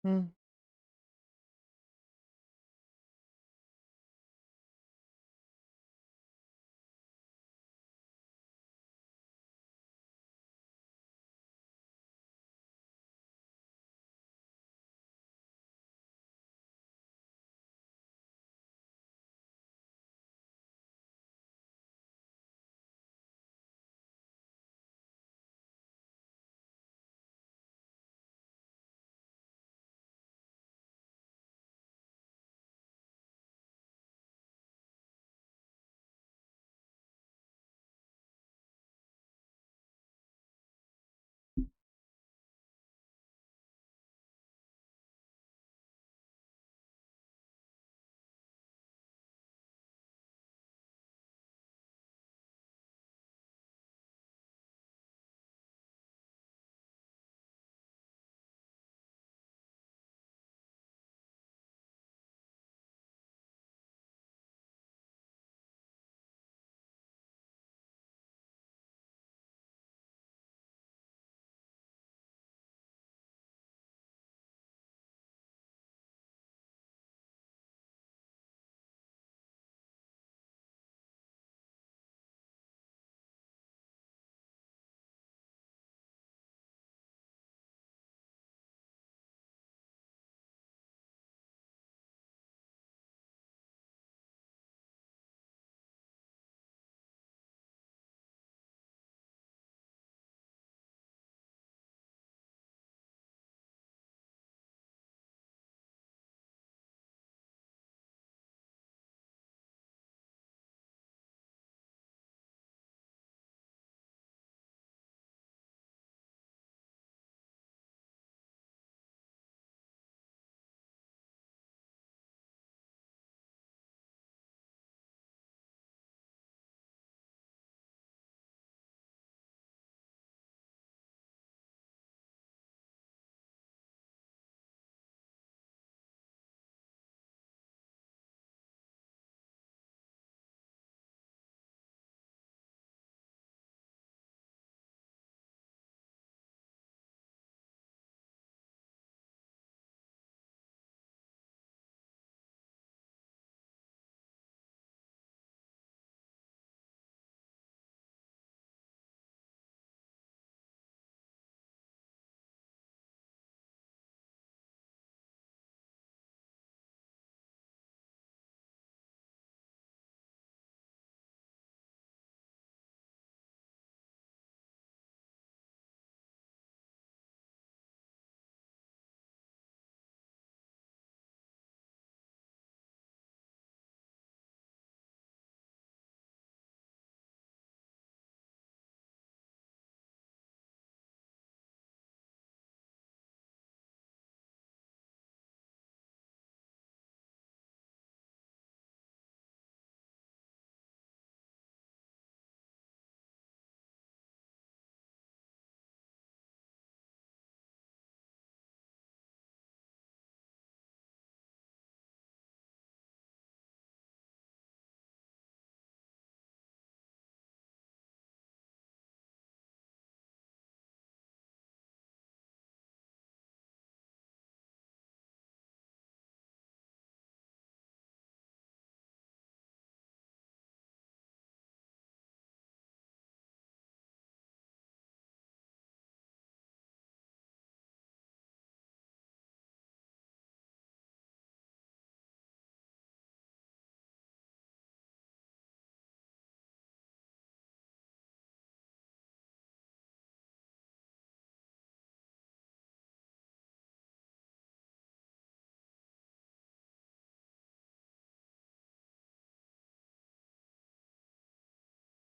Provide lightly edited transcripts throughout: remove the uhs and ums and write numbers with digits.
Mm.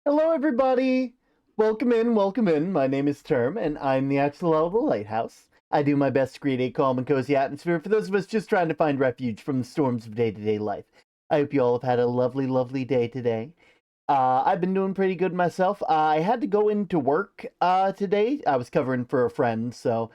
Hello, everybody! Welcome in, welcome in. My name is Term, and I'm the Axolotl of the Lighthouse. I do my best to create a calm and cozy atmosphere for those of us just trying to find refuge from the storms of day-to-day life. I hope you all have had a lovely, lovely day today. I've been doing pretty good myself. I had to go into work today. I was covering for a friend, so,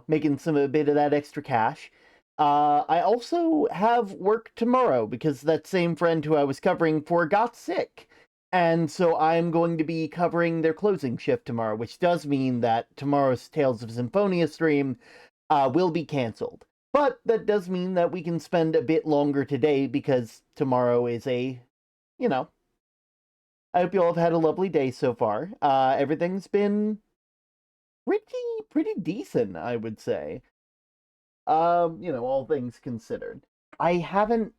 making a bit of that extra cash. I also have work tomorrow because that same friend who I was covering for got sick. And so I'm going to be covering their closing shift tomorrow, which does mean that tomorrow's Tales of Symphonia stream will be canceled. But that does mean that we can spend a bit longer today because tomorrow is you know, I hope you all have had a lovely day so far. Everything's been pretty decent, I would say. All things considered. I haven't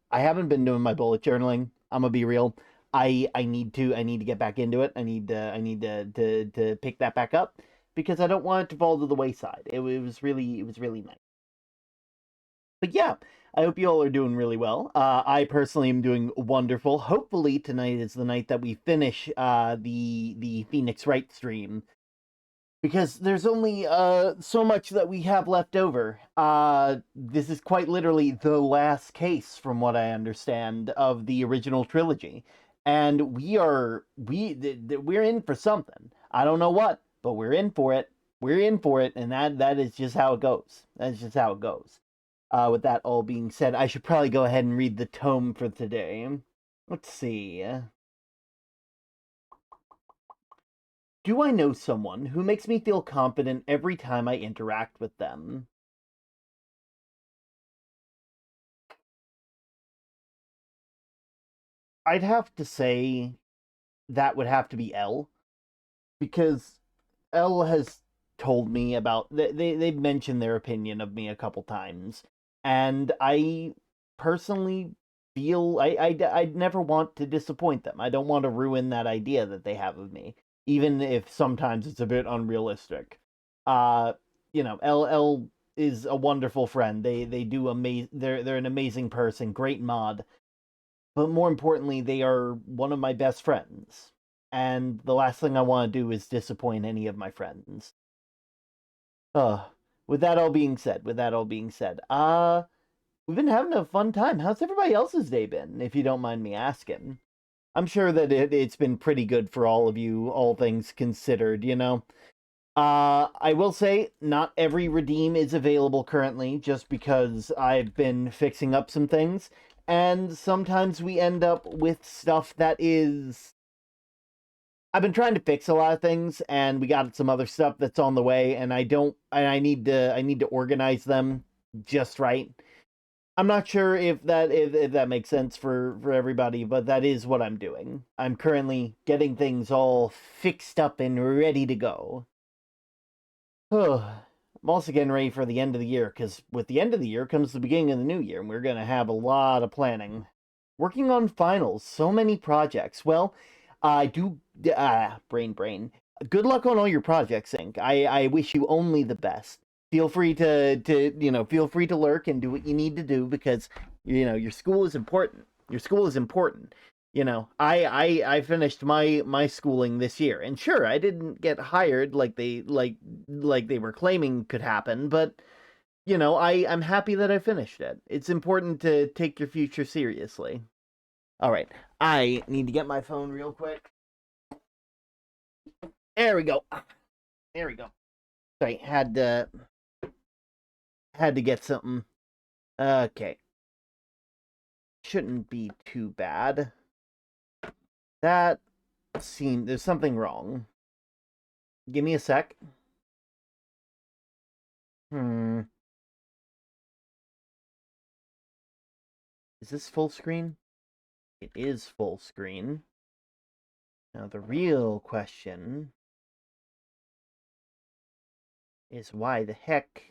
been doing my bullet journaling. I'm gonna be real. I need to get back into it. I need to pick that back up because I don't want it to fall to the wayside. It was really nice. But yeah, I hope you all are doing really well. I personally am doing wonderful. Hopefully tonight is the night that we finish the Phoenix Wright stream because there's only so much that we have left over. This is quite literally the last case, from what I understand, of the original trilogy, and we're in for something. I don't know what, but we're in for it. We're in for it, and that is just how it goes. That's just how it goes. With that all being said, I should probably go ahead and read the tome for today. Let's see. Do I know someone who makes me feel confident every time I interact with them? I'd have to say that would have to be Elle, because Elle has told me about they've mentioned their opinion of me a couple times, and I personally feel I'd never want to disappoint them. I don't want to ruin that idea that they have of me, even if sometimes it's a bit unrealistic. Uh, Elle is a wonderful friend. They do they're an amazing person, great mod, but more importantly, they are one of my best friends. And the last thing I want to do is disappoint any of my friends. Uh, with that all being said, we've been having a fun time. How's everybody else's day been, if you don't mind me asking? I'm sure that it's been pretty good for all of you, all things considered, you know? I will say not every redeem is available currently just because I've been fixing up some things, and sometimes we end up with stuff that is I've been trying to fix a lot of things, and we got some other stuff that's on the way, and I need to organize them just right. I'm not sure if that makes sense for everybody, but that is what I'm doing. I'm currently getting things all fixed up and ready to go. I'm also getting ready for the end of the year, because with the end of the year comes the beginning of the new year, and we're going to have a lot of planning. Working on finals, so many projects. Well, I do. Brain. Good luck on all your projects, Inc. I wish you only the best. Feel free feel free to lurk and do what you need to do because your school is important. Your school is important. I finished my schooling this year, and sure, I didn't get hired like they were claiming could happen, but I'm happy that I finished it. It's important to take your future seriously. All right, I need to get my phone real quick. There we go. There we go. Sorry, had to get something. Okay, shouldn't be too bad. That seemed there's something wrong. Give me a sec. Hmm. Is this full screen? It is full screen. Now the real question is why the heck.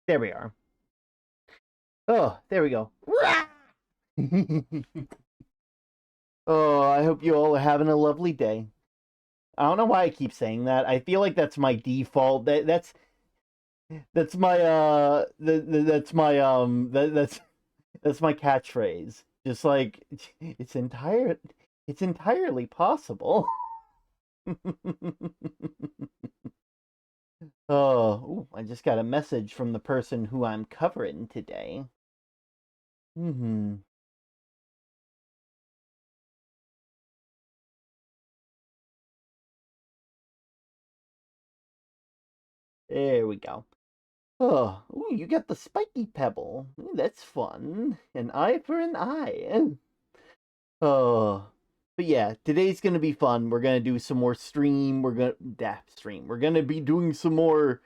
There we are. Oh, there we go. Oh, I hope you all are having a lovely day. I don't know why I keep saying that. I feel like that's my default. That's my that's my catchphrase. Just like it's entirely possible. Oh, I just got a message from the person who I'm covering today. Hmm. There we go. Oh, ooh, you got the spiky pebble. Ooh, that's fun. An eye for an eye. Oh, but yeah, today's gonna be fun. We're gonna do some more stream. We're gonna be doing some more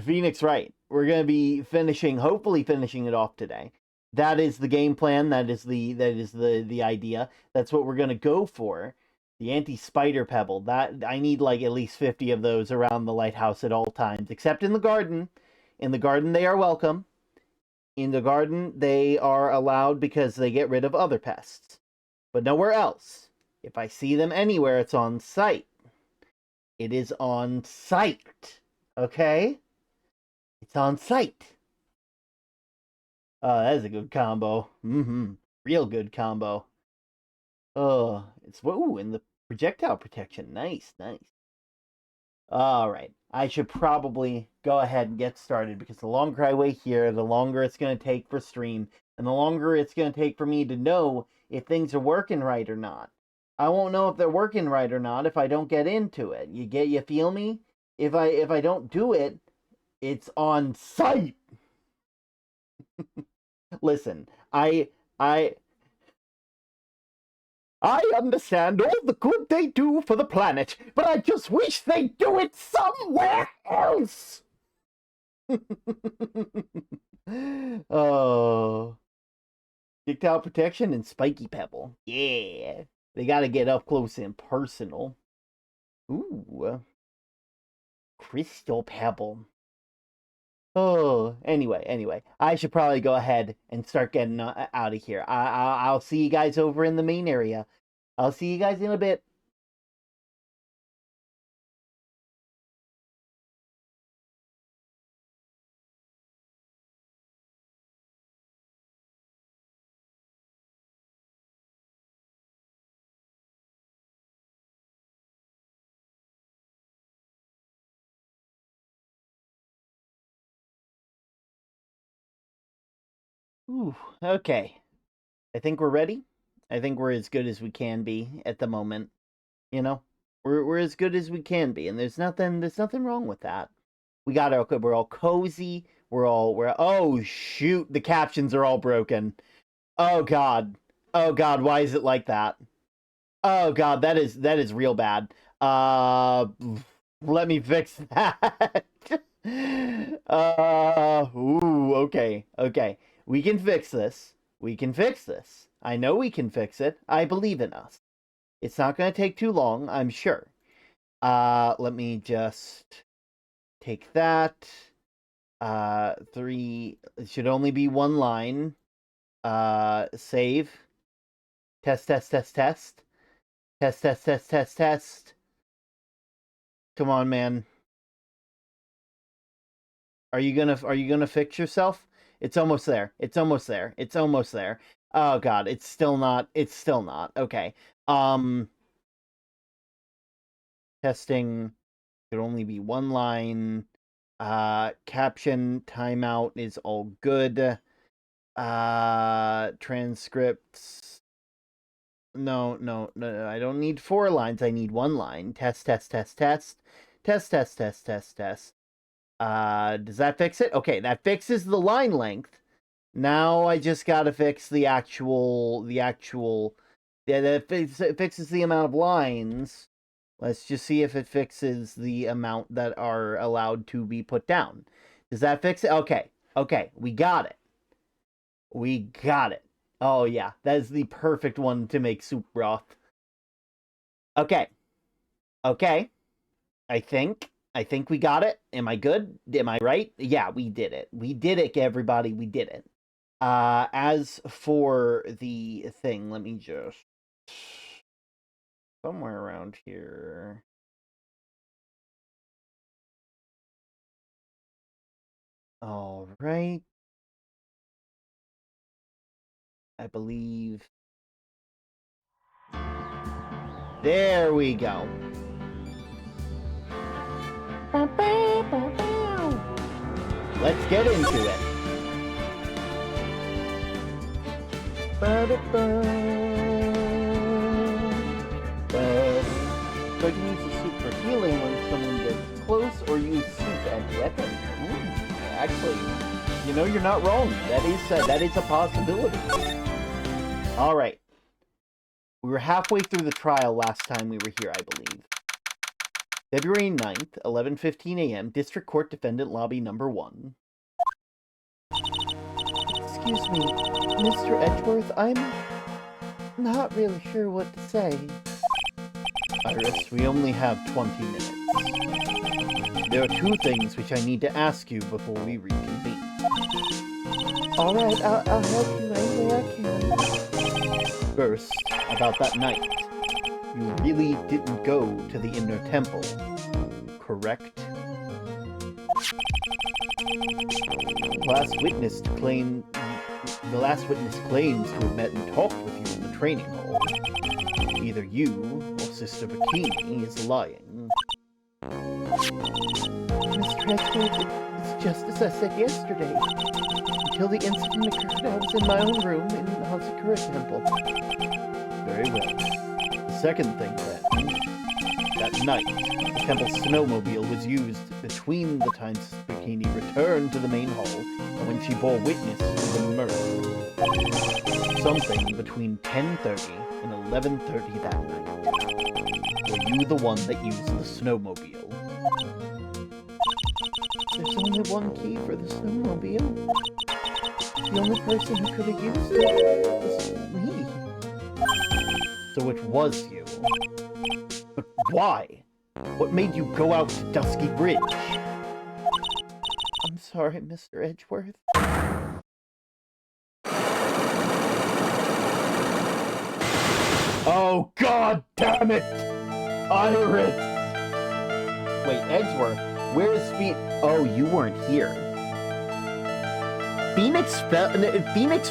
Phoenix Wright. We're gonna be hopefully finishing it off today. That is the game plan. That is the idea. That's what we're gonna go for. The anti-spider pebble. That I need like at least 50 of those around the lighthouse at all times, except in the garden. In the garden, they are welcome. In the garden, they are allowed because they get rid of other pests. But nowhere else. If I see them anywhere, it's on site. It is on site. Okay? It's on site. Oh, that is a good combo. Mm-hmm. Real good combo. Oh, it's and the projectile protection. Nice, nice. All right. I should probably go ahead and get started because the longer I wait here, the longer it's going to take for stream, and the longer it's going to take for me to know if things are working right or not. I won't know if they're working right or not if I don't get into it. You feel me? If I don't do it, it's on site. Listen, I understand all the good they do for the planet, but I just wish they'd do it somewhere else. Oh, Dictile protection and spiky pebble. Yeah, they got to get up close and personal. Ooh, crystal pebble. Oh, anyway, I should probably go ahead and start getting out of here. I'll see you guys over in the main area. I'll see you guys in a bit. Ooh, okay. I think we're ready. I think we're as good as we can be at the moment. You know, we're as good as we can be, and there's nothing wrong with that. We're all cozy. We're oh shoot, the captions are all broken. Oh god. Oh god, why is it like that? Oh god, that is real bad. Let me fix that. Okay. We can fix this. We can fix this. I know we can fix it. I believe in us. It's not going to take too long, I'm sure. Let me just take that. Three, it should only be one line. Save. Test. Test. Come on, man. Are you gonna fix yourself? It's almost there. It's almost there. It's almost there. Oh god, it's still not. Okay. Testing could only be one line. Caption timeout is all good. Transcripts. No. I don't need 4 lines. I need 1 line. Test. Test. Does that fix it? Okay, that fixes the line length. Now I just gotta fix the actual. Yeah, that fixes the amount of lines. Let's just see if it fixes the amount that are allowed to be put down. Does that fix it? Okay, we got it. Oh yeah, that is the perfect one to make soup broth. Okay. I think we got it. Am I good? Am I right? Yeah, we did it. We did it, everybody. We did it. As for the thing, let me just somewhere around here. All right. I believe. There we go. Let's get into it. So I can use the soup for healing when someone gets close, or use soup as weapon. Actually, you're not wrong. That is a possibility. Alright. We were halfway through the trial last time we were here, I believe. February 9th, 11:15 a.m., District Court Defendant Lobby Number 1. Excuse me, Mr. Edgeworth, I'm not really sure what to say. Iris, we only have 20 minutes. There are two things which I need to ask you before we reconvene. Alright, I'll help you any way I can. First, about that night. You really didn't go to the inner temple, correct? The last witness claims to have met and talked with you in the training hall. Either you or Sister Bikini is lying. Mr. Edgeworth, it's just as I said yesterday. Until the incident occurred, I was in my own room in the Hazakura Temple. Very well. The second thing, then. That night, the temple's snowmobile was used between the times Bikini returned to the main hall and when she bore witness to the murder. Something between 10:30 and 11:30 that night. Were you the one that used the snowmobile? There's only one key for the snowmobile. The only person who could have used it was me. So it was you. But why? What made you go out to Dusky Bridge? I'm sorry, Mr. Edgeworth. Oh, god damn it! Iris! Wait, Edgeworth, where is Oh, you weren't here. Phoenix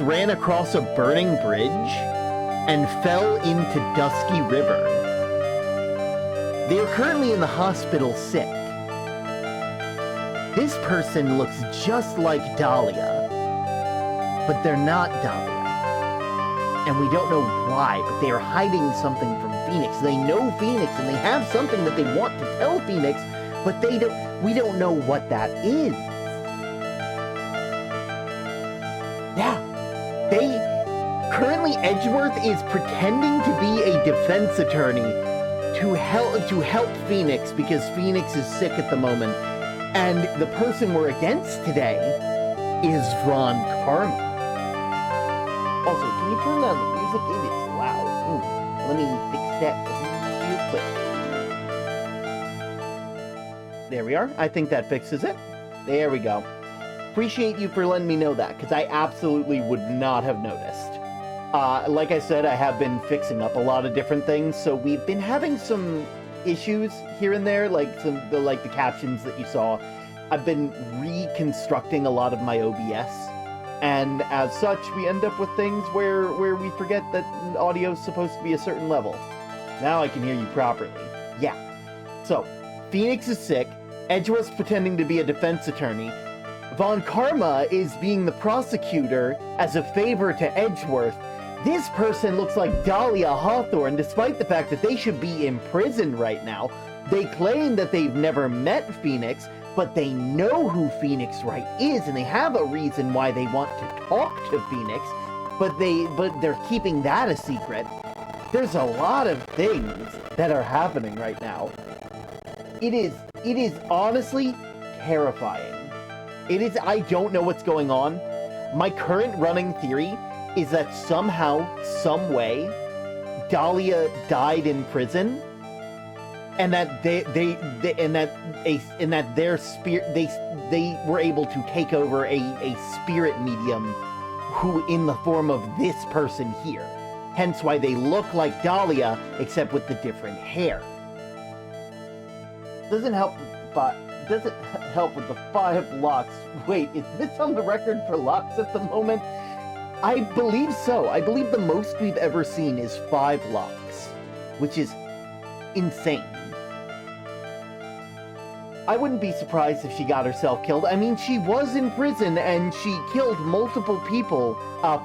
ran across a burning bridge and fell into Dusky River. They are currently in the hospital sick. This person looks just like Dahlia, but they're not Dahlia. And we don't know why, but they are hiding something from Phoenix. They know Phoenix, and they have something that they want to tell Phoenix, but we don't know what that is. Yeah, currently Edgeworth is pretending to be a defense attorney to help Phoenix because Phoenix is sick at the moment, and the person we're against today is Von Karma. Also, can you turn down the music? It is loud. Let me fix that real quick. There we are. I think that fixes it. There we go. Appreciate you for letting me know that, because I absolutely would not have noticed. Like I said, I have been fixing up a lot of different things, so we've been having some issues here and there, like the captions that you saw. I've been reconstructing a lot of my OBS, and as such, we end up with things where we forget that audio is supposed to be a certain level. Now I can hear you properly. Yeah. So, Phoenix is sick, Edgeworth's pretending to be a defense attorney, Von Karma is being the prosecutor as a favor to Edgeworth. This person looks like Dahlia Hawthorne, despite the fact that they should be in prison right now. They claim that they've never met Phoenix, but they know who Phoenix Wright is, and they have a reason why they want to talk to Phoenix, but they're keeping that a secret. There's a lot of things that are happening right now. It is honestly terrifying. I don't know what's going on. My current running theory is that somehow, some way, Dahlia died in prison, and that they were able to take over a spirit medium who in the form of this person here. Hence why they look like Dahlia, except with the different hair. Doesn't help with the 5 locks. Wait, is this on the record for locks at the moment? I believe so. I believe the most we've ever seen is 5 locks, which is insane. I wouldn't be surprised if she got herself killed. I mean, she was in prison and she killed multiple people,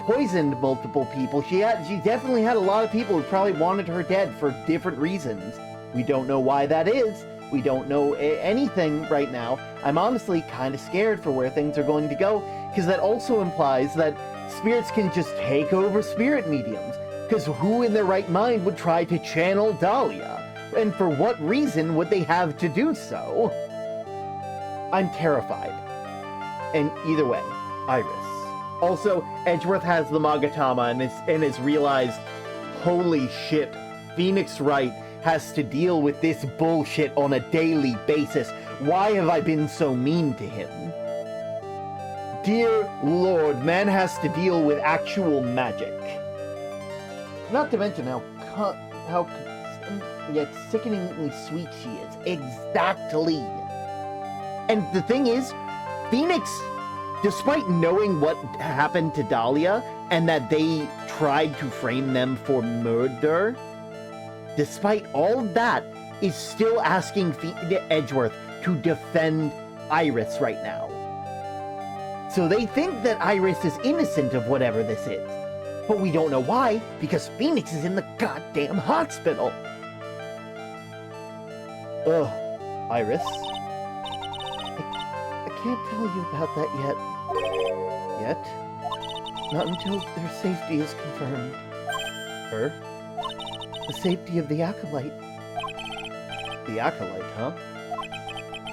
poisoned multiple people. She definitely had a lot of people who probably wanted her dead for different reasons. We don't know why that is. We don't know anything right now. I'm honestly kind of scared for where things are going to go, because that also implies that spirits can just take over spirit mediums. Because who in their right mind would try to channel Dahlia? And for what reason would they have to do so? I'm terrified. And either way, Iris. Also, Edgeworth has the Magatama and has realized, holy shit, Phoenix Wright has to deal with this bullshit on a daily basis. Why have I been so mean to him? Dear Lord, man has to deal with actual magic. Not to mention how yet sickeningly sweet she is. Exactly. And the thing is, Phoenix, despite knowing what happened to Dahlia and that they tried to frame them for murder, despite all that, is still asking Edgeworth to defend Iris right now. So they think that Iris is innocent of whatever this is. But we don't know why, because Phoenix is in the goddamn hospital. Ugh, Iris. I can't tell you about that yet. Yet? Not until their safety is confirmed. Her? The safety of the Acolyte. The Acolyte, huh?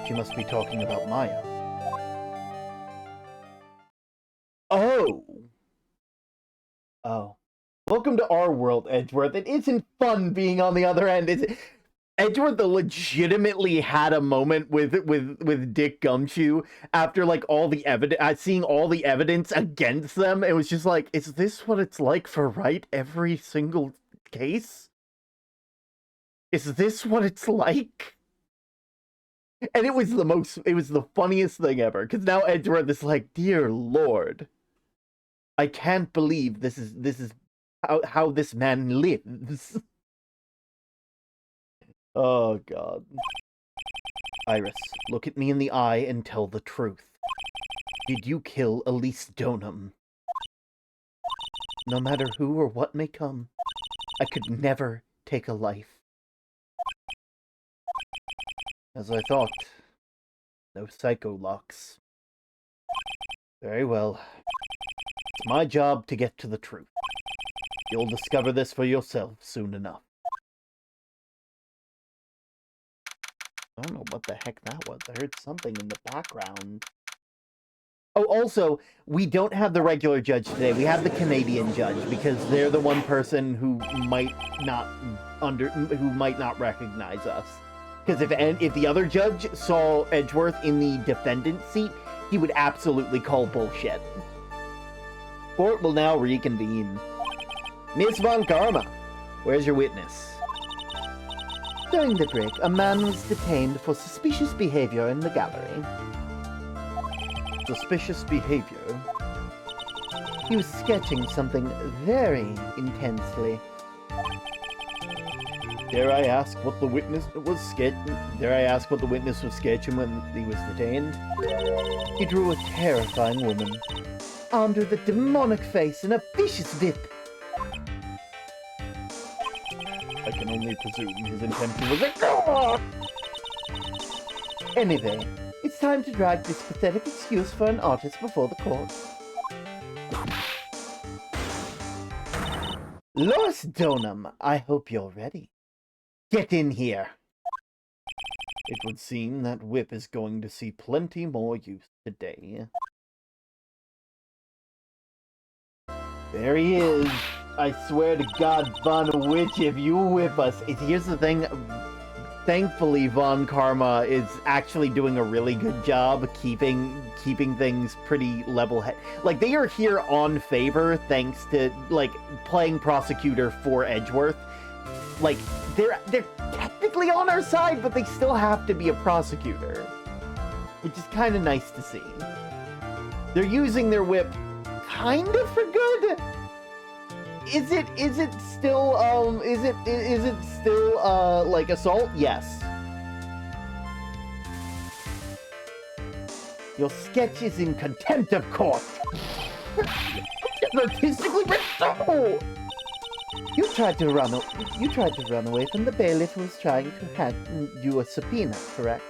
She must be talking about Maya. Oh! Oh. Welcome to our world, Edgeworth. It isn't fun being on the other end, is it? Edgeworth legitimately had a moment with Dick Gumshoe after like all the evidence, seeing all the evidence against them. It was just like, is this what it's like for Wright every single case? Is this what it's like? And it was the funniest thing ever, because now Edgeworth is like, dear Lord, I can't believe this is how this man lives. Oh, God. Iris, look at me in the eye and tell the truth. Did you kill Elise Donham? No matter who or what may come, I could never take a life. As I thought. No psycho locks. Very well. It's my job to get to the truth. You'll discover this for yourself soon enough. I don't know what the heck that was. I heard something in the background. Oh, also, we don't have the regular judge today. We have the Canadian judge because they're the one person who might not recognize us. Because if the other judge saw Edgeworth in the defendant's seat, he would absolutely call bullshit. Court will now reconvene. Miss Von Karma, where's your witness? During the break, a man was detained for suspicious behavior in the gallery. Suspicious behavior? He was sketching something very intensely. Dare I ask what the witness was sketching when he was detained? He drew a terrifying woman, armed with a demonic face and a vicious whip. I can only presume his intention was a... Anyway, it's time to drag this pathetic excuse for an artist before the court. Lois Donham, I hope you're ready. Get in here. It would seem that whip is going to see plenty more use today. There he is. I swear to God, Von Witch, if you whip us... Here's the thing. Thankfully, Von Karma is actually doing a really good job keeping things pretty level-headed. Like, they are here on favor thanks to, like, playing prosecutor for Edgeworth. Like, they're technically on our side, but they still have to be a prosecutor. Which is kind of nice to see. They're using their whip kind of for good. Is it still like assault? Yes. Your sketch is in contempt of court. Artistically so. You tried to run away from the bailiff who was trying to hand you a subpoena, correct?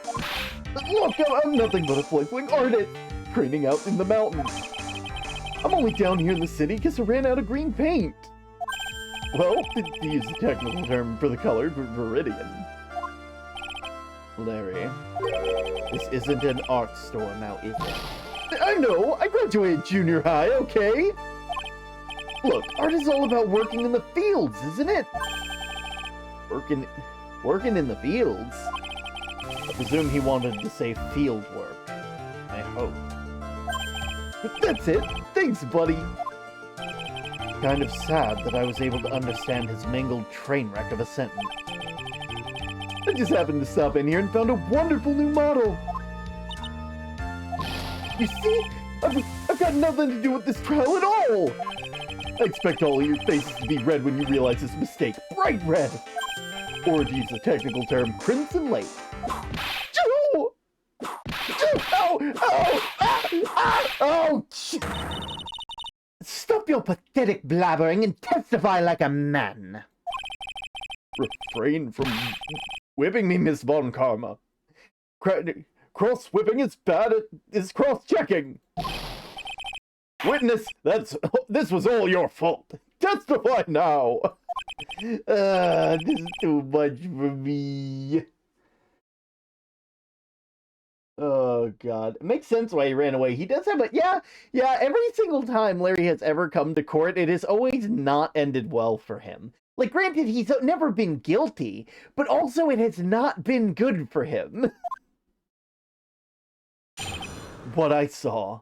Look, I'm nothing but a fledgling artist, training out in the mountains. I'm only down here in the city because I ran out of green paint. Well, to use the technical term for the color, Viridian. Larry, this isn't an art store now, is it? I know, I graduated junior high, okay? Look, art is all about working in the fields, isn't it? Working in the fields? I presume he wanted to say field work. I hope. That's it. Thanks, buddy. Kind of sad that I was able to understand his mangled train wreck of a sentence. I just happened to stop in here and found a wonderful new model. You see? I've got nothing to do with this trial at all. I expect all of your faces to be red when you realize this mistake. Bright red! Or to use the technical term, crimson lake. Joe! Ow! Ow! Ah! Oh! Stop your pathetic blabbering and testify like a man. Refrain from whipping me, Miss Von Karma. Cross-whipping is bad is cross-checking. Witness, this was all your fault. Testify now. This is too much for me. Oh, God. It makes sense why he ran away. He does have a... Yeah, every single time Larry has ever come to court, it has always not ended well for him. Like, granted, he's never been guilty, but also it has not been good for him. What I saw.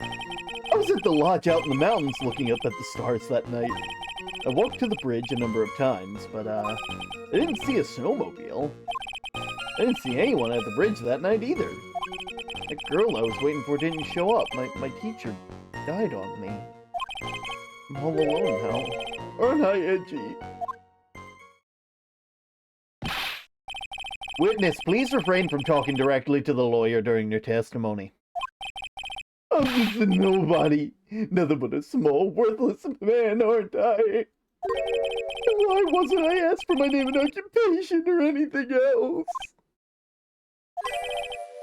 I was at the lodge out in the mountains looking up at the stars that night. I walked to the bridge a number of times, but, I didn't see a snowmobile. I didn't see anyone at the bridge that night either. That girl I was waiting for didn't show up. My teacher died on me. I'm all alone now. Aren't I edgy? Witness, please refrain from talking directly to the lawyer during your testimony. I'm just a nobody. Nothing but a small, worthless man, aren't I? Why wasn't I asked for my name and occupation or anything else?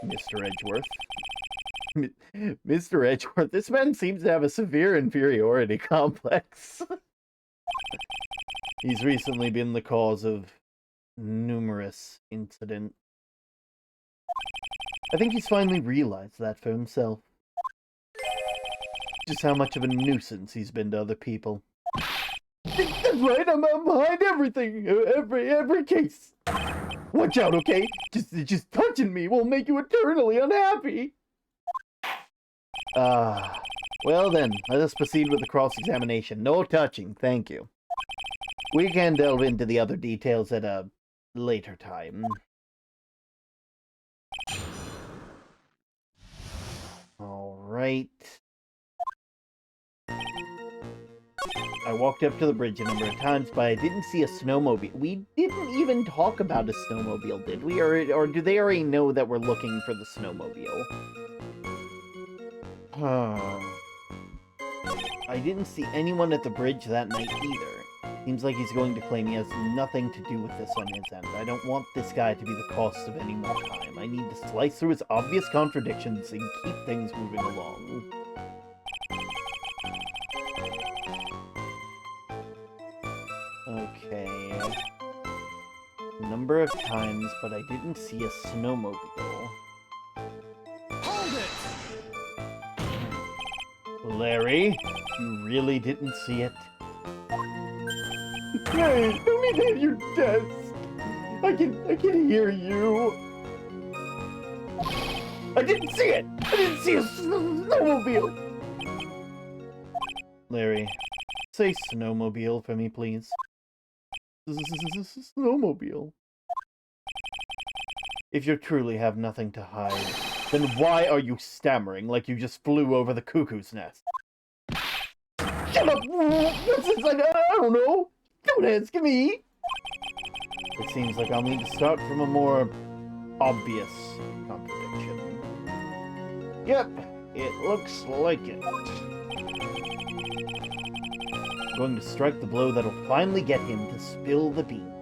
Mr. Edgeworth. Mr. Edgeworth, this man seems to have a severe inferiority complex. He's recently been the cause of numerous incidents. I think he's finally realized that for himself. Just how much of a nuisance he's been to other people. That's right, I'm behind everything, every case. Watch out, okay? Just touching me will make you eternally unhappy. Well then, let us proceed with the cross-examination. No touching, thank you. We can delve into the other details at a later time. Alright. I walked up to the bridge a number of times, but I didn't see a snowmobile. We didn't even talk about a snowmobile, did we? Or do they already know that we're looking for the snowmobile? I didn't see anyone at the bridge that night either. Seems like he's going to claim he has nothing to do with this on his end. I don't want this guy to be the cost of any more time. I need to slice through his obvious contradictions and keep things moving along. Okay. Number of times, but I didn't see a snowmobile. Hold it! Larry, you really didn't see it? Hey, don't need to hit your desk. I can hear you. I didn't see it! I didn't see a snowmobile! Larry, say snowmobile for me, please. Snowmobile. If you truly have nothing to hide, then why are you stammering like you just flew over the cuckoo's nest? Shut up! I don't know! Don't ask me! It seems like I'll need to start from a more obvious contradiction. Yep, it looks like it. I'm going to strike the blow that'll finally get him to spill the beans.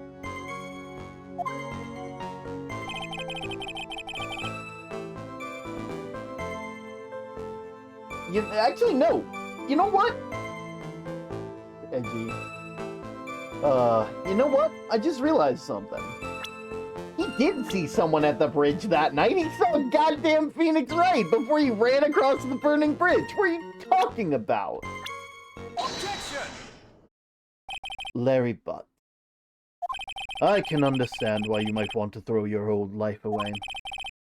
Actually, no. You know what? Edgy. You know what? I just realized something. He did see someone at the bridge that night. He saw goddamn Phoenix Wright before he ran across the burning bridge. What are you talking about? Objection! Larry Butt. I can understand why you might want to throw your old life away.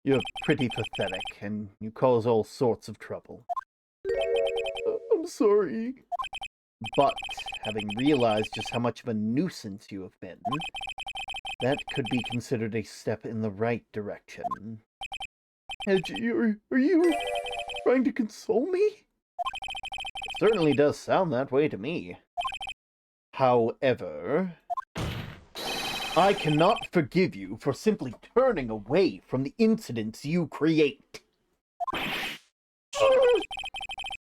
You're pretty pathetic, and you cause all sorts of trouble. I'm sorry. But, having realized just how much of a nuisance you have been, that could be considered a step in the right direction. Edgy, are you trying to console me? It certainly does sound that way to me. However, I cannot forgive you for simply turning away from the incidents you create.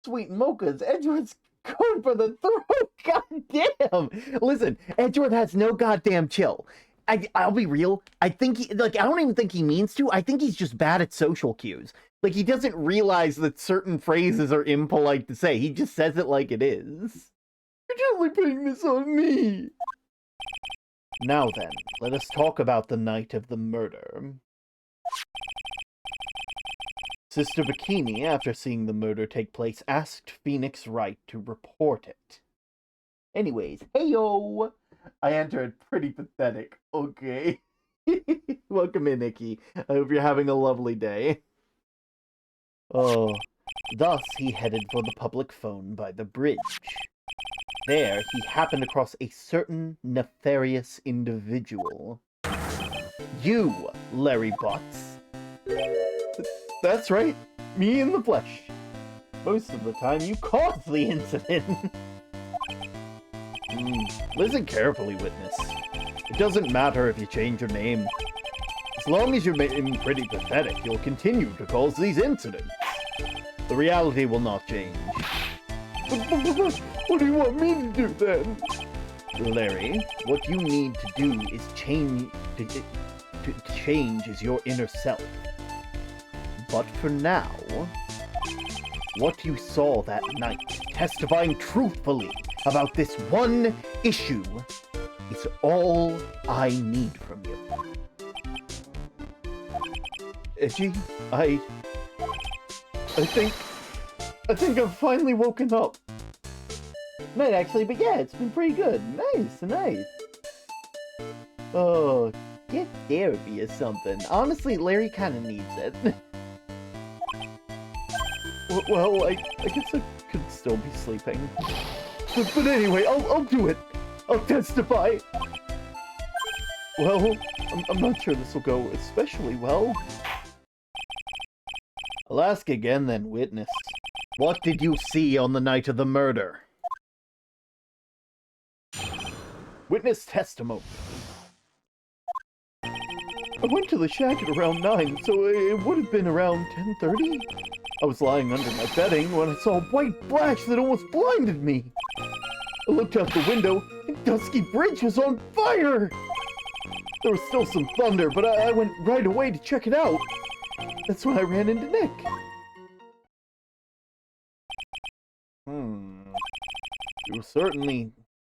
Sweet mochas, Edgeworth's going for the throat, goddamn! Listen, Edgeworth has no goddamn chill. I'll be real, I think I don't even think he means to, I think he's just bad at social cues. Like, he doesn't realize that certain phrases are impolite to say, he just says it like it is. You're totally putting this on me! Now then, let us talk about the night of the murder. Sister Bikini, after seeing the murder take place, asked Phoenix Wright to report it. Anyways, heyo! I entered pretty pathetic. Okay. Welcome in, Nikki. I hope you're having a lovely day. Oh. Thus, he headed for the public phone by the bridge. There, he happened across a certain nefarious individual. You, Larry Butts. That's right, me in the flesh. Most of the time, you caused the incident. Listen carefully, witness. It doesn't matter if you change your name. As long as you're being pretty pathetic, you'll continue to cause these incidents. The reality will not change. What do you want me to do then? Larry, what you need to do is change is your inner self. But for now, what you saw that night, testifying truthfully about this one issue, is all I need from you. Edgy, I think I've finally woken up. Might actually, but yeah, it's been pretty good. Nice. Oh, get therapy or something. Honestly, Larry kind of needs it. Well, I guess I could still be sleeping. But anyway, I'll do it. I'll testify. Well, I'm not sure this will go especially well. I'll ask again then, witness. What did you see on the night of the murder? Witness testimony. I went to the shack at around 9, so it would have been around 10:30. I was lying under my bedding when I saw a white flash that almost blinded me. I looked out the window, and Dusky Bridge was on fire! There was still some thunder, but I went right away to check it out. That's when I ran into Nick. You certainly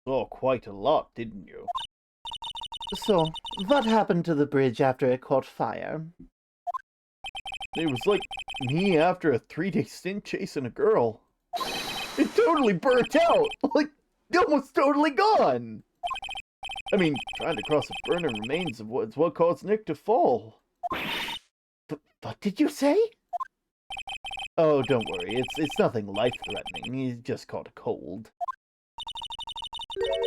saw quite a lot, didn't you? So, what happened to the bridge after it caught fire? It was like me after a 3-day stint chasing a girl. It totally burnt out! Like, almost totally gone! I mean, trying to cross the burning remains of what caused Nick to fall. What did you say? Oh, don't worry, it's nothing life-threatening. He's just caught a cold.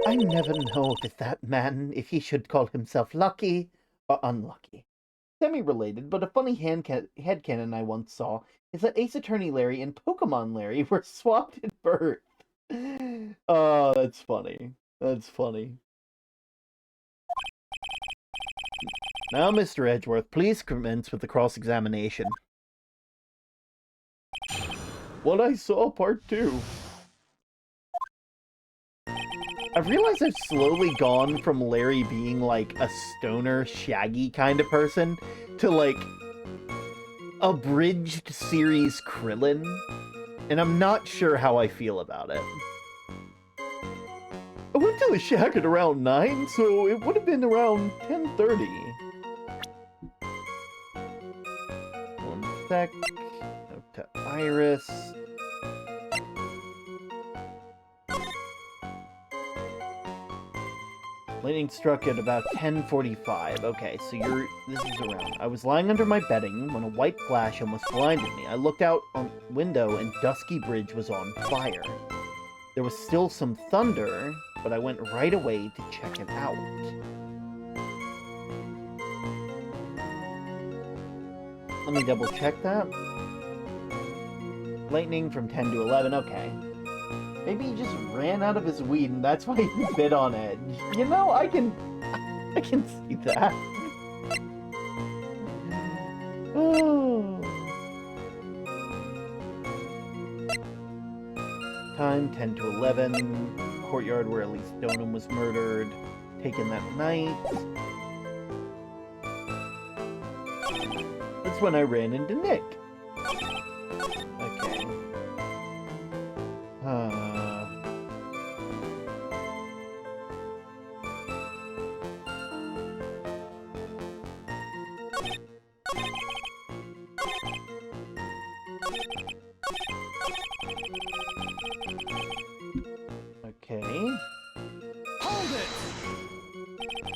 I never know with that man if he should call himself lucky or unlucky. Semi-related, but a funny headcanon I once saw is that Ace Attorney Larry and Pokemon Larry were swapped at birth. Oh, that's funny. That's funny. Now, Mr. Edgeworth, please commence with the cross-examination. What I saw, part 2. I've realized I've slowly gone from Larry being, like, a stoner, shaggy kind of person to, like, abridged series Krillin. And I'm not sure how I feel about it. I went to the shack at around 9, so it would have been around 10:30. One sec. Note to Iris. Lightning struck at about 10:45. Okay, so this is around. I was lying under my bedding when a white flash almost blinded me. I looked out on the window and Dusky Bridge was on fire. There was still some thunder, but I went right away to check it out. Let me double check that. Lightning from 10 to 11, okay. Maybe he just ran out of his weed and that's why he bit on edge. You know, I can see that. Oh. Time 10 to 11. Courtyard where Elise Donham was murdered. Taken that night. That's when I ran into Nick. Okay. Okay. Hold it!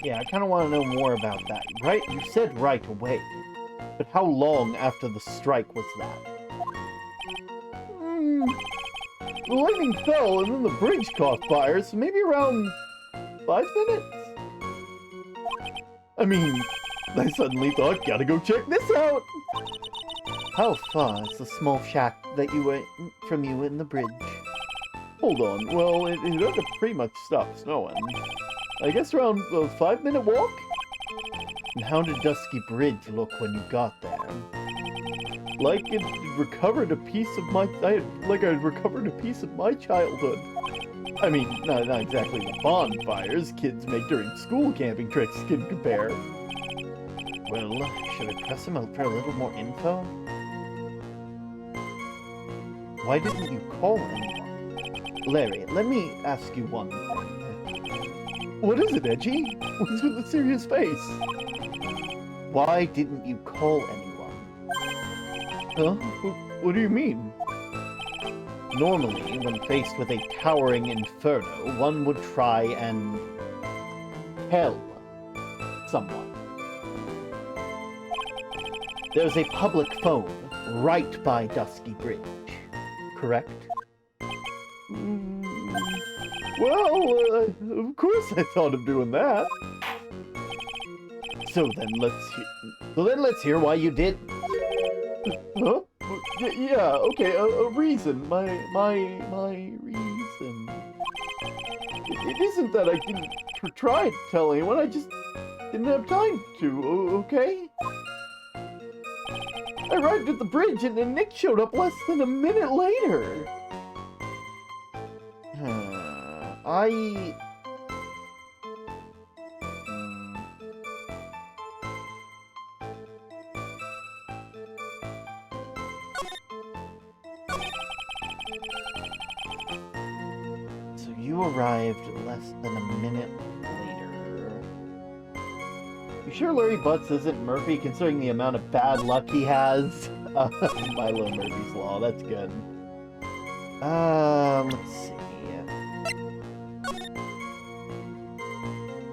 Yeah, I kind of want to know more about that. Right, you said right away. But how long after the strike was that? The lightning fell and then the bridge caught fire, so maybe around 5 minutes? I mean, I suddenly thought, gotta go check this out! How far is the small shack that you were from you in the bridge? Hold on, well, it had to pretty much stop snowing. I guess around a 5-minute walk? And how did Dusky Bridge look when you got there? Like it recovered a piece of my... like I recovered a piece of my childhood. I mean, not exactly the bonfires kids make during school camping trips can compare. Well, should I press him out for a little more info? Why didn't you call anyone? Larry, let me ask you one thing. What is it, Edgy? What's with the serious face? Why didn't you call anyone? Huh? What do you mean? Normally, when faced with a towering inferno, one would try and tell someone. There's a public phone right by Dusky Bridge, correct? Well, of course I thought of doing that. So then let's hear why you did. Huh? Yeah, okay, a reason. My reason. It isn't that I didn't try to tell anyone, I just didn't have time to, okay? I arrived at the bridge and then Nick showed up less than a minute later. So you arrived less than a minute later. You sure Larry Butts isn't Murphy considering the amount of bad luck he has? Milo Murphy's Law, that's good. Let's see.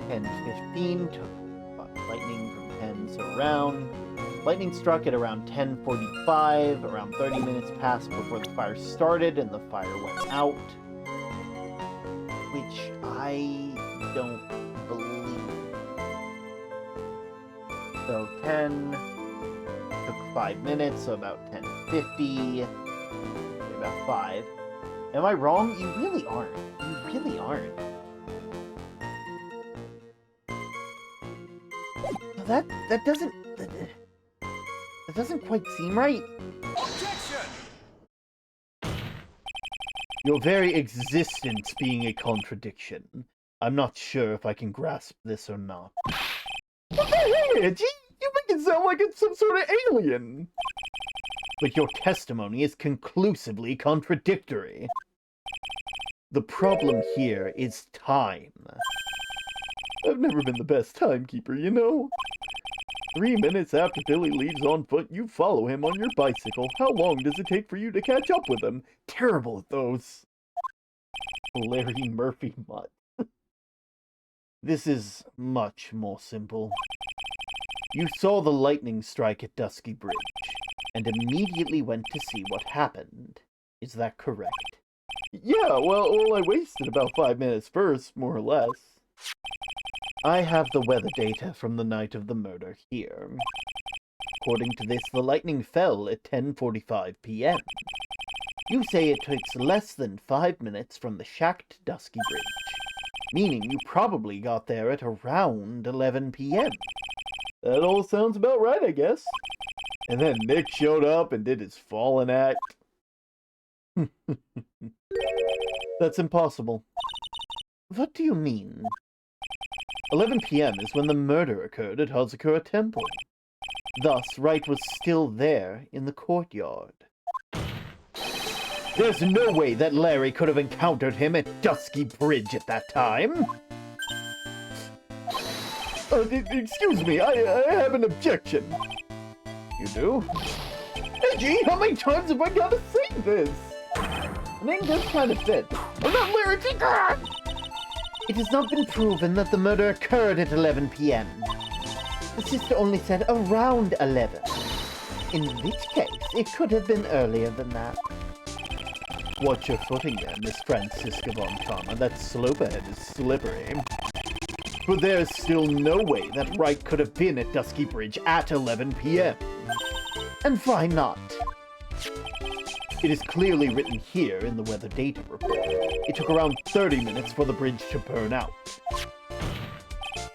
10:15 took lightning from 10, so around. Lightning struck at around 10:45. Around 30 minutes passed before the fire started and the fire went out. Which I don't believe. So 10 took 5 minutes, so about 10:50. About 5. Am I wrong? You really aren't. You really aren't. That doesn't quite seem right. Objection! Your very existence being a contradiction. I'm not sure if I can grasp this or not. Hey, Edgy! You make it sound like it's some sort of alien! But your testimony is conclusively contradictory. The problem here is time. I've never been the best timekeeper, you know. 3 minutes after Billy leaves on foot, you follow him on your bicycle. How long does it take for you to catch up with him? Terrible at those. Larry Murphy Mutt. This is much more simple. You saw the lightning strike at Dusky Bridge, and immediately went to see what happened. Is that correct? Yeah, well, I wasted about 5 minutes first, more or less. I have the weather data from the night of the murder here. According to this, the lightning fell at 10:45 p.m. You say it takes less than 5 minutes from the shack to Dusky Bridge, meaning you probably got there at around 11 p.m. That all sounds about right, I guess. And then Nick showed up and did his fallen act. That's impossible. What do you mean? 11 p.m. is when the murder occurred at Hazakura Temple. Thus, Wright was still there in the courtyard. There's no way that Larry could have encountered him at Dusky Bridge at that time. Excuse me, I have an objection. You do? Hey, gee, how many times have I got to say this? The name does kind of fit. I'm not Larry Tinker! It has not been proven that the murder occurred at 11 p.m. The sister only said around 11. In which case, it could have been earlier than that. Watch your footing there, Miss Francisca Von Karma. That slope ahead is slippery. But there's still no way that Wright could have been at Dusky Bridge at 11 p.m. And why not? It is clearly written here in the weather data report. It took around 30 minutes for the bridge to burn out.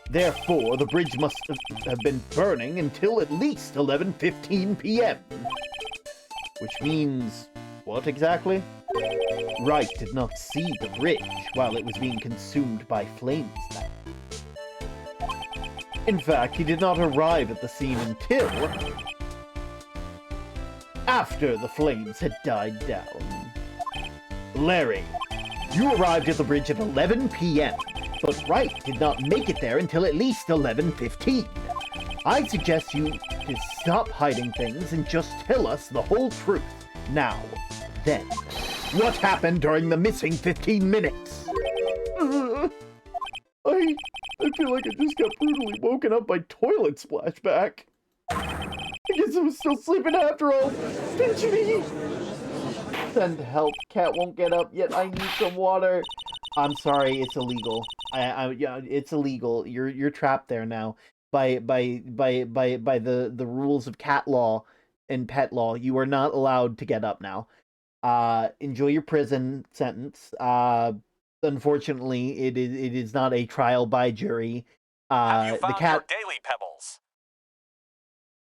Therefore, the bridge must have been burning until at least 11:15 p.m. Which means, what exactly? Wright did not see the bridge while it was being consumed by flames then. In fact, he did not arrive at the scene until after the flames had died down. Larry, you arrived at the bridge at 11 p.m., but Wright did not make it there until at least 11:15. I suggest you to stop hiding things and just tell us the whole truth. Now, then, what happened during the missing 15 minutes? I feel like I just got brutally woken up by toilet splashback. I guess I was still sleeping after all. Pinch me! Send help. Cat won't get up yet. I need some water. I'm sorry, it's illegal. Yeah, it's illegal. You're trapped there now. By the rules of cat law and pet law, you are not allowed to get up now. Enjoy your prison sentence. Unfortunately, it is not a trial by jury. Have you found the cat... your daily pebbles?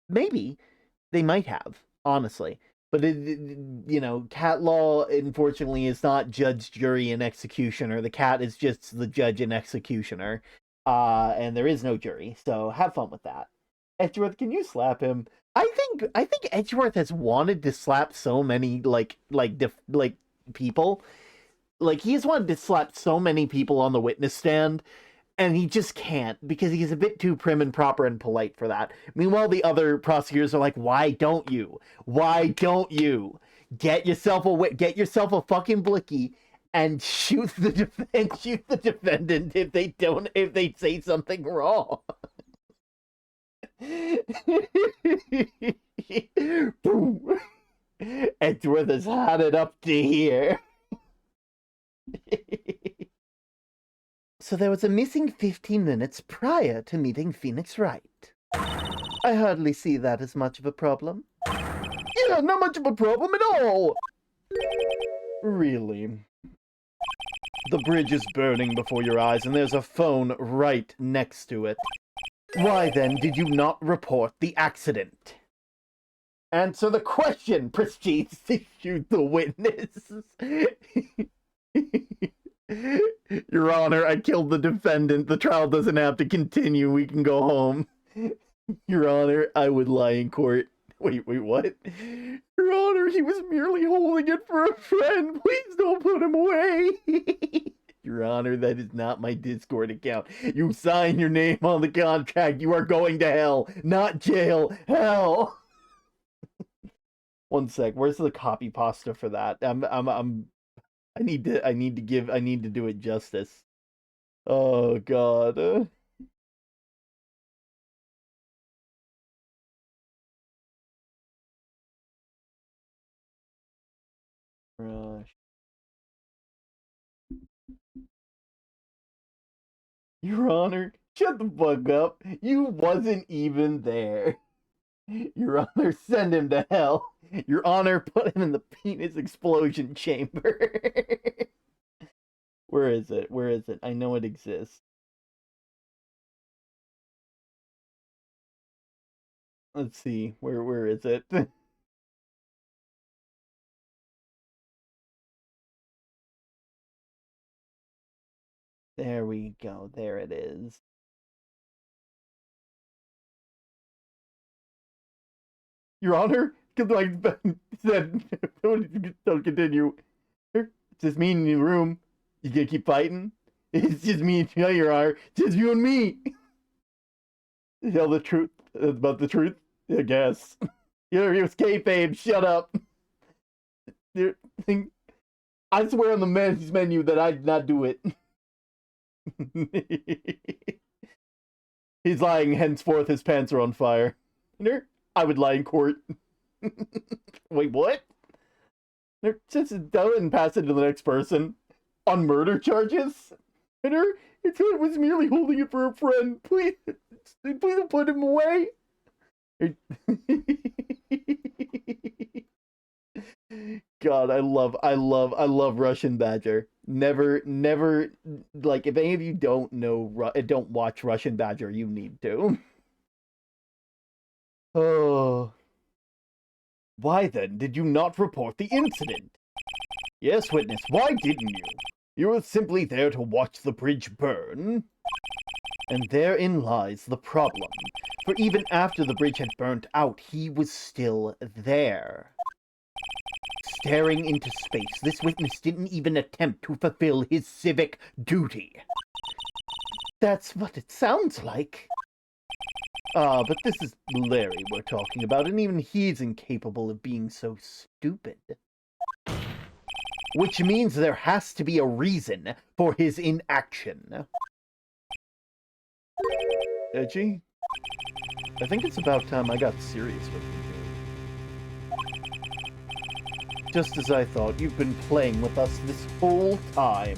Maybe. They might have, honestly. But, you know, cat law, unfortunately, is not judge, jury, and executioner. The cat is just the judge and executioner. And there is no jury, so have fun with that. Edgeworth, can you slap him? I think Edgeworth has wanted to slap so many, people. Like, he has wanted to slap so many people on the witness stand, and he just can't, because he's a bit too prim and proper and polite for that. Meanwhile, the other prosecutors are like, why don't you? Why don't you? Get yourself a fucking blicky and shoot the defendant if they say something wrong. Boom. Edgeworth has had it up to here. So there was a missing 15 minutes prior to meeting Phoenix Wright. I hardly see that as much of a problem. Yeah, not much of a problem at all! Really? The bridge is burning before your eyes, and there's a phone right next to it. Why then did you not report the accident? Answer the question, proceeds to shoot the witness. Your Honor, I killed the defendant. The trial doesn't have to continue. We can go home. Your Honor, I would lie in court. Wait, what? Your Honor, he was merely holding it for a friend. Please don't put him away. Your Honor, that is not my Discord account. You sign your name on the contract. You are going to hell, not jail. Hell. One sec. Where's the copy pasta for that? I need to do it justice. Oh God. Rush. Your Honor, shut the fuck up. You wasn't even there. Your Honor, send him to hell. Your Honor, put him in the penis explosion chamber. Where is it? Where is it? I know it exists. Let's see. Where is it? There we go. There it is. Your Honor, like said, don't continue. It's just me in the room. You gonna keep fighting? It's just me and you, Your Honor. It's just you and me. Tell the truth about the truth, I guess. It was kayfabe. Shut up. I swear on the men's menu that I did not do it. He's lying. Henceforth, his pants are on fire. I would lie in court. Wait, what? Since it's done and pass it to the next person on murder charges. It was merely holding it for a friend. Please don't put him away. God, I love Russian Badger. Never, like, if any of you don't watch Russian Badger, you need to. Oh. Why then did you not report the incident? Yes, witness, why didn't you? You were simply there to watch the bridge burn. And therein lies the problem. For even after the bridge had burnt out, he was still there. Staring into space, this witness didn't even attempt to fulfill his civic duty. That's what it sounds like. But this is Larry we're talking about, and even he's incapable of being so stupid. Which means there has to be a reason for his inaction. Edgy? I think it's about time I got serious with you. Just as I thought, you've been playing with us this whole time.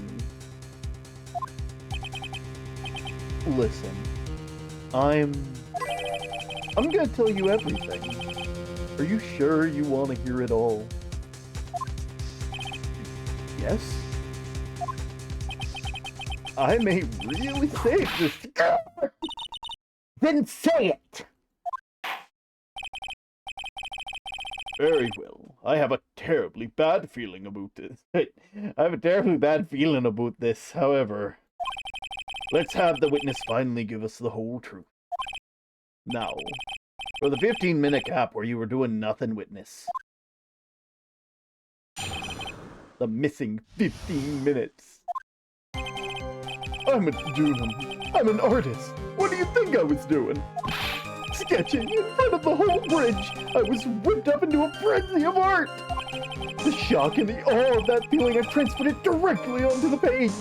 Listen, I'm gonna tell you everything. Are you sure you want to hear it all? Yes? I may really say this. Then say it! Very well. I have a terribly bad feeling about this. However, let's have the witness finally give us the whole truth. Now, for the 15-minute cap where you were doing nothing, witness. The missing 15 minutes. I'm a Dunham. I'm an artist. What do you think I was doing? Sketching in front of the whole bridge. I was whipped up into a frenzy of art. The shock and the awe of that feeling, I transferred it directly onto the page.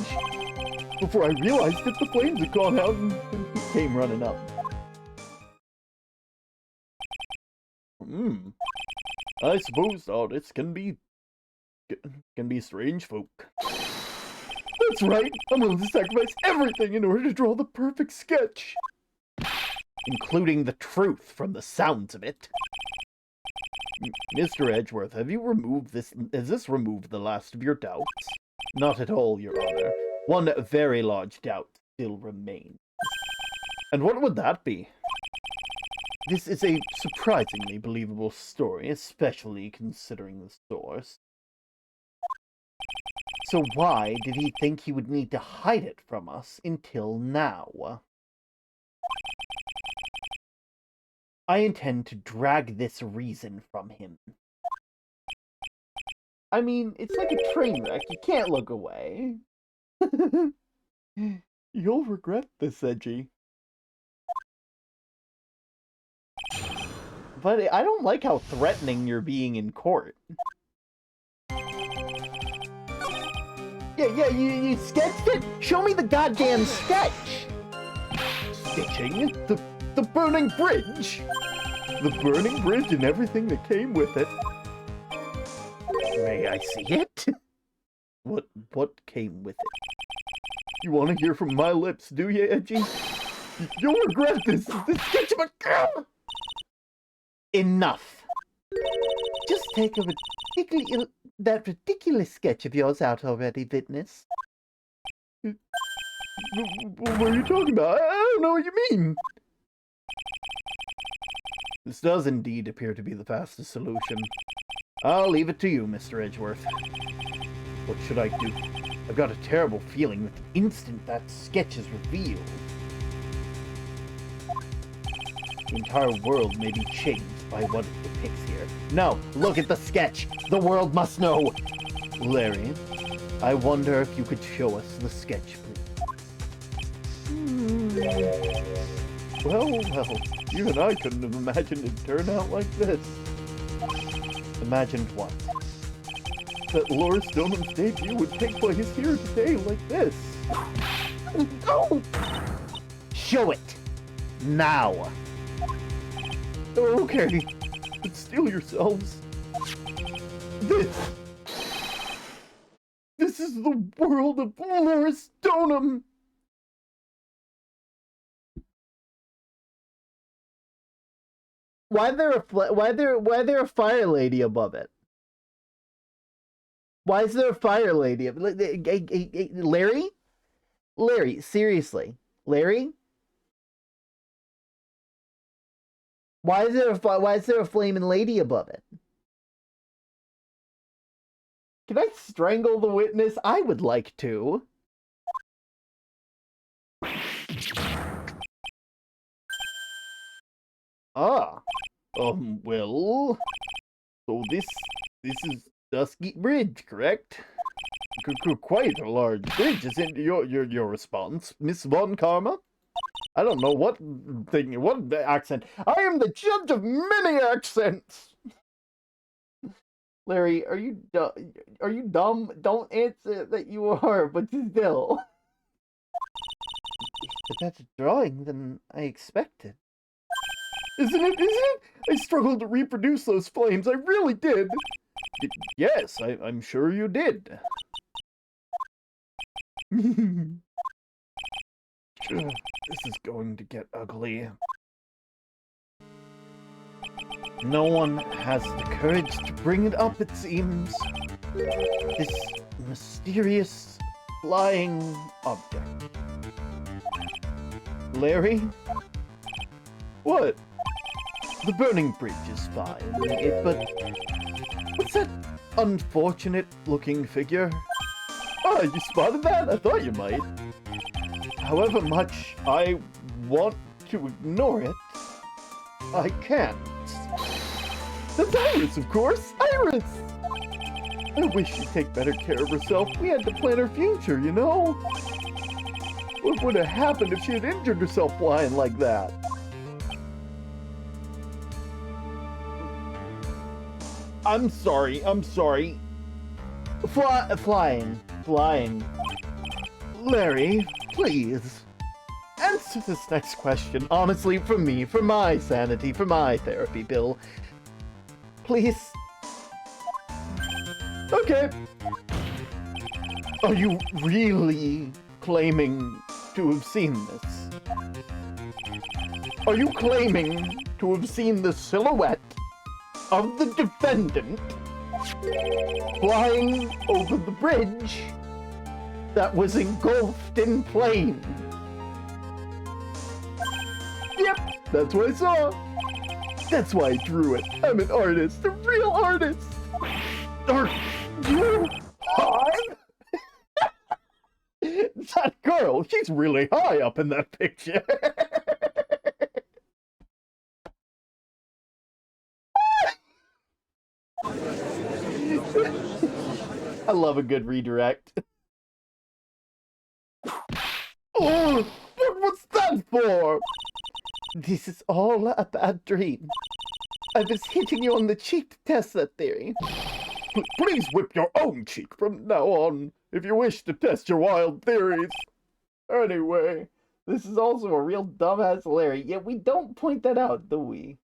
Before I realized it, the flames had gone out and he came running up. I suppose artists can be strange folk. That's right. I'm willing to sacrifice everything in order to draw the perfect sketch. Including the truth from the sounds of it. Mr. Edgeworth, have you removed this? Has this removed the last of your doubts? Not at all, Your Honor. One very large doubt still remains. And what would that be? This is a surprisingly believable story, especially considering the source. So why did he think he would need to hide it from us until now? I intend to drag this reason from him. I mean, it's like a train wreck. You can't look away. You'll regret this, Edgy. But I don't like how threatening you're being in court. Yeah, you sketched it? Show me the goddamn sketch! Sketching? The burning bridge? The burning bridge and everything that came with it. May I see it? What came with it? You want to hear from my lips, do you, Edgy? You'll regret this. This sketch of a girl. Enough. Just take that ridiculous sketch of yours out already, Witness. What are you talking about? I don't know what you mean. This does indeed appear to be the fastest solution. I'll leave it to you, Mr. Edgeworth. What should I do? I've got a terrible feeling that the instant that sketch is revealed, the entire world may be changed by what it depicts here. No, look at the sketch! The world must know! Larry, I wonder if you could show us the sketch, please. Well, even I couldn't have imagined it'd turn out like this. Imagined what? That Laura Stoneham's debut would take place here today like this. Oh! Show it! Now! Okay, but steel yourselves. This is the world of Laura Stoneham! Why there a fire lady above it? Why is there a fire lady? Larry? Larry, seriously. Larry? Why is there a flaming lady above it? Can I strangle the witness? I would like to. Ah. Well. So this is Dusky Bridge, correct? Quite a large bridge, isn't your response, Miss Von Karma? I don't know what accent. I am the judge of many accents. Larry, are you dumb? Don't answer that you are, but still. If that's a drawing, then I expected. Isn't it? I struggled to reproduce those flames. I really did. Yes, I'm sure you did. This is going to get ugly. No one has the courage to bring it up, it seems. This mysterious flying object. Larry? What? The burning bridge is fine, but what's that unfortunate-looking figure? Oh, you spotted that? I thought you might. However much I want to ignore it, I can't. That's Iris, of course! Iris! I wish she'd take better care of herself. We had to plan her future, you know? What would have happened if she had injured herself flying like that? I'm sorry. Flying. Larry, please. Answer this next question, honestly, for me, for my sanity, for my therapy bill. Please. Okay. Are you really claiming to have seen this? Are you claiming to have seen the silhouette of the defendant flying over the bridge that was engulfed in flame? Yep, that's what I saw. That's why I drew it. I'm an artist, a real artist. Are you high? That girl, she's really high up in that picture. I love a good redirect. Oh, what was that for? This is all a bad dream. I was hitting you on the cheek to test that theory. Please whip your own cheek from now on, if you wish to test your wild theories. Anyway, this is also a real dumbass Larry, yet we don't point that out, do we?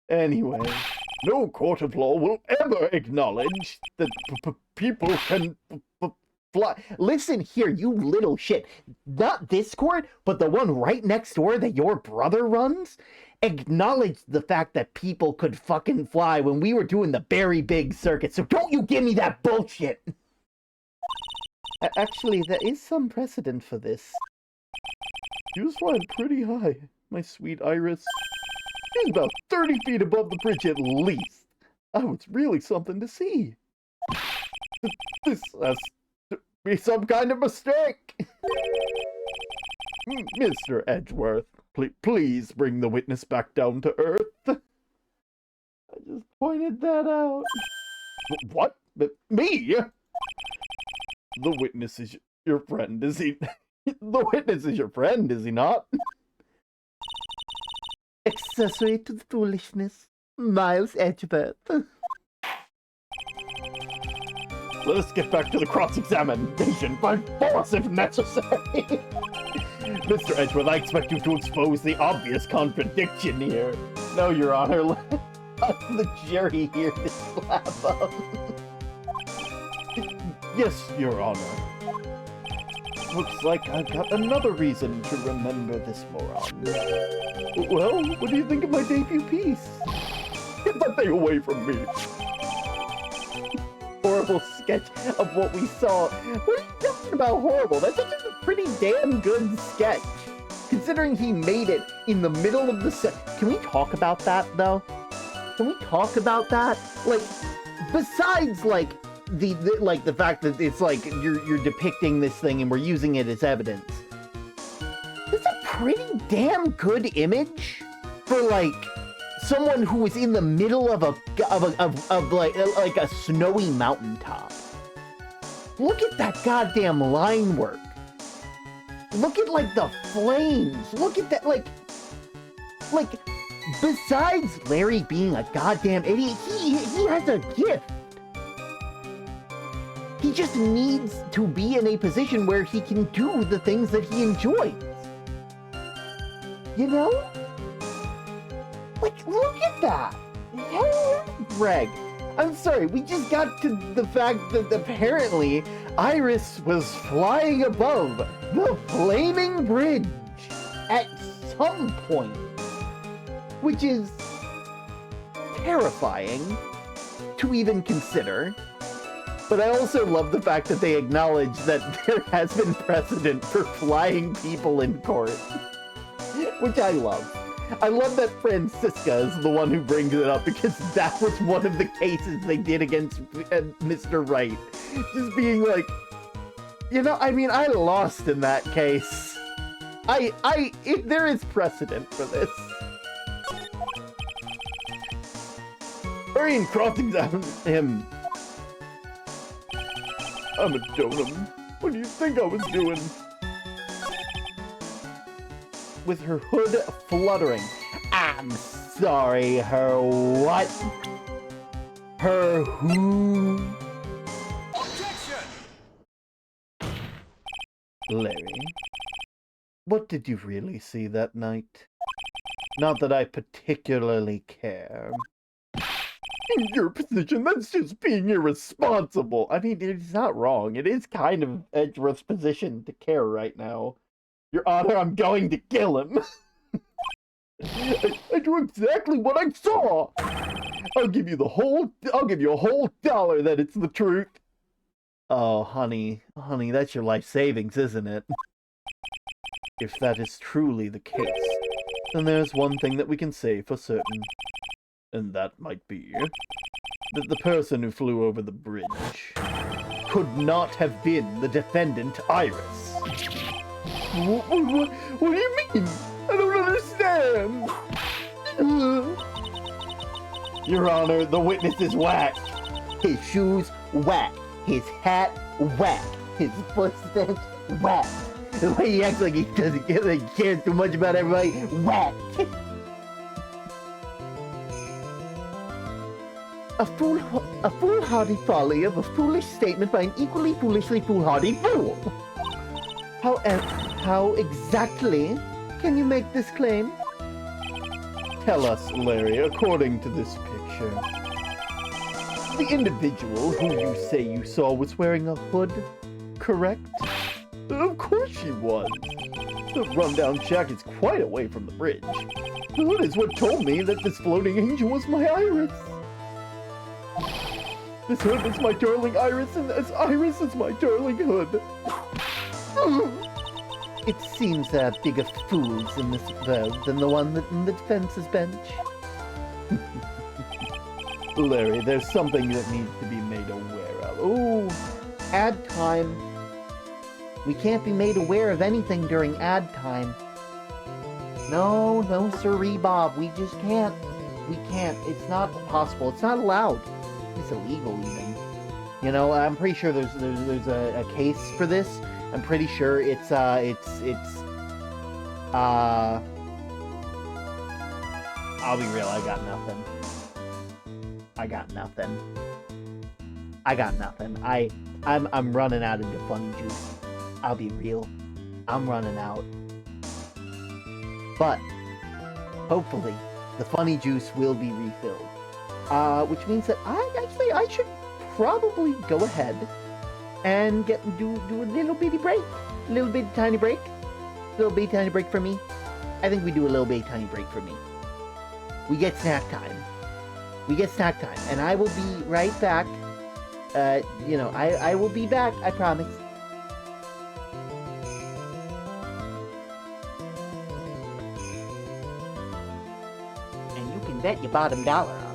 Anyway, no court of law will ever acknowledge that people can fly. Listen here, you little shit. Not this court, but the one right next door that your brother runs, acknowledged the fact that people could fucking fly when we were doing the very big circuit. So don't you give me that bullshit. Actually, there is some precedent for this. He was flying pretty high, my sweet Iris. He was about 30 feet above the bridge at least. Oh, it's really something to see. This has to be some kind of mistake. Mr. Edgeworth, please bring the witness back down to earth. I just pointed that out. What? Me? The witness is your friend, is he? The witness is your friend, is he not? Accessory to the foolishness, Miles Edgeworth. Let us get back to the cross-examination by force if necessary. Mr. Edgeworth, I expect you to expose the obvious contradiction here. No, Your Honor, let the jury hear this slap up. Yes, Your Honor. Looks like I've got another reason to remember this moron. Well, what do you think of my debut piece? Get that thing away from me. Horrible sketch of what we saw. What are you talking about horrible? That's just a pretty damn good sketch. Considering he made it in the middle of the set. Can we talk about that, though? Can we talk about that? Like, besides, like, the fact that it's like you're depicting this thing and we're using it as evidence. It's a pretty damn good image for like someone who was in the middle of like a snowy mountaintop. Look at that goddamn line work. Look at like the flames. Look at that like besides Larry being a goddamn idiot, he has a gift. He just needs to be in a position where he can do the things that he enjoys. You know? Like, look at that! Hell, Greg. I'm sorry, we just got to the fact that apparently Iris was flying above the flaming bridge at some point. Which is terrifying to even consider. But I also love the fact that they acknowledge that there has been precedent for flying people in court. Which I love. I love that Francisca is the one who brings it up because that was one of the cases they did against Mr. Wright. Just being like, you know, I mean, I lost in that case. There is precedent for this. Hurry and cross-examine him. I'm a donum. What do you think I was doing? With her hood fluttering. I'm sorry, her what? Her who? Objection! Larry, what did you really see that night? Not that I particularly care. In your position, that's just being irresponsible. I mean, it's not wrong. It is kind of Edgeworth's position to care right now. Your Honor, I'm going to kill him. I do exactly what I saw. I'll give you a whole $1 that it's the truth. Oh, honey, that's your life savings, isn't it? If that is truly the case, then there's one thing that we can say for certain. And that might be that the person who flew over the bridge could not have been the defendant, Iris. What do you mean? I don't understand. Your Honor, the witness is whacked. His shoes whack. His hat, whack. His footsteps, whack. The way he acts like he doesn't care too much about everybody, whack. A foolhardy folly of a foolish statement by an equally foolishly foolhardy fool. How exactly can you make this claim? Tell us, Larry, according to this picture. The individual who you say you saw was wearing a hood, correct? Of course she was. The rundown shack is quite away from the bridge. The hood is what told me that this floating angel was my Iris. This hood is my darling Iris, and this Iris is my darling hood. It seems there are bigger fools in this world than the one that in the defense's bench. Larry, there's something that needs to be made aware of. Ooh, ad time. We can't be made aware of anything during ad time. No, sirree, Bob. We just can't. We can't. It's not possible. It's not allowed. It's illegal, even. You know, I'm pretty sure there's a case for this. I'm pretty sure it's I'll be real, I got nothing. I'm running out of the funny juice. I'll be real. I'm running out. But hopefully the funny juice will be refilled. Which means that I should probably go ahead and do a little bitty break. A little bitty tiny break. A little bitty tiny break for me. I think we do a little bitty tiny break for me. We get snack time. And I will be right back. I will be back, I promise. And you can bet your bottom dollar on that.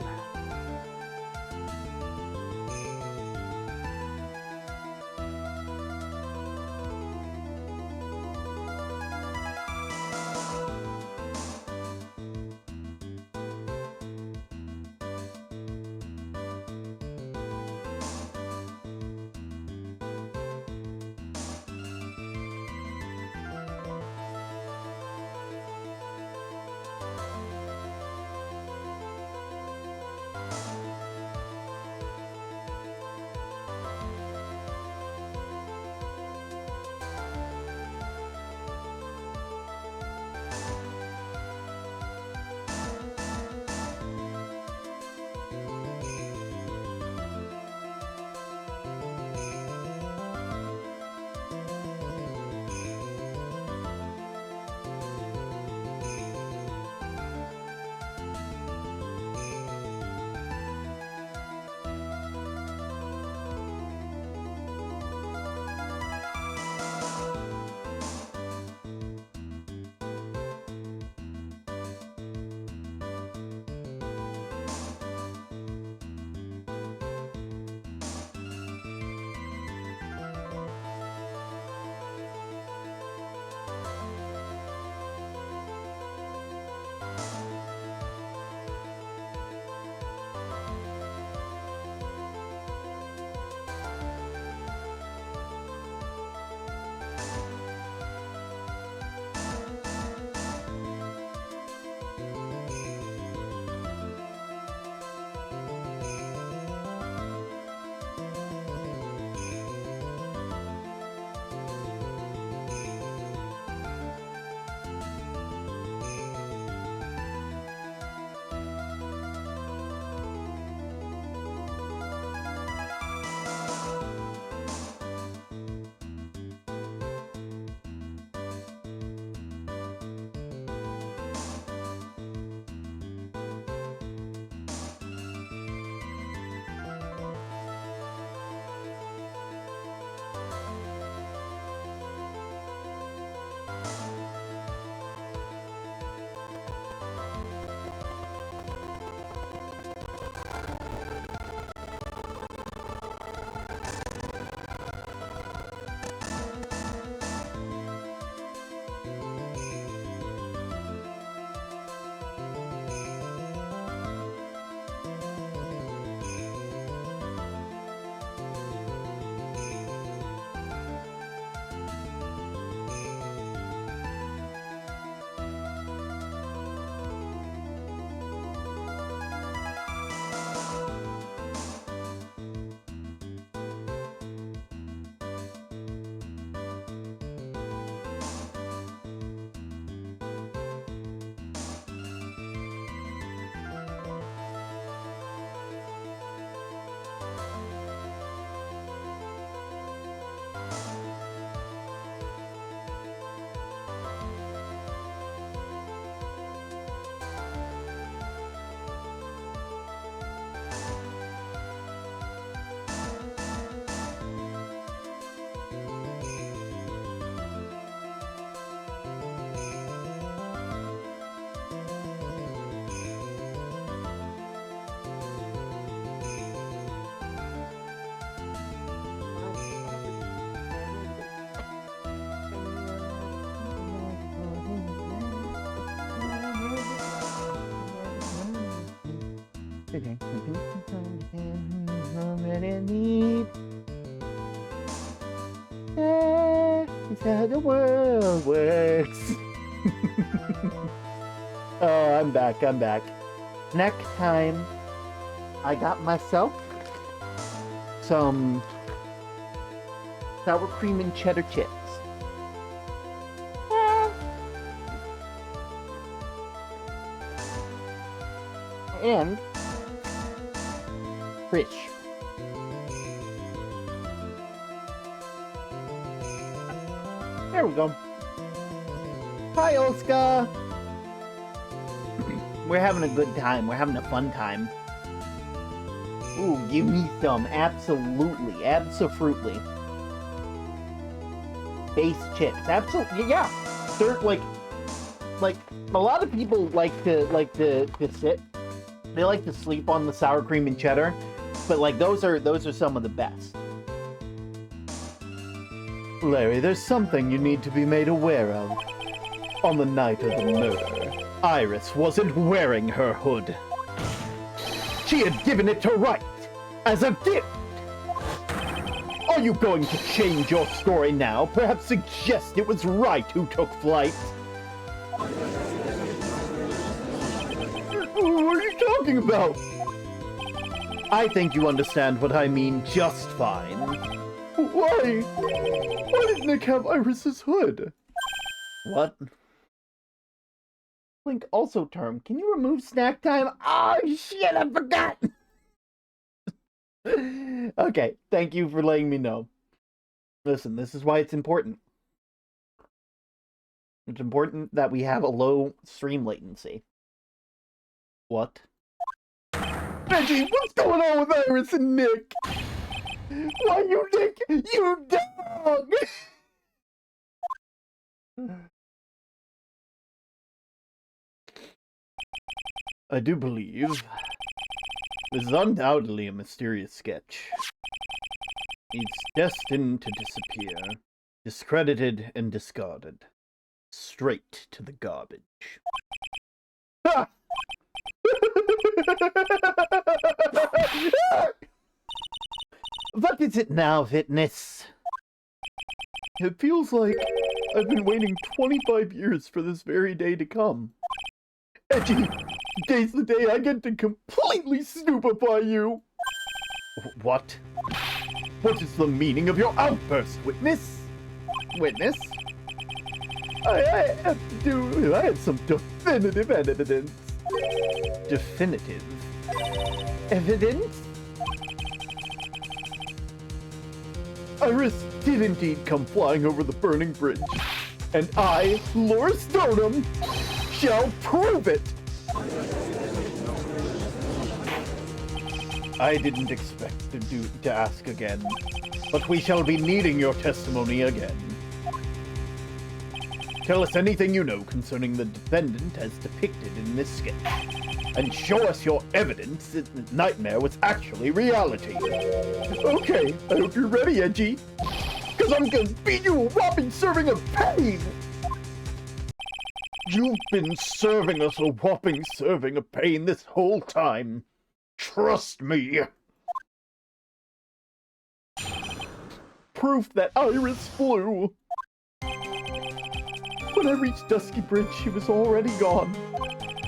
It's how the world works. Oh, I'm back. Snack time. I got myself some sour cream and cheddar chips. And fish. There we go. Hi, Oscar. We're having a good time. We're having a fun time. Ooh, give me some. Absolutely. Abso-fruitly. Base chips. Absolutely. Yeah. They're like a lot of people like to sit. They like to sleep on the sour cream and cheddar, but like those are some of the best. Larry, there's something you need to be made aware of. On the night of the murder, Iris wasn't wearing her hood. She had given it to Wright as a gift. Are you going to change your story now? Perhaps suggest it was Wright who took flight? What are you talking about? I think you understand what I mean just fine. Why? Why did Nick have Iris's hood? What? Link also term. Can you remove snack time? Oh shit, I forgot! Okay, thank you for letting me know. Listen, this is why it's important. It's important that we have a low stream latency. What? Reggie, what's going on with Iris and Nick? Why you Nick? You dog! I do believe this is undoubtedly a mysterious sketch. It's destined to disappear, discredited and discarded, straight to the garbage. Ha! What is it now, Fitness? It feels like I've been waiting 25 years for this very day to come. Edgy, today's the day I get to completely stupefy you! What? What is the meaning of your outburst, Witness? Witness? I had some definitive evidence. Definitive evidence? Iris did indeed come flying over the burning bridge, and I, Lord Stoneham, shall prove it! I didn't expect to ask again, but we shall be needing your testimony again. Tell us anything you know concerning the defendant as depicted in this sketch, and show us your evidence that the nightmare was actually reality. Okay, I hope you're ready, Edgy, because I'm gonna feed you a whopping serving of pain! You've been serving us a whopping serving of pain this whole time. Trust me. Proof that Iris flew. When I reached Dusky Bridge, she was already gone.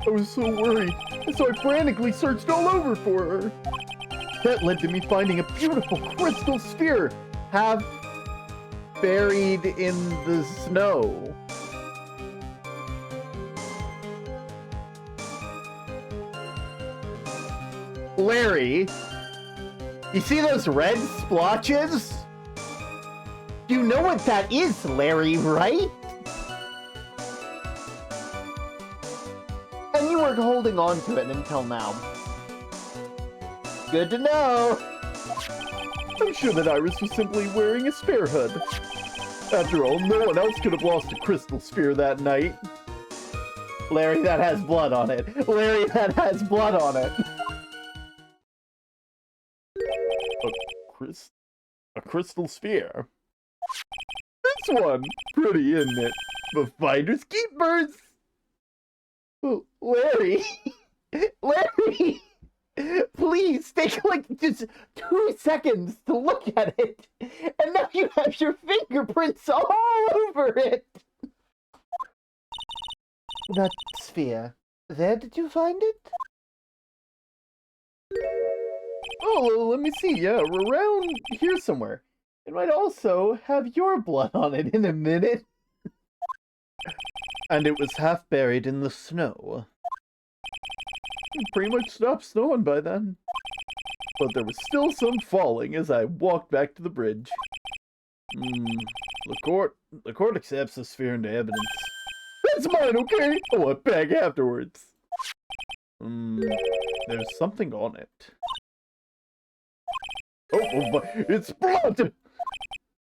I was so worried, and so I frantically searched all over for her. That led to me finding a beautiful crystal sphere, half buried in the snow. Larry, you see those red splotches? You know what that is, Larry, right? And you were holding on to it until now. Good to know. I'm sure that Iris was simply wearing a spare hood. After all, no one else could have lost a crystal sphere that night. Larry, that has blood on it. Larry, that has blood on it. A crystal sphere? This one! Pretty, isn't it? But finders keepers! Oh, Larry! Larry! Please take like just 2 seconds to look at it, and now you have your fingerprints all over it. That sphere. Where did you find it? Oh, let me see. Yeah, around here somewhere. It might also have your blood on it in a minute. And it was half buried in the snow. It pretty much stopped snowing by then. But there was still some falling as I walked back to the bridge. The court accepts the sphere into evidence. That's mine, okay? I want back afterwards. There's something on it. Oh, it's blood!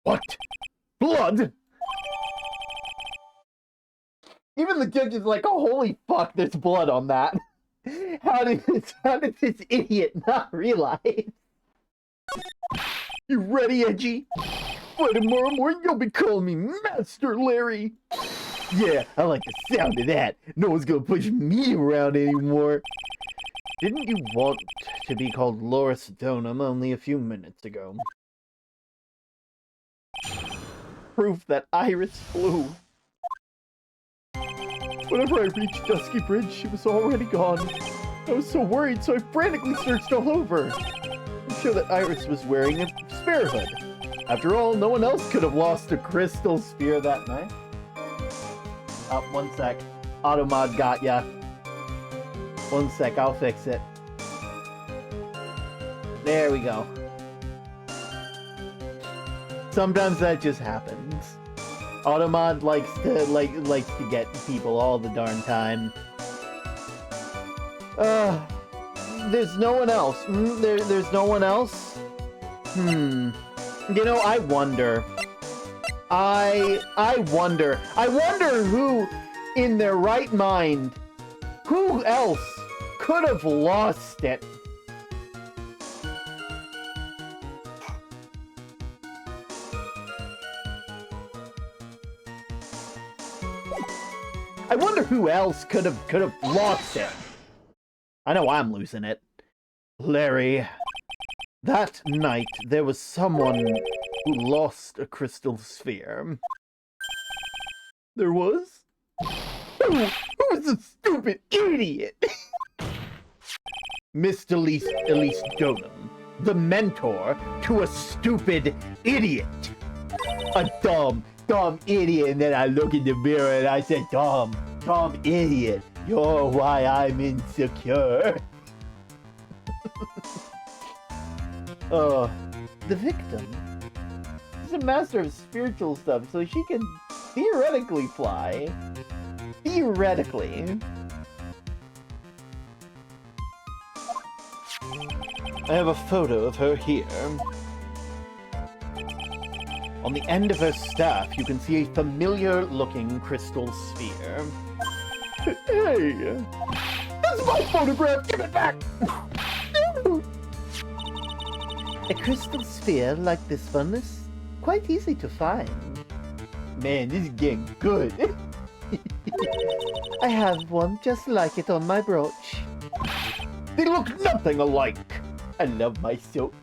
What? Blood? Even the judge is like, oh, holy fuck, there's blood on that. How did this idiot not realize? You ready, Edgy? By tomorrow morning, you'll be calling me Master Larry. Yeah, I like the sound of that. No one's gonna push me around anymore. Didn't you want to be called Loris Donum only a few minutes ago? Proof that Iris flew. Whenever I reached Dusky Bridge, she was already gone. I was so worried, so I frantically searched all over. I'm sure that Iris was wearing a spare hood. After all, no one else could have lost a crystal sphere that night. Oh, 1 sec. Automod got ya. 1 sec, I'll fix it. There we go. Sometimes that just happens. Automod likes to get people all the darn time. There's no one else. There's no one else? You know, I wonder. I wonder who, in their right mind, who else could have lost it? I wonder who else could have lost it. I know I'm losing it. Larry, that night there was someone who lost a crystal sphere. There was? Who was the stupid idiot? Miss Elise Donum, the mentor to a stupid idiot. A dumb idiot, and then I look in the mirror and I say, dumb idiot, you're why I'm insecure. The victim. She's a master of spiritual stuff, so she can theoretically fly. Theoretically. I have a photo of her here. On the end of her staff, you can see a familiar-looking crystal sphere. Hey! That's my photograph! Give it back! A crystal sphere like this one is quite easy to find. Man, this is getting good. I have one just like it on my brooch. They look nothing alike! I love my soap.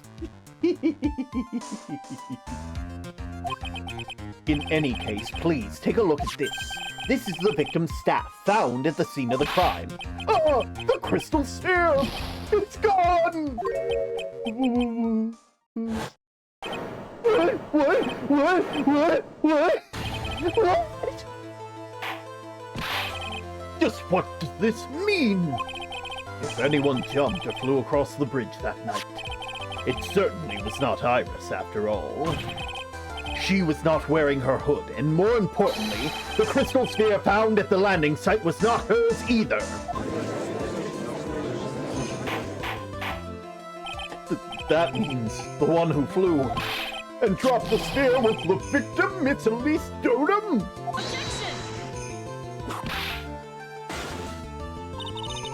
In any case, please take a look at this. This is the victim's staff found at the scene of the crime. Oh, the crystal sphere! It's gone! What? Just what does this mean? If anyone jumped or flew across the bridge that night, it certainly was not Iris after all. She was not wearing her hood, and more importantly, the crystal sphere found at the landing site was not hers either. That means the one who flew and dropped the sphere was the victim, Miss Elise Donum?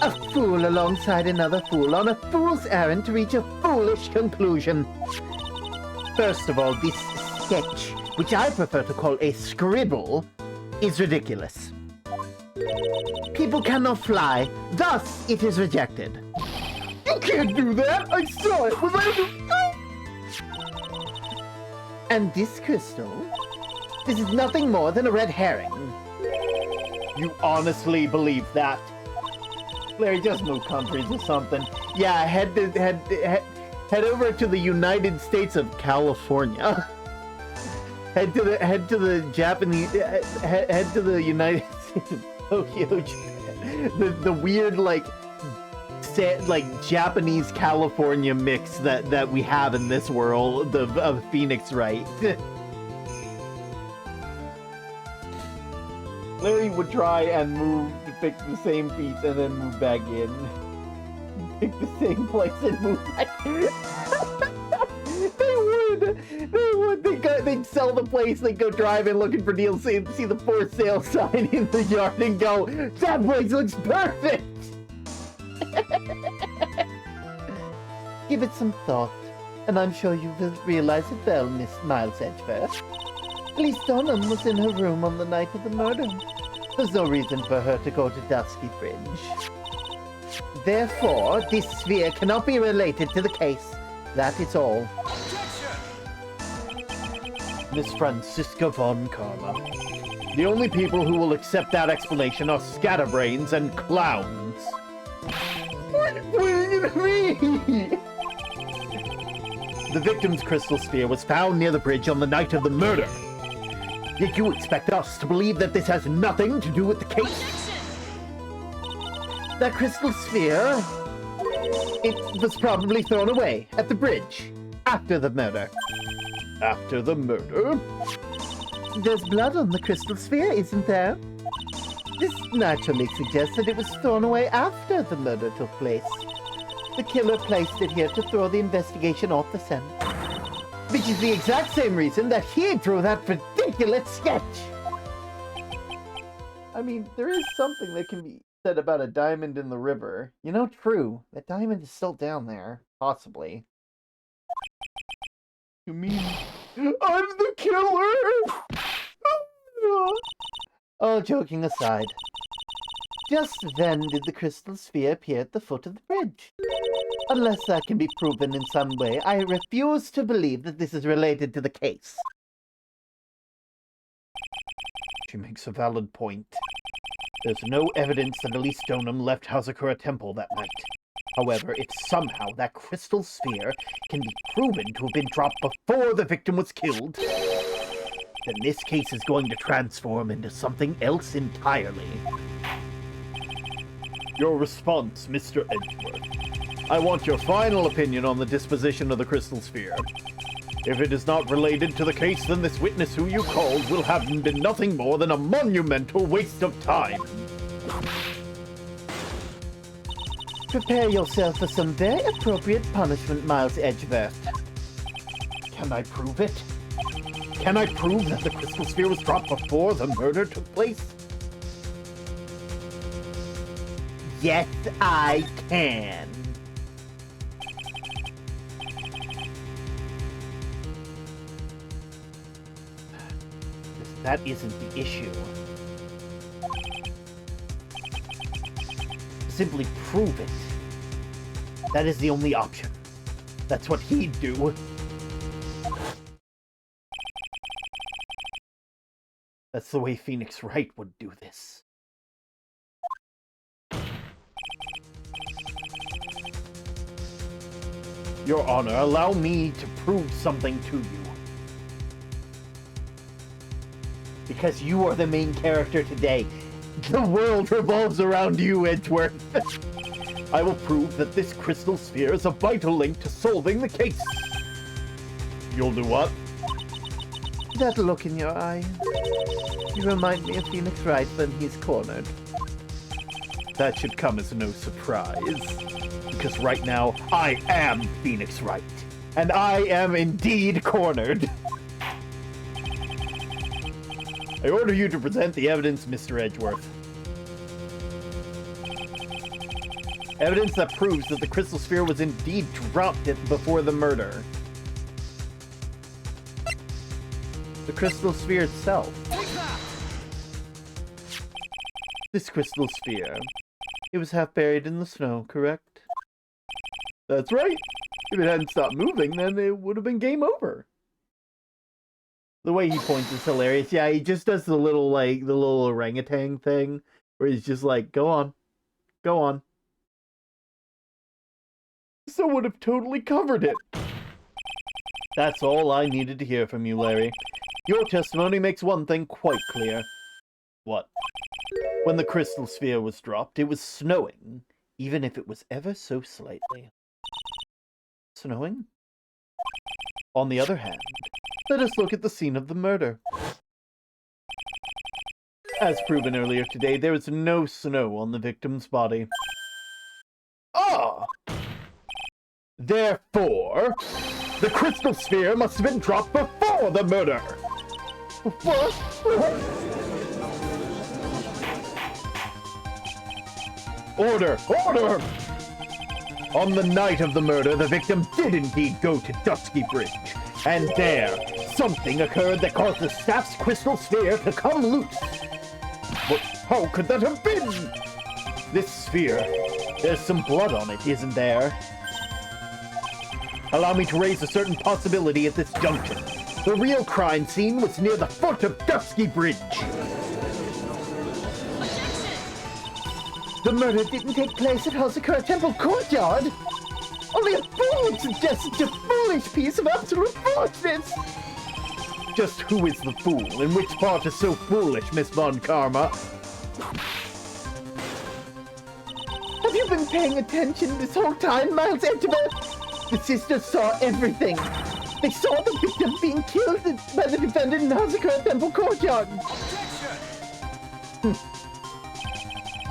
A fool alongside another fool on a fool's errand to reach a foolish conclusion. First of all, this sketch, which I prefer to call a scribble, is ridiculous. People cannot fly, thus it is rejected. You can't do that! I saw it! Was I... And this crystal? This is nothing more than a red herring. You honestly believe that? Larry, just move countries or something. Yeah, head over to the United States of California. head to the Japanese head to the United States of Tokyo, Japan. The weird like Japanese California mix that we have in this world of Phoenix Wright. Larry would try and move to pick the same piece and then move back in. Pick the same place and move back in. They would. They'd sell the place, they'd go driving looking for deals, see the for sale sign in the yard and go, that place looks perfect! Give it some thought, and I'm sure you will realize it well, Miss Miles Edgeworth. Police Dunham was in her room on the night of the murder. There's no reason for her to go to Dusky Bridge. Therefore, this sphere cannot be related to the case. That is all. Miss Francisca von Karma. The only people who will accept that explanation are scatterbrains and clowns. What are you gonna mean? The victim's crystal sphere was found near the bridge on the night of the murder. Yet you expect us to believe that this has nothing to do with the case? That crystal sphere, it was probably thrown away at the bridge after the murder. After the murder? There's blood on the crystal sphere, isn't there? This naturally suggests that it was thrown away after the murder took place. The killer placed it here to throw the investigation off the scent. Which is the exact same reason that he drew that ridiculous sketch! I mean, there is something that can be said about a diamond in the river. You know, true. That diamond is still down there. Possibly. You mean... I'm the killer! All joking aside. Just then did the crystal sphere appear at the foot of the bridge. Unless that can be proven in some way, I refuse to believe that this is related to the case. She makes a valid point. There's no evidence that Elise Stoneham left Hazakura Temple that night. However, if somehow that crystal sphere can be proven to have been dropped before the victim was killed, then this case is going to transform into something else entirely. Your response, Mr. Edgeworth. I want your final opinion on the disposition of the crystal sphere. If it is not related to the case, then this witness who you called will have been nothing more than a monumental waste of time. Prepare yourself for some very appropriate punishment, Miles Edgeworth. Can I prove it? Can I prove that the crystal sphere was dropped before the murder took place? Yes, I can. That isn't the issue. Simply prove it. That is the only option. That's what he'd do. That's the way Phoenix Wright would do this. Your Honor, allow me to prove something to you. Because you are the main character today. The world revolves around you, Edgeworth. I will prove that this crystal sphere is a vital link to solving the case. You'll do what? That look in your eye. You remind me of Phoenix Wright when he's cornered. That should come as no surprise. Because right now, I am Phoenix Wright. And I am indeed cornered. I order you to present the evidence, Mr. Edgeworth. Evidence that proves that the crystal sphere was indeed dropped before the murder. The crystal sphere itself. This crystal sphere. It was half buried in the snow, correct? That's right. If it hadn't stopped moving, then it would have been game over. The way he points is hilarious. Yeah, he just does the little orangutan thing where he's just like, go on. Go on. So would have totally covered it. That's all I needed to hear from you, Larry. Your testimony makes one thing quite clear. What? When the crystal sphere was dropped, it was snowing, even if it was ever so slightly. Snowing? On the other hand, let us look at the scene of the murder. As proven earlier today, there is no snow on the victim's body. Ah! Therefore, the crystal sphere must have been dropped before the murder. What? Order! Order! On the night of the murder, the victim did indeed go to Dusky Bridge. And there, something occurred that caused the staff's crystal sphere to come loose. But how could that have been? This sphere, there's some blood on it, isn't there? Allow me to raise a certain possibility at this juncture. The real crime scene was near the foot of Dusky Bridge. The murder didn't take place at Hazakura Temple Courtyard. Only a fool would suggest such a foolish piece of absolute foolishness. Just who is the fool, and which part is so foolish, Miss Von Karma? Have you been paying attention this whole time, Miles Edgeworth? The sisters saw everything. They saw the victim being killed by the defendant in Hazakura Temple Courtyard.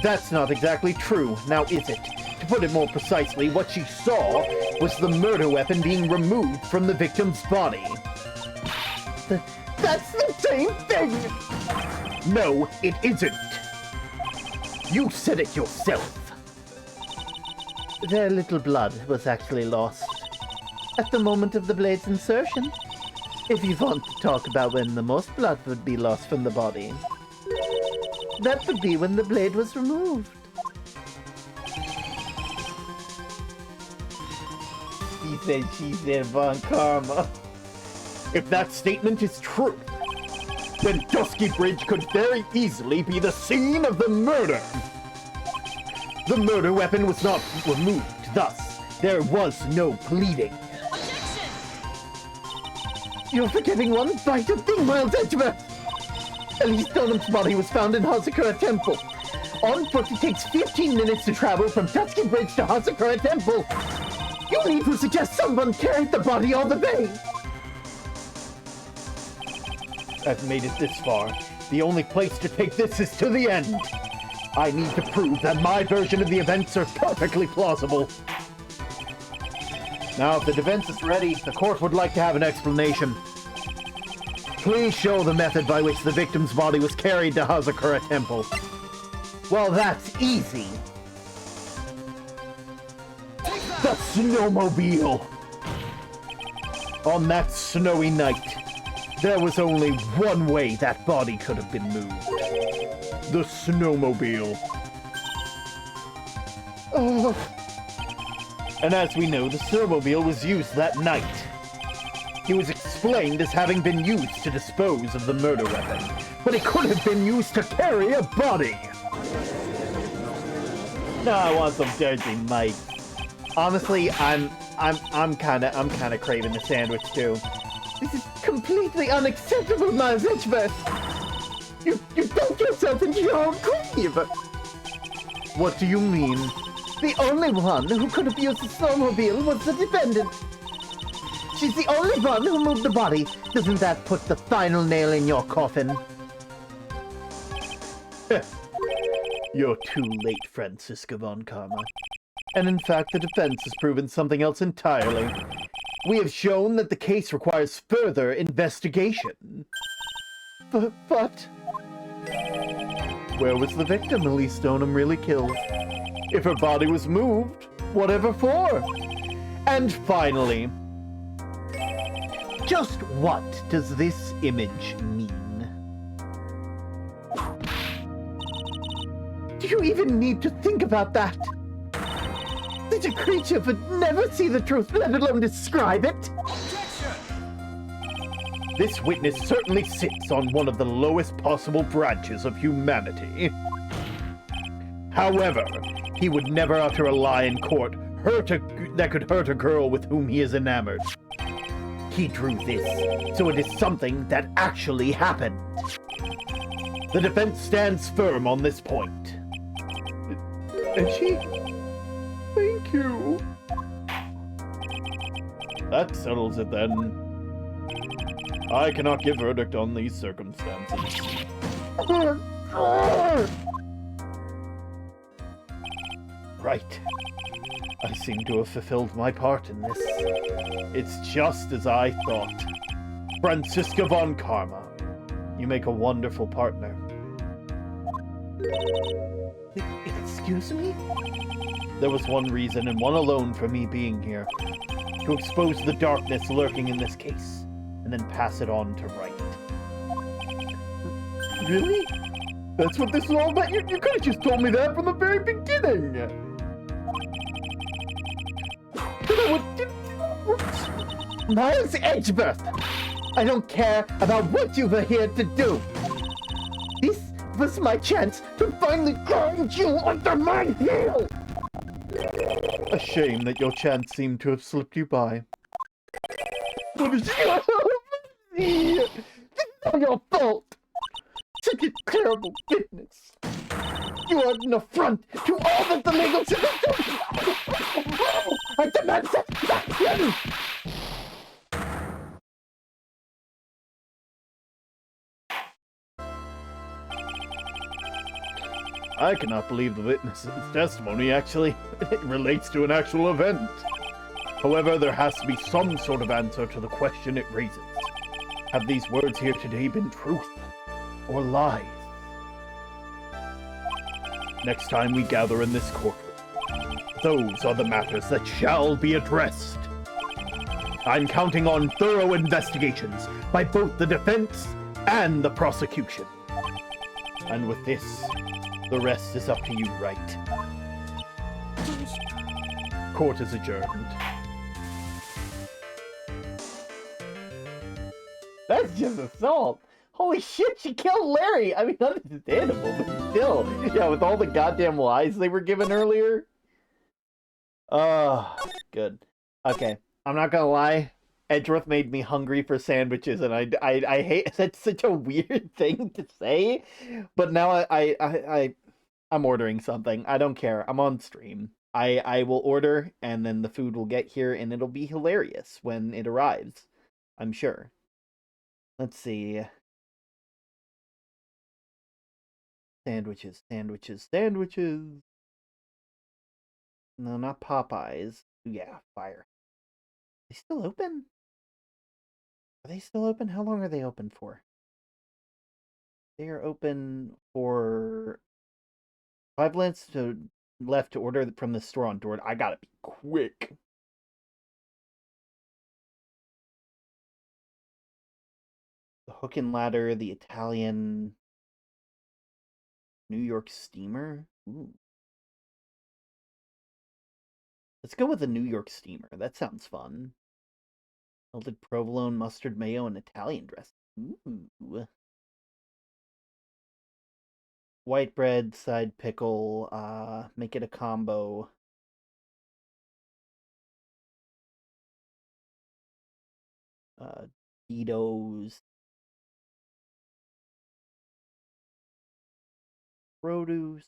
That's not exactly true, now is it? To put it more precisely, what she saw was the murder weapon being removed from the victim's body. That's the same thing! No, it isn't. You said it yourself. Very little blood was actually lost at the moment of the blade's insertion. If you want to talk about when the most blood would be lost from the body, that would be when the blade was removed. She said, Von Karma. If that statement is true, then Dusky Bridge could very easily be the scene of the murder. The murder weapon was not removed, thus, there was no bleeding. Objection! You're forgetting one vital thing, Miles Edgeworth. Elise Dunham's body was found in Hazakura Temple. On foot, it takes 15 minutes to travel from Dusky Bridge to Hazakura Temple. You need to suggest someone carried the body all the way. I've made it this far. The only place to take this is to the end. I need to prove that my version of the events are perfectly plausible. Now, if the defense is ready, the court would like to have an explanation. Please show the method by which the victim's body was carried to Hazakura Temple. Well, that's easy. The snowmobile! On that snowy night, there was only one way that body could have been moved. The snowmobile. Oh. And as we know, the snowmobile was used that night. It was explained as having been used to dispose of the murder weapon, but it could have been used to carry a body. Now I want some dirty Mike. Honestly, I'm kind of craving a sandwich too. This is completely unacceptable, Miles Edgeworth. You dug yourself into your own grave. What do you mean? The only one who could have used the snowmobile was the defendant. She's the only one who moved the body. Doesn't that put the final nail in your coffin? You're too late, Francisca Von Karma. And in fact, the defense has proven something else entirely. We have shown that the case requires further investigation. But... where was the victim Elise Stoneham really killed? If her body was moved, whatever for? And finally, just what does this image mean? Do you even need to think about that? Did Such a creature would never see the truth, let alone describe it. Objection! This witness certainly sits on one of the lowest possible branches of humanity. However, he would never utter a lie in court that could hurt a girl with whom he is enamored. He drew this, so it is something that actually happened. The defense stands firm on this point. Edgy? Thank you. That settles it then. I cannot give verdict on these circumstances. Right. I seem to have fulfilled my part in this. It's just as I thought. Franziska von Karma, you make a wonderful partner. Excuse me? There was one reason and one alone for me being here. To expose the darkness lurking in this case, and then pass it on to Wright. Really? That's what this is all about? You could have just told me that from the very beginning! Miles Edgeworth! I don't care about what you were here to do! This was my chance to finally grind you under my heel! A shame that your chance seemed to have slipped you by. What is It's not your fault! Such a terrible witness! You are an affront to all that the legal system does! I demand satisfaction! I cannot believe the witness's testimony actually relates to an actual event. However, there has to be some sort of answer to the question it raises. Have these words here today been truth or lies? Next time we gather in this courtroom, those are the matters that shall be addressed. I'm counting on thorough investigations by both the defense and the prosecution. And with this, the rest is up to you, Wright. Court is adjourned. That's just assault! Holy shit, she killed Larry! I mean, understandable, but still. Yeah, with all the goddamn lies they were given earlier. Oh, good. Okay, I'm not gonna lie. Edgeworth made me hungry for sandwiches, and I hate that's such a weird thing to say. But now I'm ordering something. I don't care. I'm on stream. I will order, and then the food will get here, and it'll be hilarious when it arrives. I'm sure. Let's see. Sandwiches, sandwiches, sandwiches. No, not Popeyes. Yeah, fire. Are they still open? Are they still open? How long are they open for? They are open for 5 minutes left to order from the store on door. I gotta be quick. The Hook and Ladder, the Italian New York Steamer. Ooh. Let's go with the New York Steamer. That sounds fun. Melted provolone, mustard mayo, and Italian dressing. Ooh. White bread, side pickle, make it a combo. Doritos. Produce.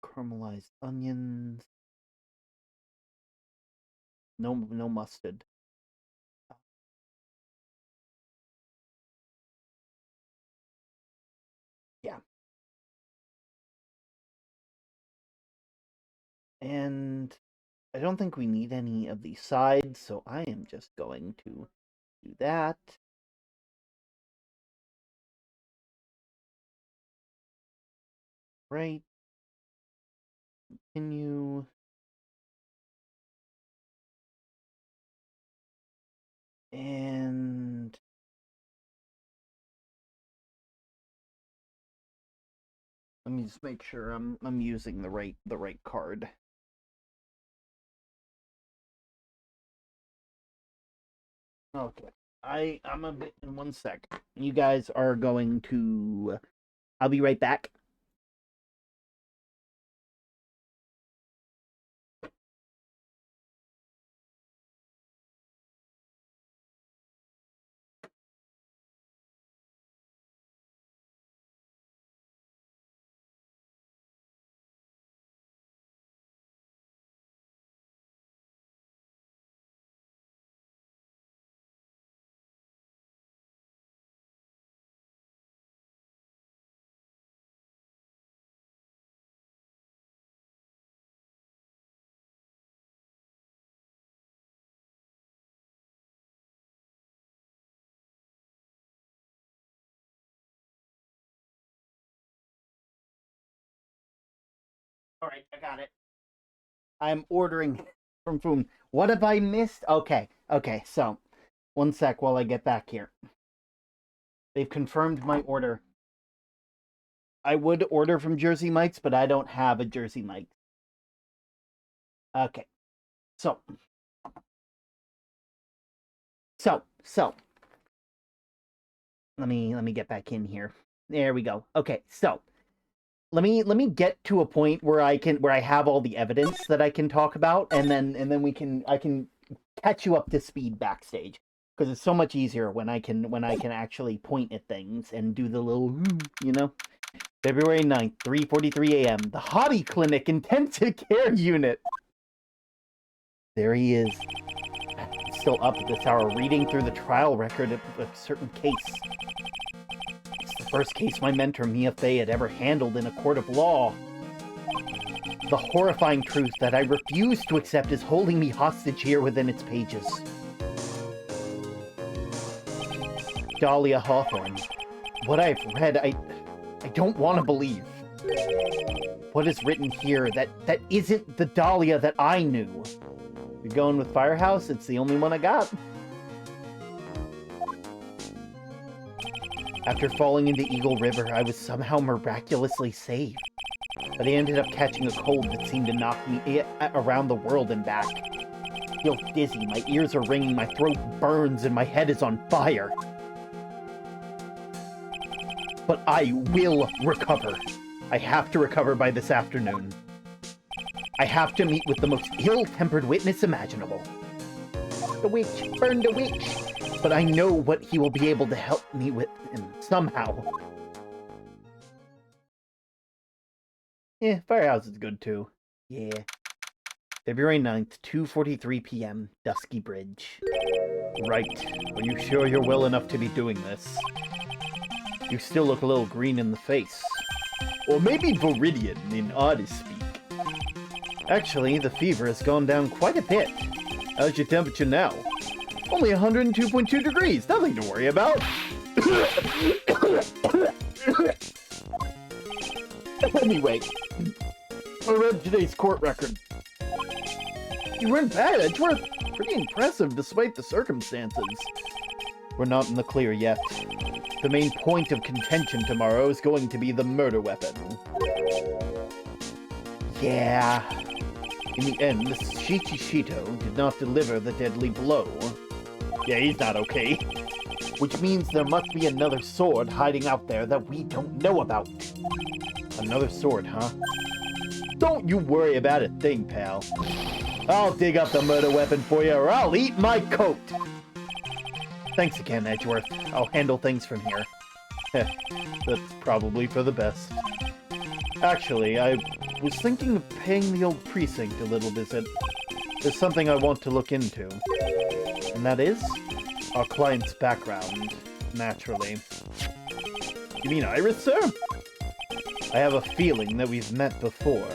Caramelized onions. No mustard. Yeah. And I don't think we need any of these sides, so I am just going to do that. Right. Continue. And let me just make sure I'm using the right card. Okay. I'm a bit in 1 sec. You guys are going to. I'll be right back. All right, I got it. I'm ordering from Foom. What have I missed? Okay, so 1 sec while I get back here. They've confirmed my order. I would order from Jersey Mike's, but I don't have a Jersey Mike's. Okay, so. Let me get back in here. There we go. Okay, so let me get to a point where I have all the evidence that I can talk about, and then I can catch you up to speed backstage, because it's so much easier when I can actually point at things and do the little February 9th, 3:43 a.m. The Hobby Clinic Intensive Care Unit. There he is. Still up at this hour, reading through the trial record of a certain case. It's the first case my mentor Mia Fey had ever handled in a court of law. The horrifying truth that I refuse to accept is holding me hostage here within its pages. Dahlia Hawthorne. What I've read, I don't want to believe. What is written here that isn't the Dahlia that I knew? You're going with Firehouse? It's the only one I got. After falling into Eagle River, I was somehow miraculously saved. But I ended up catching a cold that seemed to knock me around the world and back. I feel dizzy, my ears are ringing, my throat burns, and my head is on fire. But I will recover. I have to recover by this afternoon. I have to meet with the most ill-tempered witness imaginable. The witch, burn the witch! But I know what he will be able to help me with somehow. Firehouse is good too. Yeah. February 9th, 2:43 p.m., Dusky Bridge. Right. Are you sure you're well enough to be doing this? You still look a little green in the face. Or maybe Viridian in artist speak. Actually, the fever has gone down quite a bit. How's your temperature now? Only 102.2 degrees, nothing to worry about. Anyway, I read today's court record. You weren't bad, Edgeworth. Pretty impressive despite the circumstances. We're not in the clear yet. The main point of contention tomorrow is going to be the murder weapon. Yeah. In the end, Shichishito did not deliver the deadly blow. Yeah, he's not okay. Which means there must be another sword hiding out there that we don't know about. Another sword, huh? Don't you worry about a thing, pal. I'll dig up the murder weapon for you, or I'll eat my coat! Thanks again, Edgeworth. I'll handle things from here. That's probably for the best. Actually, I was thinking of paying the old precinct a little visit. There's something I want to look into. And that is? Our client's background, naturally. You mean Iris, sir? I have a feeling that we've met before.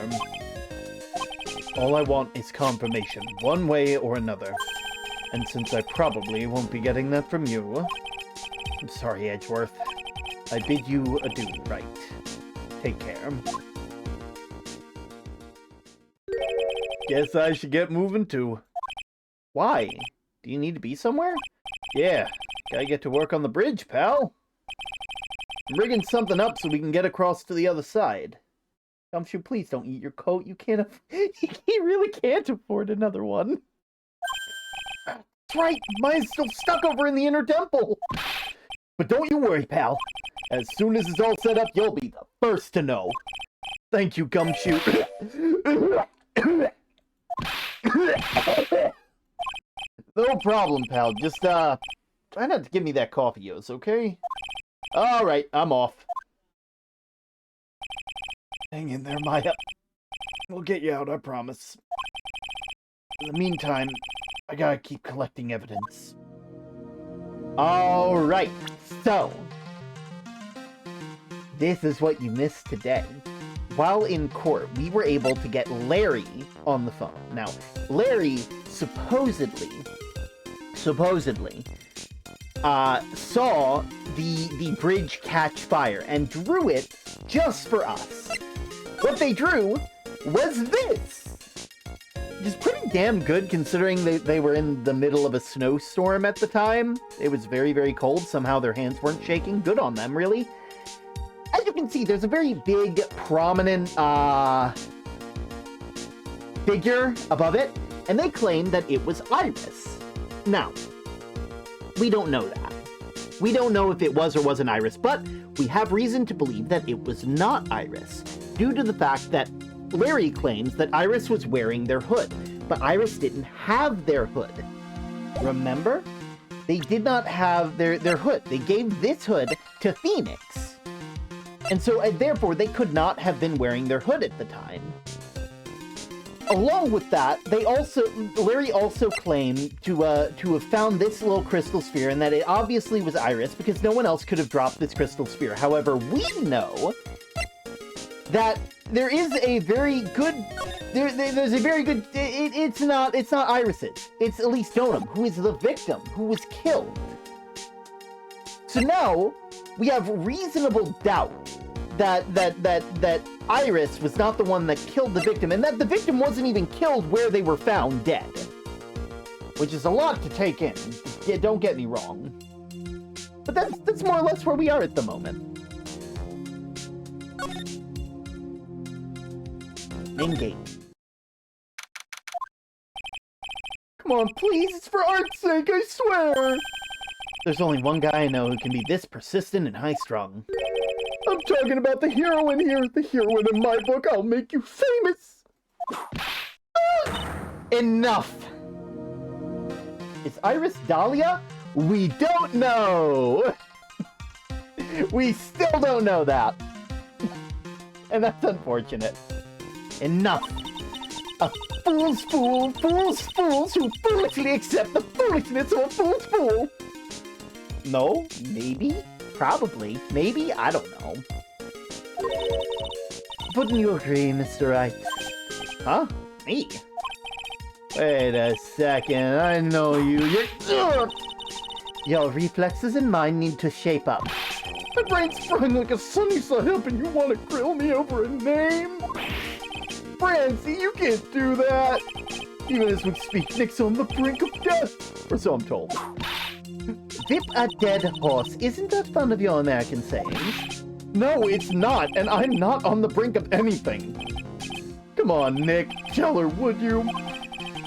All I want is confirmation, one way or another. And since I probably won't be getting that from you, I'm sorry, Edgeworth. I bid you adieu, Wright. Take care. Guess I should get moving too. Why? Do you need to be somewhere? Yeah, gotta get to work on the bridge, pal. I'm rigging something up so we can get across to the other side. Gumshoe, please don't eat your coat. You can't. He really can't afford another one. That's right, mine's still stuck over in the inner temple. But don't you worry, pal. As soon as it's all set up, you'll be the first to know. Thank you, Gumshoe. No problem, pal. Just, try not to give me that coffee, Yos, okay? Alright, I'm off. Hang in there, Maya. We'll get you out, I promise. In the meantime, I gotta keep collecting evidence. Alright, so... this is what you missed today. While in court, we were able to get Larry on the phone. Now, Larry supposedly saw the bridge catch fire and drew it just for us. What they drew was this! Which is pretty damn good considering they were in the middle of a snowstorm at the time. It was very, very cold. Somehow their hands weren't shaking. Good on them, really. As you can see, there's a very big, prominent, figure above it, and they claim that it was Iris. Now, we don't know that. We don't know if it was or wasn't Iris, but we have reason to believe that it was not Iris, due to the fact that Larry claims that Iris was wearing their hood, but Iris didn't have their hood. Remember? They did not have their hood. They gave this hood to Phoenix. And so, therefore, they could not have been wearing their hood at the time. Along with that, Larry also claimed to have found this little crystal sphere, and that it obviously was Iris, because no one else could have dropped this crystal sphere. However, we know that there is a very good... There's a very good... It's not Iris's. It's Elise Donham, who is the victim, who was killed. So now, we have reasonable doubt that Iris was not the one that killed the victim, and that the victim wasn't even killed where they were found dead. Which is a lot to take in. Yeah, don't get me wrong. But that's more or less where we are at the moment. In-game. Come on, please, it's for art's sake, I swear! There's only one guy I know who can be this persistent and high-strung. I'm talking about the heroine here. The heroine in my book. I'll make you famous. Enough. Is Iris Dahlia? We don't know. We still don't know that. And that's unfortunate. Enough. A fool's fool, fools who foolishly accept the foolishness of a fool's fool. No, maybe. Probably. Maybe? I don't know. Wouldn't you agree, Mr. Wright? Huh? Me? Wait a second. I know you. Your reflexes and mine need to shape up. My brain's frying like a sunny side up and you want to grill me over a name? Francie, you can't do that! Even as we speak, Nick's on the brink of death! Or so I'm told. Whip a dead horse. Isn't that fun of your American sayings? No, it's not, and I'm not on the brink of anything. Come on, Nick. Tell her, would you?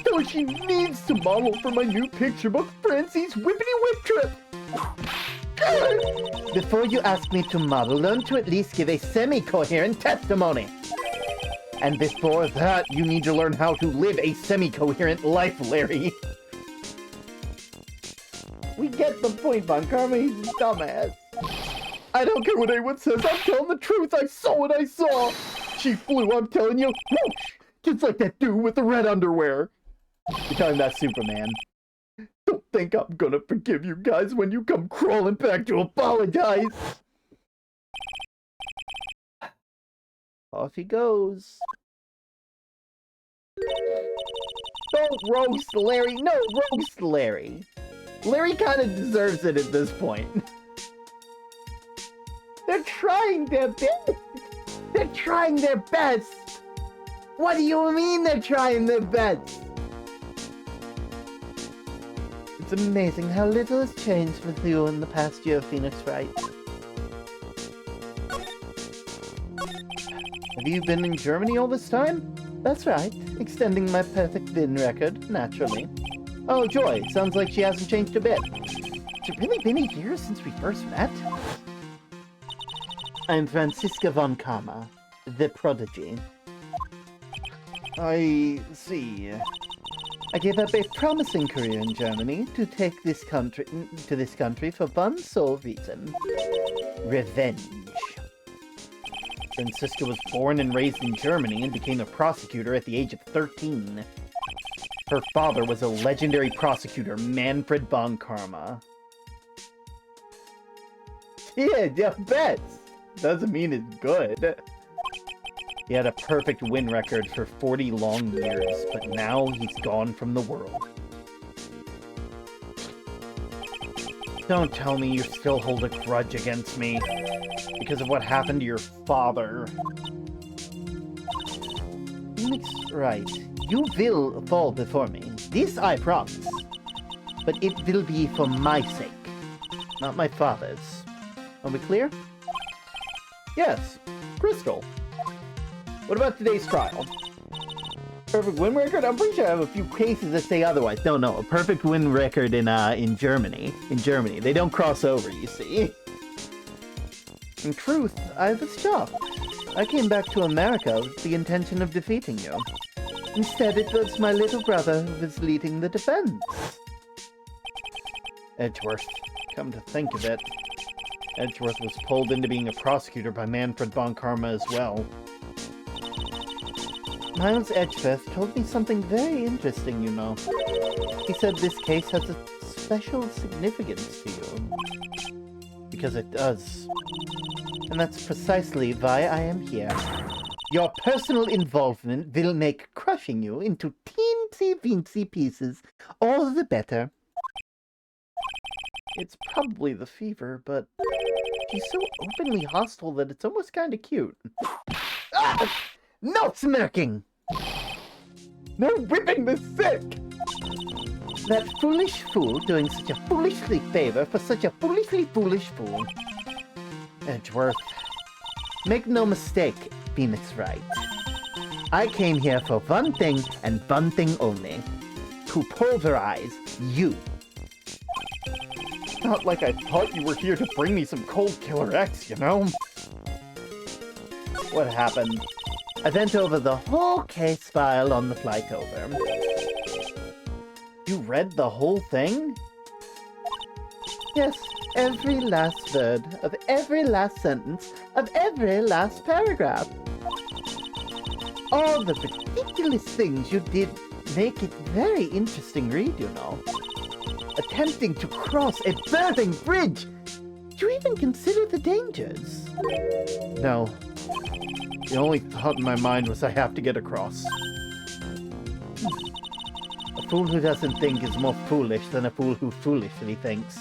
Tell her she needs to model for my new picture book, Francie's Whippity Whip Trip. Before you ask me to model, learn to at least give a semi-coherent testimony. And before that, you need to learn how to live a semi-coherent life, Larry. We get the point, Von Karma. He's a dumbass. I don't care what anyone says. I'm telling the truth. I saw what I saw. She flew, I'm telling you. Whoosh! Just like that dude with the red underwear. You're talking about Superman. Don't think I'm gonna forgive you guys when you come crawling back to apologize. Off he goes. Don't roast Larry. No, roast Larry. Larry kind of deserves it at this point. They're trying their best. They're trying their best. What do you mean they're trying their best? It's amazing how little has changed with you in the past year, Phoenix Wright. Have you been in Germany all this time? That's right, extending my perfect VIN record, naturally. Oh, joy. Sounds like she hasn't changed a bit. Has it really been a year since we first met? I'm Franziska von Karma, the prodigy. I see. I gave up a promising career in Germany to take this country for one sole reason: revenge. Franziska was born and raised in Germany and became a prosecutor at the age of 13. Her father was a legendary prosecutor, Manfred von Karma. Yeah, I bet. Doesn't mean it's good. He had a perfect win record for 40 long years, but now he's gone from the world. Don't tell me you still hold a grudge against me because of what happened to your father. Phoenix Wright, you will fall before me. This I promise. But it will be for my sake, not my father's. Are we clear? Yes, Crystal. What about today's trial? Perfect win record? I'm pretty sure I have a few cases that say otherwise. No, a perfect win record in Germany. In Germany. They don't cross over, you see. In truth, I was shocked. I came back to America with the intention of defeating you. Instead, it was my little brother who was leading the defense. Edgeworth. Come to think of it, Edgeworth was pulled into being a prosecutor by Manfred von Karma as well. Miles Edgeworth told me something very interesting, you know. He said this case has a special significance to you. Because it does. And that's precisely why I am here. Your personal involvement will make crushing you into teensy-weensy pieces all the better. It's probably the fever, but she's so openly hostile that it's almost kind of cute. Ah! No smirking! No whipping the sick! That foolish fool doing such a foolishly favor for such a foolishly foolish fool. Edgeworth, make no mistake, Phoenix Wright. I came here for one thing and one thing only. To pulverize you. Not like I thought you were here to bring me some Cold Killer X, you know? What happened? I went over the whole case file on the flight over. You read the whole thing? Yes, every last word of every last sentence of every last paragraph. All the ridiculous things you did make it very interesting read, you know. Attempting to cross a burning bridge! Do you even consider the dangers? No. The only thought in my mind was I have to get across. A fool who doesn't think is more foolish than a fool who foolishly thinks.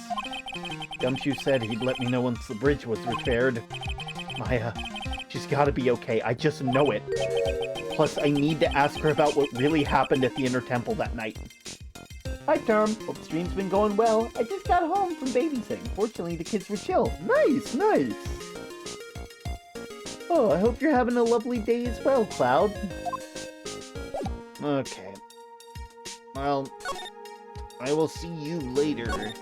Gumshoe said he'd let me know once the bridge was repaired. Maya, she's gotta be okay. I just know it. Plus, I need to ask her about what really happened at the Inner Temple that night. Hi, Term. Hope the stream's been going well. I just got home from babysitting. Fortunately, the kids were chill. Nice, nice. Oh, I hope you're having a lovely day as well, Cloud. Okay. Well, I will see you later.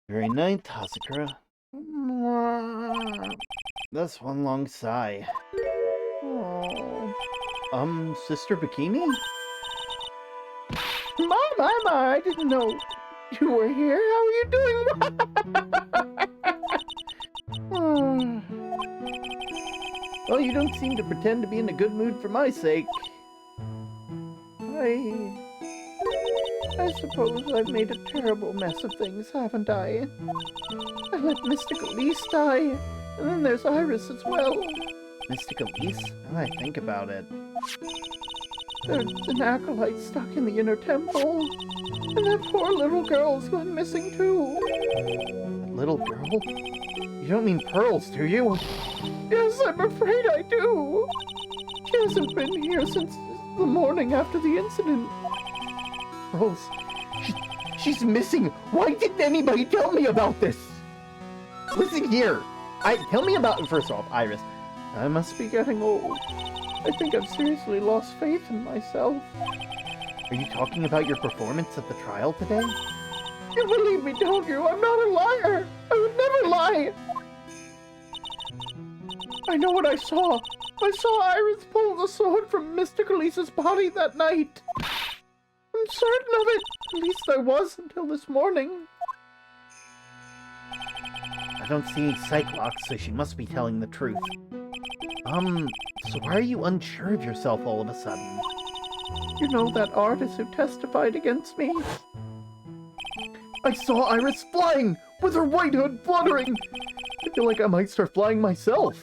Very nice, Hasakura. That's one long sigh. Oh. Sister Bikini? My, I didn't know you were here. How are you doing? Well, you don't seem to pretend to be in a good mood for my sake. I suppose I've made a terrible mess of things, haven't I? I let Mystic Elise die, and then there's Iris as well. Mystic Elise? Now that I think about it. There's an acolyte stuck in the Inner Temple, and that poor little girl's gone missing too. Little girl? You don't mean Pearls, do you? Yes, I'm afraid I do. She hasn't been here since the morning after the incident. Pearls? She's missing! Why didn't anybody tell me about this? Listen here! Tell me about it first off, Iris. I must be getting old. I think I've seriously lost faith in myself. Are you talking about your performance at the trial today? You believe me, don't you? I'm not a liar. I would never lie. I know what I saw. I saw Iris pull the sword from Mr. Khalees's body that night. I'm certain of it. At least I was until this morning. I don't see any psych locks, so she must be telling the truth. So why are you unsure of yourself all of a sudden? You know that artist who testified against me? I saw Iris flying, with her white hood fluttering. I feel like I might start flying myself.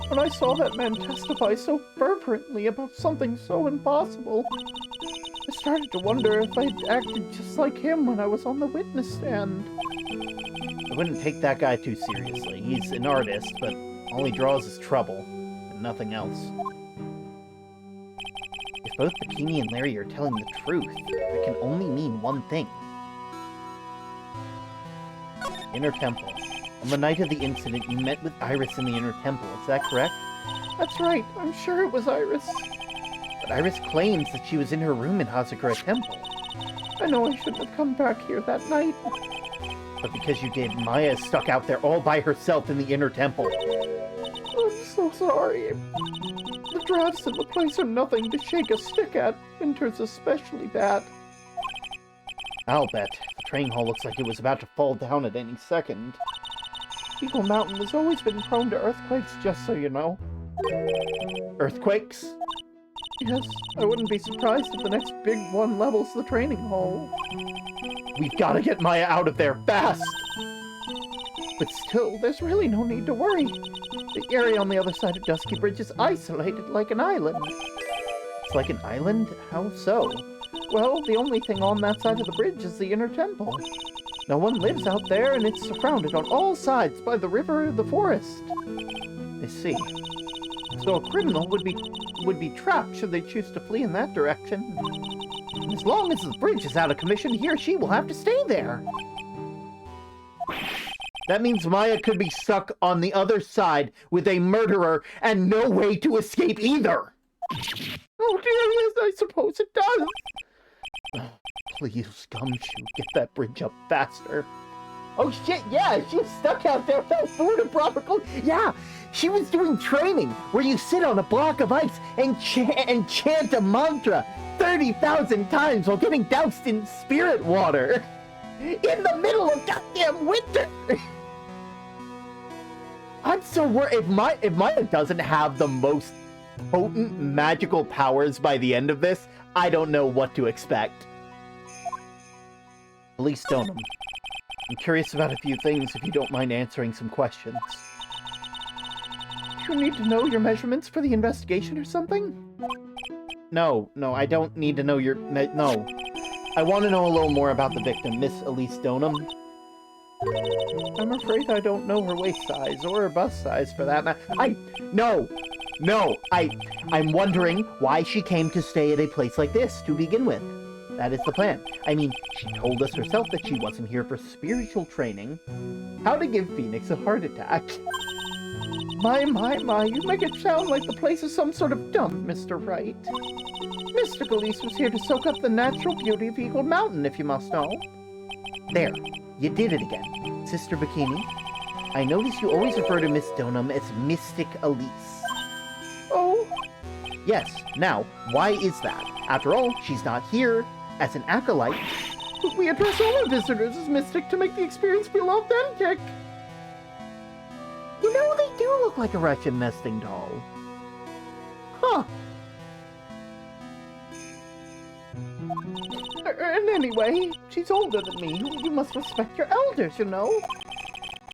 When I saw that man testify so fervently about something so impossible, I started to wonder if I'd acted just like him when I was on the witness stand. I wouldn't take that guy too seriously. He's an artist, but all he draws is trouble, and nothing else. If both Bikini and Larry are telling the truth, it can only mean one thing. Inner Temple. On the night of the incident, you met with Iris in the Inner Temple, is that correct? That's right, I'm sure it was Iris. But Iris claims that she was in her room in Hazakura Temple. I know I shouldn't have come back here that night. But because you did, Maya is stuck out there all by herself in the Inner Temple. I'm so sorry. The drafts in the place are nothing to shake a stick at. Winter's especially bad. I'll bet. The train hall looks like it was about to fall down at any second. Eagle Mountain has always been prone to earthquakes, just so you know. Earthquakes? Yes, I wouldn't be surprised if the next big one levels the training hall. We've got to get Maya out of there, fast! But still, there's really no need to worry. The area on the other side of Dusky Bridge is isolated like an island. It's like an island? How so? Well, the only thing on that side of the bridge is the Inner Temple. No one lives out there, and it's surrounded on all sides by the river or the forest. I see. So a criminal would be trapped should they choose to flee in that direction. As long as the bridge is out of commission, he or she will have to stay there. That means Maya could be stuck on the other side with a murderer and no way to escape either. Oh dear, yes, I suppose it does. Oh, please, Gumshoe, get that bridge up faster. Oh shit, yeah, she was stuck out there without food or proper clothes. Yeah, she was doing training where you sit on a block of ice and chant a mantra 30,000 times while getting doused in spirit water. In the middle of goddamn winter! I'm so worried. If Maya doesn't have the most potent magical powers by the end of this, I don't know what to expect. Police Stoneham. I'm curious about a few things if you don't mind answering some questions. You need to know your measurements for the investigation or something? No, I don't need to know your... No. I want to know a little more about the victim, Miss Elise Stoneham. I'm afraid I don't know her waist size, or her bust size for that matter. I'm wondering why she came to stay at a place like this to begin with. That is the plan. I mean, she told us herself that she wasn't here for spiritual training. How to give Phoenix a heart attack. My, you make it sound like the place is some sort of dump, Mr. Wright. Mr. Khalees was here to soak up the natural beauty of Eagle Mountain, if you must know. There, you did it again. Sister Bikini, I notice you always refer to Miss Stoneham as Mystic Elise. Oh? Yes, now, why is that? After all, she's not here as an acolyte. But we address all our visitors as Mystic to make the experience feel authentic. You know, they do look like a Russian nesting doll. Huh. And anyway, she's older than me. You must respect your elders, you know.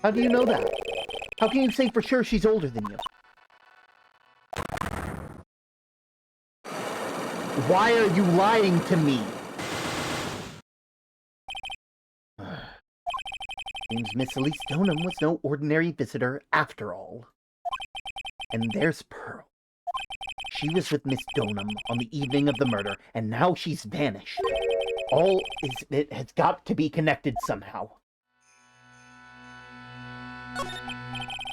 How do you know that? How can you say for sure she's older than you? Why are you lying to me? Seems Miss Elise Stoneham was no ordinary visitor after all. And there's Pearl. She was with Miss Stoneham on the evening of the murder, and now she's vanished. It has got to be connected somehow.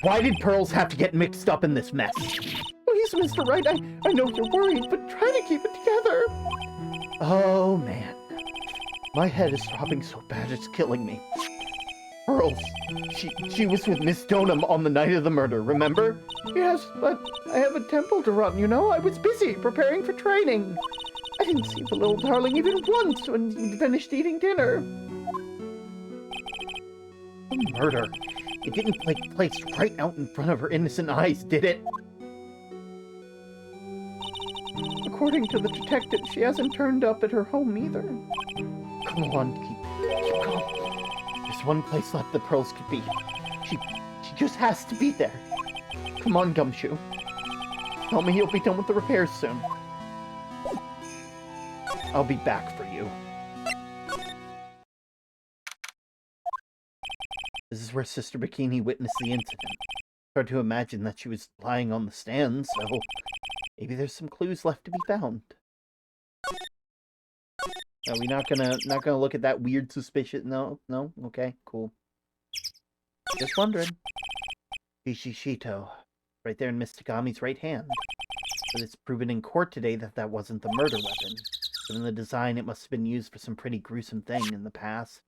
Why did Pearls have to get mixed up in this mess? Well, you Please, Mr. Wright, I know you're worried, but try to keep it together. Oh, man. My head is throbbing so bad it's killing me. Pearls. She was with Miss Stoneham on the night of the murder, remember? Yes, but I have a temple to run, you know? I was busy preparing for training. I didn't see the little darling even once when we finished eating dinner. The murder. It didn't take place right out in front of her innocent eyes, did it? According to the detective, she hasn't turned up at her home either. Come on, keep calm. There's one place left the pearls could be. She just has to be there. Come on, Gumshoe. Tell me you'll be done with the repairs soon. I'll be back for you. This is where Sister Bikini witnessed the incident. Hard to imagine that she was lying on the stand, so maybe there's some clues left to be found. Are we not gonna look at that weird suspicion? No? Okay, cool. Just wondering. Shishito. Right there in Miss Tagami's right hand. But it's proven in court today that that wasn't the murder weapon. Given the design, it must have been used for some pretty gruesome thing in the past.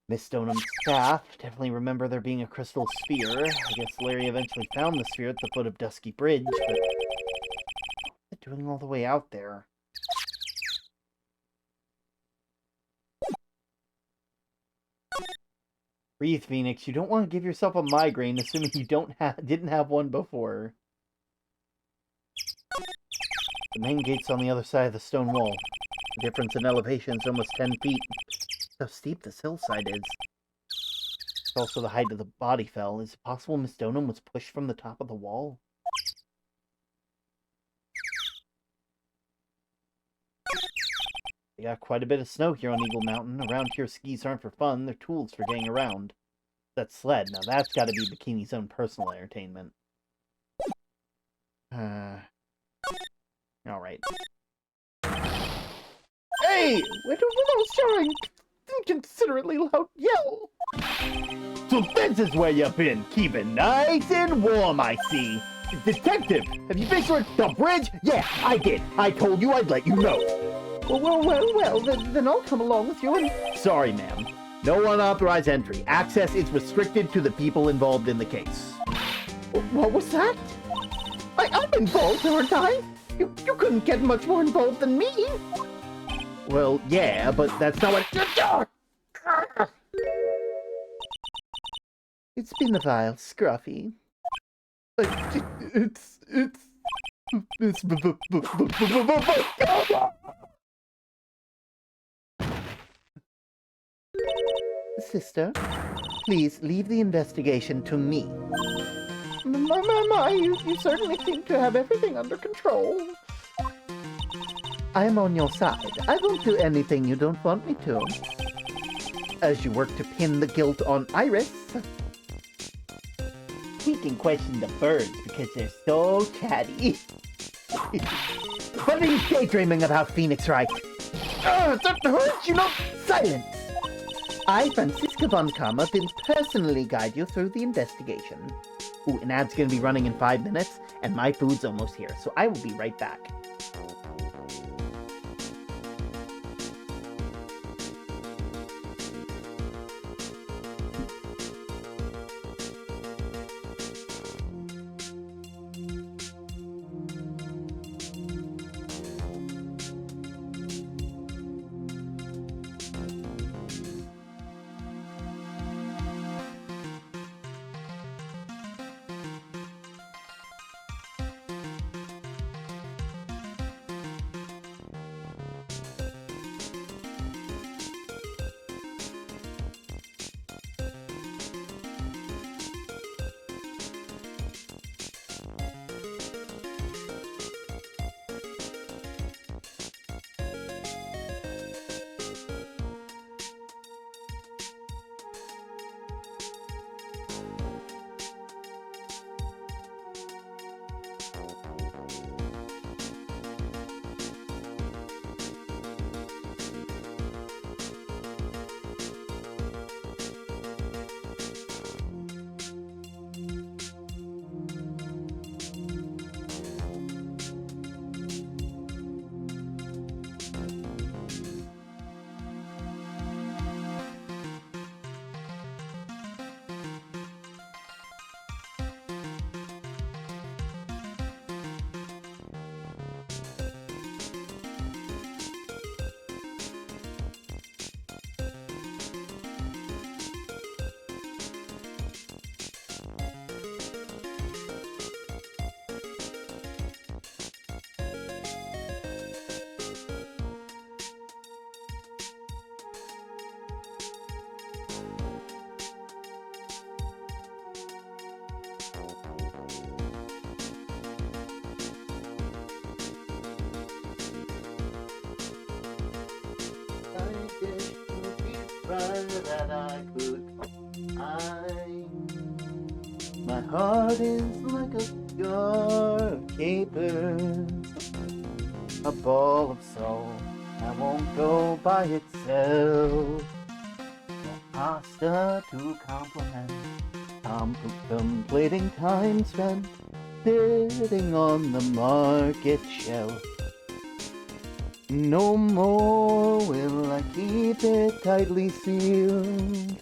Miss Stoneham's staff definitely remember there being a crystal sphere. I guess Larry eventually found the sphere at the foot of Dusky Bridge, but what's it doing all the way out there? Breathe, Phoenix. You don't want to give yourself a migraine, assuming you didn't have one before. The main gate's on the other side of the stone wall. The difference in elevation is almost 10 feet. How steep this hillside is. It's also the height of the body fell. Is it possible Miss Stoneham was pushed from the top of the wall? They got quite a bit of snow here on Eagle Mountain. Around here, skis aren't for fun. They're tools for getting around. That sled, now that's gotta be Bikini's own personal entertainment. Alright. Hey! Why don't you know showing inconsiderately loud yell? So this is where you've been, keeping nice and warm, I see. Detective, have you visited the bridge? Yeah, I did. I told you I'd let you know. Well, then I'll come along with you and... Sorry, ma'am. No unauthorized entry. Access is restricted to the people involved in the case. What was that? I'm involved, aren't I? You couldn't get much more involved than me. Well, yeah, but that's not what... It's been a while, Scruffy. It's... Sister, please leave the investigation to me. You certainly seem to have everything under control. I am on your side. I won't do anything you don't want me to. As you work to pin the guilt on Iris. We can question the birds because they're so chatty. But he's daydreaming about Phoenix, right? That hurts, you know! Silence! I, Francisca von Karma, will personally guide you through the investigation. Ooh, an ad's gonna be running in 5 minutes, and my food's almost here, so I will be right back. wherever that I could find. My heart is like a jar of capers, a ball of salt that won't go by itself. Pasta to compliment, contemplating time spent sitting on the market shelf. No more will I keep it tightly sealed,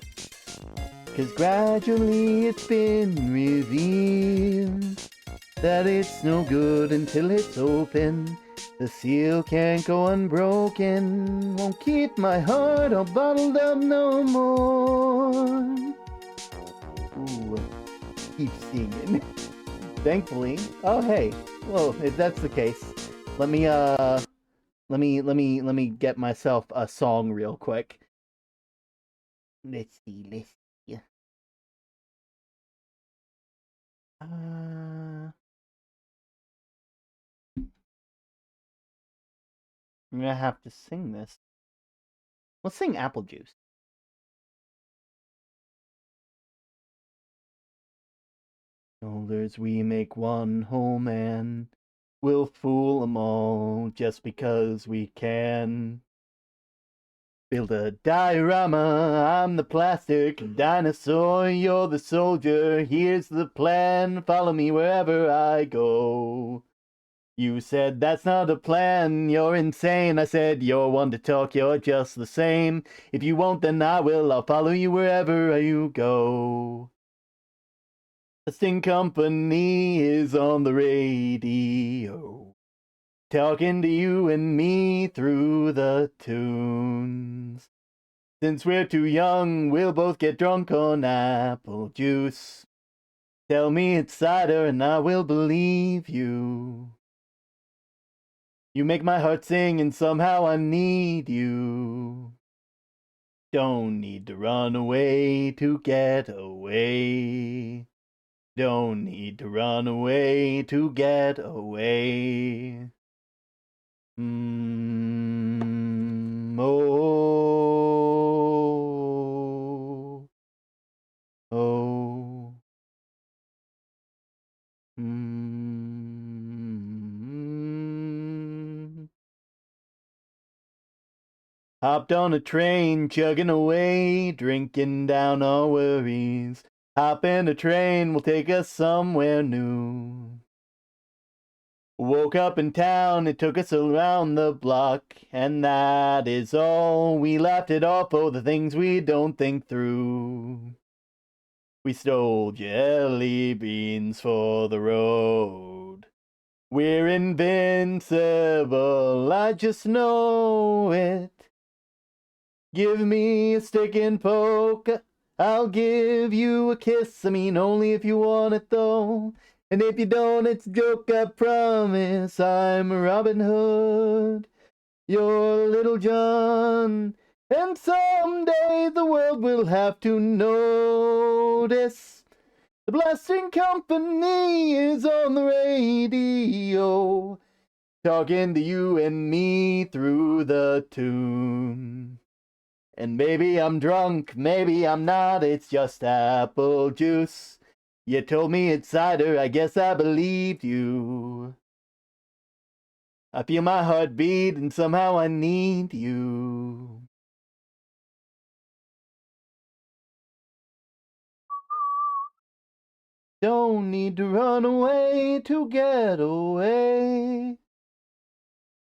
'cause gradually it's been revealed that it's no good until it's open. The seal can't go unbroken, won't keep my heart all bottled up no more. Ooh, keep singing. Thankfully. Oh hey, well if that's the case, let me get myself a song real quick. Let's see. I'm gonna have to sing this. Let's sing Apple Juice. Shoulders we make one whole man. We'll fool 'em all just because we can. Build a diorama, I'm the plastic dinosaur, you're the soldier, here's the plan, follow me wherever I go. You said that's not a plan, you're insane. I said you're one to talk, you're just the same. If you won't, then I will, I'll follow you wherever you go. The Sting Company is on the radio, talking to you and me through the tunes. Since we're too young, we'll both get drunk on apple juice. Tell me it's cider and I will believe you. You make my heart sing and somehow I need you. Don't need to run away to get away. Don't need to run away to get away. Oh. Oh. Hopped on a train, chugging away, drinking down our worries. Hop in a train, will take us somewhere new. Woke up in town, it took us around the block, and that is all. We laughed it off for the things we don't think through. We stole jelly beans for the road. We're invincible, I just know it. Give me a stick and poke, I'll give you a kiss. I mean, only if you want it though. And if you don't, it's a joke, I promise. I'm Robin Hood, you're Little John. And someday the world will have to notice the Blasting Company is on the radio, talking to you and me through the tune. And maybe I'm drunk, maybe I'm not, it's just apple juice. You told me it's cider, I guess I believed you. I feel my heart beat and somehow I need you. Don't need to run away to get away.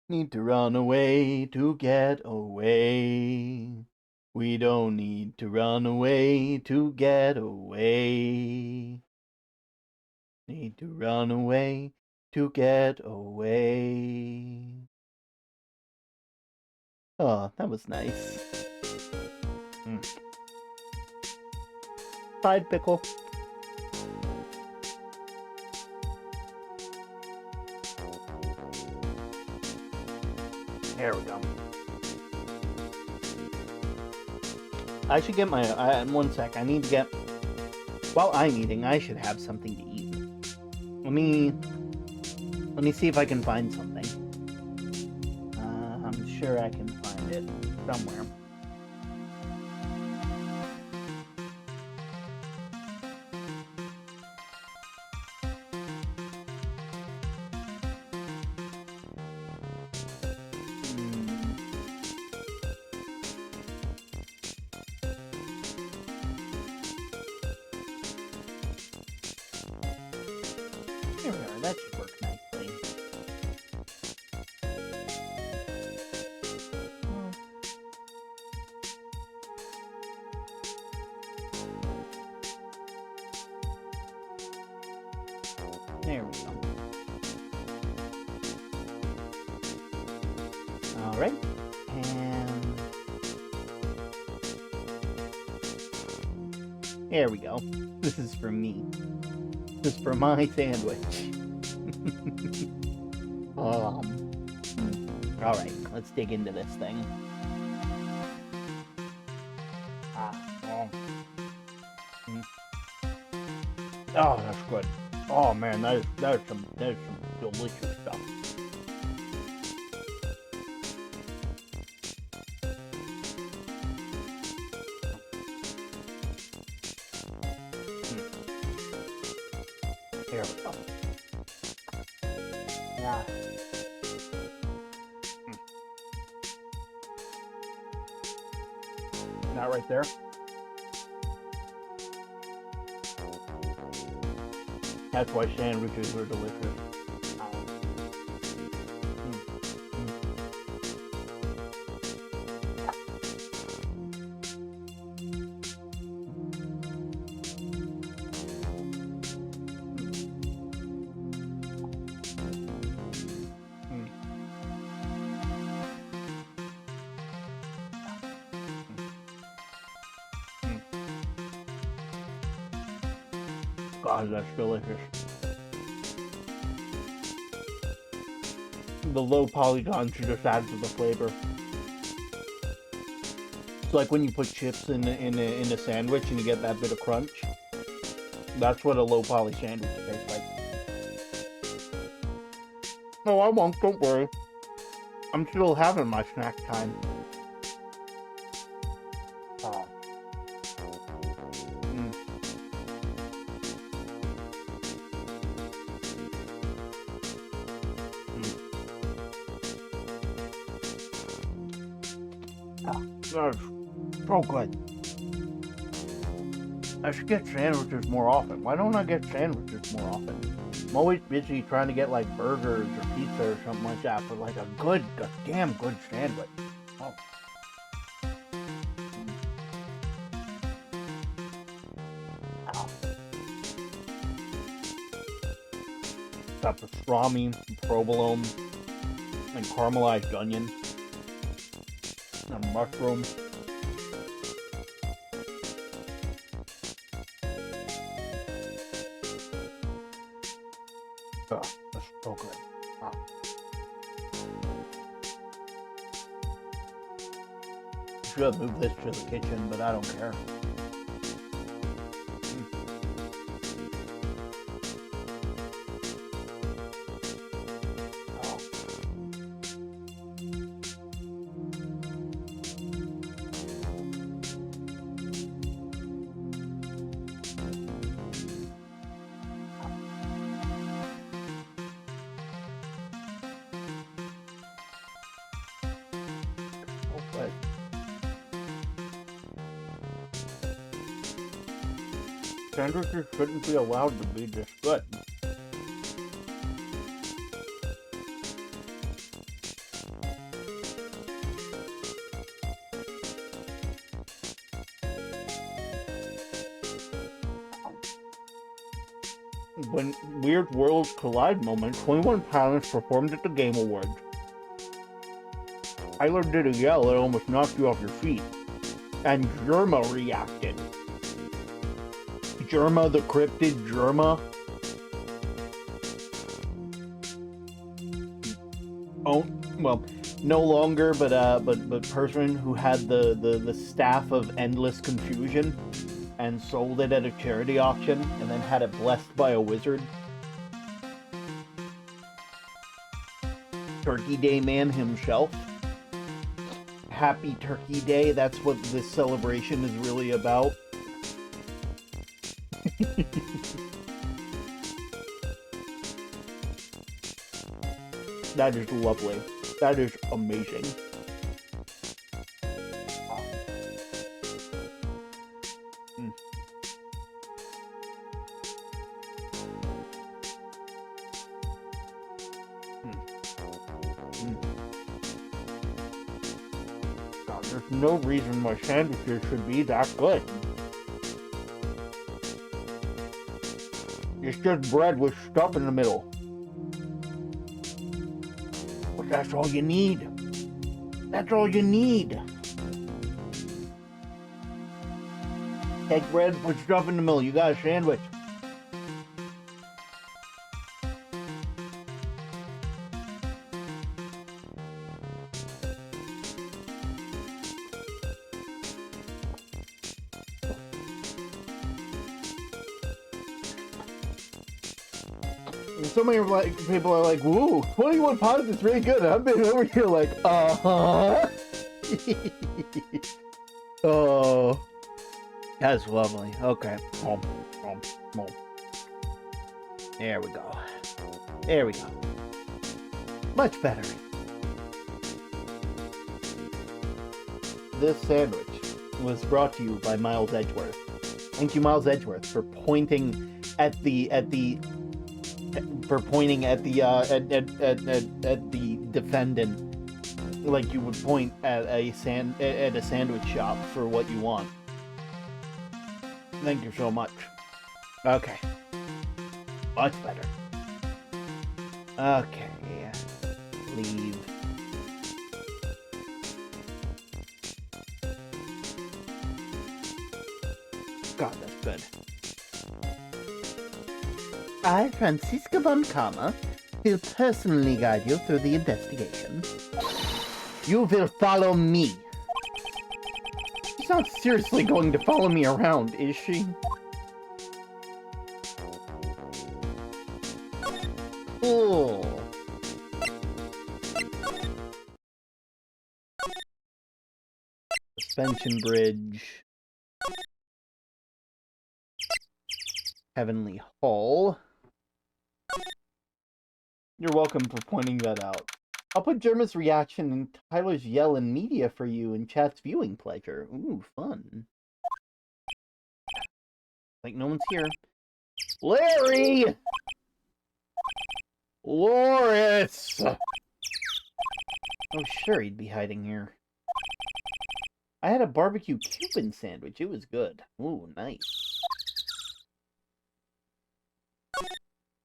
Need to run away to get away. We don't need to run away to get away. Need to run away to get away. Oh, that was nice. Side pickle. There we go. I should get my. One sec. I need to get. While I'm eating, I should have something to eat. Let me see if I can find something. I'm sure I can find it somewhere. Here we are. That should work nicely. There we go. Alright. And there we go. This is for me. This is for my sandwich. Alright, let's dig into this thing. Oh, that's good. Oh man, that is some delicious stuff. Here we go. Yeah. Not right there. That's why sandwiches are delicious. God, that's delicious. The low polygons just add to the flavor. It's like when you put chips in a sandwich and you get that bit of crunch. That's what a low poly sandwich tastes like. No, I won't. Don't worry. I'm still having my snack time. Oh. That's so good. I should get sandwiches more often. Why don't I get sandwiches more often? I'm always busy trying to get like burgers or pizza or something like that, but like a damn good sandwich. Oh. Got pastrami, provolone, and caramelized onion. And mushroom. Oh, that's so good. Wow. Should have moved this to the kitchen, but I don't care. But sandwiches shouldn't be allowed to be this good. When Weird Worlds Collide moment, 21 Pilots performed at the Game Awards. Tyler did a yell that almost knocked you off your feet. And Germa reacted. Germa, the cryptid Germa. Oh, well, no longer, but person who had the staff of endless confusion and sold it at a charity auction and then had it blessed by a wizard. Turkey Day Man himself. Happy Turkey Day, that's what this celebration is really about. That is lovely. That is amazing. no reason my sandwiches should be that good. It's just bread with stuff in the middle. But that's all you need. That's all you need. Egg bread with stuff in the middle. You got a sandwich. So many people are like, "Woo, 21 pounds is really good." I've been over here like, uh-huh. Oh, that's lovely. Okay. There we go. There we go. Much better. This sandwich was brought to you by Miles Edgeworth. Thank you, Miles Edgeworth, for pointing at the defendant, like you would point at a sandwich shop for what you want. Thank you so much. Okay. Much better. Okay. Leave. God, that's good. I, Franziska von Karma, will personally guide you through the investigation. You will follow me. She's not seriously going to follow me around, is she? Oh. Suspension bridge. Heavenly Hall. You're welcome for pointing that out. I'll put Jerma's reaction and Tyler's yell in media for you in chat's viewing pleasure. Ooh, fun. Like no one's here. Larry! Loris! Oh, sure, he'd be hiding here. I had a barbecue Cuban sandwich. It was good. Ooh, nice.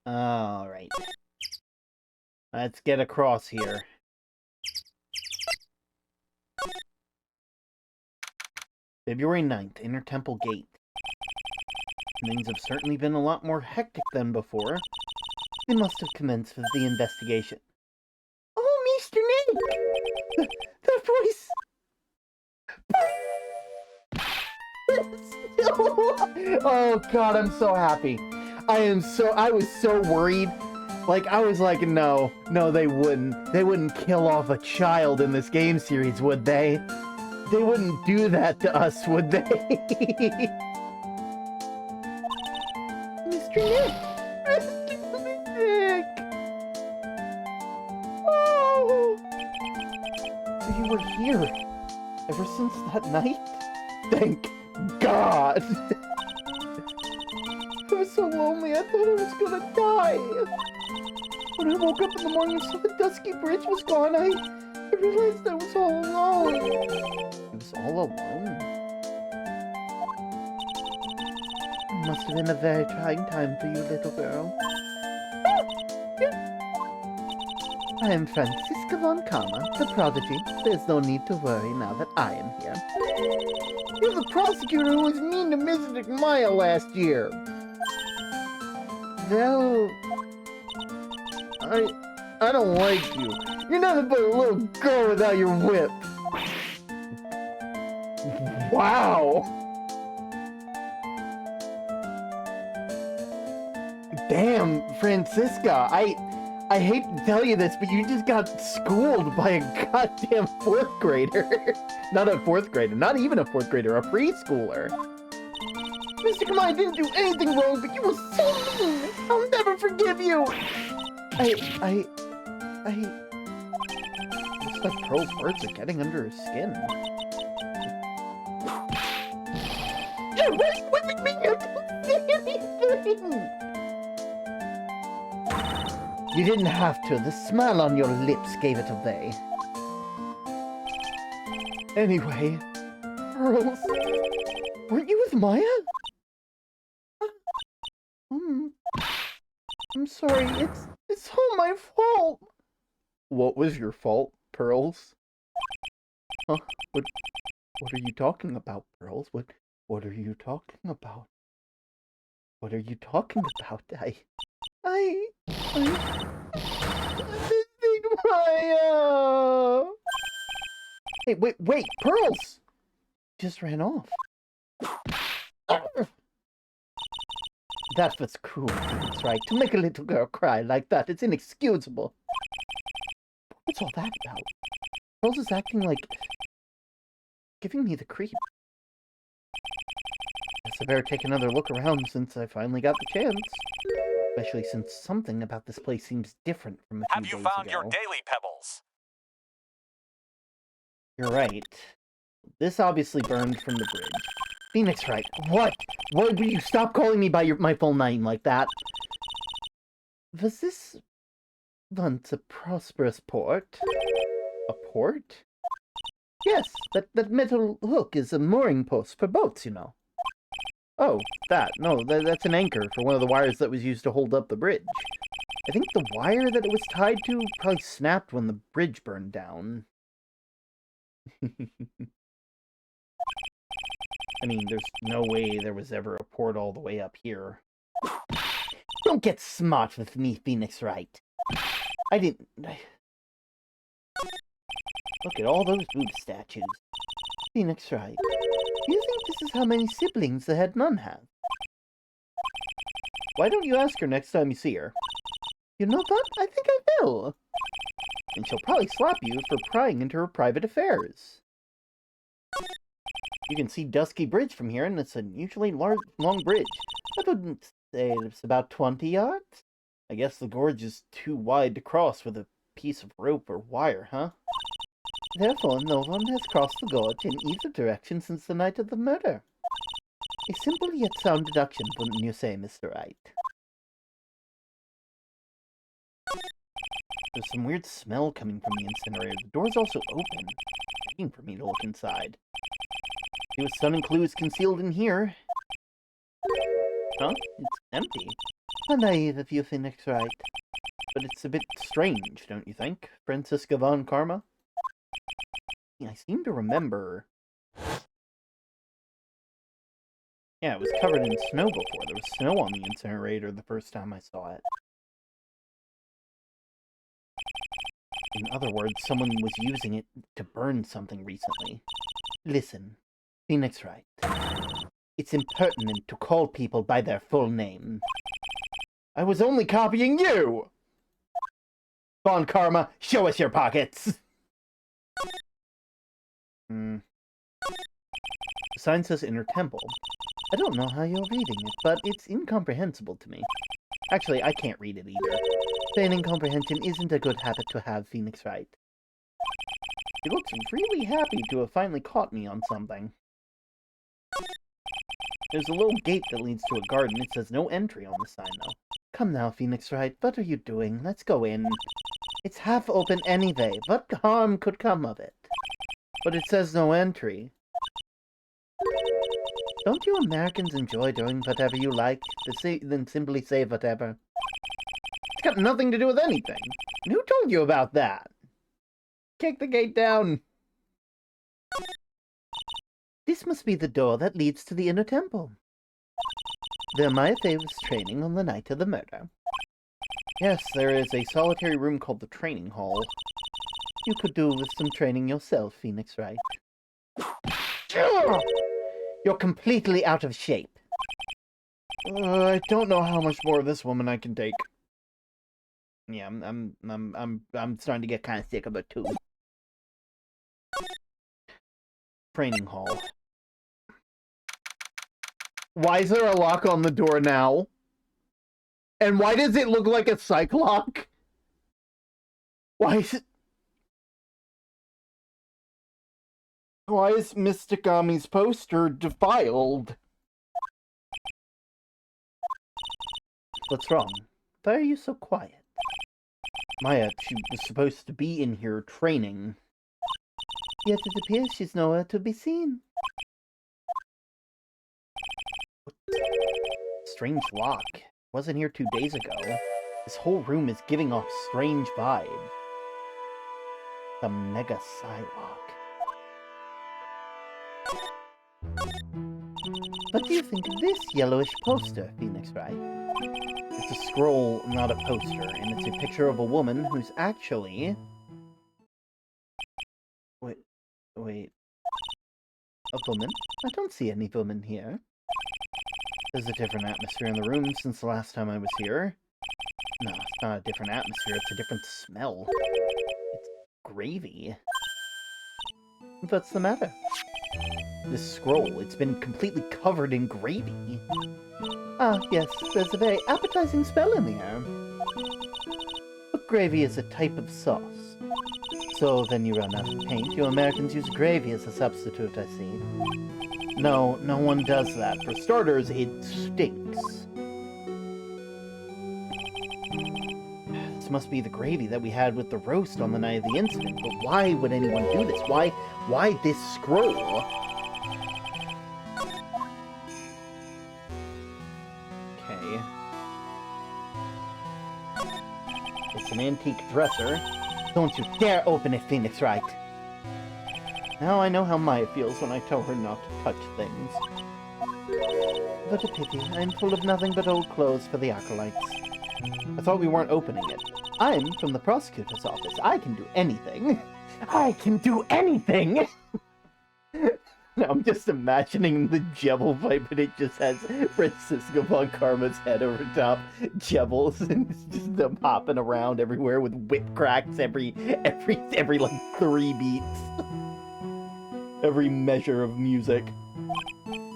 Alright. Let's get across here. February 9th, Inner Temple Gate. Things have certainly been a lot more hectic than before. They must have commenced with the investigation. Oh, Mr. Nate! That voice! Oh god, I'm so happy. I was so worried. Like, I was like, no, they wouldn't. They wouldn't kill off a child in this game series, would they? They wouldn't do that to us, would they? Mr. Nick! Mr. Nick! Oh! You were here ever since that night? Thank God! I was so lonely, I thought I was gonna die. When I woke up in the morning and saw the dusky bridge was gone, I realized I was all alone. I was all alone? It must have been a very trying time for you, little girl. I am Franziska von Karma, the prodigy. There's no need to worry now that I am here. You're the prosecutor who was mean to Mr. Maya last year. Well, I don't like you. You're nothing but a little girl without your whip. Wow. Damn, Franziska, I hate to tell you this, but you just got schooled by a goddamn 4th grader. Not a 4th grader, not even a 4th grader, a preschooler. Mr. Kamai didn't do anything wrong, but you were so mean. I'll never forgive you. Looks like Pearl's words are getting under her skin. You're right with me, you don't say anything. You didn't have to. The smile on your lips gave it away. Anyway, Pearls, weren't you with Maya? Um, I'm sorry, it's all my fault. What was your fault, Pearls? Huh? What are you talking about, Pearls? What are you talking about? What are you talking about? I missing Maya. Hey, wait, Pearls! Just ran off. That was cruel, that's right. To make a little girl cry like that, it's inexcusable. What's all that about? Pearls is acting like... giving me the creep. Guess I better take another look around since I finally got the chance. Especially since something about this place seems different from a few days ago. Have you found your daily pebbles? You're right. This obviously burned from the bridge. Phoenix Wright, what? Why will you stop calling me by my full name like that? Was this once a prosperous port? A port? Yes, that metal hook is a mooring post for boats, you know. Oh, that. No, that's an anchor for one of the wires that was used to hold up the bridge. I think the wire that it was tied to probably snapped when the bridge burned down. I mean, there's no way there was ever a port all the way up here. Don't get smart with me, Phoenix Wright. I didn't... Look at all those Buddha statues. Phoenix Wright, do you think this is how many siblings the head nun has? Why don't you ask her next time you see her? You know what? I think I will. And she'll probably slap you for prying into her private affairs. You can see Dusky Bridge from here, and it's an unusually long bridge. I wouldn't say it's about 20 yards. I guess the gorge is too wide to cross with a piece of rope or wire, huh? Therefore, no one has crossed the gorge in either direction since the night of the murder. A simple yet sound deduction, wouldn't you say, Mr. Wright? There's some weird smell coming from the incinerator. The door's also open, waiting for me to look inside. There was stunning clues concealed in here. Huh? It's empty. How naive of you, Phoenix Wright. But it's a bit strange, don't you think, Francisca von Karma? I seem to remember... Yeah, it was covered in snow before. There was snow on the incinerator the first time I saw it. In other words, someone was using it to burn something recently. Listen, Phoenix Wright. It's impertinent to call people by their full name. I was only copying you! Von Karma, show us your pockets! The sign says Inner Temple. I don't know how you're reading it, but it's incomprehensible to me. Actually, I can't read it either. Feigning comprehension isn't a good habit to have, Phoenix Wright. He looks really happy to have finally caught me on something. There's a little gate that leads to a garden. It says no entry on the sign, though. Come now, Phoenix Wright. What are you doing? Let's go in. It's half open anyway. What harm could come of it? But it says no entry. Don't you Americans enjoy doing whatever you like, then simply say whatever? It's got nothing to do with anything. And who told you about that? Kick the gate down. This must be the door that leads to the Inner Temple. Where Maya Fey was training on the night of the murder. Yes, there is a solitary room called the Training Hall. You could do with some training yourself, Phoenix Wright. You're completely out of shape. I don't know how much more of this woman I can take. Yeah, I'm starting to get kind of sick of it too. Training hall. Why is there a lock on the door now? And why does it look like a cyclock? Why is it... Why is Mysticami's poster defiled? What's wrong? Why are you so quiet? Maya, she was supposed to be in here training. Yet it appears she's nowhere to be seen. Strange lock. Wasn't here 2 days ago. This whole room is giving off strange vibes. Some mega Psylocke. What do you think of this yellowish poster, Phoenix Wright? It's a scroll, not a poster, and it's a picture of a woman who's actually... Wait. A woman? I don't see any woman here. There's a different atmosphere in the room since the last time I was here. No, it's not a different atmosphere, it's a different smell. It's gravy. What's the matter? This scroll, it's been completely covered in gravy. Ah, yes, there's a very appetizing smell in the air. But gravy is a type of sauce. So then you run out of paint. You Americans use gravy as a substitute, I see. No, no one does that. For starters, it stinks. This must be the gravy that we had with the roast on the night of the incident. But why would anyone do this? Why this scroll? Okay. It's an antique dresser. Don't you dare open it, Phoenix Wright! Now I know how Maya feels when I tell her not to touch things. What a pity. I'm full of nothing but old clothes for the acolytes. I thought we weren't opening it. I'm from the prosecutor's office. I can do anything. I can do anything! Now I'm just imagining the Jebel fight, but it just has Francisco Von Karma's head over top, Jebels, and it's just them hopping around everywhere with whip cracks every like 3 beats. Every measure of music.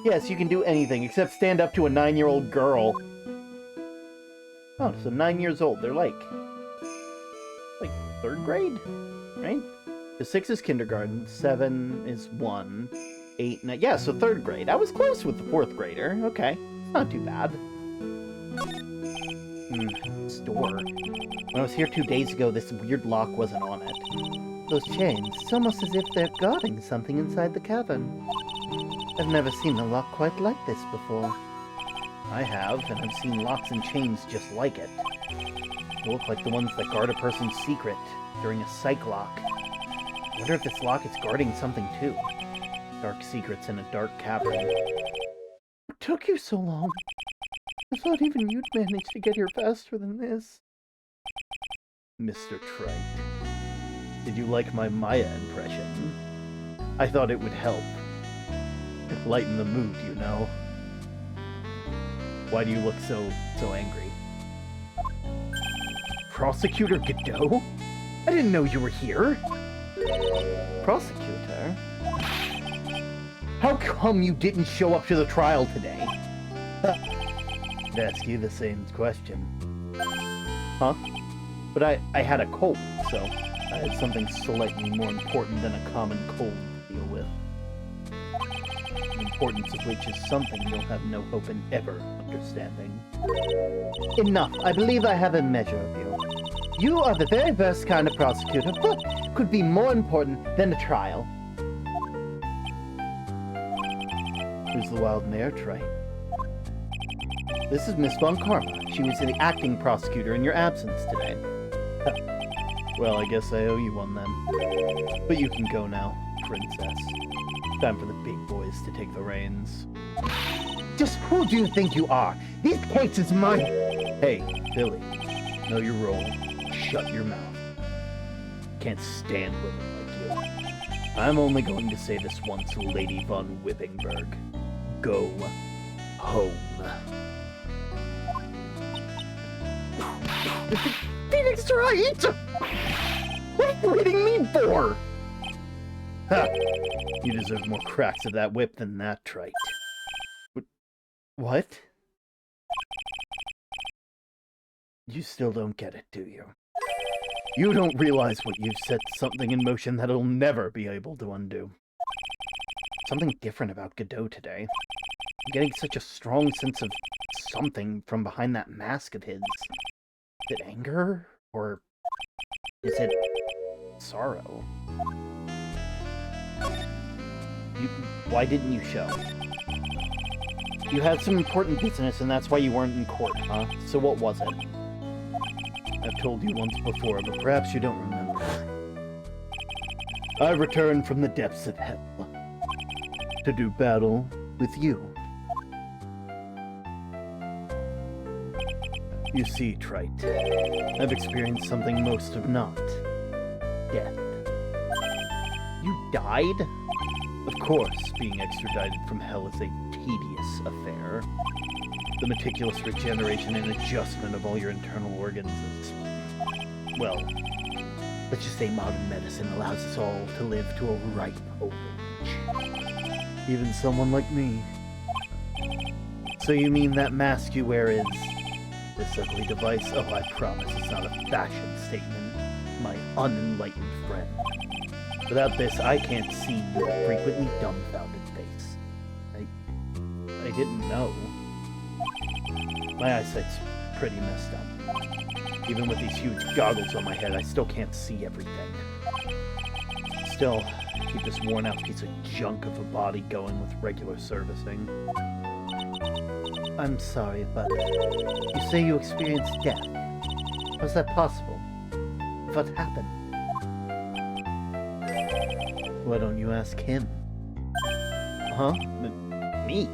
Yes, you can do anything except stand up to a 9-year-old girl. Oh, so 9 years old. They're like 3rd grade, right? The 6 is kindergarten, 7 is 1, 8, 9. Yeah, so 3rd grade. I was close with the 4th grader. Okay, it's not too bad. Store. When I was here 2 days ago, this weird lock wasn't on it. Those chains, it's almost as if they're guarding something inside the cavern. I've never seen a lock quite like this before. I have, and I've seen locks and chains just like it. They look like the ones that guard a person's secret during a psych lock. I wonder if this lock is guarding something too. Dark secrets in a dark cavern. What took you so long? I thought even you'd manage to get here faster than this. Mr. Trite. Did you like my Maya impression? I thought it would help. Lighten the mood, you know. Why do you look so angry? Prosecutor Godot? I didn't know you were here. Prosecutor? How come you didn't show up to the trial today? I'd ask you the same question. Huh? But I had a cold, so I had something slightly more important than a common cold to deal with. The importance of which is something you'll have no hope in ever understanding. Enough. I believe I have a measure of you. You are the very best kind of prosecutor, but could be more important than a trial. Who's the wild mare, Trey? This is Miss Von Karma. She was the acting prosecutor in your absence today. Well, I guess I owe you one then. But you can go now, princess. Time for the big boys to take the reins. Just who do you think you are? This case is mine! Hey, Billy. Know your role. Shut your mouth. Can't stand women like you. I'm only going to say this once, Lady Von Whippingberg. Go home. Phoenix Wright! What are you hitting me for? Ha! You deserve more cracks of that whip than that, Trite. What? You still don't get it, do you? You don't realize what you've set something in motion that'll never be able to undo. Something different about Godot today. I'm getting such a strong sense of something from behind that mask of his. Is it anger? Or is it sorrow? Why didn't you show? You had some important business, and that's why you weren't in court, huh? So what was it? I've told you once before, but perhaps you don't remember. I returned from the depths of hell to do battle with you. You see, Trite, I've experienced something most have not. Death. You died? Of course, being extradited from hell is a tedious affair. The meticulous regeneration and adjustment of all your internal organs is, well, let's just say modern medicine allows us all to live to a ripe old age. Even someone like me. So you mean that mask you wear is this ugly device? Oh, I promise it's not a fashion statement, my unenlightened friend. Without this, I can't see your frequently dumbfounded face. I didn't know. My eyesight's pretty messed up. Even with these huge goggles on my head, I still can't see everything. Still, I keep this worn-out piece of junk of a body going with regular servicing. I'm sorry, but you say you experienced death. How's that possible? What happened? Why don't you ask him? Huh? Me?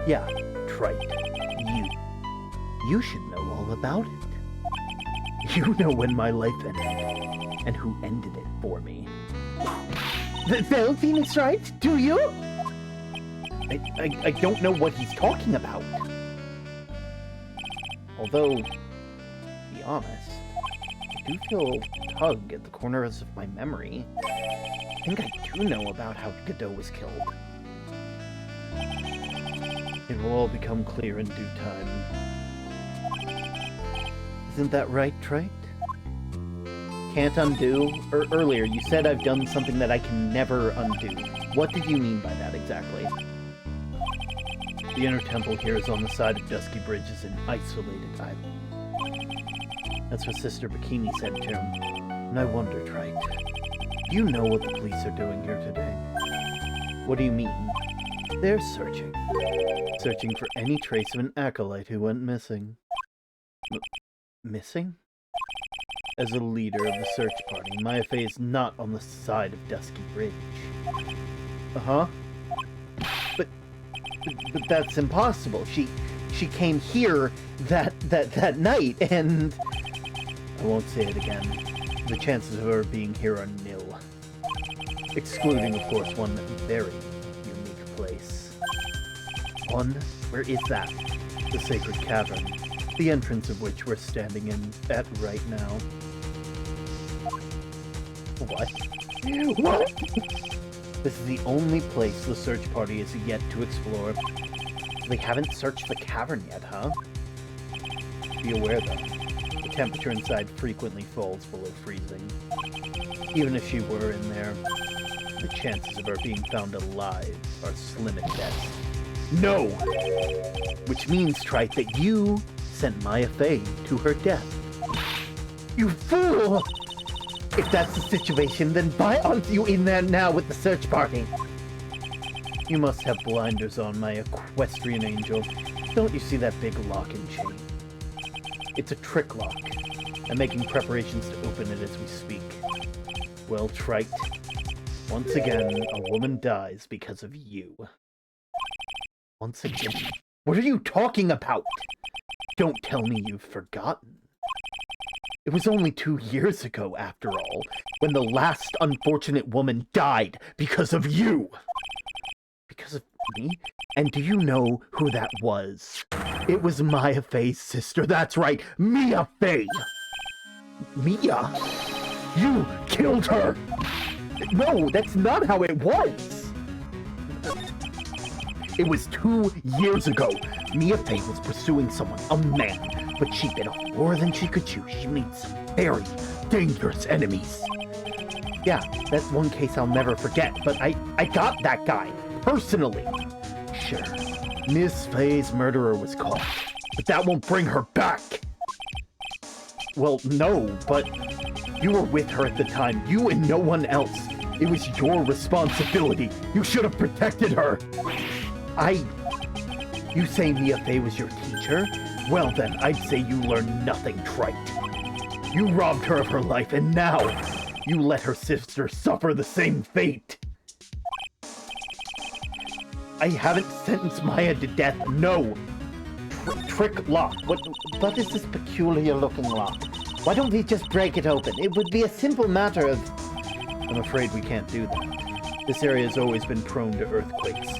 Yeah, Trite. You should know all about it. You know when my life ended, and who ended it for me. Well, Phoenix Wright, do you? I don't know what he's talking about. Although, to be honest, I do feel a tug at the corners of my memory. I think I do know about how Godot was killed. It will all become clear in due time. Isn't that right, Trite? Can't undo? Earlier, you said I've done something that I can never undo. What did you mean by that exactly? The inner temple here is on the side of Dusky Bridge as an isolated island. That's what Sister Bikini said to him. And I wonder, Trite, do you know what the police are doing here today? What do you mean? They're searching. Searching for any trace of an acolyte who went missing. Missing? As a leader of the search party, Mayafe is not on the side of Dusky Bridge. Uh-huh. But that's impossible. She came here that night, and I won't say it again. The chances of her being here are nil. Excluding, of course, one very unique place. One? Where is that? The Sacred Cavern. The entrance of which we're standing at right now. What? What? This is the only place the search party is yet to explore. They haven't searched the cavern yet, huh? Be aware, though. The temperature inside frequently falls below freezing. Even if she were in there, the chances of her being found alive are slim at best. No! Which means, Trite, that you sent Mayafe to her death. You fool! If that's the situation, then why aren't you in there now with the search party? You must have blinders on, my equestrian angel. Don't you see that big lock and chain? It's a trick lock. I'm making preparations to open it as we speak. Well, Trite, once again, a woman dies because of you. Once again? What are you talking about? Don't tell me you've forgotten. It was only 2 years ago, after all, when the last unfortunate woman died because of you. Because of me? And do you know who that was? It was Maya Faye's sister. That's right, Mia Faye. Mia? You killed her! No, that's not how it was! It was 2 years ago. Mia Faye was pursuing someone, a man, but she bit off more than she could chew. She made some very dangerous enemies. Yeah, that's one case I'll never forget, but I got that guy, personally. Sure, Miss Faye's murderer was caught, but that won't bring her back. Well, no, but you were with her at the time, you and no one else. It was your responsibility. You should have protected her. You say Mia Fey was your teacher? Well then, I'd say you learned nothing trite. You robbed her of her life, and now you let her sister suffer the same fate. I haven't sentenced Maya to death, no. Trick lock. What is this peculiar looking lock? Why don't we just break it open? It would be a simple matter of... I'm afraid we can't do that. This area has always been prone to earthquakes.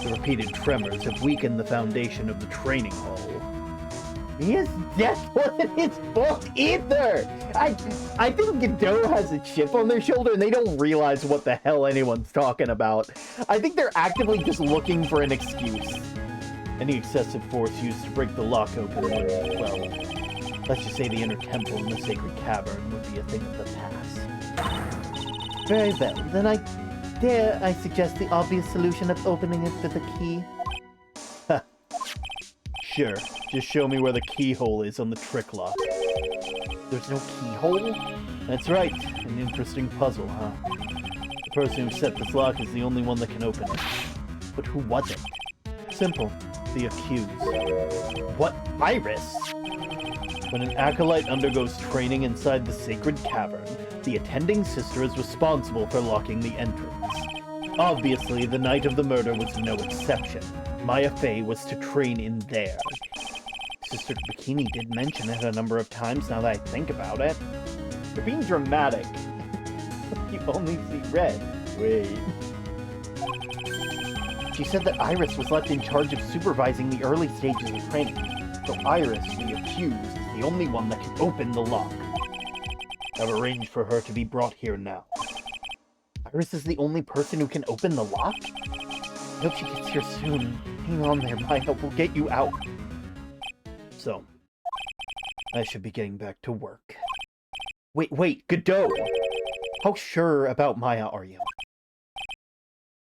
The repeated tremors have weakened the foundation of the training hall. His death wasn't his fault either! I think Godot has a chip on their shoulder and they don't realize what the hell anyone's talking about. I think they're actively just looking for an excuse. Any excessive force used to break the lock open would, well, let's just say the inner temple in the sacred cavern would be a thing of the past. Very well, then I suggest the obvious solution of opening it with a key. Sure, just show me where the keyhole is on the trick lock. There's no keyhole? That's right, an interesting puzzle, huh? The person who set this lock is the only one that can open it. But who was it? Simple, the accused. What? Iris? When an acolyte undergoes training inside the sacred cavern, the attending sister is responsible for locking the entrance. Obviously, the night of the murder was no exception. Maya Fey was to train in there. Sister Bikini did mention it a number of times now that I think about it. You're being dramatic. You only see red. Wait. She said that Iris was left in charge of supervising the early stages of training. So Iris, the accused, is the only one that can open the lock. I've arranged for her to be brought here now. Iris is the only person who can open the lock? I hope she gets here soon. Hang on there, Maya. We'll get you out. So, I should be getting back to work. Wait, Godot! How sure about Maya are you?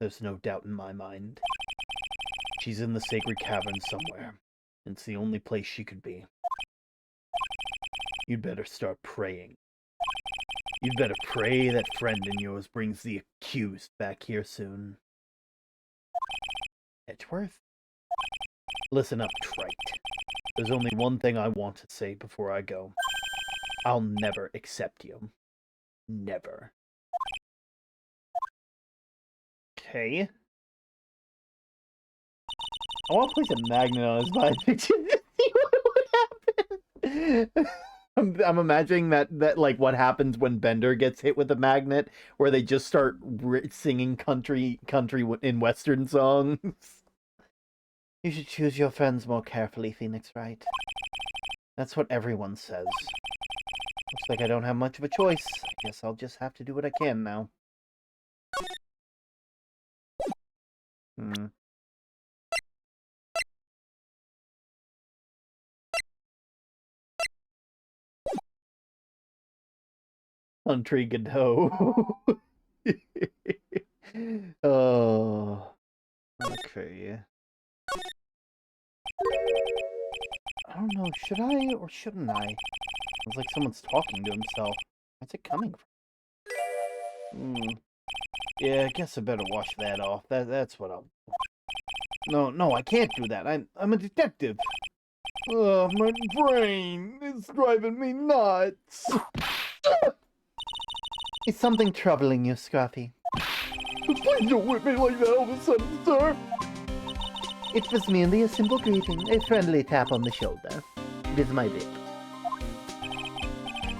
There's no doubt in my mind. She's in the sacred cavern somewhere. It's the only place she could be. You'd better start praying. You'd better pray that friend of yours brings the accused back here soon. Edgeworth? Listen up, Trite. There's only one thing I want to say before I go. I'll never accept you. Never. Okay. I want to place a magnet on his body to see what would happen. I'm imagining that like what happens when Bender gets hit with a magnet, where they just start singing country in Western songs. You should choose your friends more carefully, Phoenix Wright. That's what everyone says. Looks like I don't have much of a choice. I guess I'll just have to do what I can now. Country Godot. Oh. Okay. I don't know, should I or shouldn't I? It's like someone's talking to himself. Where's it coming from? Yeah, I guess I better wash that off. That's what I'll... No, I can't do that. I'm a detective. My brain is driving me nuts. Is something troubling you, Scruffy? Please don't whip me like that all of a sudden, sir. It was merely a simple greeting, a friendly tap on the shoulder. It is my bit.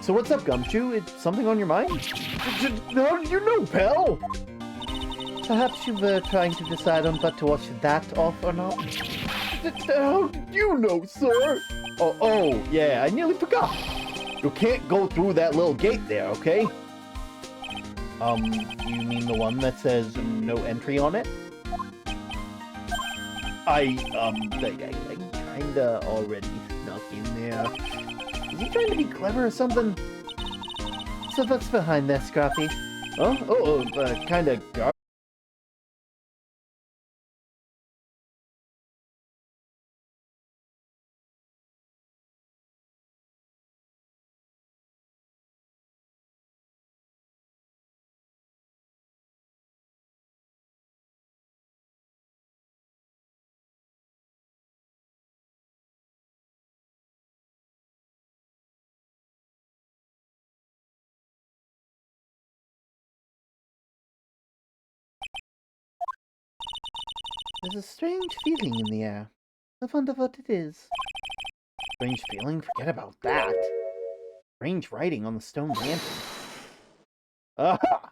So what's up, Gumshoe? It's something on your mind? How did you know, pal? Perhaps you were trying to decide on but to watch that off or not? How did you know, sir? Oh, yeah, I nearly forgot. You can't go through that little gate there, okay? You mean the one that says no entry on it? I kinda already snuck in there. Is he trying to be clever or something? So what's behind there, Scruffy? Oh, kinda There's a strange feeling in the air. I wonder what it is. Strange feeling? Forget about that. Strange writing on the stone lantern. Aha!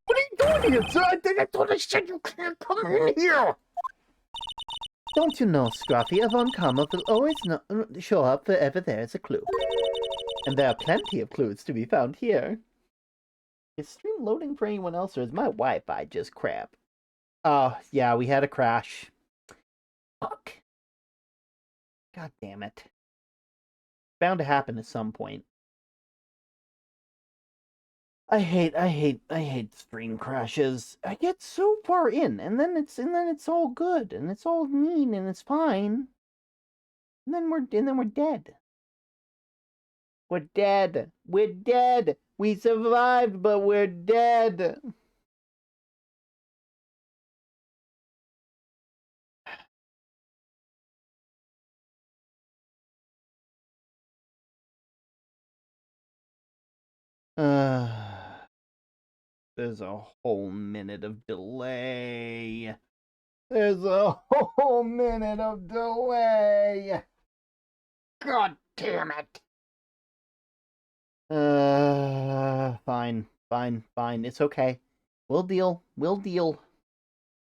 What are you doing here, sir? I thought I said you can't come in here! Don't you know, Scruffy, a Von Karma will always show up wherever there is a clue. And there are plenty of clues to be found here. Is stream loading for anyone else, or is my Wi-Fi just crap? Oh, yeah, we had a crash. Fuck. God damn it. Bound to happen at some point. I hate stream crashes. I get so far in, and then it's all good, and it's all neat, and it's fine. And then we're dead. We're dead. We're dead. We survived, but we're dead. There's a whole minute of delay. There's a whole minute of delay. God damn it! Fine. It's okay. We'll deal.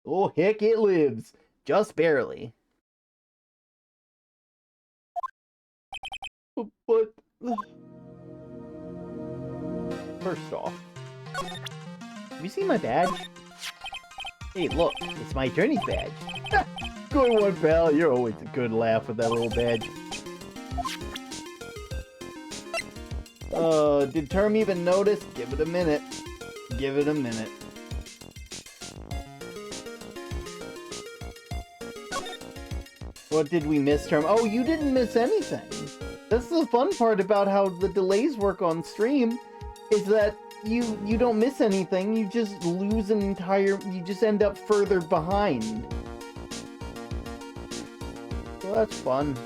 Oh, heck, it lives. Just barely. But first off, have you seen my badge? Hey, look, it's my Attourney badge. Good one, pal. You're always a good laugh with that little badge. Did Term even notice? Give it a minute. Give it a minute. What did we miss, Term? Oh, you didn't miss anything. That's the fun part about how the delays work on stream, is that you don't miss anything, you just lose an entire, you just end up further behind. So that's fun.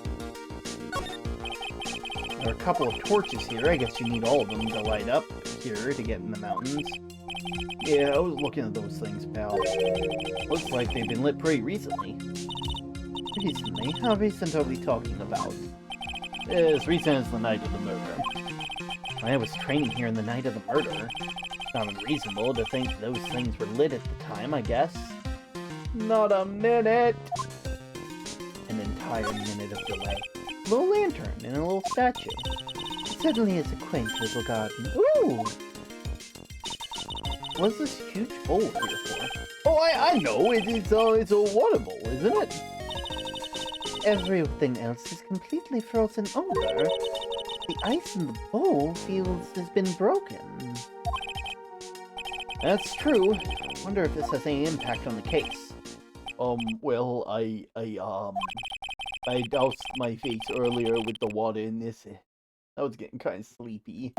There are a couple of torches here. I guess you need all of them to light up here to get in the mountains. Yeah, I was looking at those things, pal. Looks like they've been lit pretty recently. Recently? How recent are we talking about? As recent as the night of the murder. I was training here in the night of the murder. Not unreasonable to think those things were lit at the time, I guess. Not a minute! An entire minute of delay. A little lantern and a little statue. It certainly is a quaint little garden. Ooh! What's this huge bowl here for? Oh, I know! It's a water bowl, isn't it? Everything else is completely frozen over. The ice in the bowl has been broken. That's true. Wonder if this has any impact on the case. Well, I doused my face earlier with the water in this. I was getting kind of sleepy.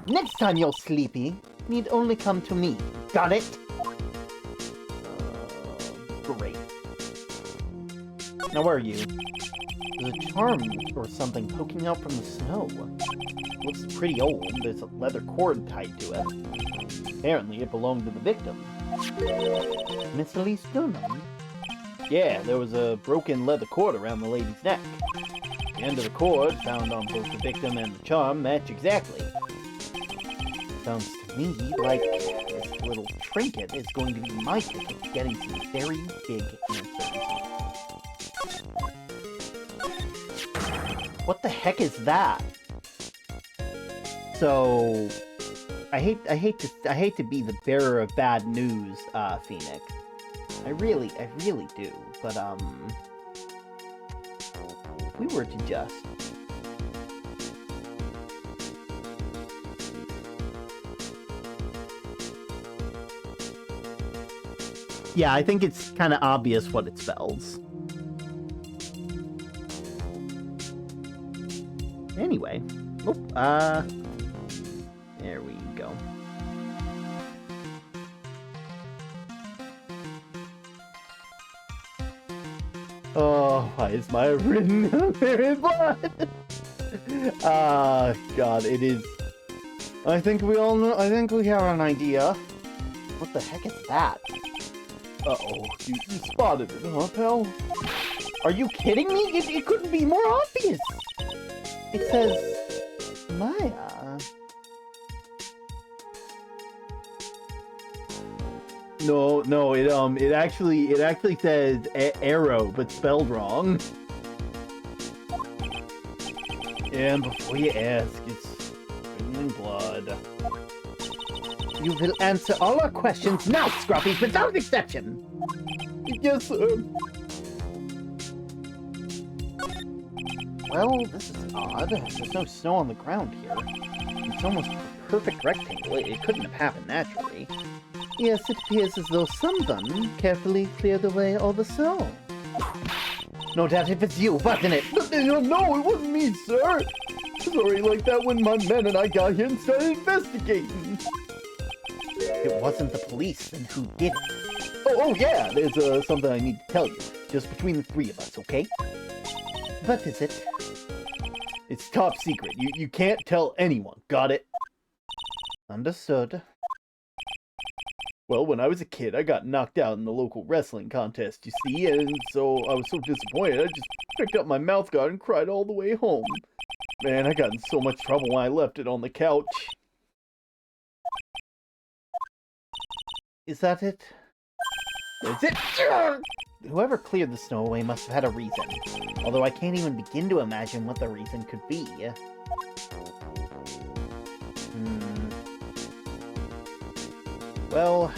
Next time you're sleepy, need only come to me. Got it? Great. Now where are you? There's a charm or something poking out from the snow. Looks pretty old. There's a leather cord tied to it. Apparently it belonged to the victim. Miss Elise Dunham? Yeah, there was a broken leather cord around the lady's neck. The end of the cord, found on both the victim and the charm, match exactly. Sounds to me like this little trinket is going to be my ticket to getting some very big answers. What the heck is that? So, I hate to be the bearer of bad news, Phoenix. I really do. But if we were to just yeah, I think it's kind of obvious what it spells. Anyway, there we go. Oh, why is my written in blood? Ah, God, it is. I think we all know. I think we have an idea. What the heck is that? Uh-oh, you spotted it, huh, pal? Are you kidding me? It couldn't be more obvious. It says Maya. No, it actually says arrow, but spelled wrong. And before you ask, it's in blood. You will answer all our questions now, Scruffy, without exception. Yes, sir. Well, this is odd. There's no snow on the ground here. It's almost a perfect rectangle. It couldn't have happened naturally. Yes, it appears as though someone carefully cleared away all the snow. No doubt if it's you, wasn't it? No, it wasn't me, sir. Sorry, like that when my men and I got here and started investigating. It wasn't the police, then who did it? Oh yeah, there's something I need to tell you. Just between the three of us, okay? What is it? It's top secret. You can't tell anyone. Got it? Understood. Well, when I was a kid, I got knocked out in the local wrestling contest, you see, and so I was so disappointed, I just picked up my mouth guard and cried all the way home. Man, I got in so much trouble when I left it on the couch. Is that it? That's it! Whoever cleared the snow away must have had a reason. Although I can't even begin to imagine what the reason could be. Well,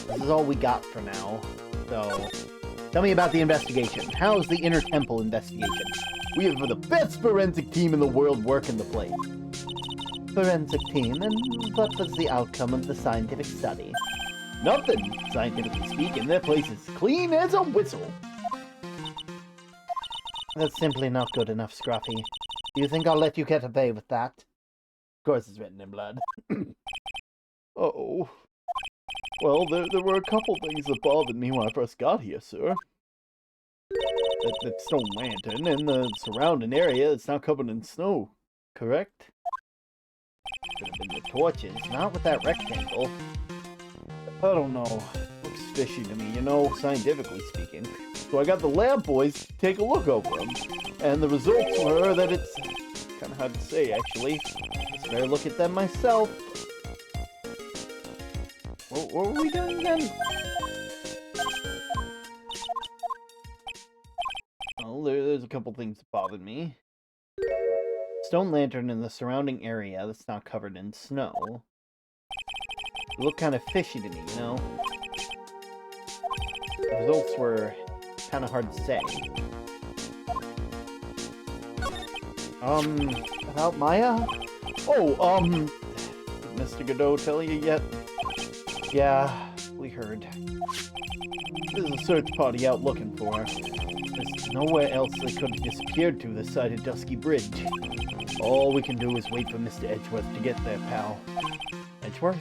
this is all we got for now. So, tell me about the investigation. How's the Inner Temple investigation? We have the best forensic team in the world working the place. Forensic team, and what was the outcome of the scientific study? Nothing, scientifically speaking. Their place is clean as a whistle. That's simply not good enough, Scruffy. Do you think I'll let you get away with that? Of course it's written in blood. Uh-oh. Well, there were a couple things that bothered me when I first got here, sir. That stone lantern and the surrounding area that's now covered in snow, correct? Could have been the torches, not with that rectangle. I don't know. Looks fishy to me, you know, scientifically speaking. So I got the lab boys to take a look over them. And the results were that it's kind of hard to say, actually. Just better look at them myself. What were we doing again? Well, there's a couple things that bothered me. Stone lantern in the surrounding area that's not covered in snow. They look kind of fishy to me, you know? The results were kind of hard to say. About Maya? Oh, did Mr. Godot tell you yet? Yeah, we heard. There's a search party out looking for her. There's nowhere else they could have disappeared to this side of Dusky Bridge. All we can do is wait for Mr. Edgeworth to get there, pal. Edgeworth?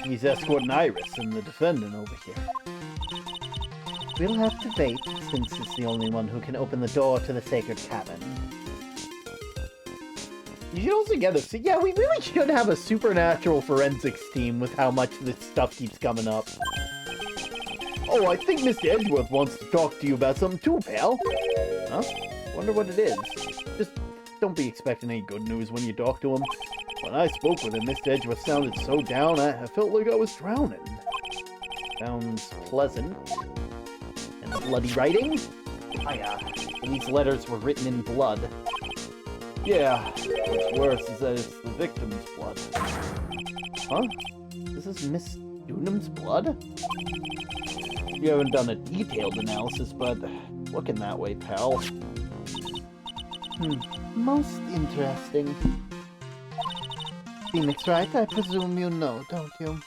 He's escorting Iris and the defendant over here. We'll have to wait, since it's the only one who can open the door to the sacred cabin. You should also get us. Yeah, we really should have a supernatural forensics team with how much this stuff keeps coming up. Oh, I think Mr. Edgeworth wants to talk to you about something too, pal. Huh? Wonder what it is. Just don't be expecting any good news when you talk to him. When I spoke with him, Mr. Edgeworth sounded so down, I felt like I was drowning. Sounds pleasant. And the bloody writing? These letters were written in blood. Yeah, what's worse is that it's the victim's blood. Huh? This is Miss Dunham's blood? You haven't done a detailed analysis, but looking that way, pal. Most interesting. Phoenix Wright, I presume you know, don't you?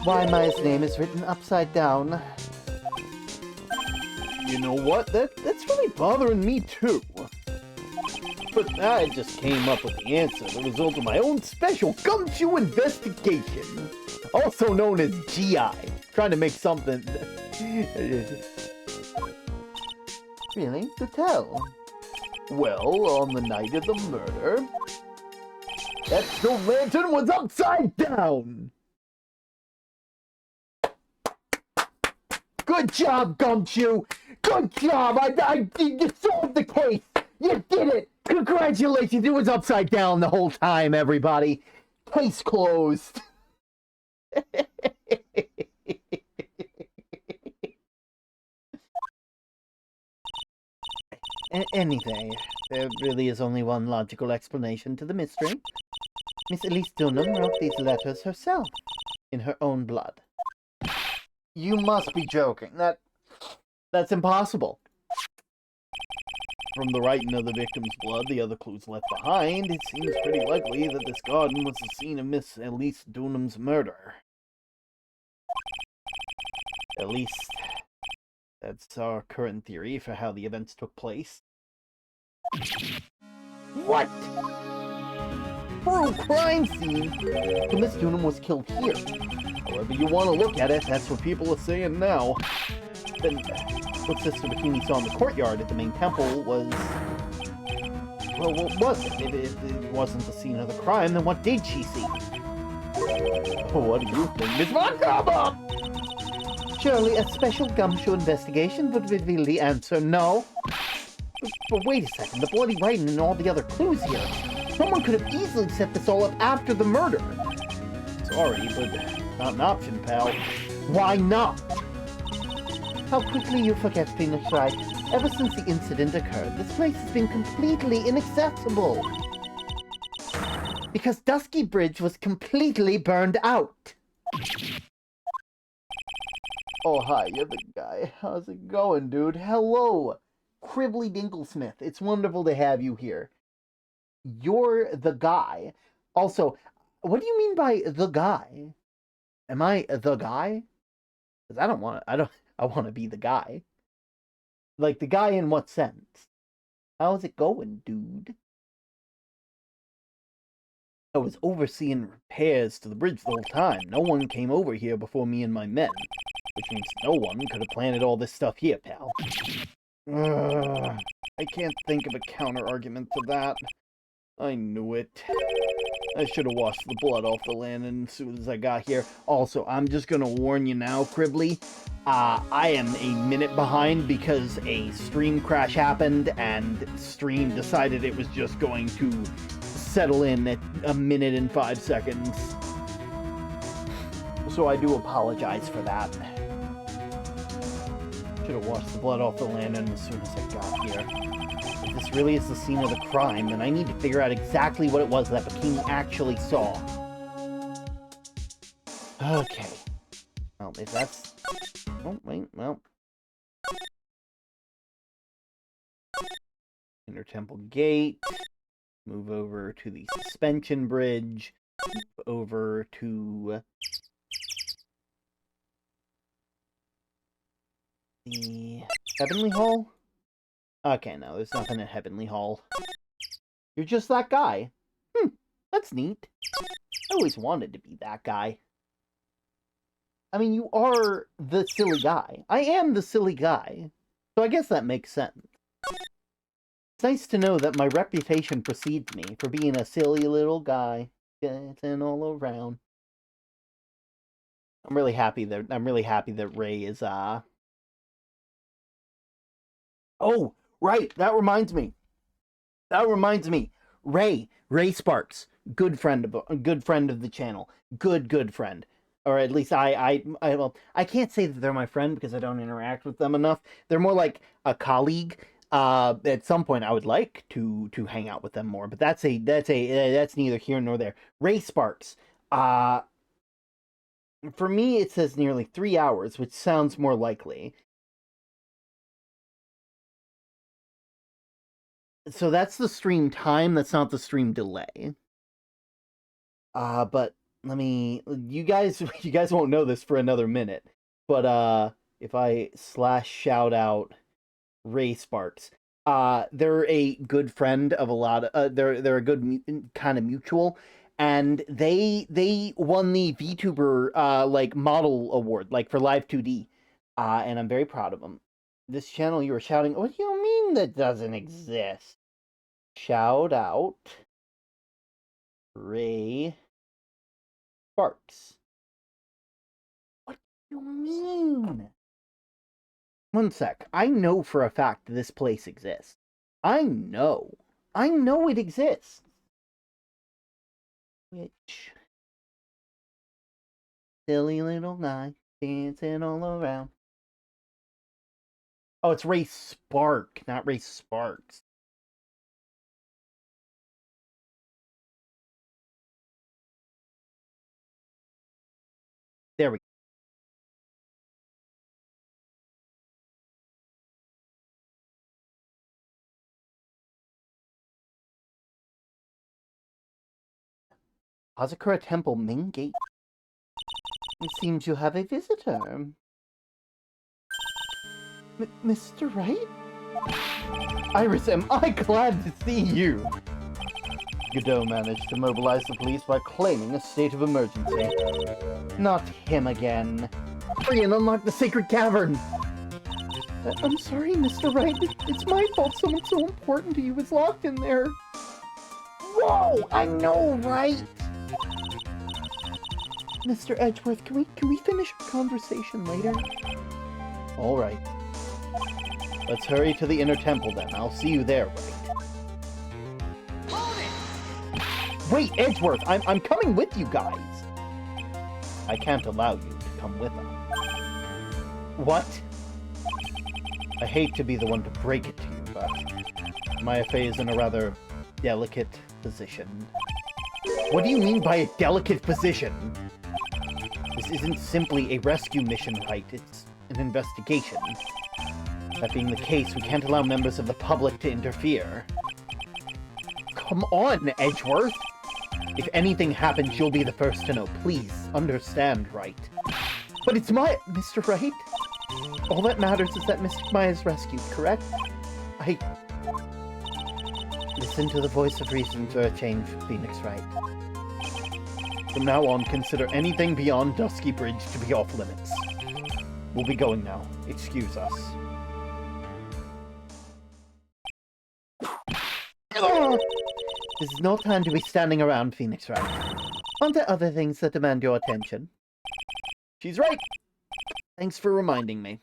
Why Maya's name is written upside down. You know what? That's really bothering me too. But I just came up with the answer, the result of my own special gumshoe investigation. Also known as GI. Trying to make something... Really? To tell? Well, on the night of the murder, that stone lantern was upside down! Good job, Gumshoe! Good job! You solved the case! You did it! Congratulations! It was upside down the whole time, everybody. Case closed. Anyway, there really is only one logical explanation to the mystery. Miss Elise Dunham wrote these letters herself, in her own blood. You must be joking. That's impossible. From the writing of the victim's blood, the other clues left behind, it seems pretty likely that this garden was the scene of Miss Elise Dunham's murder. At least, that's our current theory for how the events took place. What? True crime scene? So Miss Dunham was killed here. However you want to look at it, that's what people are saying now. Then, what Sister Bikini saw in the courtyard at the main temple was... Well, what was it? If it wasn't the scene of the crime, then what did she see? What do you think, Miss Montgomery? Surely a special Gumshoe investigation would reveal the answer, no? But wait a second, the bloody writing and all the other clues here. Someone could have easily set this all up after the murder. Sorry, but not an option, pal. Why not? How quickly you forget things, Wright. Ever since the incident occurred, this place has been completely inaccessible. Because Dusky Bridge was completely burned out. Oh, hi, you're the guy. How's it going, dude? Hello, Cribbly Dinklesmith. It's wonderful to have you here. You're the guy. Also, what do you mean by the guy? Am I the guy? Because I want to be the guy. Like, the guy in what sense? How's it going, dude? I was overseeing repairs to the bridge the whole time. No one came over here before me and my men. Which means no one could have planted all this stuff here, pal. I can't think of a counter-argument to that. I knew it. I should have washed the blood off the lantern as soon as I got here. Also, I'm just gonna warn you now, Cribbly. I am a minute behind because a stream crash happened and stream decided it was just going to settle in at 1 minute and 5 seconds. So I do apologize for that. Should have washed the blood off the lantern as soon as I got here. If this really is the scene of the crime, then I need to figure out exactly what it was that Bikini actually saw. Okay. Well, if that's... Oh, wait, well... Inner Temple Gate. Move over to the Suspension Bridge. Move over to... the Heavenly Hall? Okay, no, there's nothing at Heavenly Hall. You're just that guy. That's neat. I always wanted to be that guy. I mean, you are the silly guy. I am the silly guy. So I guess that makes sense. It's nice to know that my reputation precedes me for being a silly little guy. Getting all around. I'm really happy that Ray is, Oh, right, that reminds me. Ray Sparks, good friend of the channel. Good friend. Or at least well, I can't say that they're my friend because I don't interact with them enough. They're more like a colleague. At some point I would like to hang out with them more, but that's neither here nor there. Ray Sparks. For me it says nearly 3 hours, which sounds more likely. So that's the stream time, that's not the stream delay. But let me... You guys won't know this for another minute. But, if I /shout out Ray Sparks, they're a good friend of a lot of... they're a good kind of mutual. And they won the VTuber, like, model award, like, for Live 2D. And I'm very proud of them. This channel you were shouting, what do you mean that doesn't exist? Shout out Ray Sparks. What do you mean? One sec. I know for a fact this place exists. I know. I know it exists. Which... silly little guy dancing all around. Oh, it's Ray Spark, not Ray Sparks. There we go. Hazakura Temple main gate. It seems you have a visitor. Mr. Wright? Iris, am I glad to see you? Godot managed to mobilize the police by claiming a state of emergency. Not him again. Hurry and unlock the sacred cavern! I'm sorry, Mr. Wright. It's my fault someone so important to you was locked in there. Whoa! I know, right? Mr. Edgeworth, can we finish our conversation later? All right. Let's hurry to the inner temple then. I'll see you there, Wright. Wait, Edgeworth! I'm coming with you guys! I can't allow you to come with us. What? I hate to be the one to break it to you, but Mayafe is in a rather delicate position. What do you mean by a delicate position? This isn't simply a rescue mission, right? It's an investigation. That being the case, we can't allow members of the public to interfere. Come on, Edgeworth! If anything happens, you'll be the first to know. Please, understand, Wright. But it's Mr. Wright? All that matters is that Mr. Maya's rescued, correct? Listen to the voice of reason for a change, Phoenix Wright. From now on, consider anything beyond Dusky Bridge to be off limits. We'll be going now. Excuse us. This is no time to be standing around, Phoenix Wright. Aren't there other things that demand your attention? She's right! Thanks for reminding me.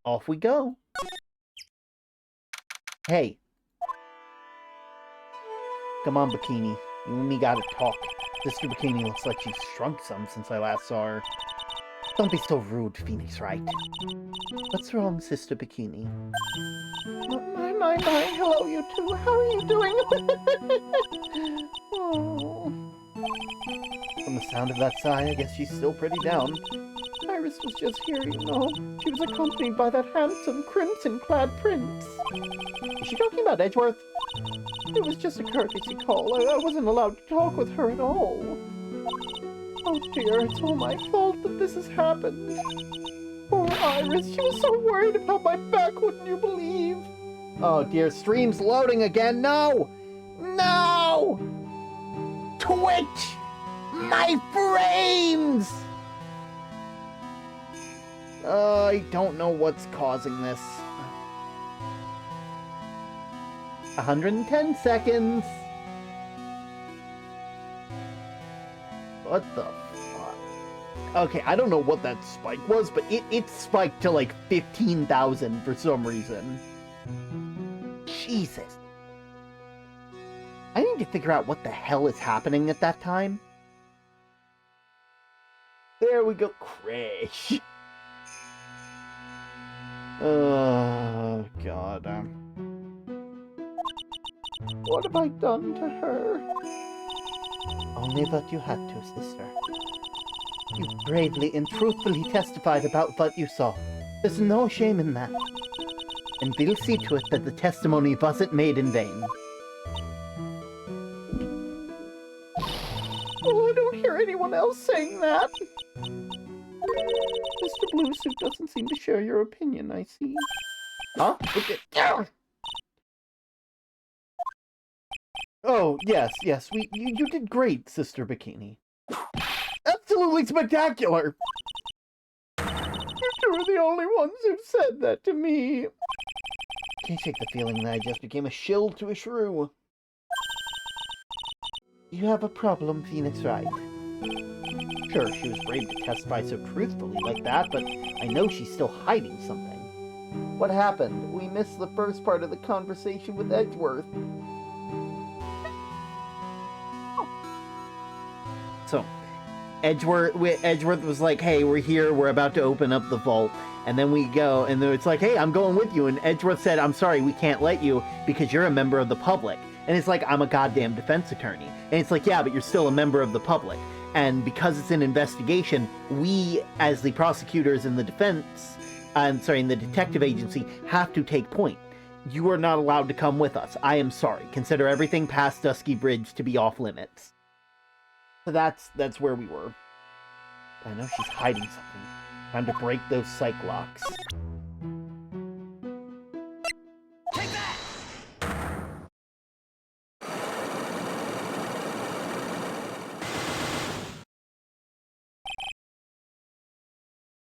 Off we go. Hey. Come on, Bikini. You and me gotta talk. Sister Bikini looks like she's shrunk some since I last saw her. Don't be so rude, Phoenix Wright. What's wrong, Sister Bikini? My, hello you two. How are you doing? Oh. From the sound of that sigh, I guess she's still pretty down. Iris was just here, you know. She was accompanied by that handsome, crimson-clad prince. Is she talking about Edgeworth? It was just a courtesy call. I wasn't allowed to talk with her at all. Oh dear, it's all my fault that this has happened. Poor Iris, she was so worried about my back, wouldn't you believe? Oh dear, stream's loading again. No! No! Twitch! My frames! I don't know what's causing this. 110 seconds. What the fuck? Okay, I don't know what that spike was, but it spiked to like 15,000 for some reason. Jesus. I need to figure out what the hell is happening at that time. There we go. Crash. Oh, God. What have I done to her? Only what you had to, sister. You bravely and truthfully testified about what you saw. There's no shame in that. And we'll see to it that the testimony wasn't made in vain. Oh, I don't hear anyone else saying that. Mr. Blue Suit doesn't seem to share your opinion, I see. Huh? Oh, yes, you did great, Sister Bikini. Absolutely spectacular! You two are the only ones who've said that to me. Can't shake the feeling that I just became a shill to a shrew. You have a problem, Phoenix Wright. Sure, she was brave to testify so truthfully like that, but I know she's still hiding something. What happened? We missed the first part of the conversation with Edgeworth. So, Edgeworth was like, hey, we're here, we're about to open up the vault. And then we go, and then it's like, hey, I'm going with you. And Edgeworth said, I'm sorry, we can't let you because you're a member of the public. And it's like, I'm a goddamn defense attorney. And it's like, yeah, but you're still a member of the public. And because it's an investigation, we, as the prosecutors in the in the detective agency, have to take point. You are not allowed to come with us. I am sorry. Consider everything past Dusky Bridge to be off limits. So that's where we were. I know she's hiding something. Time to break those psych locks. Take that!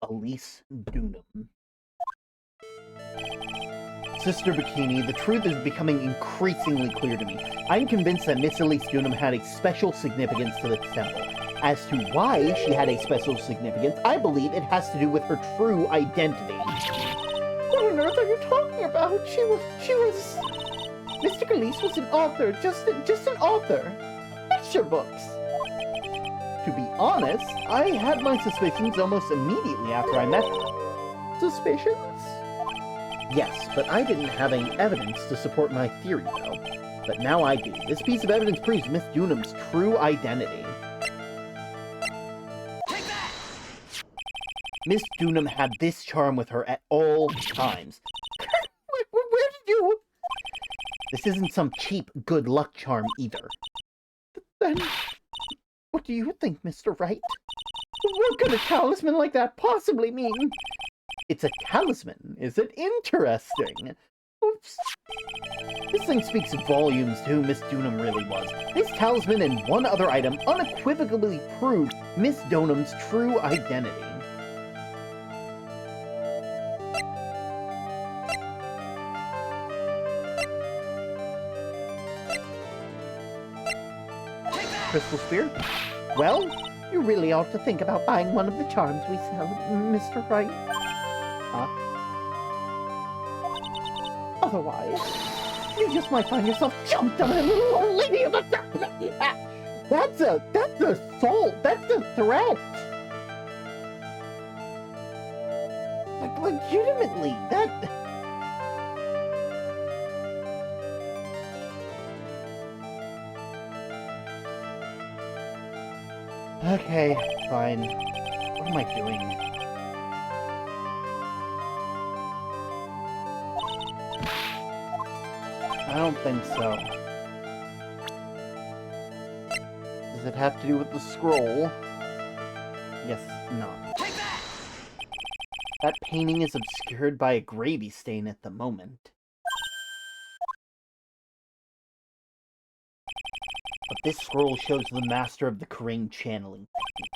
Elise Dunham. Sister Bikini, the truth is becoming increasingly clear to me. I'm convinced that Miss Elise Dunham had a special significance to the temple. As to why she had a special significance, I believe it has to do with her true identity. What on earth are you talking about? She was... Mr. Elise was an author, just an author. Picture books. To be honest, I had my suspicions almost immediately after I met her. Suspicions? Yes, but I didn't have any evidence to support my theory, though. But now I do. This piece of evidence proves Miss Dunham's true identity. Take that! Miss Dunham had this charm with her at all times. Where did you... This isn't some cheap good luck charm, either. Then... What do you think, Mr. Wright? What could a talisman like that possibly mean? It's a talisman. Is it interesting? Oops. This thing speaks volumes to who Miss Dunham really was. This talisman and one other item unequivocally proved Miss Dunham's true identity. Crystal Spear? Well, you really ought to think about buying one of the charms we sell, Mr. Wright. Huh? Otherwise, you just might find yourself jumped on a little old lady of a... That's assault! That's a threat! Like, legitimately, that... Okay, fine. What am I doing? I don't think so. Does it have to do with the scroll? Yes, not. Take that! That painting is obscured by a gravy stain at the moment. But this scroll shows the master of the Karain channeling technique.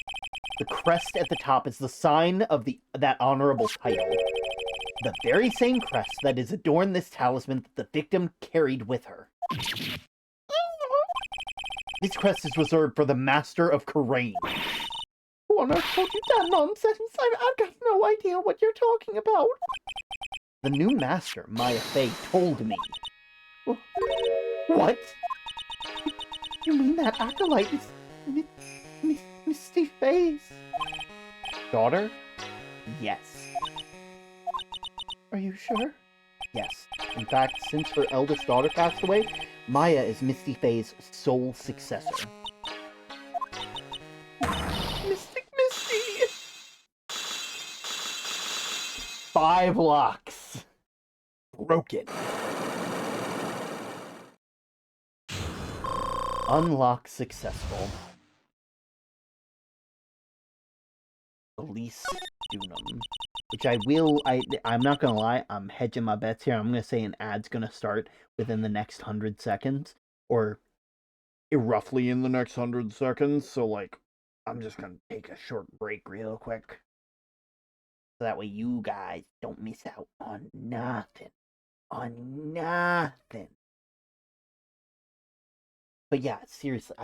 The crest at the top is the sign of that honorable title. The very same crest that has adorned this talisman that the victim carried with her. This crest is reserved for the master of Karain. Who on earth told you that nonsense? I've got no idea what you're talking about. The new master, Maya Fey, told me. What? You mean that acolyte is Misty Fey's daughter? Yes. Are you sure? Yes. In fact, since her eldest daughter passed away, Maya is Misty Fey's sole successor. Mystic Misty! 5 locks. Broken. Unlock successful. Elise Dunham. Which I'm not gonna lie, I'm hedging my bets here. I'm gonna say an ad's gonna start within the next 100 seconds. Or roughly in the next 100 seconds. So, like, I'm just gonna take a short break real quick. So that way you guys don't miss out on nothing. On nothing. But yeah, seriously,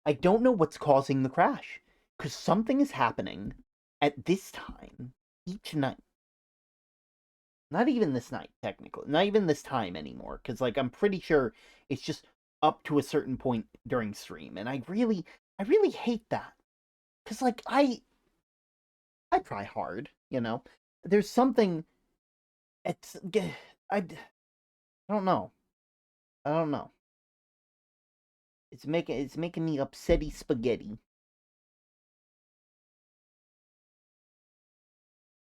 I don't know what's causing the crash. Because something is happening at this time each night. Not even this night, technically. Not even this time anymore. Because, like, I'm pretty sure it's just up to a certain point during stream. And I really hate that. Because, like, I try hard, you know? There's something... I don't know. I don't know. It's making me upsetty spaghetti.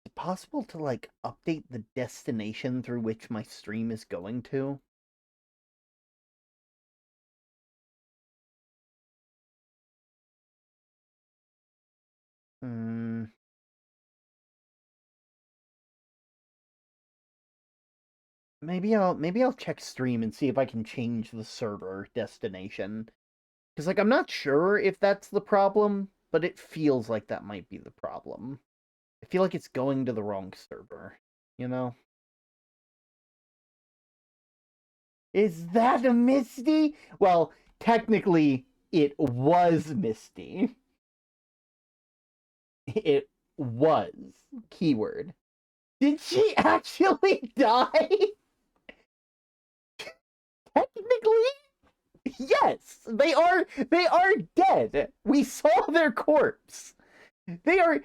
Is it possible to, like, update the destination through which my stream is going to? Maybe I'll check stream and see if I can change the server destination. Because, like, I'm not sure if that's the problem, but it feels like that might be the problem. I feel like it's going to the wrong server, you know? Is that a Misty? Well, technically, it was Misty. It was. Keyword. Did she actually die? Technically, yes. They are dead. We saw their corpse. They are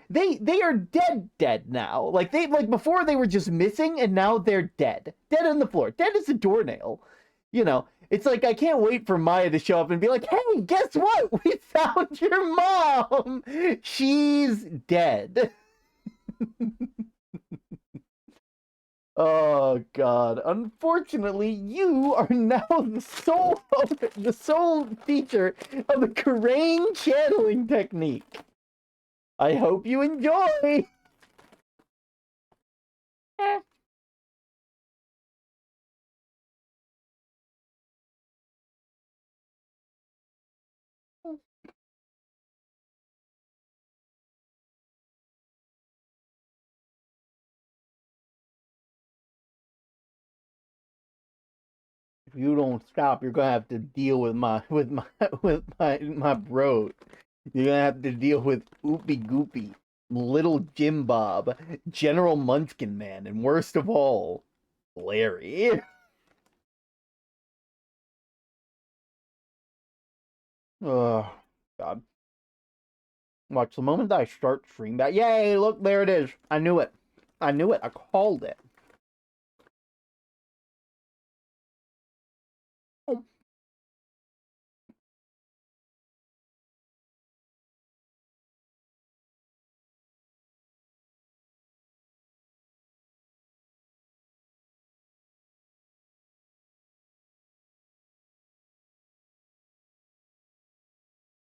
dead now. Like before they were just missing, and now they're dead. Dead on the floor. Dead as a doornail. You know, it's like I can't wait for Maya to show up and be like, "Hey, guess what? We found your mom. She's dead." Oh God! Unfortunately, you are now the sole feature of the Karain channeling technique. I hope you enjoy. If you don't stop, you're gonna have to deal with my bro. You're gonna have to deal with Oopie Goopy, Little Jim Bob, General Munchkin Man, and worst of all, Larry. Oh God! Watch the moment that I start stream back. Yay! Look, there it is. I knew it. I knew it. I called it.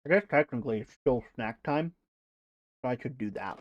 I guess technically it's still snack time, so I should do that.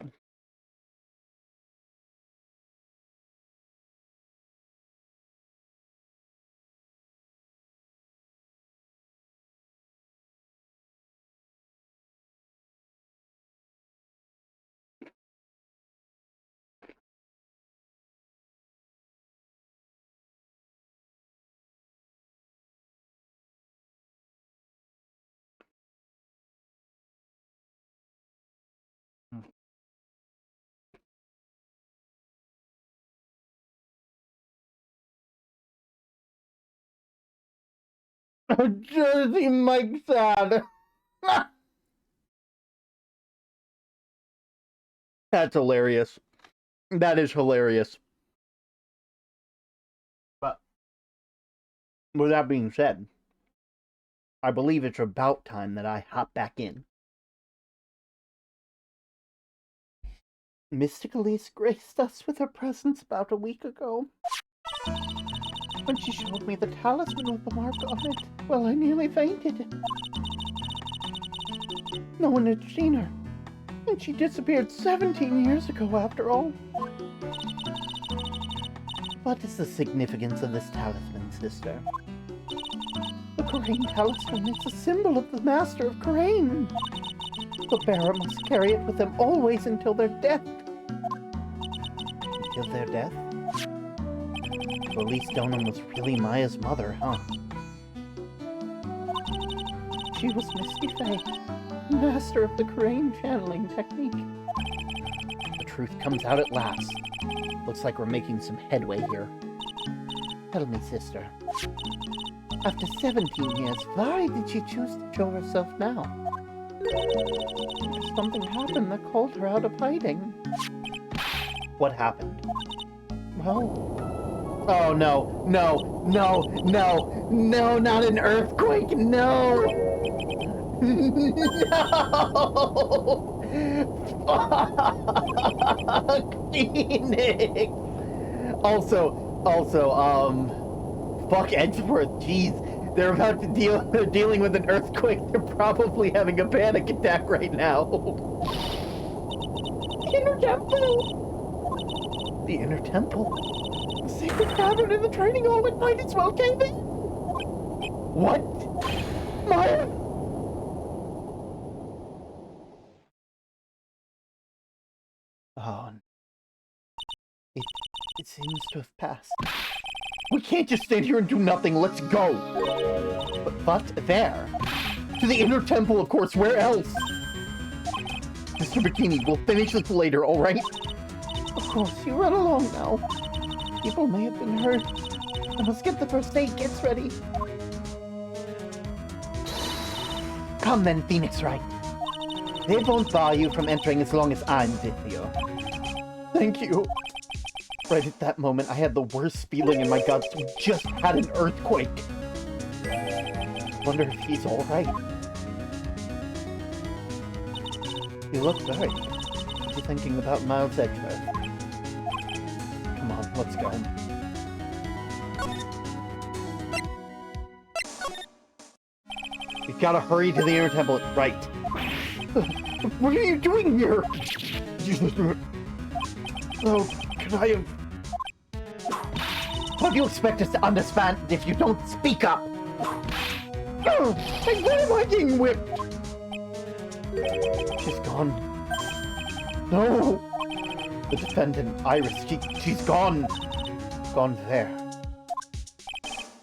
Jersey Mike sad. That's hilarious. That is hilarious. But with that being said, I believe it's about time that I hop back in. Mystic Elise graced us with her presence about a week ago. When she showed me the talisman with the mark on it, well, I nearly fainted. No one had seen her, and she disappeared 17 years ago after all. What is the significance of this talisman, sister? The Karain talisman is a symbol of the Master of Karain. The bearer must carry it with them always until their death. Until their death? So Elise Donham was really Maya's mother, huh? She was Misty Faye, master of the Karain channeling technique. The truth comes out at last. Looks like we're making some headway here. Tell me, sister. After 17 years, why did she choose to show herself now? Something happened that called her out of hiding. What happened? Well... Oh, no, no, no, no, no, not an earthquake, no! No! Fuck, Phoenix! Also, fuck Edgeworth, jeez. They're dealing with an earthquake. They're probably having a panic attack right now. Inner temple! The inner temple? The sacred cavern in the training hall, it might as well cave in! What? Maya? Oh, it seems to have passed. We can't just stand here and do nothing. Let's go. But there. To the inner temple, of course. Where else? Mr. Bikini, we'll finish this later, all right? Of course. You run along now. People may have been hurt. I must get the first aid kits ready. Come then, Phoenix Wright. They won't bar you from entering as long as I'm with you. Thank you. Right at that moment, I had the worst feeling in my guts. We just had an earthquake. Wonder if he's all right. You look worried. Are you thinking about Miles Edgeworth? Come on, let's go. We've got to hurry to the inner temple. Right. What are you doing here? Oh, can I have... What do you expect us to understand if you don't speak up? Oh, and why am I getting whipped? She's gone. No! The defendant, Iris, she's gone. Gone there.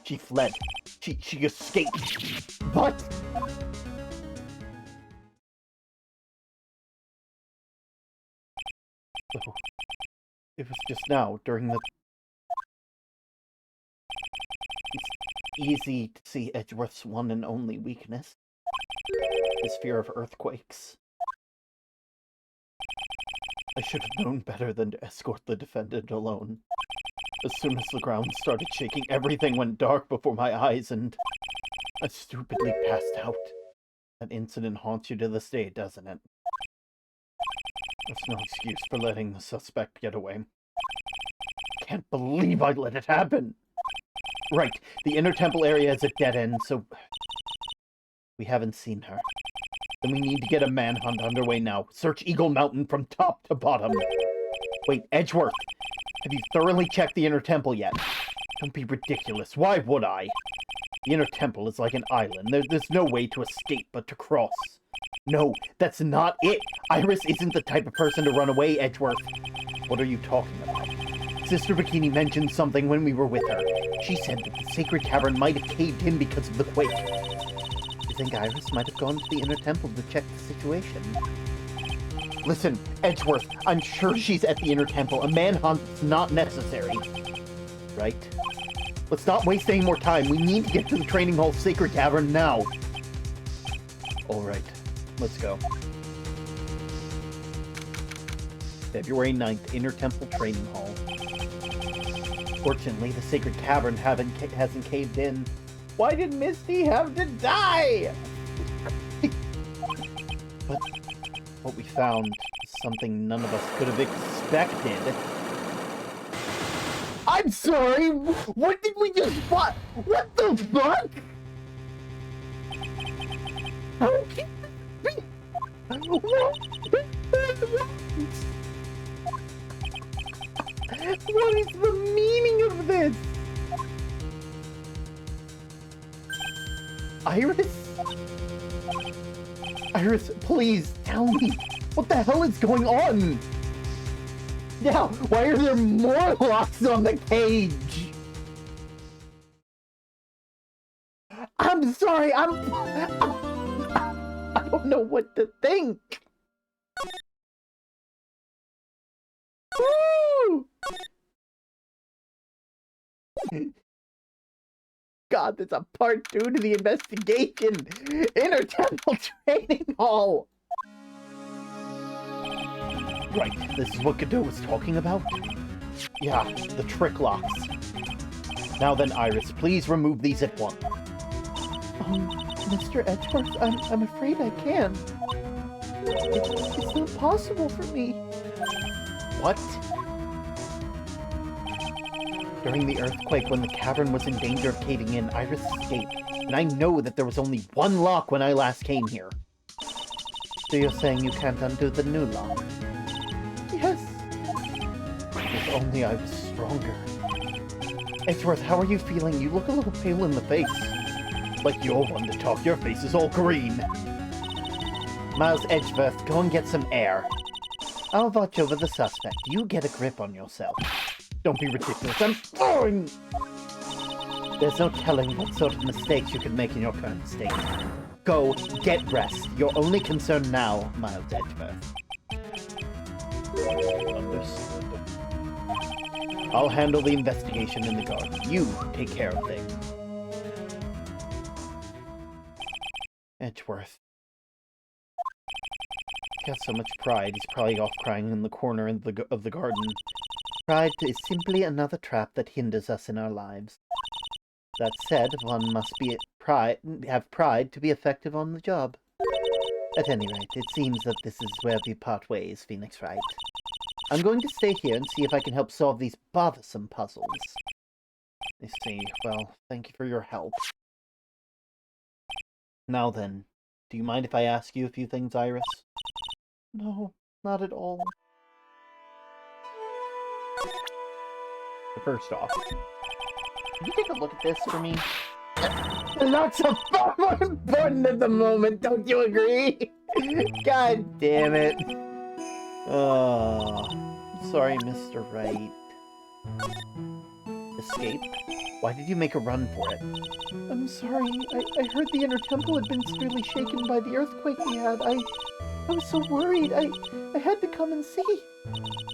She fled. She escaped. What? Oh, it was just now, during the... It's easy to see Edgeworth's one and only weakness. His fear of earthquakes. I should have known better than to escort the defendant alone. As soon as the ground started shaking, everything went dark before my eyes, and I stupidly passed out. That incident haunts you to this day, doesn't it? That's no excuse for letting the suspect get away. Can't believe I let it happen! Right, the inner temple area is a dead end, so... We haven't seen her. Then we need to get a manhunt underway now. Search Eagle Mountain from top to bottom. Wait, Edgeworth! Have you thoroughly checked the inner temple yet? Don't be ridiculous. Why would I? The inner temple is like an island. There's no way to escape but to cross. No, that's not it! Iris isn't the type of person to run away, Edgeworth. What are you talking about? Sister Bikini mentioned something when we were with her. She said that the sacred cavern might have caved in because of the quake. You think Iris might have gone to the inner temple to check the situation? Listen, Edgeworth, I'm sure she's at the inner temple. A manhunt's not necessary. Right? Let's not waste any more time. We need to get to the training hall sacred cavern now. Alright, let's go. February 9th, Inner Temple Training Hall. Fortunately, the sacred cavern hasn't caved in. Why did Misty have to die? But what we found is something none of us could have expected. I'm sorry! What did we just... What the fuck? How can this be? What is the meaning of this? Iris? Iris, please tell me. What the hell is going on? Now, why are there more locks on the cage? I'm sorry, I don't know what to think. God, there's a part 2 to the investigation! Inner Temple Training Hall! Right, this is what Godot was talking about? Yeah, the trick locks. Now then, Iris, please remove these at once. Mr. Edgeworth, I'm afraid I can't. It's not possible for me. What? During the earthquake, when the cavern was in danger of caving in, Iris escaped. And I know that there was only one lock when I last came here. So you're saying you can't undo the new lock? Yes. If only I was stronger. Edgeworth, how are you feeling? You look a little pale in the face. Like you're one to talk, your face is all green. Miles Edgeworth, go and get some air. I'll watch over the suspect. You get a grip on yourself. Don't be ridiculous, I'm going! There's no telling what sort of mistakes you could make in your current state. Go, get rest. Your only concern now, Miles Edgeworth. Understood. I'll handle the investigation in the garden. You take care of things. Edgeworth. He's got so much pride, he's probably off crying in the corner of the garden. Pride is simply another trap that hinders us in our lives. That said, one must have pride to be effective on the job. At any rate, it seems that this is where we part ways, Phoenix Wright. I'm going to stay here and see if I can help solve these bothersome puzzles. I see. Well, thank you for your help. Now then, do you mind if I ask you a few things, Iris? No, not at all. First off, can you take a look at this for me? The locks are far more important at the moment, don't you agree? God damn it. Sorry, Mr. Wright. Escape? Why did you make a run for it? I'm sorry. I heard the inner temple had been severely shaken by the earthquake we had. I was so worried. I had to come and see.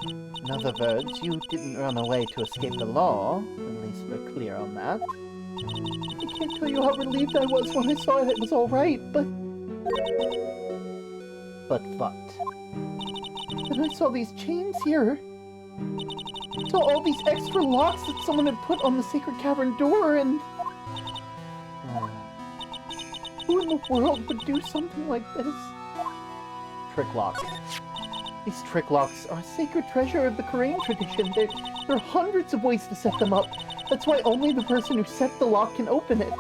In other words, you didn't run away to escape the law. At least we're clear on that. I can't tell you how relieved I was when I saw it was all right, but... But what? Then I saw these chains here. I saw all these extra locks that someone had put on the sacred cavern door, and... Who in the world would do something like this? Trick lock. These trick locks are a sacred treasure of the Korean tradition. There are hundreds of ways to set them up. That's why only the person who set the lock can open it.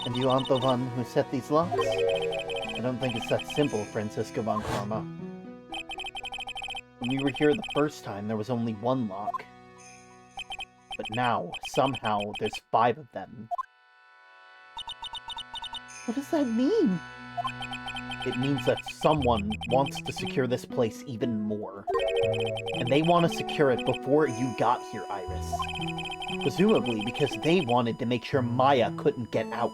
And you aren't the one who set these locks? I don't think it's that simple, Francisco von Karma. When we were here the first time, there was only one lock. But now, somehow, there's 5 of them. What does that mean? It means that someone wants to secure this place even more. And they want to secure it before you got here, Iris. Presumably because they wanted to make sure Maya couldn't get out.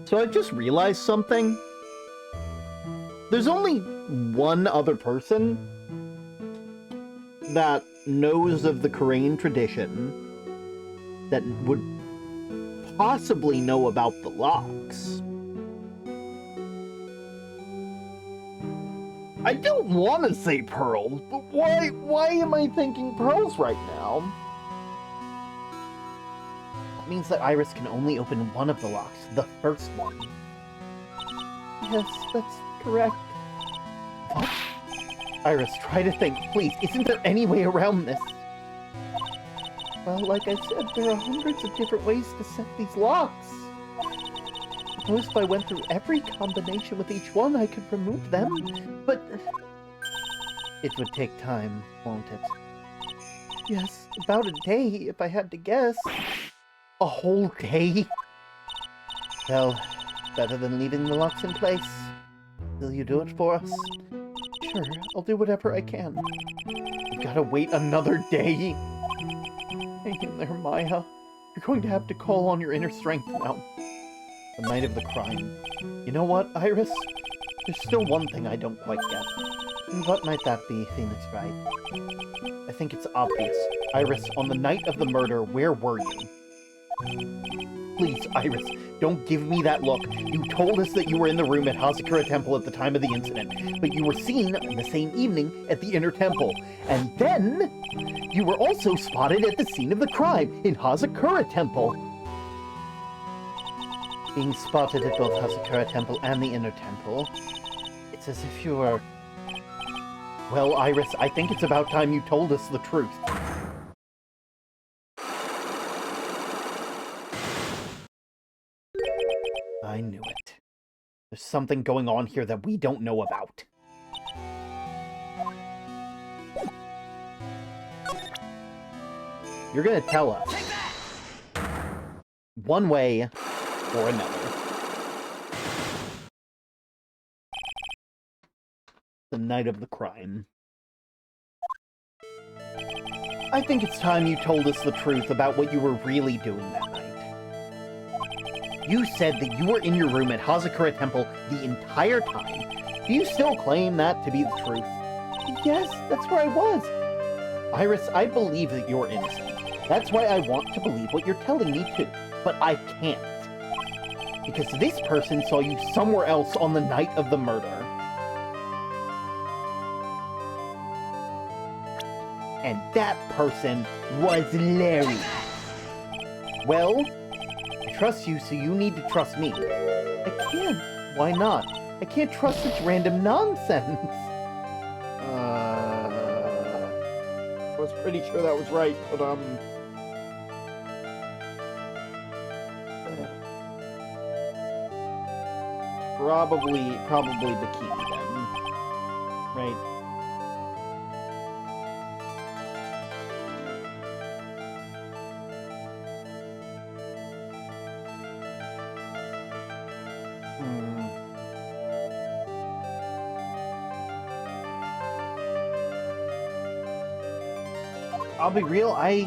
So I've just realized something. There's only one other person that knows of the Korean tradition that would possibly know about the locks. I don't want to say pearls, but why am I thinking pearls right now? That means that Iris can only open one of the locks, the first one. Yes, that's correct. What? Iris, try to think, please. Isn't there any way around this? Well, like I said, there are hundreds of different ways to set these locks. Suppose if I went through every combination with each one, I could remove them, but... It would take time, won't it? Yes, about a day, if I had to guess. A whole day? Well, better than leaving the locks in place. Will you do it for us? Sure, I'll do whatever I can. You gotta wait another day? Hang in there, Maya. You're going to have to call on your inner strength now. The night of the crime. You know what, Iris? There's still one thing I don't quite get. What might that be, Phoenix Wright? I think it's obvious. Iris, on the night of the murder, where were you? Please, Iris, don't give me that look. You told us that you were in the room at Hazakura Temple at the time of the incident, but you were seen in the same evening at the Inner Temple. And then, you were also spotted at the scene of the crime in Hazakura Temple. Being spotted at both Hazakura Temple and the Inner Temple, it's as if you were... Well, Iris, I think it's about time you told us the truth. I knew it. There's something going on here that we don't know about. You're gonna tell us. One way or another. The night of the crime. I think it's time you told us the truth about what you were really doing that night. You said that you were in your room at Hazakura Temple the entire time. Do you still claim that to be the truth? Yes, that's where I was. Iris, I believe that you're innocent. That's why I want to believe what you're telling me too. But I can't. Because this person saw you somewhere else on the night of the murder. And that person was Larry. Well, I trust you, so you need to trust me. I can't. Why not? I can't trust such random nonsense. I was pretty sure that was right, but, Probably bikini then. Right? I'll be real, I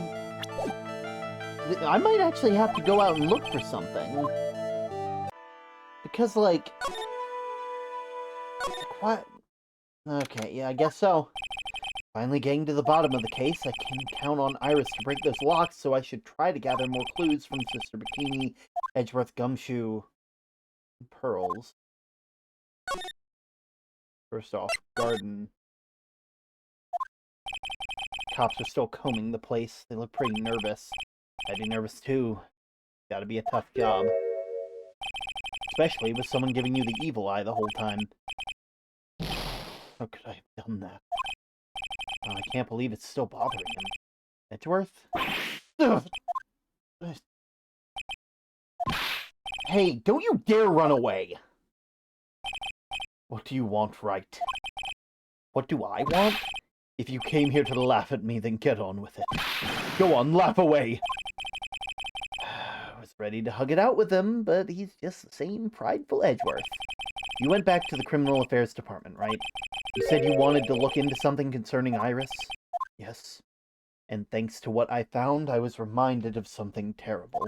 might actually have to go out and look for something. Because, like... What? Okay, yeah, I guess so. Finally getting to the bottom of the case, I can count on Iris to break those locks, so I should try to gather more clues from Sister Bikini, Edgeworth Gumshoe, and Pearls. First off, garden. Cops are still combing the place. They look pretty nervous. I'd be nervous too. Gotta be a tough job. Especially with someone giving you the evil eye the whole time. How could I have done that? Oh, I can't believe it's still bothering him. Edgeworth? Ugh. Hey, don't you dare run away! What do you want, Wright? What do I want? If you came here to laugh at me, then get on with it. Go on, laugh away! I was ready to hug it out with him, but he's just the same prideful Edgeworth. You went back to the Criminal Affairs Department, right? You said you wanted to look into something concerning Iris? Yes. And thanks to what I found, I was reminded of something terrible.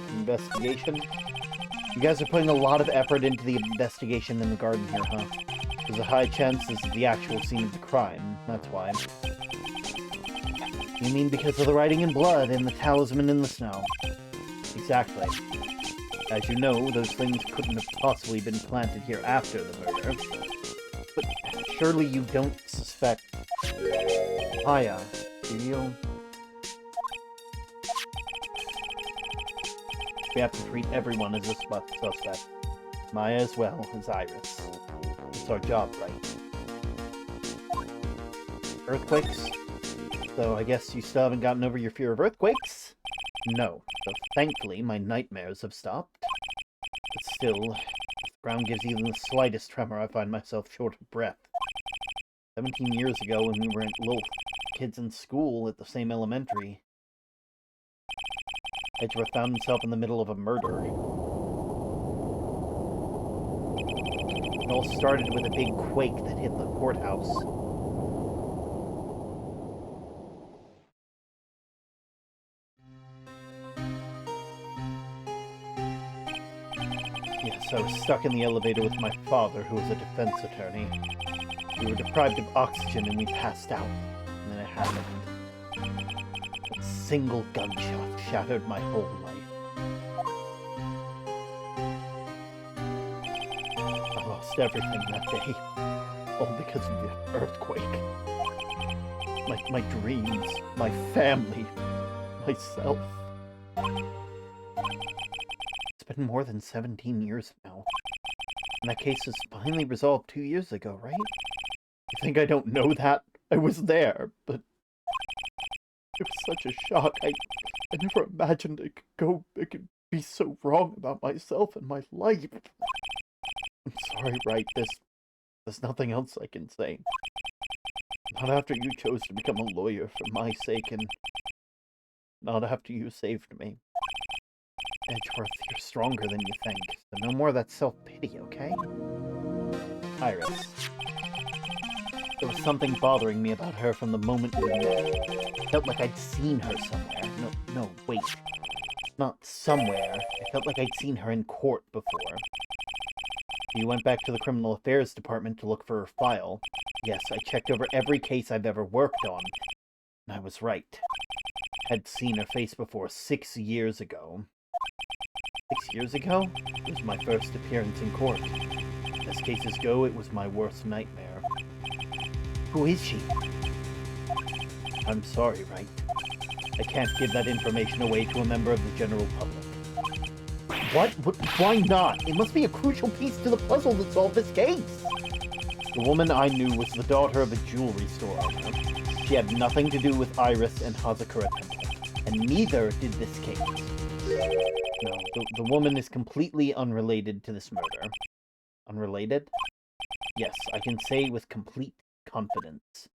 Investigation? You guys are putting a lot of effort into the investigation in the garden here, huh? There's a high chance this is the actual scene of the crime, that's why. You mean because of the writing in blood and the talisman in the snow? Exactly. As you know, those things couldn't have possibly been planted here after the murder. But surely you don't suspect... Aya, do you? We have to treat everyone as a suspect. Maya as well as Iris. It's our job, right? Earthquakes? So I guess you still haven't gotten over your fear of earthquakes? No. So thankfully, my nightmares have stopped. But still, if the ground gives even the slightest tremor, I find myself short of breath. 17 years ago, when we were little kids in school at the same elementary, Edgeworth found himself in the middle of a murder. It all started with a big quake that hit the courthouse. Yes, Once I was stuck in the elevator with my father, who was a defense attorney. We were deprived of oxygen and we passed out. And then it happened. A single gunshot shattered my whole life. I lost everything that day. All because of the earthquake. My dreams, my family, myself. It's been more than 17 years now. And that case was finally resolved 2 years ago, right? You think I don't know that? I was there, but it was such a shock. I never imagined it could be so wrong about myself and my life. I'm sorry, Wright. There's nothing else I can say. Not after you chose to become a lawyer for my sake, and not after you saved me. Edgeworth, you're stronger than you think, so no more of that self-pity, okay? Iris. There was something bothering me about her from the moment we met. I felt like I'd seen her somewhere. No, wait. Not somewhere. I felt like I'd seen her in court before. You went back to the Criminal Affairs Department to look for her file. Yes, I checked over every case I've ever worked on. And I was right. I'd seen her face before 6 years ago. 6 years ago? It was my first appearance in court. As cases go, it was my worst nightmare. Who is she? I'm sorry, Wright. I can't give that information away to a member of the general public. What? Why not? It must be a crucial piece to the puzzle to solve this case. The woman I knew was the daughter of a jewelry store owner. She had nothing to do with Iris and Hazakura Temple, and neither did this case. No, the woman is completely unrelated to this murder. Unrelated? Yes, I can say with complete confidence.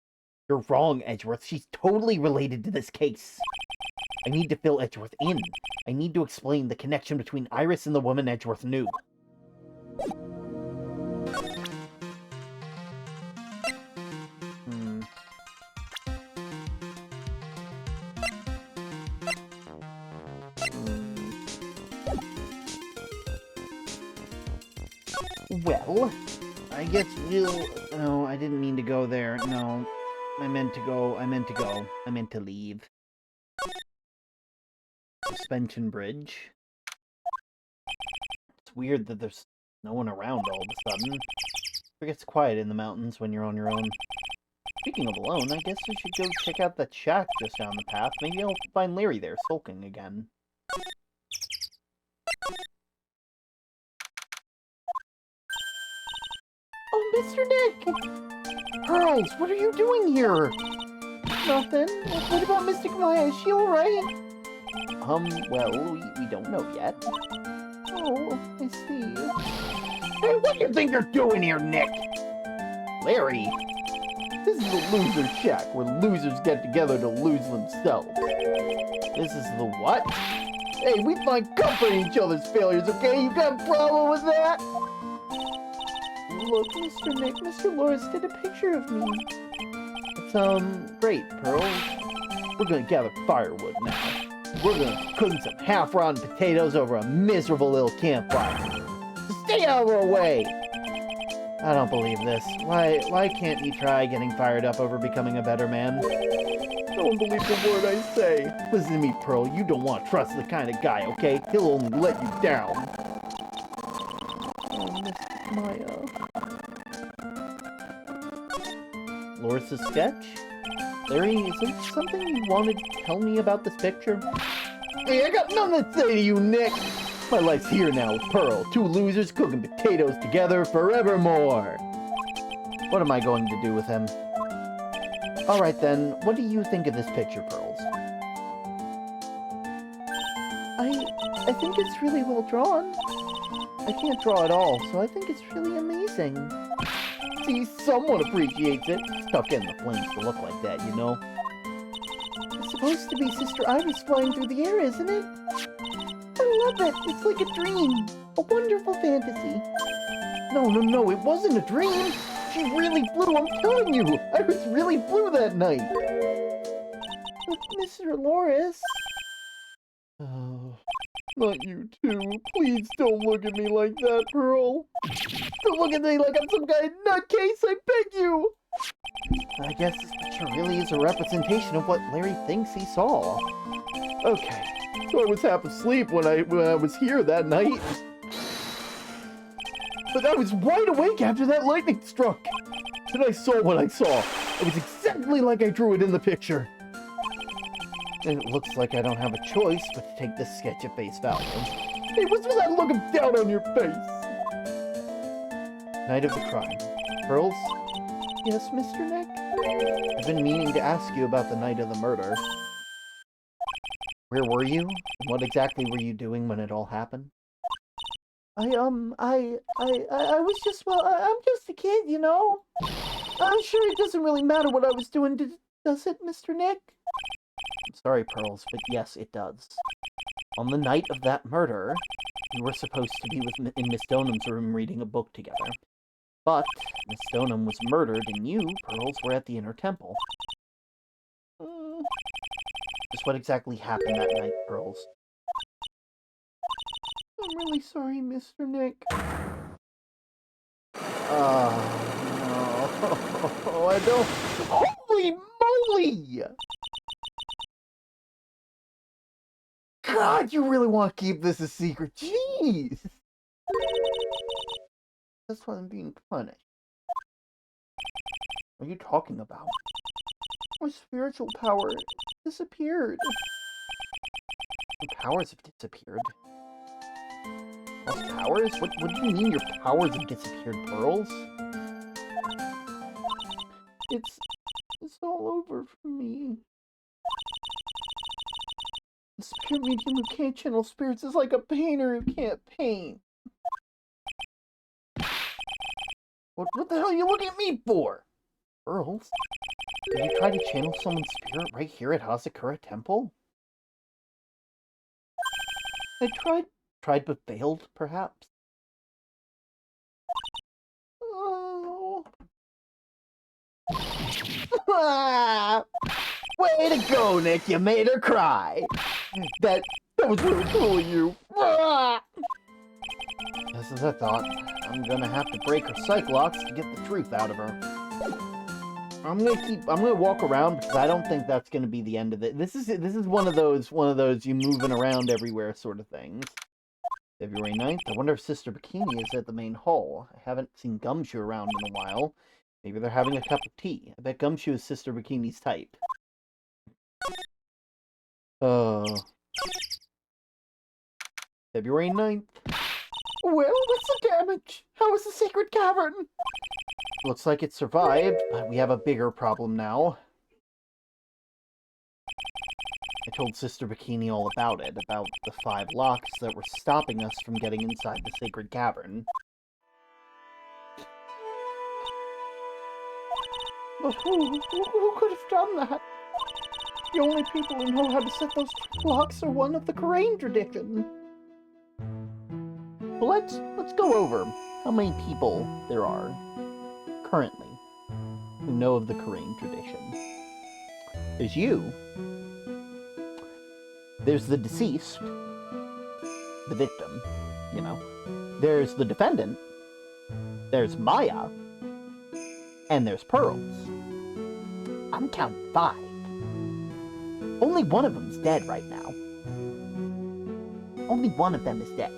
You're wrong, Edgeworth. She's totally related to this case. I need to fill Edgeworth in. I need to explain the connection between Iris and the woman Edgeworth knew. Well, I guess we'll... No, I didn't mean to go there. No, I meant to leave. Suspension bridge. It's weird that there's no one around all of a sudden. It gets quiet in the mountains when you're on your own. Speaking of alone, I guess we should go check out that shack just down the path. Maybe I'll find Larry there sulking again. Oh, Mr. Nick! Pearls, what are you doing here? Nothing. What about Mystic Maya? Is she alright? Well, we don't know yet. Oh, I see. Hey, what do you think you're doing here, Nick? Larry, this is a loser shack where losers get together to lose themselves. This is the what? Hey, we find comfort in each other's failures, okay? You got a problem with that? Look, Mr. Nick, Mr. Loris did a picture of me. It's, great, Pearl. We're gonna gather firewood now. We're gonna cook some half-rotten potatoes over a miserable little campfire. So stay out of our way! I don't believe this. Why can't you try getting fired up over becoming a better man? Don't believe the word I say. Listen to me, Pearl. You don't want to trust the kind of guy, okay? He'll only let you down. Oh, Miss Maya. Loris' sketch? Larry, is there something you wanted to tell me about this picture? Hey, I got nothing to say to you, Nick! My life's here now with Pearl, two losers cooking potatoes together forevermore! What am I going to do with him? Alright then, what do you think of this picture, Pearls? I think it's really well drawn. I can't draw at all, so I think it's really amazing. See, someone appreciates it. It's tough getting the flames to look like that, you know? It's supposed to be Sister Iris flying through the air, isn't it? I love it. It's like a dream. A wonderful fantasy. No, it wasn't a dream. She really flew, I'm telling you. Iris really flew that night. But Mr. Loris... Oh... Not you too. Please don't look at me like that, Pearl. Don't look at me like I'm some kind of nutcase, I beg you! I guess this picture really is a representation of what Larry thinks he saw. Okay, so I was half asleep when I was here that night. But I was wide awake after that lightning struck. And I saw what I saw. It was exactly like I drew it in the picture. And it looks like I don't have a choice but to take this sketch at face value. Hey, what's with that look of doubt on your face? Night of the crime. Pearls? Yes, Mr. Nick? I've been meaning to ask you about the night of the murder. Where were you? And what exactly were you doing when it all happened? I was just, well, I'm just a kid, you know? I'm sure it doesn't really matter what I was doing, does it, Mr. Nick? I'm sorry, Pearls, but yes, it does. On the night of that murder, you were supposed to be in Miss Donham's room reading a book together. But Miss Donham was murdered, and you, Pearls, were at the Inner Temple. Just what exactly happened that night, Pearls? I'm really sorry, Mr. Nick. No. I don't... Holy moly! God, you really want to keep this a secret? Jeez! That's why I'm being punished. What are you talking about? My spiritual power disappeared. My powers have disappeared. Lost powers? What do you mean your powers have disappeared, Pearls? It's all over for me. The spirit medium who can't channel spirits is like a painter who can't paint. What the hell are you looking at me for? Pearls? Did you try to channel someone's spirit right here at Hazakura Temple? I tried but failed, perhaps. Oh. Way to go, Nick! You made her cry! That was really cool of you! Just as I thought, I'm gonna have to break her psych locks to get the truth out of her. I'm gonna walk around because I don't think that's gonna be the end of it. This is one of those you moving around everywhere sort of things. February 9th, I wonder if Sister Bikini is at the main hall. I haven't seen Gumshoe around in a while. Maybe they're having a cup of tea. I bet Gumshoe is Sister Bikini's type. February 9th. Well, what's the damage? How is the sacred cavern? Looks like it survived, but we have a bigger problem now. I told Sister Bikini all about it, about the 5 locks that were stopping us from getting inside the sacred cavern. But who could have done that? The only people who know how to set those locks are one of the Karain tradition. Let's go over how many people there are currently who know of the Karain tradition. There's you. There's the deceased, the victim, you know. There's the defendant. There's Maya. And there's Pearls. I'm counting 5. Only one of them's dead right now. Only one of them is dead.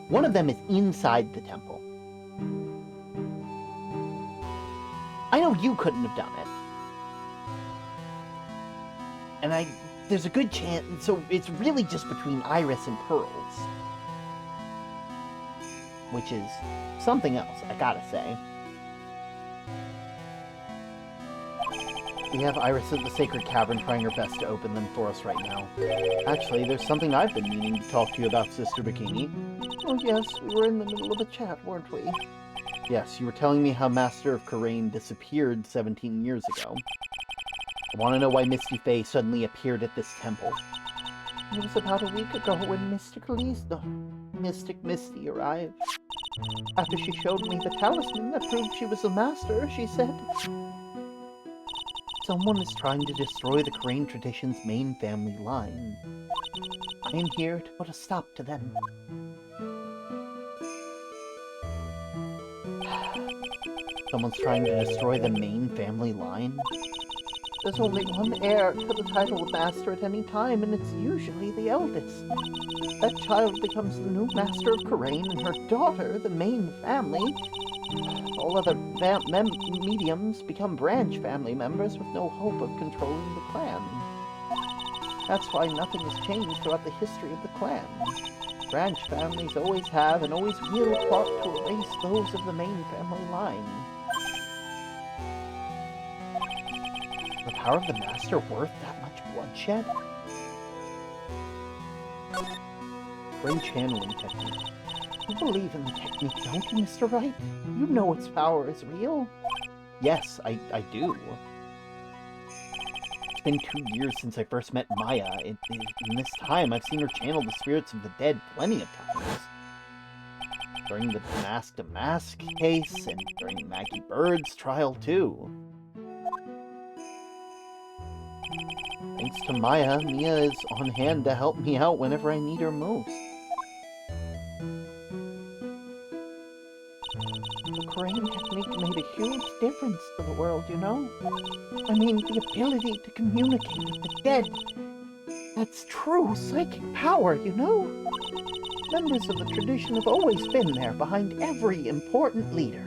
One of them is inside the temple. I know you couldn't have done it. And there's a good chance, so it's really just between Iris and Pearls. Which is something else, I gotta say. We have Iris at the Sacred Cavern trying her best to open them for us right now. Actually, there's something I've been meaning to talk to you about, Sister Bikini. Oh yes, we were in the middle of a chat, weren't we? Yes, you were telling me how Master of Karain disappeared 17 years ago. I want to know why Misty Faye suddenly appeared at this temple. It was about a week ago when Mystic Misty arrived. After she showed me the talisman that proved she was a master, she said, "Someone is trying to destroy the Karain tradition's main family line." I I'm here to put a stop to them. Someone's trying to destroy the main family line. There's only one heir to the title of master at any time, and it's usually the eldest. That child becomes the new master of Karain, and her daughter, the main family. All other mediums become branch family members with no hope of controlling the clan. That's why nothing has changed throughout the history of the clan. Branch families always have and always will plot to erase those of the main family line. The power of the master worth that much bloodshed? Brain channeling technique. You believe in the technique, don't you, Mr. Wright? You know its power is real. Yes, I do. It's been 2 years since I first met Maya. In this time, I've seen her channel the spirits of the dead plenty of times. During the Mask to Mask case, and during Maggie Bird's trial, too. Thanks to Maya, Mia is on hand to help me out whenever I need her most. The Karain technique made a huge difference to the world, you know? I mean, the ability to communicate with the dead. That's true psychic power, you know? Members of the tradition have always been there behind every important leader.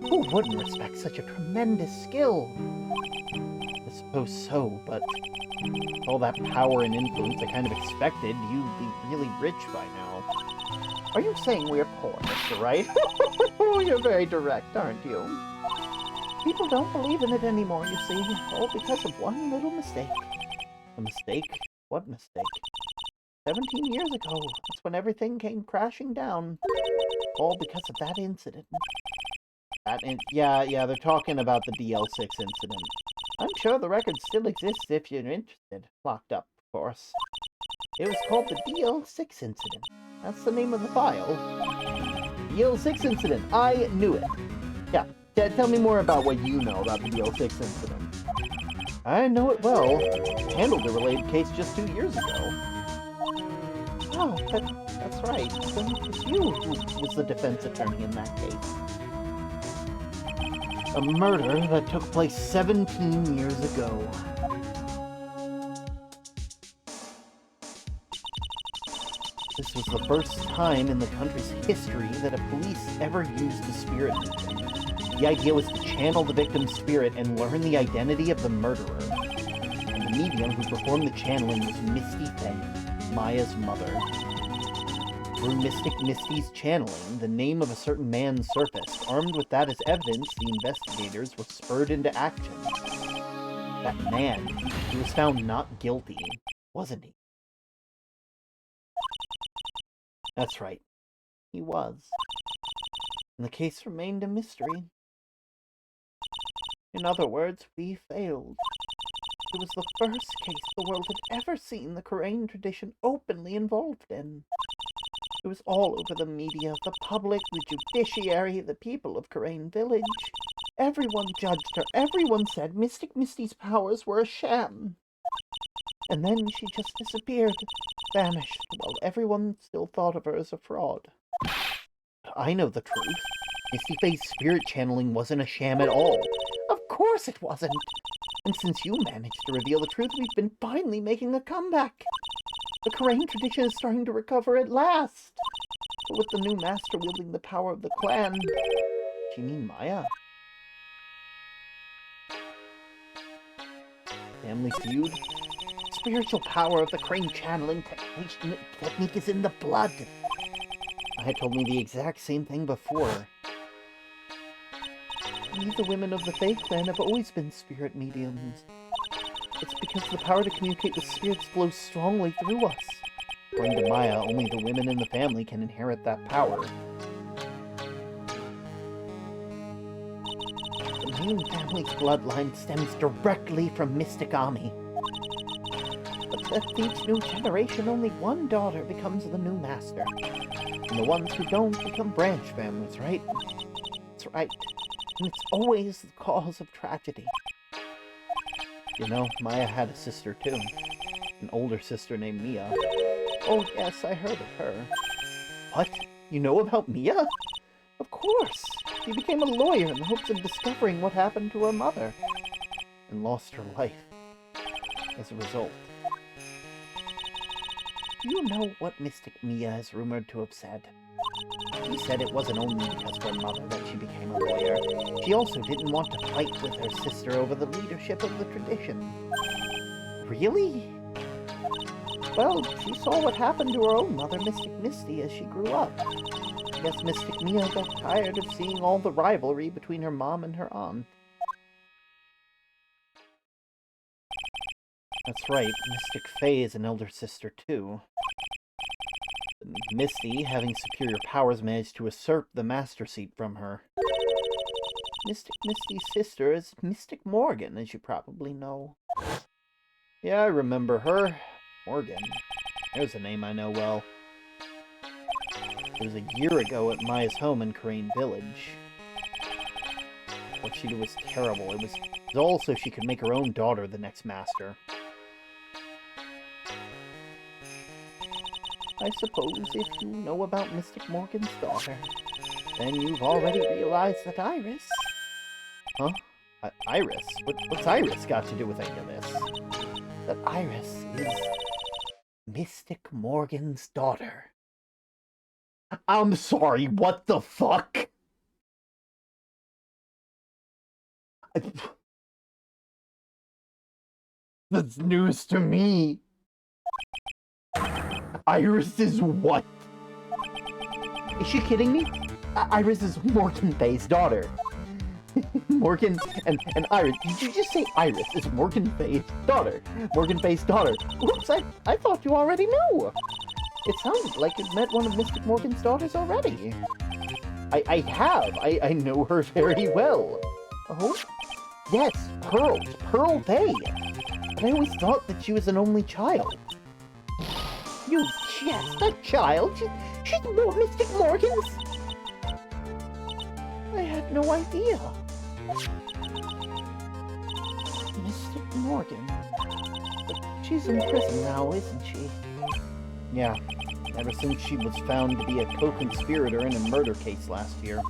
Who wouldn't respect such a tremendous skill? I suppose so, but with all that power and influence I kind of expected, you'd be really rich by now. Are you saying we're poor, Mr. Wright? You're very direct, aren't you? People don't believe in it anymore, you see, all because of one little mistake. A mistake? What mistake? 17 years ago, that's when everything came crashing down. All because of that incident. Yeah, they're talking about the DL6 incident. I'm sure the record still exists if you're interested. Locked up, of course. It was called the DL6 incident. That's the name of the file. DL6 incident. I knew it. Yeah, tell me more about what you know about the DL6 incident. I know it well. I handled the related case just 2 years ago. Oh, that's right. Then it was you who was the defense attorney in that case. A murder that took place 17 years ago. This was the first time in the country's history that a police ever used a spirit medium. The idea was to channel the victim's spirit and learn the identity of the murderer. And the medium who performed the channeling was Misty Faye, Maya's mother. Through Mystic Misty's channeling, the name of a certain man surfaced. Armed with that as evidence, the investigators were spurred into action. That man, he was found not guilty, wasn't he? That's right. He was. And the case remained a mystery. In other words, we failed. It was the first case the world had ever seen the Karain tradition openly involved in. It was all over the media, the public, the judiciary, the people of Karain Village. Everyone judged her. Everyone said Mystic Misty's powers were a sham. And then she just disappeared, vanished, while everyone still thought of her as a fraud. I know the truth. Misty Faye's spirit channeling wasn't a sham at all. Of course it wasn't. And since you managed to reveal the truth, we've been finally making a comeback. The Karain tradition is starting to recover at last. But with the new master wielding the power of the clan... Do you mean Maya? Family feud? Spiritual power of the Karain channeling technique is in the blood. Maya told me the exact same thing before. We, the women of the Fae clan, have always been spirit mediums. It's because the power to communicate with spirits flows strongly through us. According to Maya, only the women in the family can inherit that power. The main family's bloodline stems directly from Mystic Ami. But with each new generation, only one daughter becomes the new master. And the ones who don't become branch families, right? That's right. And it's always the cause of tragedy. You know, Maya had a sister too. An older sister named Mia. Oh, yes, I heard of her. What? You know about Mia? Of course. She became a lawyer in the hopes of discovering what happened to her mother. And lost her life. As a result. Do you know what Mystic Mia is rumored to have said? She said it wasn't only because of her mother that she became a lawyer. She also didn't want to fight with her sister over the leadership of the tradition. Really? Well, she saw what happened to her own mother, Mystic Misty, as she grew up. I guess Mystic Mia got tired of seeing all the rivalry between her mom and her aunt. That's right, Mystic Faye is an elder sister too. Misty, having superior powers, managed to usurp the master seat from her. Mystic Misty's sister is Mystic Morgan, as you probably know. Yeah, I remember her. Morgan. There's a name I know well. It was a year ago at Maya's home in Crane Village. What she did was terrible. It was all so she could make her own daughter the next master. I suppose if you know about Mystic Morgan's daughter, then you've already realized that Iris... Huh? Iris? What's Iris got to do with any of this? That Iris is Mystic Morgan's daughter. I'm sorry, what the fuck? That's news to me. Iris is what? Is she kidding me? Iris is Morgan Faye's daughter. Morgan and Iris. Did you just say Iris is Morgan Faye's daughter? Morgan Faye's daughter. Oops, I thought you already knew. It sounded like you'd met one of Mystic Morgan's daughters already. I have. I know her very well. Oh? Yes, Pearl Faye. But I always thought that she was an only child. You just a child? She's more Mystic Morgan's? I had no idea. Mystic Morgan. But she's in prison now, isn't she? Yeah, ever since she was found to be a co-conspirator in a murder case last year.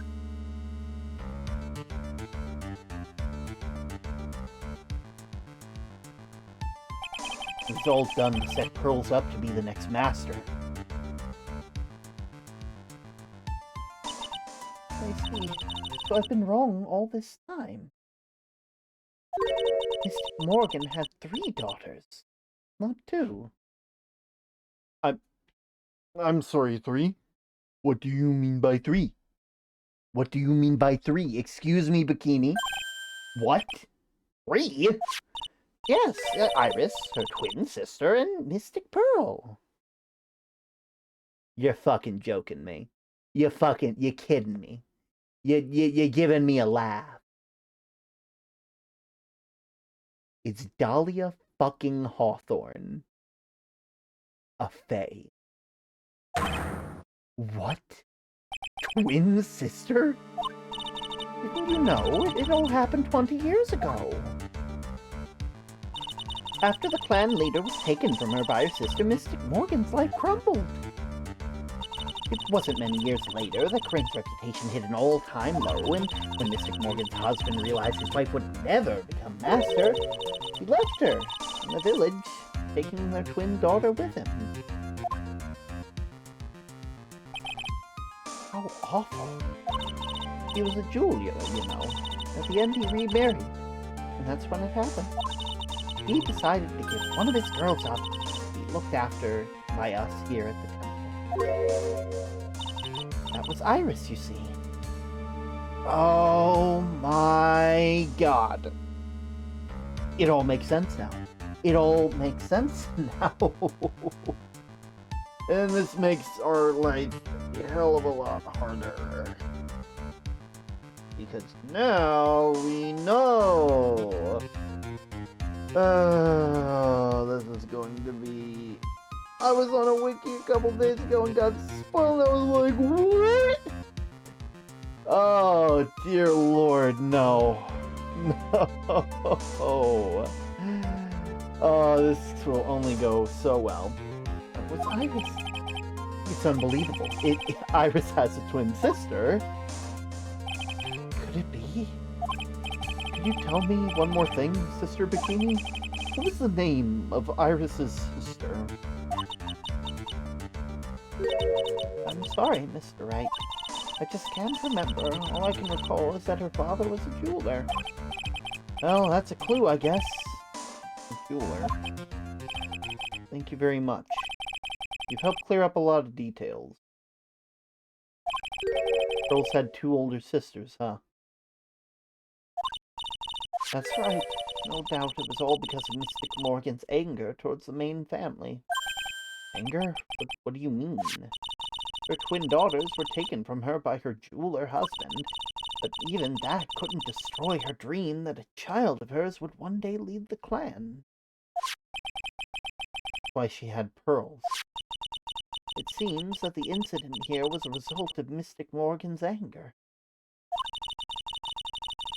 It was all done to set Pearls up to be the next master. I see. So I've been wrong all this time. Mystic Morgan had 3 daughters, not 2. I'm sorry, 3? What do you mean by 3? What do you mean by 3? Excuse me, Bikini. What? 3? Yes, Iris, her twin sister, and Mystic Pearl. You're fucking joking me. You're kidding me. You're giving me a laugh. It's Dahlia fucking Hawthorne. A Fae. What? Twin sister? Didn't you know? It all happened 20 years ago. After the clan leader was taken from her by her sister, Mystic Morgan's life crumbled. It wasn't many years later that Crane's reputation hit an all-time low, and when Mystic Morgan's husband realized his wife would never become master, he left her in the village, taking their twin daughter with him. How awful. He was a jeweler, you know. At the end he remarried, and that's when it happened. He decided to give one of his girls up to be looked after by us here at the temple. That was Iris, you see. Oh my god. It all makes sense now. It all makes sense now. And this makes our life a hell of a lot harder. Because now we know. This is going to be... I was on a wiki a couple days ago and got spoiled. I was like, what? Oh, dear Lord, no. No. Oh, this will only go so well. was Iris? It's unbelievable. Iris has a twin sister. Could it be? Could you tell me one more thing, Sister Bikini? What was the name of Iris's sister? I'm sorry, Mr. Wright. I just can't remember. All I can recall is that her father was a jeweler. Well, that's a clue, I guess. A jeweler. Thank you very much. You've helped clear up a lot of details. Girls had 2 older sisters, huh? That's right. No doubt it was all because of Mystic Morgan's anger towards the main family. Anger? What do you mean? Her twin daughters were taken from her by her jeweler husband, but even that couldn't destroy her dream that a child of hers would one day lead the clan. That's why she had pearls. It seems that the incident here was a result of Mystic Morgan's anger.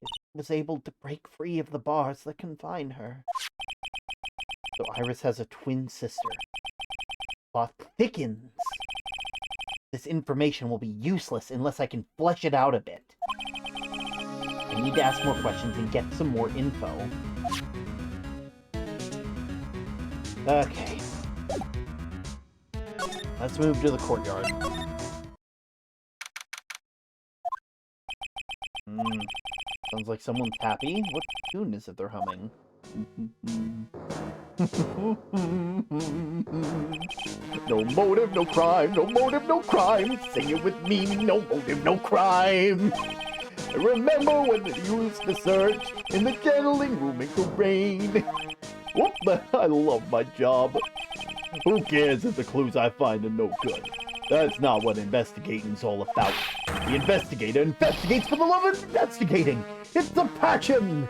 It was able to break free of the bars that confine her. So Iris has a twin sister. Plot thickens. This information will be useless unless I can flesh it out a bit. I need to ask more questions and get some more info. Okay. Let's move to the courtyard. Sounds like someone's happy. What tune is it they're humming? No motive, no crime. No motive, no crime. Sing it with me. No motive, no crime. I remember when it used to search in the channeling room in the rain. Whoop, I love my job. Who cares if the clues I find are no good? That's not what investigating's all about. The investigator investigates for the love of investigating. It's the passion.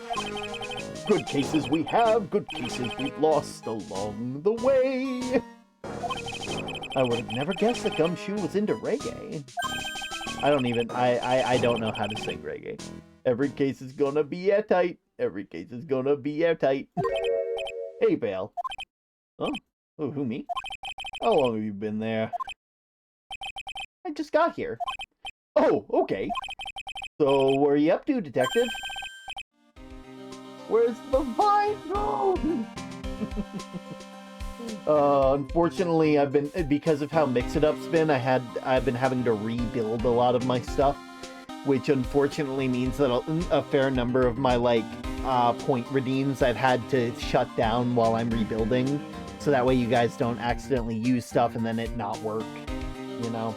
Good cases we have, good cases we've lost along the way. I would have never guessed that Gumshoe was into reggae. I don't know how to sing reggae. Every case is gonna be airtight. Every case is gonna be airtight. Hey, pal. Huh? Oh, who, me? How long have you been there? I just got here. Oh, okay. So, what are you up to, detective? Where's the vine? No! Unfortunately, because of how Mix-It-Up's been, I've been having to rebuild a lot of my stuff, which unfortunately means that a fair number of my, point redeems I've had to shut down while I'm rebuilding, so that way you guys don't accidentally use stuff and then it not work, you know?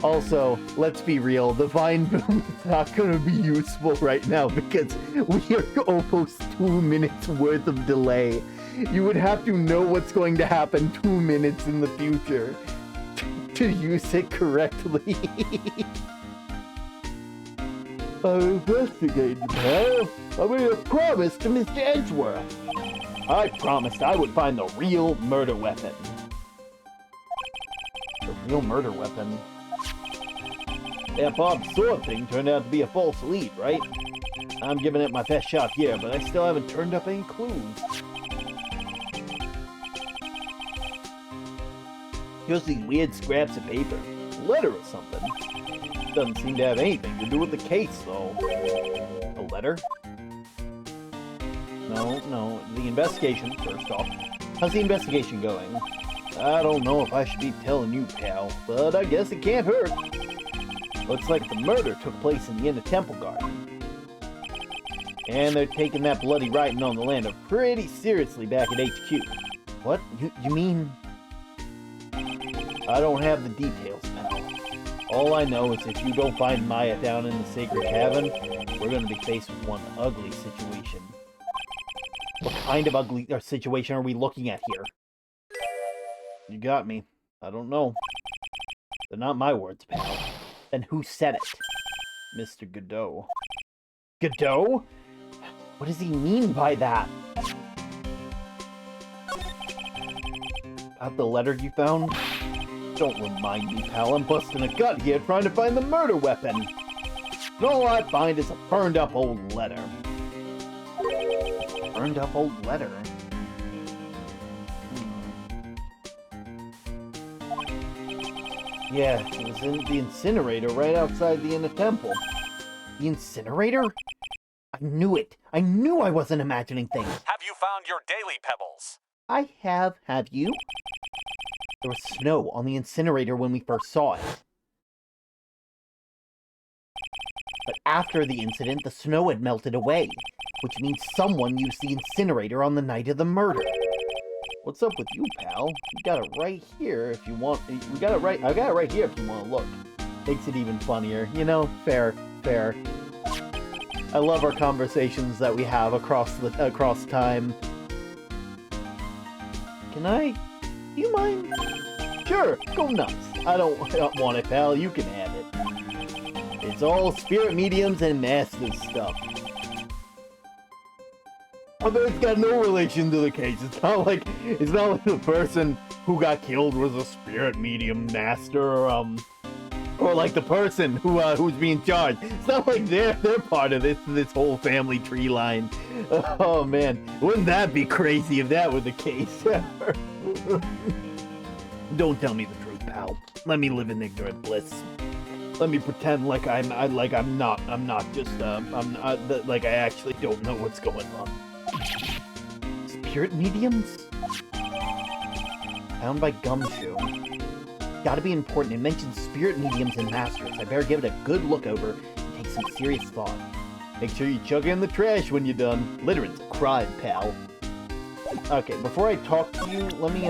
Also, let's be real, the Vine Boom is not going to be useful right now because we are almost 2 minutes worth of delay. You would have to know what's going to happen 2 minutes in the future to use it correctly. I investigated, pal. I made a promise to Mr. Edgeworth. I promised I would find the real murder weapon. The real murder weapon? That Bob sword thing turned out to be a false lead, right? I'm giving it my best shot here, but I still haven't turned up any clues. Just these weird scraps of paper. A letter or something. Doesn't seem to have anything to do with the case, though. A letter? No. The investigation, first off. How's the investigation going? I don't know if I should be telling you, pal, but I guess it can't hurt. Looks like the murder took place in the Inner Temple Garden. And they're taking that bloody writing on the land pretty seriously back at HQ. What? You mean? I don't have the details, pal. All I know is if you don't find Maya down in the Sacred Cavern, we're gonna be faced with one ugly situation. What kind of ugly situation are we looking at here? You got me. I don't know. They're not my words, pal. Then who said it? Mr. Godot. Godot? What does he mean by that? About the letter you found? Don't remind me, pal. I'm busting a gut here trying to find the murder weapon. And all I find is a burned up old letter. Burned up old letter? Yeah, it was in the incinerator right outside the inner temple. The incinerator? I knew it! I knew I wasn't imagining things! Have you found your daily pebbles? I have you? There was snow on the incinerator when we first saw it. But after the incident, the snow had melted away, which means someone used the incinerator on the night of the murder. What's up with you, pal? We got it right here if you want. We got it right. I got it right here if you want to look. Makes it even funnier. You know, fair. I love our conversations that we have across time. Can I? Do you mind? Sure, go nuts. I don't want it, pal. You can have it. It's all spirit mediums and masters stuff. Although it's got no relation to the case. It's not like the person who got killed was a spirit medium master, or like the person who's being charged. It's not like they're part of this whole family tree line. Oh man, wouldn't that be crazy if that were the case? Don't tell me the truth, pal. Let me live in ignorant bliss. Let me pretend like I'm not like I actually don't know what's going on. Spirit mediums? Found by Gumshoe. Gotta be important. It mentions spirit mediums and masters. I better give it a good look over and take some serious thought. Make sure you chug it in the trash when you're done. Littering's a crime, pal. Okay, before I talk to you, let me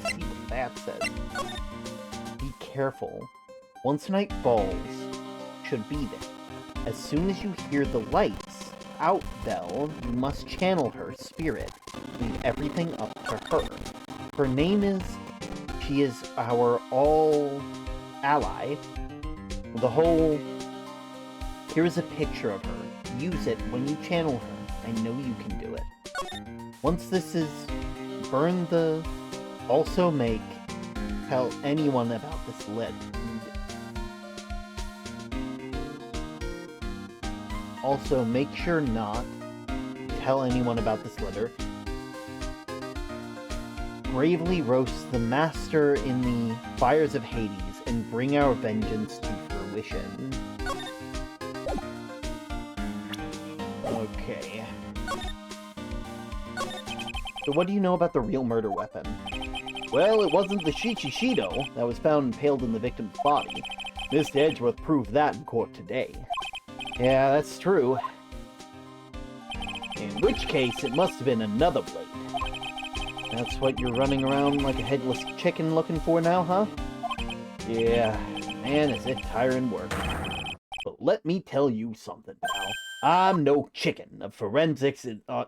see what that says. Be careful. Once night falls, should be there. As soon as you hear the lights out bell, you must channel her spirit. Leave everything up to her. Her name is... She is our all ally. Here is a picture of her. Use it when you channel her. I know you can do it. Once this is... Burn the... Also tell anyone about this lit. Also, make sure not tell anyone about this litter. Bravely roast the master in the fires of Hades and bring our vengeance to fruition. Okay. So what do you know about the real murder weapon? Well, it wasn't the Shichishido that was found impaled in the victim's body. Mr. Edgeworth proved that in court today. Yeah, that's true. In which case, it must have been another blade. That's what you're running around like a headless chicken looking for now, huh? Yeah, man, is it tiring work. But let me tell you something, pal. I'm no chicken of forensics in our...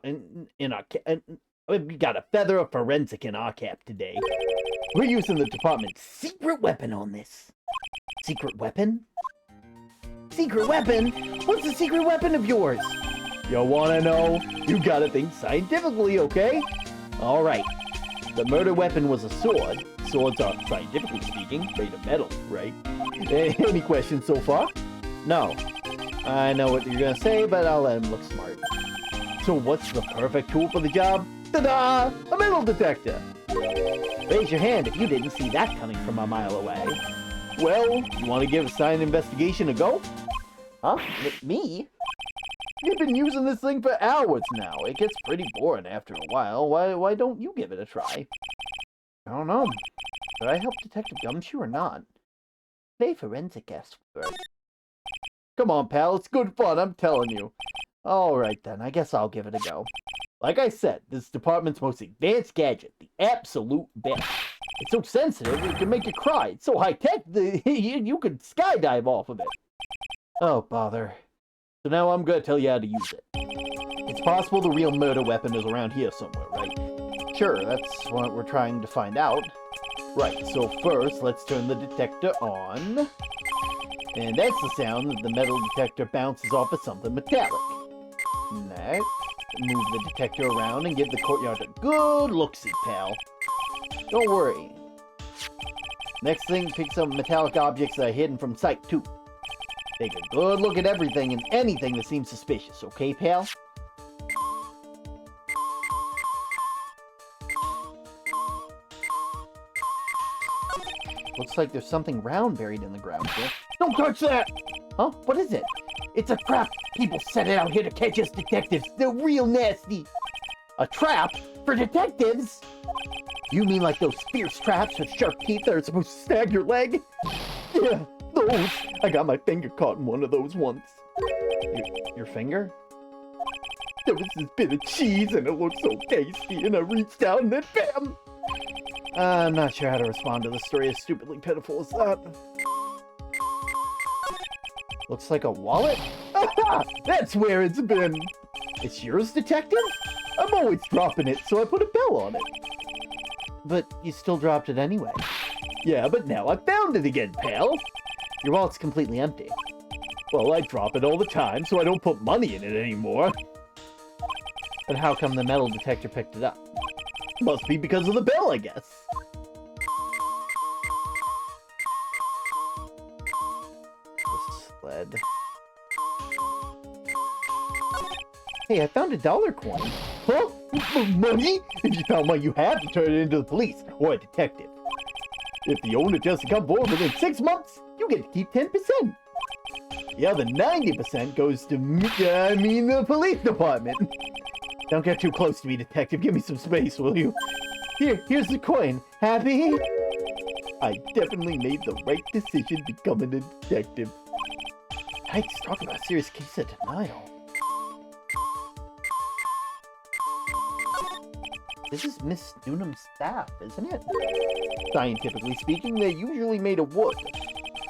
We got a feather of forensic in our cap today. We're using the department's secret weapon on this. Secret weapon? Secret weapon? What's the secret weapon of yours? You wanna know? You gotta think scientifically, okay? Alright. The murder weapon was a sword. Swords are, scientifically speaking, made of metal, right? Any questions so far? No. I know what you're gonna say, but I'll let him look smart. So what's the perfect tool for the job? Ta-da! A metal detector! Raise your hand if you didn't see that coming from a mile away. Well, you want to give a science investigation a go? Huh? Me? You've been using this thing for hours now. It gets pretty boring after a while. Why don't you give it a try? I don't know. Should I help Detective Gumshoe or not? Play forensic expert. Come on, pal. It's good fun, I'm telling you. Alright then, I guess I'll give it a go. Like I said, this department's most advanced gadget, the absolute best. It's so sensitive, it can make you cry. It's so high-tech, you could skydive off of it. Oh, bother. So now I'm gonna tell you how to use it. It's possible the real murder weapon is around here somewhere, right? Sure, that's what we're trying to find out. Right, so first, let's turn the detector on. And that's the sound that the metal detector bounces off of something metallic. Next, move the detector around and give the courtyard a good look-see, pal. Don't worry. Next thing, pick some metallic objects that are hidden from sight, too. Take a good look at everything and anything that seems suspicious, okay, pal? Looks like there's something round buried in the ground here. Don't touch that! Huh? What is it? It's a trap! People set it out here to catch us detectives! They're real nasty! A trap? For detectives? You mean like those fierce traps with sharp teeth that are supposed to snag your leg? Yeah, those! I got my finger caught in one of those once. Your finger? There was this bit of cheese and it looked so tasty and I reached out and then bam! I'm not sure how to respond to the story as stupidly pitiful as that. Looks like a wallet? Aha! That's where it's been! It's yours, detective? I'm always dropping it, so I put a bell on it. But you still dropped it anyway. Yeah, but now I found it again, pal. Your wallet's completely empty. Well, I drop it all the time, so I don't put money in it anymore. But how come the metal detector picked it up? Must be because of the bell, I guess. The sled. Hey, I found a dollar coin. Huh? Money? If you found money you have to turn it into the police or a detective. If the owner doesn't come forward within 6 months, you get to keep 10%. The other 90% goes to the police department. Don't get too close to me, detective. Give me some space, will you? Here's the coin. Happy? I definitely made the right decision becoming a detective. Yikes, talk about a serious case of denial. This is Miss Dunham's staff, isn't it? Scientifically speaking, they're usually made of wood,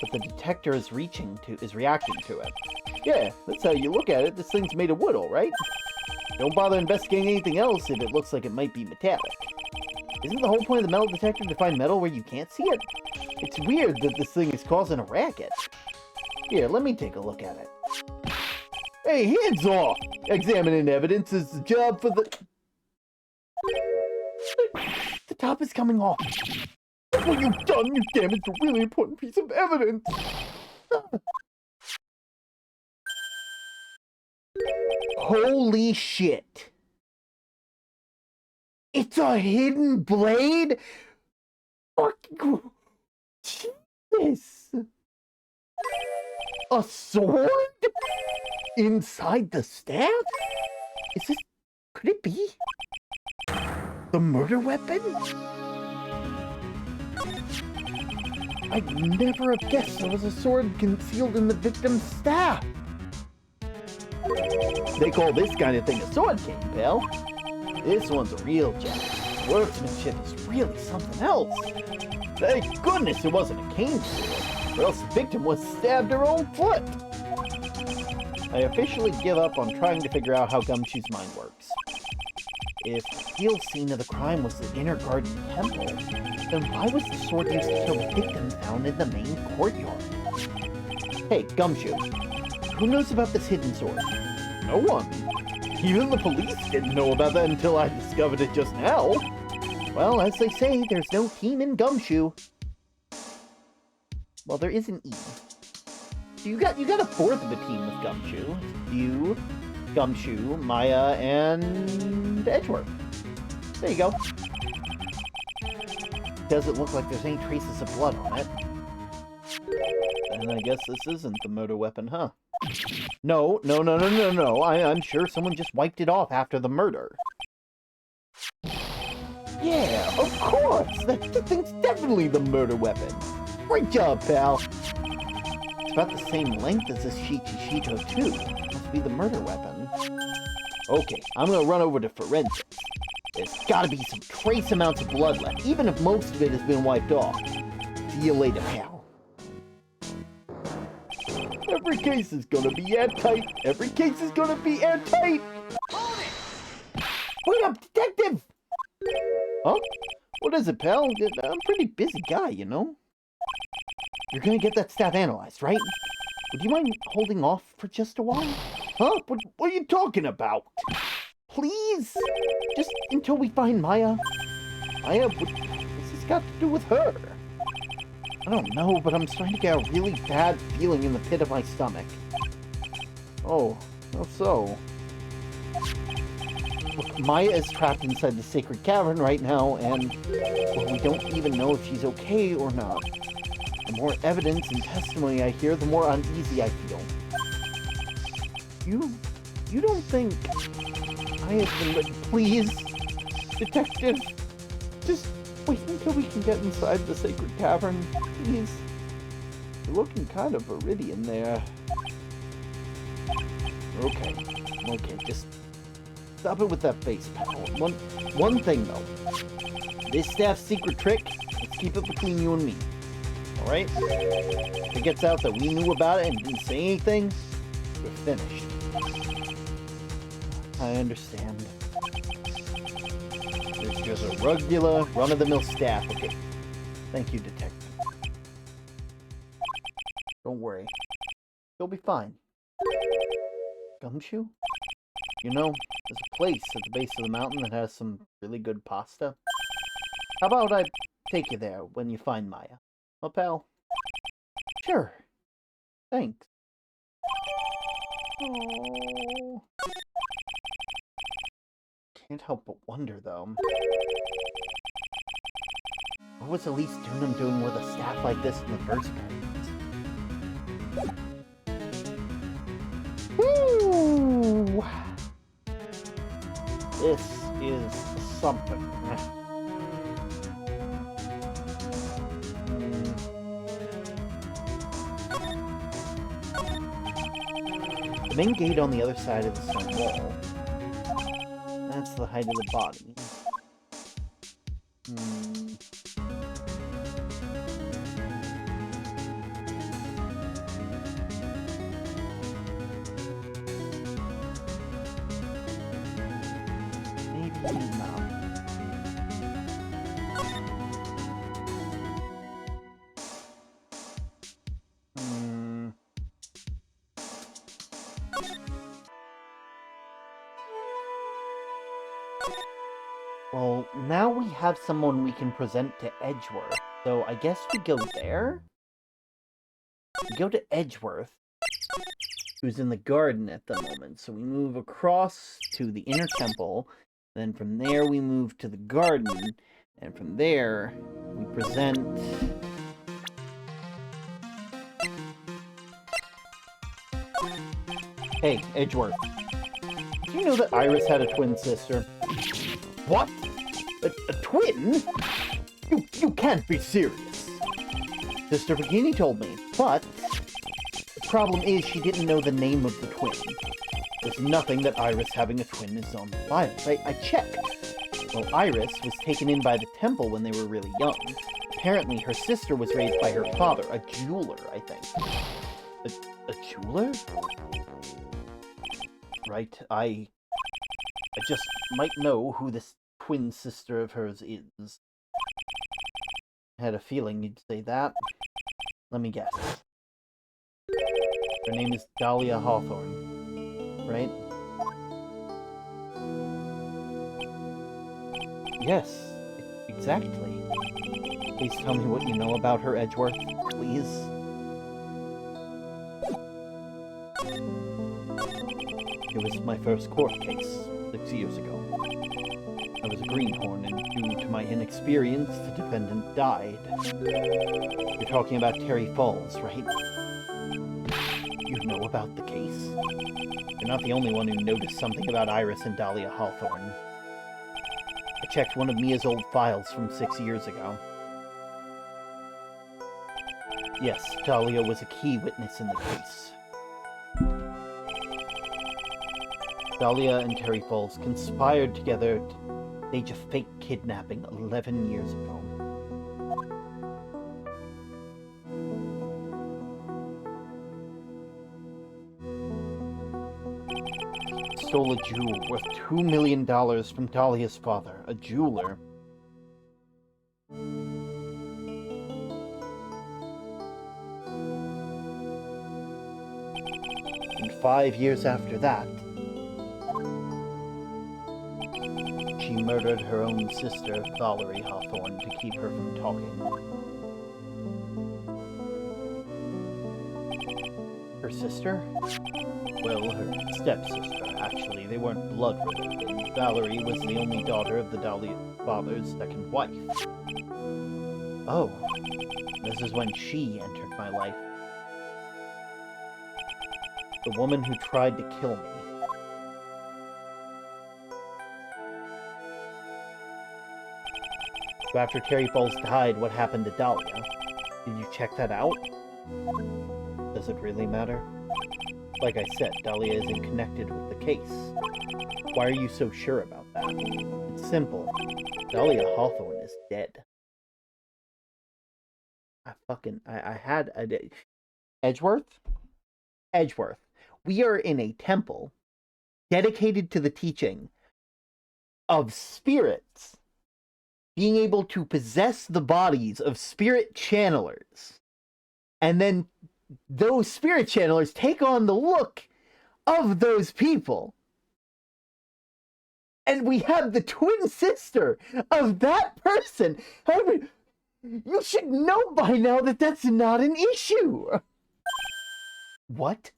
but the detector is reacting to it. Yeah, that's how you look at it. This thing's made of wood, all right? Don't bother investigating anything else if it looks like it might be metallic. Isn't the whole point of the metal detector to find metal where you can't see it? It's weird that this thing is causing a racket. Here, let me take a look at it. Hey, hands off! Examining evidence is the job for the... The top is coming off. Look what you've done! You damaged a really important piece of evidence! Holy shit! It's a hidden blade? Fucking... Jesus! A sword? Inside the staff? Is this... Could it be... the murder weapon? I'd never have guessed there was a sword concealed in the victim's staff. They call this kind of thing a sword cane, pal. This one's a real gem. Workmanship is really something else. Thank goodness it wasn't a cane sword, or else the victim was stabbed her own foot. I officially give up on trying to figure out how Gumshoe's mind works. If the field scene of the crime was the inner garden temple, then why was the sword used to kill the victim found in the main courtyard? Hey, Gumshoe, who knows about this hidden sword? No one. Even the police didn't know about that until I discovered it just now. Well, as they say, there's no team in Gumshoe. Well, there is an E. So you got a fourth of a team with Gumshoe. You, Gumshoe, Maya, and Edgeworth. There you go. Doesn't look like there's any traces of blood on it. And I guess this isn't the murder weapon, huh? No. I'm sure someone just wiped it off after the murder. Yeah, of course! That thing's definitely the murder weapon. Great job, pal. It's about the same length as this Shichishito, too. Must be the murder weapon. Okay, I'm gonna run over to forensics. There's gotta be some trace amounts of blood left, even if most of it has been wiped off. See you later, pal. Every case is gonna be airtight. Every case is gonna be airtight. Wait up, detective! Huh? What is it, pal? I'm a pretty busy guy, you know? You're gonna get that staff analyzed, right? Would you mind holding off for just a while? Huh? What are you talking about? Please? Just until we find Maya. Maya, what's this got to do with her? I don't know, but I'm starting to get a really bad feeling in the pit of my stomach. Oh, how so? Look, Maya is trapped inside the sacred cavern right now, and well, we don't even know if she's okay or not. The more evidence and testimony I hear, the more uneasy I feel. You don't think I have been... Please, detective, just wait until we can get inside the sacred cavern, please. You're looking kind of viridian there. Okay, just stop it with that face, pal. One thing, though. This staff's secret trick, let's keep it between you and me. Alright? If it gets out that we knew about it and didn't say anything, we're finished. I understand. It's just a regular, run-of-the-mill staff, okay? Thank you, detective. Don't worry. You'll be fine. Gumshoe? You know, there's a place at the base of the mountain that has some really good pasta. How about I take you there when you find Maya? Oh, pal? Sure. Thanks. Oh. Can't help but wonder, though. What was Elise Dunham doing with a staff like this in the first place? Woo! This is something. The main gate on the other side of the stone wall. That's the height of the body. Maybe not. Well, now we have someone we can present to Edgeworth, so I guess we go there? We go to Edgeworth, who's in the garden at the moment, so we move across to the inner temple, then from there we move to the garden, and from there we present... Hey, Edgeworth. Did you know that Iris had a twin sister? What? A twin? You can't be serious. Sister Bikini told me, but the problem is she didn't know the name of the twin. There's nothing that Iris having a twin is on the files. I checked. Well, Iris was taken in by the temple when they were really young. Apparently, her sister was raised by her father, a jeweler, I think. A jeweler? Right, I just might know who this twin sister of hers is. I had a feeling you'd say that. Let me guess. Her name is Dahlia Hawthorne, right? Yes, exactly. Please tell me what you know about her, Edgeworth, please. It was my first court case, 6 years ago. I was a greenhorn, and due to my inexperience, the defendant died. You're talking about Terry Falls, right? You know about the case? You're not the only one who noticed something about Iris and Dahlia Hawthorne. I checked one of Mia's old files from 6 years ago. Yes, Dahlia was a key witness in the case. Dahlia and Terry Falls conspired together to stage a fake kidnapping 11 years ago. Stole a jewel worth $2 million from Dahlia's father, a jeweler. And 5 years after that, she murdered her own sister, Valerie Hawthorne, to keep her from talking. Her sister? Well, her stepsister, actually. They weren't blood-related. Valerie was the only daughter of the Dahlia father's second wife. Oh, this is when she entered my life. The woman who tried to kill me. So after Terry Falls died, what happened to Dahlia? Did you check that out? Does it really matter? Like I said, Dahlia isn't connected with the case. Why are you so sure about that? It's simple. Dahlia Hawthorne is dead. Edgeworth? Edgeworth. We are in a temple dedicated to the teaching of spirits being able to possess the bodies of spirit channelers. And then those spirit channelers take on the look of those people. And we have the twin sister of that person. I mean, you should know by now that that's not an issue. What?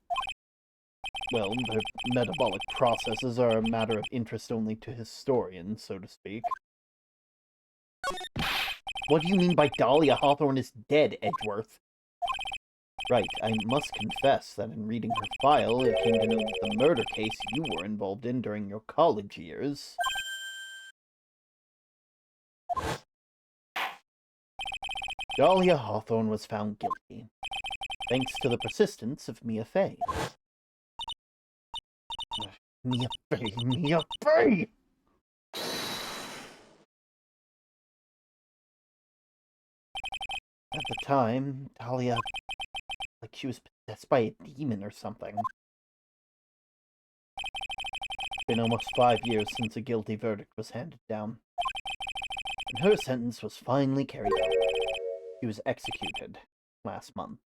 Well, the metabolic processes are a matter of interest only to historians, so to speak. What do you mean by Dahlia Hawthorne is dead, Edgeworth? Right, I must confess that in reading her file, I came to know that the murder case you were involved in during your college years. Dahlia Hawthorne was found guilty, thanks to the persistence of Mia Fey. Mia Fey, Mia Fey! At the time, Dahlia, like she was possessed by a demon or something. It's been almost 5 years since a guilty verdict was handed down, and her sentence was finally carried out. She was executed last month.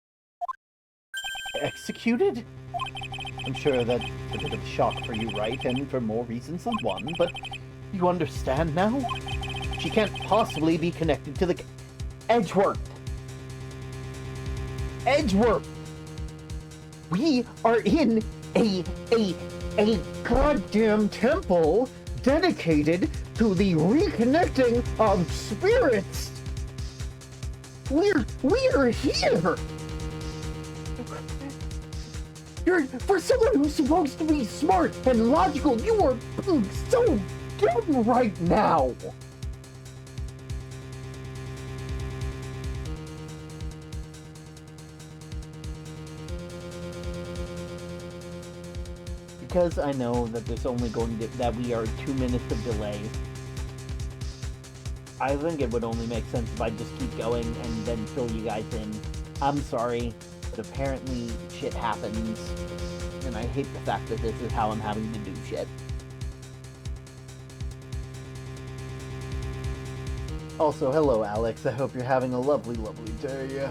Executed? I'm sure that's a bit of a shock for you, Wright, and for more reasons than one, but you understand now? She can't possibly be connected to the... Edgeworth! Edgeworth! We are in a goddamn temple dedicated to the reconnecting of spirits! We're here! For someone who's supposed to be smart and logical, you are being so dumb right now! Because I know that there's only that we are 2 minutes of delay, I think it would only make sense if I just keep going and then fill you guys in. I'm sorry, but apparently shit happens, and I hate the fact that this is how I'm having to do shit. Also, hello Alex, I hope you're having a lovely, lovely day.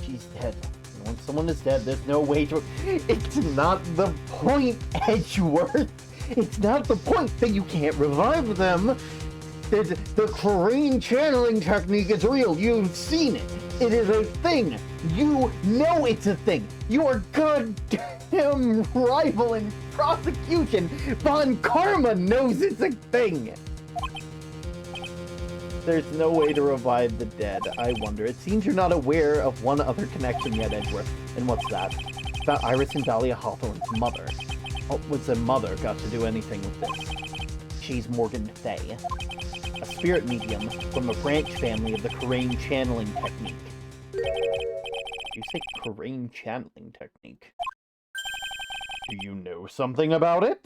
She's dead. And when someone is dead, there's no way to... It's not the point, Edgeworth! It's not the point that you can't revive them! The chlorine channeling technique is real, you've seen it! It is a thing! You know it's a thing! Your goddamn rival in prosecution, Von Karma, knows it's a thing! There's no way to revive the dead, I wonder. It seems you're not aware of one other connection yet, Edgeworth. And what's that? It's about Iris and Dahlia Hawthorne's mother. Oh, what's the mother got to do anything with this? She's Morgan Fey, a spirit medium from a branch family of the Karain channeling technique. You say Karain channeling technique? Do you know something about it?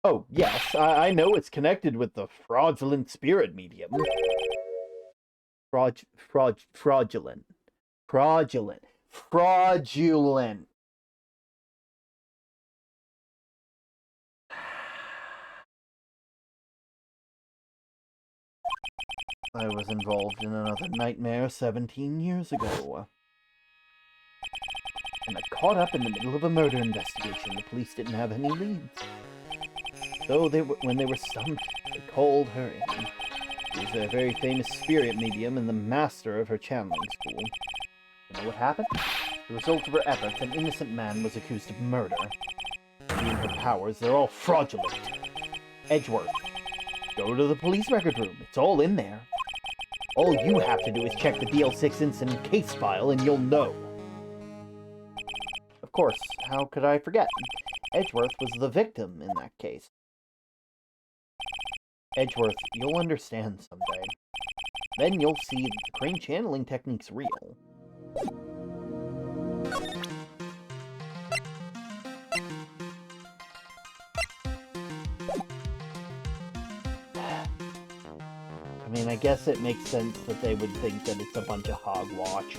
Oh, yes, I know it's connected with the fraudulent spirit medium. Fraudulent. I was involved in another nightmare 17 years ago. And I caught up in the middle of a murder investigation. The police didn't have any leads. So when they were stumped, they called her in. She was a very famous spirit medium and the master of her channeling school. You know what happened? The result of her efforts, an innocent man was accused of murder. She and her powers, they're all fraudulent. Edgeworth, go to the police record room. It's all in there. All you have to do is check the DL6 incident case file and you'll know. Of course, how could I forget? Edgeworth was the victim in that case. Edgeworth, you'll understand someday. Then you'll see that the crane channeling technique's real. I mean, I guess it makes sense that they would think that it's a bunch of hogwash.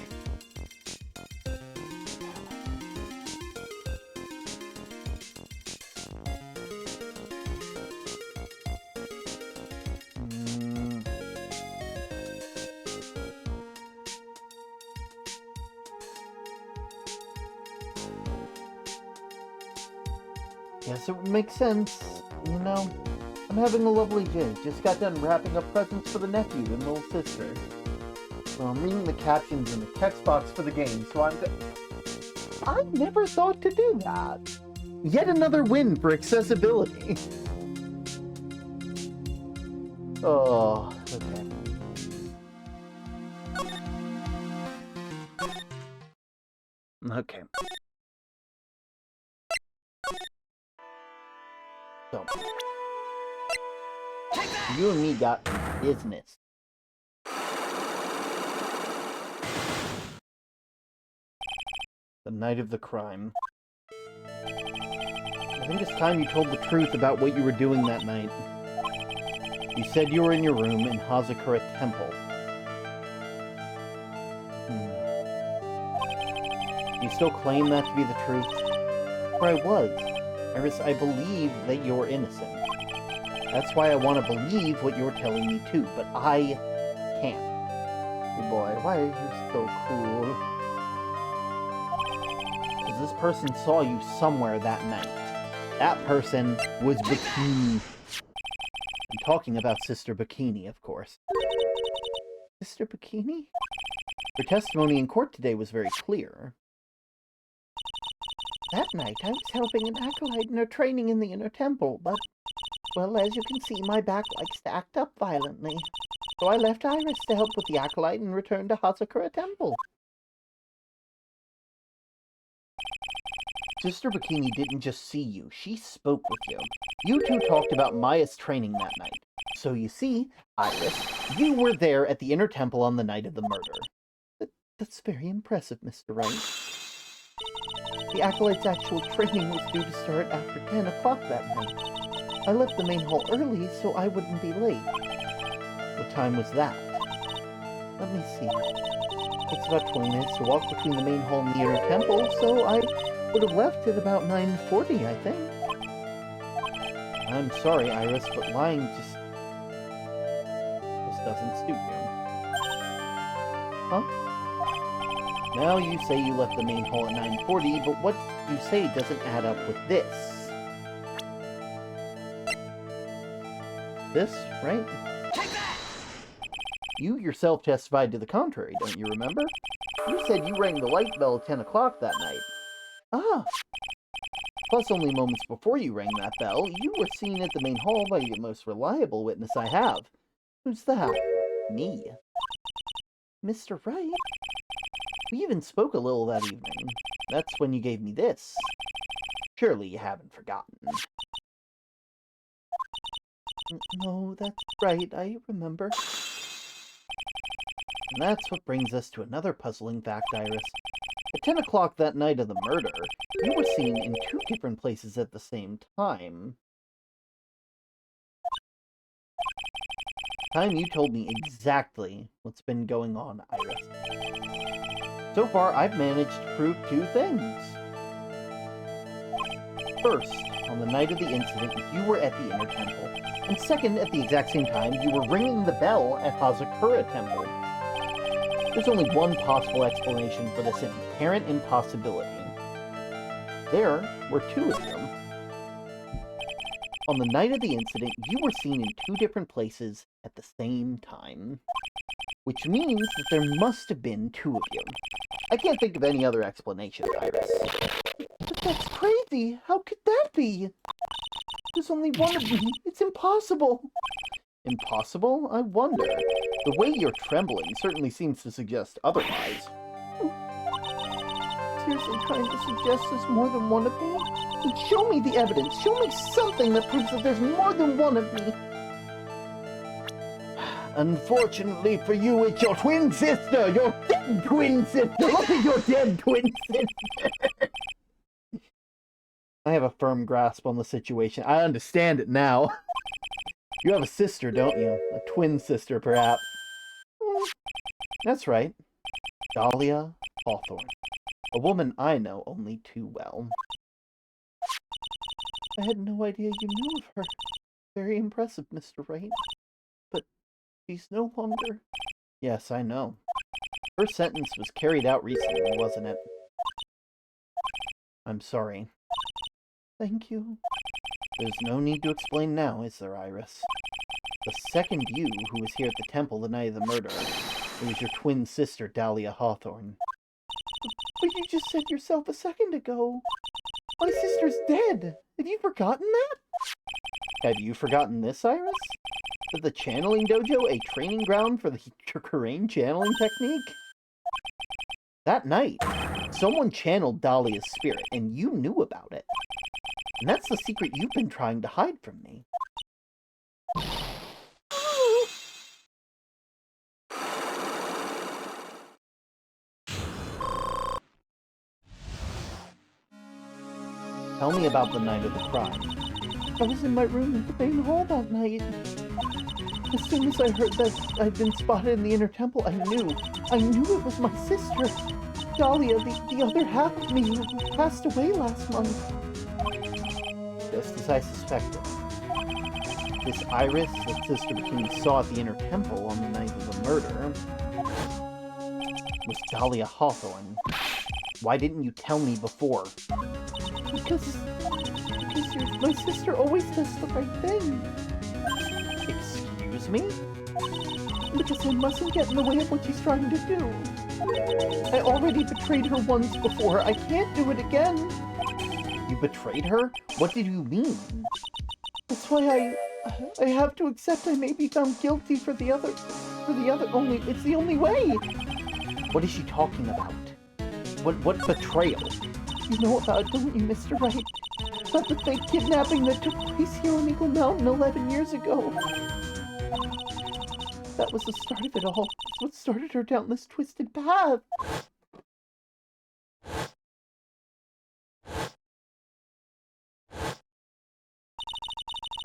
Guess it would make sense, you know. I'm having a lovely day. Just got done wrapping up presents for the nephew and little sister. So I'm reading the captions in the text box for the game, so I never thought to do that. Yet another win for accessibility. Oh, okay. Okay. So, you and me got business. The night of the crime. I think it's time you told the truth about what you were doing that night. You said you were in your room in Hazakura Temple. You still claim that to be the truth? Where I was. Iris, I believe that you're innocent. That's why I want to believe what you're telling me too, but I can't. Hey boy, why are you so cool? Because this person saw you somewhere that night. That person was Bikini. I'm talking about Sister Bikini, of course. Sister Bikini? Her testimony in court today was very clear. That night, I was helping an acolyte in her training in the inner temple, but, well, as you can see, my back likes to act up violently. So I left Iris to help with the acolyte and returned to Hazakura Temple. Sister Bikini didn't just see you, she spoke with you. You two talked about Maya's training that night. So you see, Iris, you were there at the inner temple on the night of the murder. That's very impressive, Mr. Wright. The acolyte's actual training was due to start after 10 o'clock that night. I left the main hall early so I wouldn't be late. What time was that? Let me see. It's about 20 minutes to walk between the main hall and the inner temple, so I would have left at about 9:40, I think. I'm sorry, Iris, but lying just doesn't suit you. Huh? Now you say you left the main hall at 9:40, but what you say doesn't add up with this. This, right? Take that! You yourself testified to the contrary, don't you remember? You said you rang the light bell at 10 o'clock that night. Ah! Plus, only moments before you rang that bell, you were seen at the main hall by the most reliable witness I have. Who's that? Me. Mr. Wright? We even spoke a little that evening. That's when you gave me this. Surely you haven't forgotten. No, that's right, I remember. And that's what brings us to another puzzling fact, Iris. At 10 o'clock that night of the murder, you were seen in 2 different places at the same time. Time you told me exactly what's been going on, Iris. So far, I've managed to prove 2 things. First, on the night of the incident, you were at the inner temple. And second, at the exact same time, you were ringing the bell at Hazakura Temple. There's only one possible explanation for this apparent impossibility. There were 2 of them. On the night of the incident, you were seen in 2 different places at the same time. Which means that there must have been 2 of you. I can't think of any other explanation, Iris. But that's crazy! How could that be? There's only one of me. It's impossible. Impossible? I wonder. The way you're trembling certainly seems to suggest otherwise. Seriously trying to suggest there's more than one of me? Then show me the evidence. Show me something that proves that there's more than one of me. Unfortunately for you, it's your twin sister! Your dead twin sister! Look at your dead twin sister! I have a firm grasp on the situation. I understand it now. You have a sister, don't you? A twin sister, perhaps. That's right. Dahlia Hawthorne. A woman I know only too well. I had no idea you knew of her. Very impressive, Mr. Wright. But she's no longer... Yes, I know. Her sentence was carried out recently, wasn't it? I'm sorry. Thank you. There's no need to explain now, is there, Iris? The second you who was here at the temple the night of the murder, it was your twin sister, Dahlia Hawthorne. But you just said yourself a second ago. My sister's dead. Have you forgotten that? Have you forgotten this, Iris? That the channeling dojo a training ground for the Kurain channeling technique? That night, someone channeled Dahlia's spirit, and you knew about it. And that's the secret you've been trying to hide from me. Tell me about the night of the crime. I was in my room in the main hall that night. As soon as I heard that I'd been spotted in the inner temple, I knew it was my sister. Dahlia, the other half of me who passed away last month. Just as I suspected. This Iris that Sister Bikini saw at the inner temple on the night of the murder was Dahlia Hawthorne. Why didn't you tell me before? Because my sister always does the right thing. Excuse me? Because I mustn't get in the way of what she's trying to do. I already betrayed her once before. I can't do it again. You betrayed her? What did you mean? That's why I have to accept I may be found guilty for the other only. It's the only way. What is she talking about? What betrayal? You know about it, don't you, Mr. Wright? About the fake kidnapping that took place here on Eagle Mountain 11 years ago. That was the start of it all. It's what started her down this twisted path.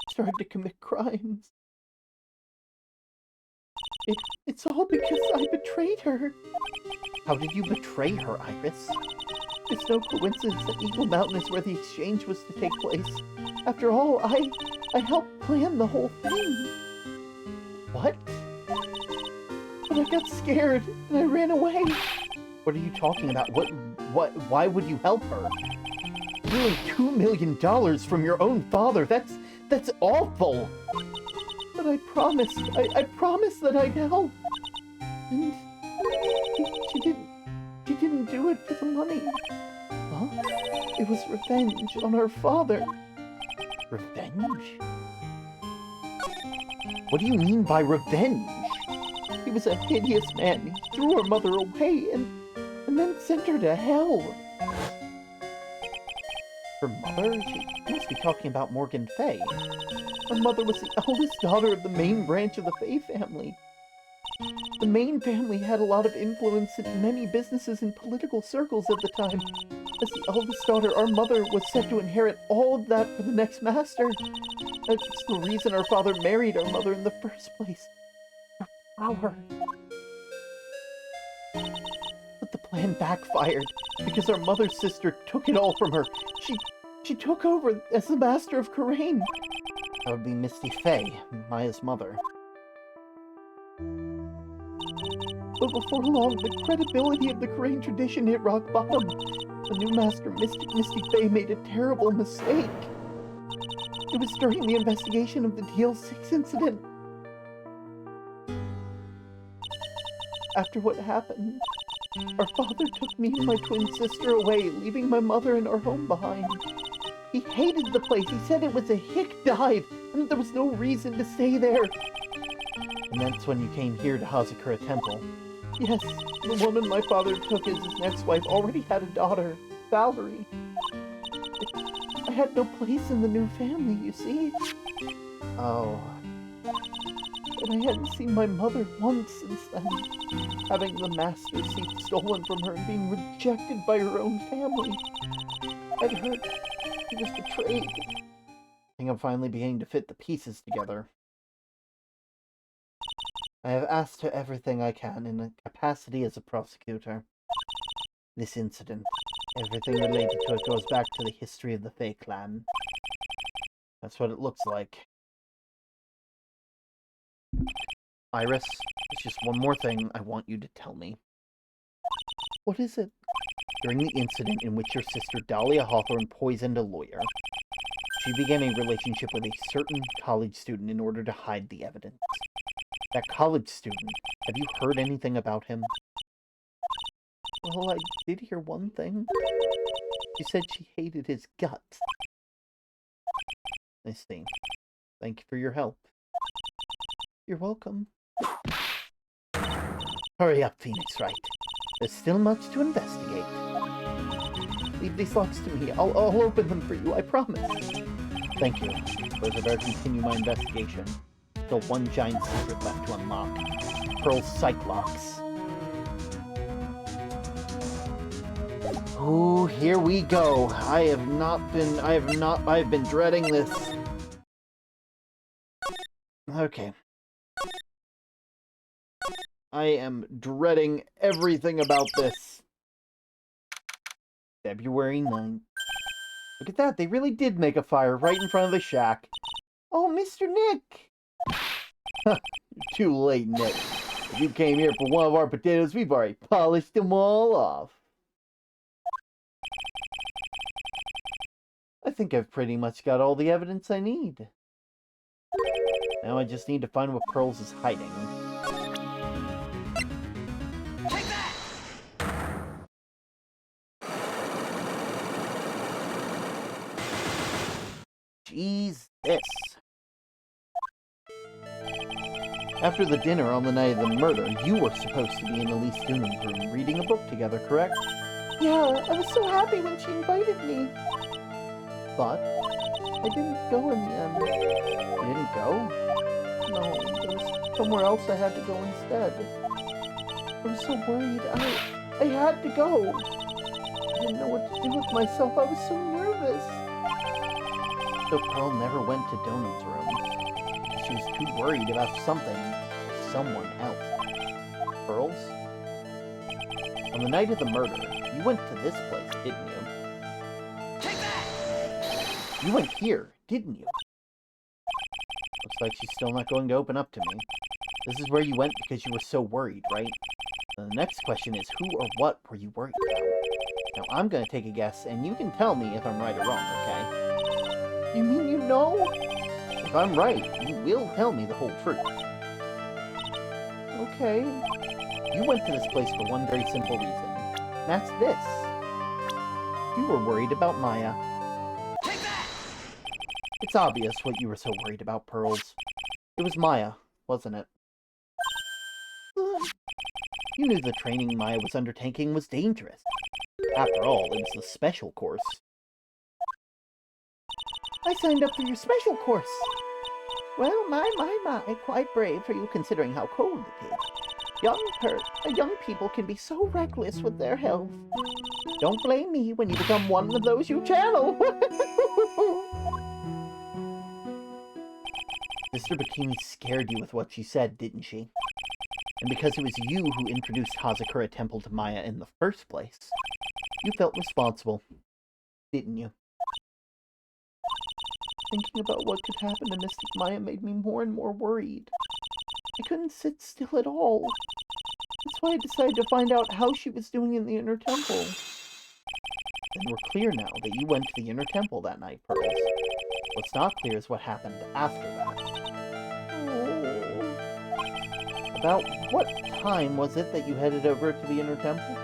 Started to commit crimes. It's all because I betrayed her. How did you betray her, Iris? It's no coincidence that Eagle Mountain is where the exchange was to take place. After all, I helped plan the whole thing. What? But I got scared, and I ran away. What are you talking about? Why would you help her? Stealing $2 million from your own father, that's awful! But I promised that I'd help. And she didn't do it for the money. Huh? It was revenge on her father. Revenge? What do you mean by revenge? He was a hideous man. He threw her mother away and then sent her to hell. Her mother? She must be talking about Morgan Fay. Her mother was the eldest daughter of the main branch of the Fay family. The Main family had a lot of influence in many businesses and political circles at the time. As the eldest daughter, our mother was set to inherit all of that for the next master. That's the reason our father married our mother in the first place. Her power. But the plan backfired, because our mother's sister took it all from her. She took over as the master of Kurain. That would be Misty Fay, Maya's mother. But before long, the credibility of the Kurain tradition hit rock bottom. The new master, Misty Fay, made a terrible mistake. It was during the investigation of the DL6 incident. After what happened, our father took me and my twin sister away, leaving my mother and our home behind. He hated the place. He said it was a hick dive, and there was no reason to stay there. And that's when you came here to Hazakura Temple. Yes, the woman my father took as his next wife already had a daughter, Valerie. I had no place in the new family, you see. Oh. And I hadn't seen my mother once since then. Having the master seat stolen from her and being rejected by her own family. I'd heard he was betrayed. I think I'm finally beginning to fit the pieces together. I have asked her everything I can in a capacity as a prosecutor. This incident, everything related to it goes back to the history of the Fae clan. That's what it looks like. Iris, there's just one more thing I want you to tell me. What is it? During the incident in which your sister Dahlia Hawthorne poisoned a lawyer, she began a relationship with a certain college student in order to hide the evidence. That college student, have you heard anything about him? Well, I did hear one thing. She said she hated his guts. I see. Thank you for your help. You're welcome. Hurry up, Phoenix Wright. There's still much to investigate. Leave these locks to me. I'll open them for you, I promise. Thank you. Suppose I better continue my investigation. Still one giant secret left to unlock. Pearl's Psych Locks. Oh, here we go. I've been dreading this. Okay. I am dreading everything about this. February 9th. Look at that, they really did make a fire right in front of the shack. Oh, Mr. Nick! Too late, Nick. If you came here for one of our potatoes, we've already polished them all off. I think I've pretty much got all the evidence I need. Now I just need to find what Pearls is hiding. Take that! Jesus. After the dinner on the night of the murder, you were supposed to be in Elise Dunham's room reading a book together, correct? Yeah, I was so happy when she invited me. But I didn't go in the end. You didn't go? No, there was somewhere else I had to go instead. I was so worried. I had to go. I didn't know what to do with myself. I was so nervous. So Pearl never went to Donan's room. She was too worried about something or someone else. Pearls? On the night of the murder, you went to this place, didn't you? Take that! You went here, didn't you? Looks like she's still not going to open up to me. This is where you went because you were so worried, right? Now, the next question is, who or what were you worried about? Now, I'm going to take a guess, and you can tell me if I'm right or wrong, okay? You mean you know? If I'm right, you will tell me the whole truth. Okay. You went to this place for one very simple reason. And that's this. You were worried about Maya. Take that! It's obvious what you were so worried about, Pearls. It was Maya, wasn't it? You knew the training Maya was undertaking was dangerous. After all, it was the special course. I signed up for your special course. Well, my, quite brave for you considering how cold it is. Young people can be so reckless with their health. Don't blame me when you become one of those you channel. Sister Bikini scared you with what she said, didn't she? And because it was you who introduced Hazakura Temple to Maya in the first place, you felt responsible, didn't you? Thinking about what could happen to Mystic Maya made me more and more worried. I couldn't sit still at all. That's why I decided to find out how she was doing in the Inner Temple. Then we're clear now that you went to the Inner Temple that night, Pearls. What's not clear is what happened after that. Oh. About what time was it that you headed over to the Inner Temple?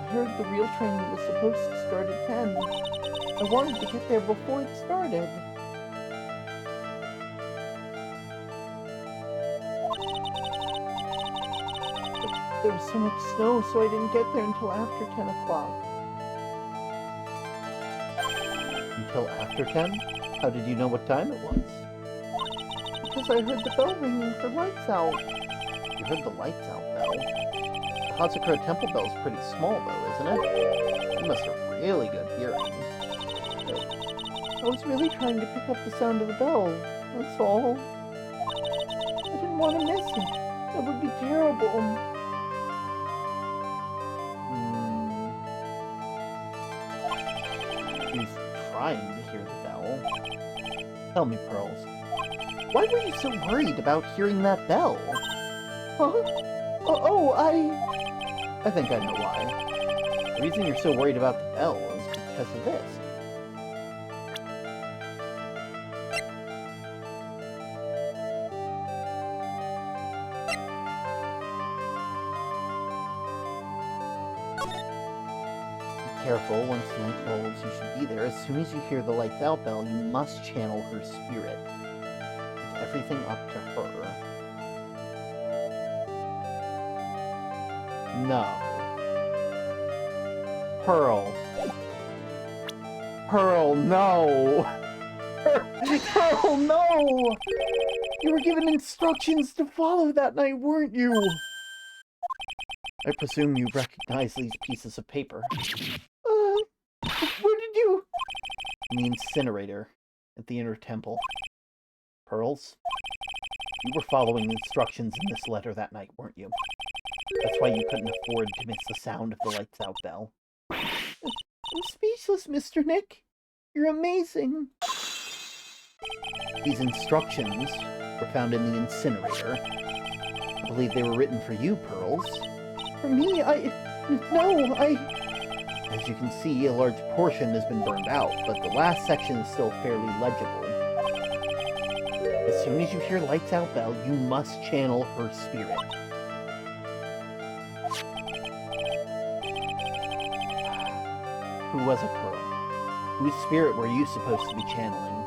heard the real training was supposed to start at 10. I wanted to get there before it started. But there was so much snow, so I didn't get there until after 10 o'clock. Until after 10? How did you know what time it was? Because I heard the bell ringing for lights out. You heard the lights out bell? The Hazakura Temple bell's pretty small, though, isn't it? You must have really good hearing. I was really trying to pick up the sound of the bell, that's all. I didn't want to miss it. That would be terrible. He was trying to hear the bell. Tell me, Pearls, why were you so worried about hearing that bell? Huh? I think I know why. The reason you're so worried about the bell is because of this. Be careful, once night falls, you should be there. As soon as you hear the lights out bell, you must channel her spirit. It's everything up to her. No. Pearl. Pearl, no! Pearl, no! You were given instructions to follow that night, weren't you? I presume you recognize these pieces of paper. Where did you... In the incinerator at the inner temple. Pearls, you were following instructions in this letter that night, weren't you? That's why you couldn't afford to miss the sound of the lights out bell. I'm speechless, Mr. Nick. You're amazing. These instructions were found in the incinerator. I believe they were written for you, Pearls. For me? No, As you can see, a large portion has been burned out, but the last section is still fairly legible. As soon as you hear lights out bell, you must channel her spirit. Who was it, Pearl? Whose spirit were you supposed to be channeling?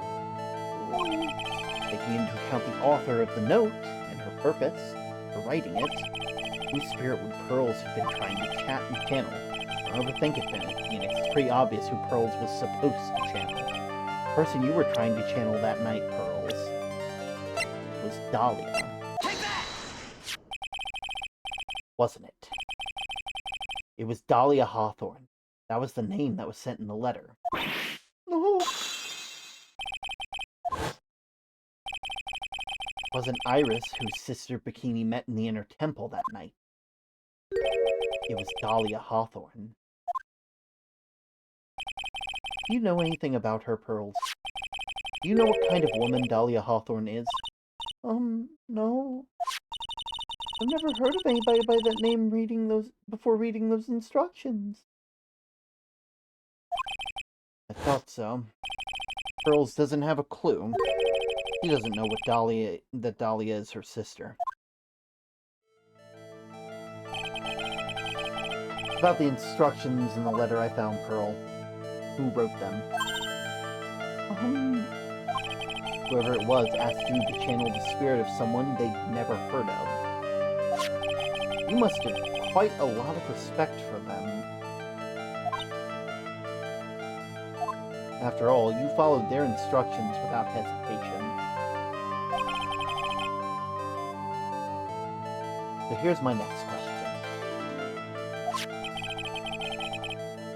Taking into account the author of the note and her purpose for writing it, whose spirit would Pearls have been trying to channel? Don't overthink it, Phoenix. It's pretty obvious who Pearls was supposed to channel. The person you were trying to channel that night, Pearls, was Dahlia. Take that! Wasn't it? It was Dahlia Hawthorne. That was the name that was sent in the letter. No. It wasn't Iris whose sister Bikini met in the inner temple that night. It was Dahlia Hawthorne. Do you know anything about her, Pearls? Do you know what kind of woman Dahlia Hawthorne is? No. I've never heard of anybody by that name before reading those instructions. I thought so. Pearls doesn't have a clue. He doesn't know that Dahlia is her sister. About the instructions in the letter I found, Pearl. Who wrote them? Whoever it was asked you to channel the spirit of someone they'd never heard of. You must have quite a lot of respect for them. After all, you followed their instructions without hesitation. So here's my next question.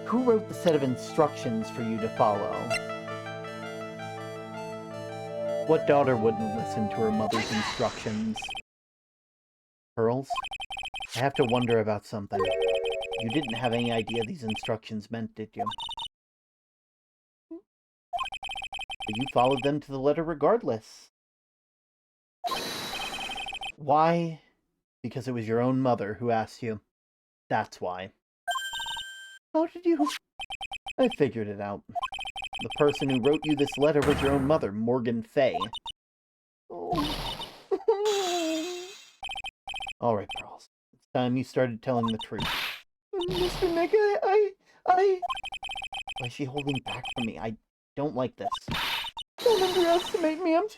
Who wrote the set of instructions for you to follow? What daughter wouldn't listen to her mother's instructions? Pearls, I have to wonder about something. You didn't have any idea these instructions meant, did you? But you followed them to the letter regardless. Why? Because it was your own mother who asked you. That's why. How did you... I figured it out. The person who wrote you this letter was your own mother, Morgan Fay. Oh. Alright, Pearls. It's time you started telling the truth. Mr. Nick, I... Why is she holding back from me? I don't like this. Don't underestimate me. I'm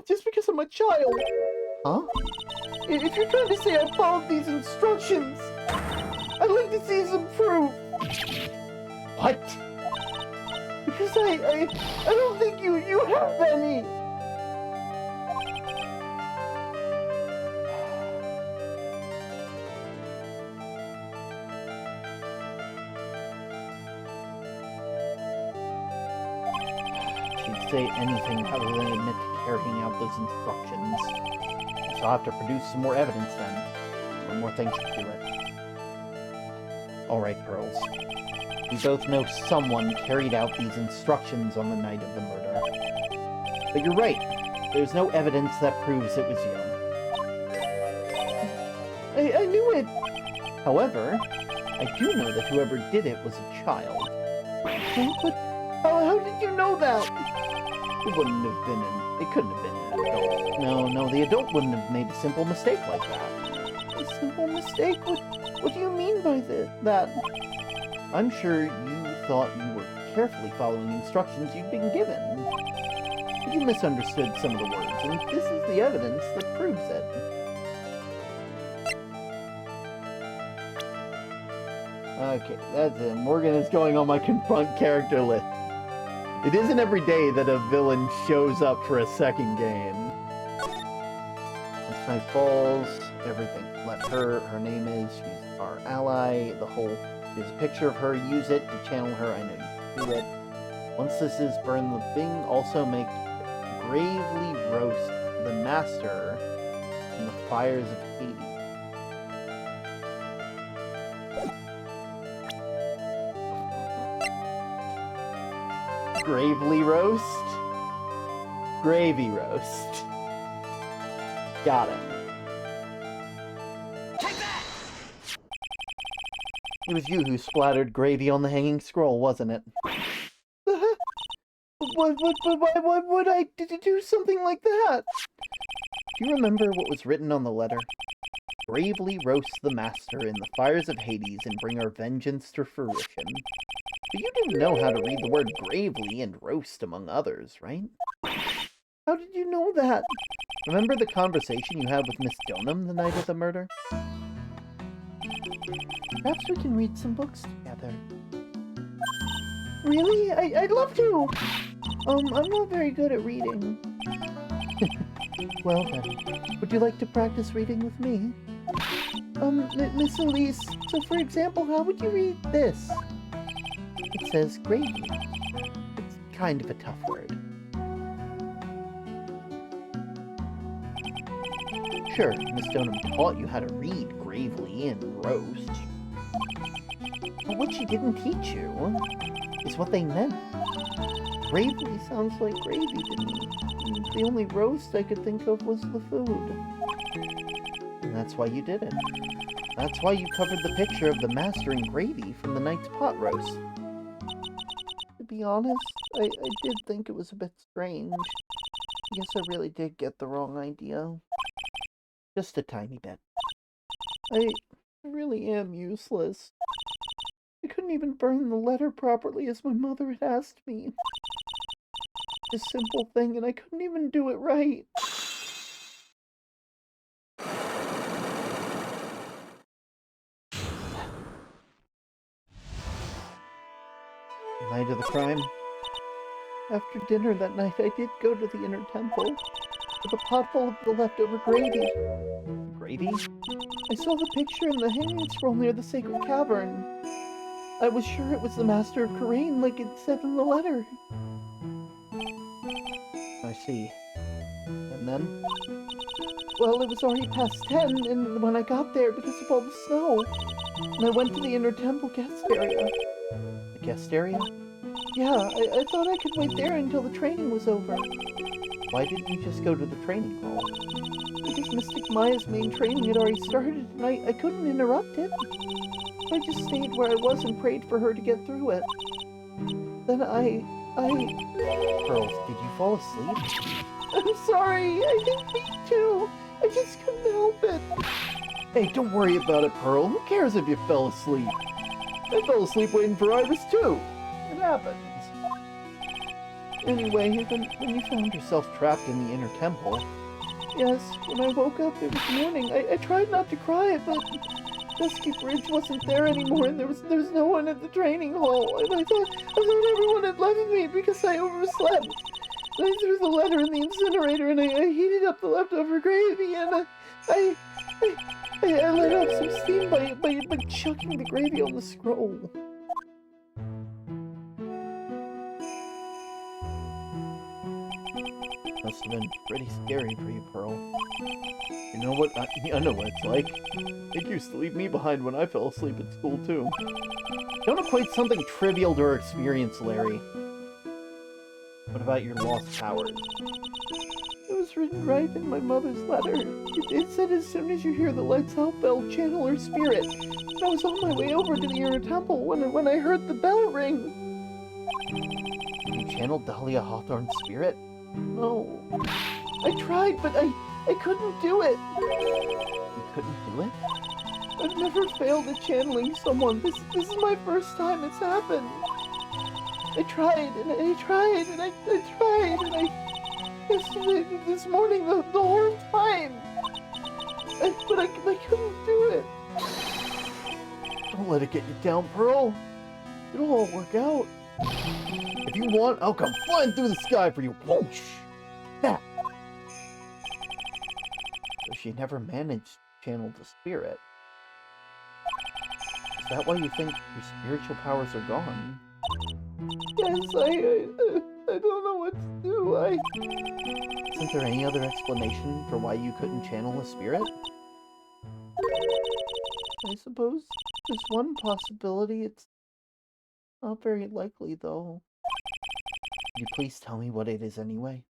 just because I'm a child. Huh? If you're trying to say I followed these instructions, I'd like to see some proof. What? Because I don't think you have any. She'd say anything rather than admit to carrying out those instructions. So I'll have to produce some more evidence then. One more thing should do it. Alright, Pearls. We both know someone carried out these instructions on the night of the murder. But you're right. There's no evidence that proves it was you. I knew it! However, I do know that whoever did it was a child. But how did you know that? It couldn't have been an adult. No, the adult wouldn't have made a simple mistake like that. A simple mistake? What do you mean by that? I'm sure you thought you were carefully following instructions you'd been given. But you misunderstood some of the words, and this is the evidence that proves it. Okay, that's it. Morgan is going on my confront character list. It isn't every day that a villain shows up for a second game. Once night falls, everything. Let her name is, she's our ally, the whole, there's a picture of her, use it to channel her, I know you do it. Once this is burned, the thing also make gravely roast the master in the fires of Hades. Gravely roast? Gravy roast. Got it. Take that! It was you who splattered gravy on the hanging scroll, wasn't it? Why would I do something like that? Do you remember what was written on the letter? Bravely roast the master in the fires of Hades and bring our vengeance to fruition. But you didn't know how to read the word gravely and roast among others, right? How did you know that? Remember the conversation you had with Miss Donham the night of the murder? Perhaps we can read some books together. Really? I'd love to! I'm not very good at reading. Well then, would you like to practice reading with me? Miss Elise, so for example, how would you read this? It says gravely. It's kind of a tough word. Sure, Miss Donham taught you how to read gravely and roast. But what she didn't teach you is what they meant. Gravely sounds like gravy to me. And the only roast I could think of was the food. And that's why you did it. That's why you covered the picture of the master in gravy from the night's pot roast. To be honest, I did think it was a bit strange. I guess I really did get the wrong idea. Just a tiny bit. I really am useless. I couldn't even burn the letter properly as my mother had asked me. A simple thing, and I couldn't even do it right. Night of the crime. After dinner that night, I did go to the inner temple with a pot full of the leftover gravy. Gravy? I saw the picture in the hanging scroll near the sacred cavern. I was sure it was the Master of Karain, like it said in the letter. I see. And then? Well, it was already past 10, and when I got there, because of all the snow, and I went to the inner temple guest area. The guest area? Yeah, I thought I could wait there until the training was over. Why didn't you just go to the training hall? Because Mystic Maya's main training had already started, and I couldn't interrupt it. I just stayed where I was and prayed for her to get through it. Then Pearls, did you fall asleep? I'm sorry, I didn't mean to. I just couldn't help it. Hey, don't worry about it, Pearl. Who cares if you fell asleep? I fell asleep waiting for Iris too. It happens. Anyway, when you found yourself trapped in the inner temple, yes, when I woke up it was morning. I tried not to cry, but Dusky Bridge wasn't there anymore, and there was no one at the training hall. And I thought everyone had left me because I overslept. And I threw the letter in the incinerator, and I heated up the leftover gravy, and I let off some steam by chucking the gravy on the scroll. Must have been pretty scary for you, Pearl. You know what? I know what it's like. It used to leave me behind when I fell asleep at school, too. Don't equate something trivial to our experience, Larry. What about your lost powers? It was written right in my mother's letter. It said as soon as you hear the lights out bell, channel her spirit. And I was on my way over to the inner temple when I heard the bell ring. You channeled Dahlia Hawthorne's spirit? No. I tried, but I couldn't do it. You couldn't do it? I've never failed at channeling someone. This is my first time it's happened. I tried, and I tried, and I tried, and yesterday, this morning, the whole time. But I couldn't do it. Don't let it get you down, Pearl. It'll all work out. If you want, I'll come flying through the sky for you. Whoosh! That. So she never managed to channel the spirit. Is that why you think your spiritual powers are gone? Yes, I don't know what to do. Isn't there any other explanation for why you couldn't channel a spirit? I suppose there's one possibility. It's not very likely, though. Could you please tell me what it is anyway?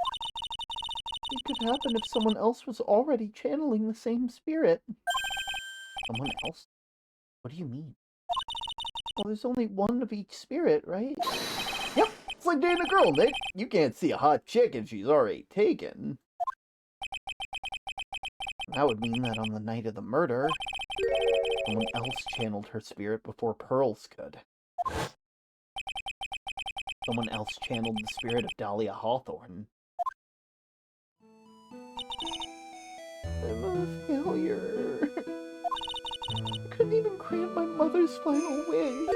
It could happen if someone else was already channeling the same spirit. Someone else? What do you mean? Well, there's only one of each spirit, right? Yep, it's like dating a girl, Nick. You can't see a hot chick if she's already taken. That would mean that on the night of the murder, someone else channeled her spirit before Pearls could. Someone else channeled the spirit of Dahlia Hawthorne. I'm a failure. I couldn't even grant my mother's final wish.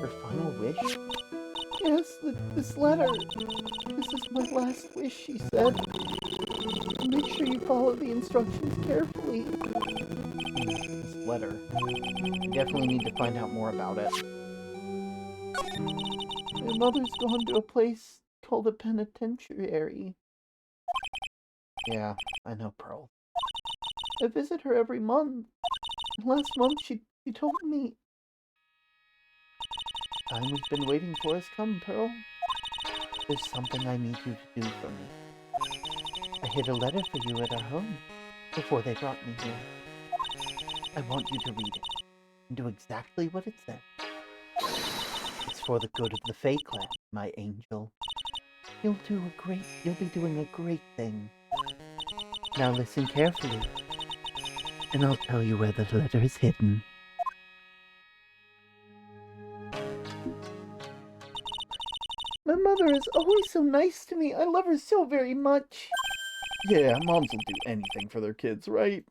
Her final wish? Yes, this letter. This is my last wish, she said. Make sure you follow the instructions carefully. This letter. I definitely need to find out more about it. My mother's gone to a place called a penitentiary. Yeah, I know, Pearl. I visit her every month. Last month she told me. Time we've been waiting for has come, Pearl. There's something I need you to do for me. I hid a letter for you at our home before they brought me here. I want you to read it and do exactly what it says. It's for the good of the Fae Clan, my angel. You'll be doing a great thing. Now listen carefully, and I'll tell you where the letter is hidden. My mother is always so nice to me. I love her so very much. Yeah, moms will do anything for their kids, right?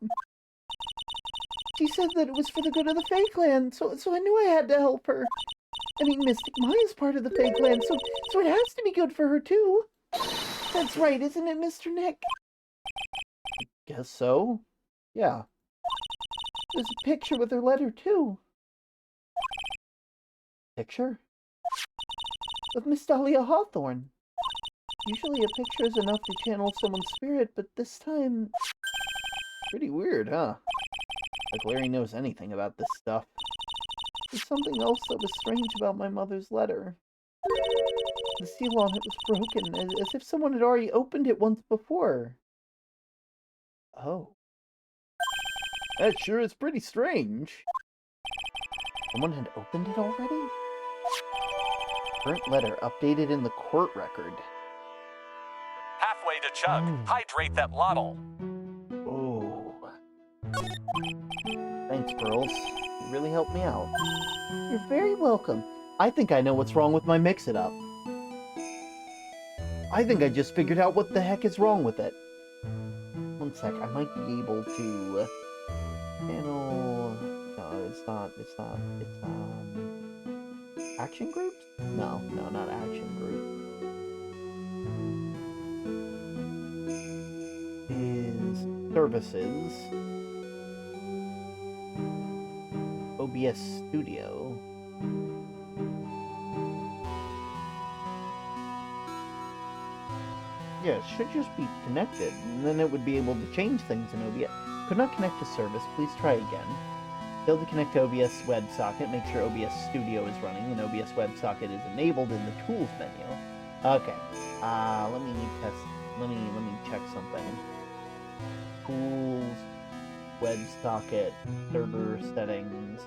She said that it was for the good of the Fae Clan, so I knew I had to help her. I mean, Mystic Maya's part of the Fae Clan, so it has to be good for her, too. That's right, isn't it, Mr. Nick? Guess so. Yeah. There's a picture with her letter, too. Picture? Of Miss Dahlia Hawthorne. Usually a picture is enough to channel someone's spirit, but this time... Pretty weird, huh? Like Larry knows anything about this stuff. There's something else that was strange about my mother's letter. The seal on it was broken, as if someone had already opened it once before. Oh. That sure is pretty strange. Someone had opened it already? Current letter updated in the court record. Halfway to chug. Hydrate that lottle. Oh. Thanks, Pearls. really helped me out. You're very welcome. I think I know what's wrong with my Mix-It-Up. I think I just figured out what the heck is wrong with it. One sec, I might be able to... Channel... No, it's not. Action groups? No, not action group. Is services. OBS Studio. Yeah, it should just be connected, and then it would be able to change things in OBS. Could not connect to service. Please try again. Fail to connect to OBS WebSocket. Make sure OBS Studio is running and OBS WebSocket is enabled in the Tools menu. Okay. Let me check something. Tools, WebSocket, server settings.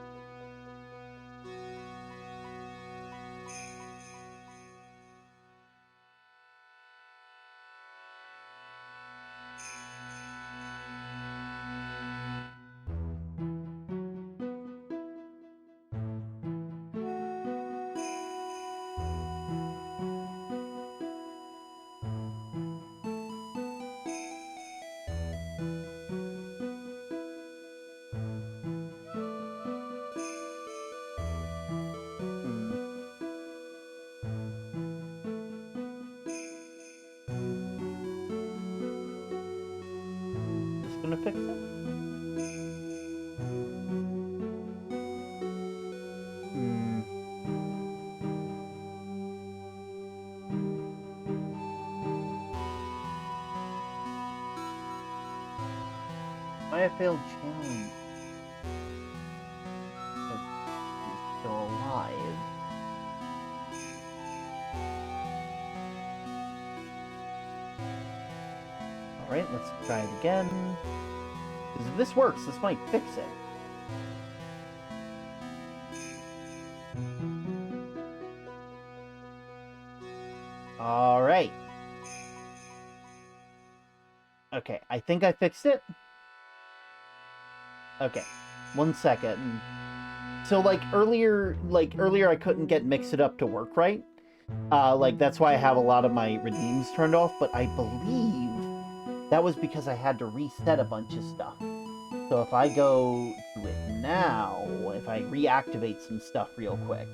Gonna fix it? Why I failed challenge? He's still alive. Alright, let's try it again. Because if this works, this might fix it. Alright. Okay, I think I fixed it. Okay, 1 second. So, earlier I couldn't get Mix-It-Up to work right. That's why I have a lot of my redeems turned off, but I believe that was because I had to reset a bunch of stuff. So if I go to it now, if I reactivate some stuff real quick.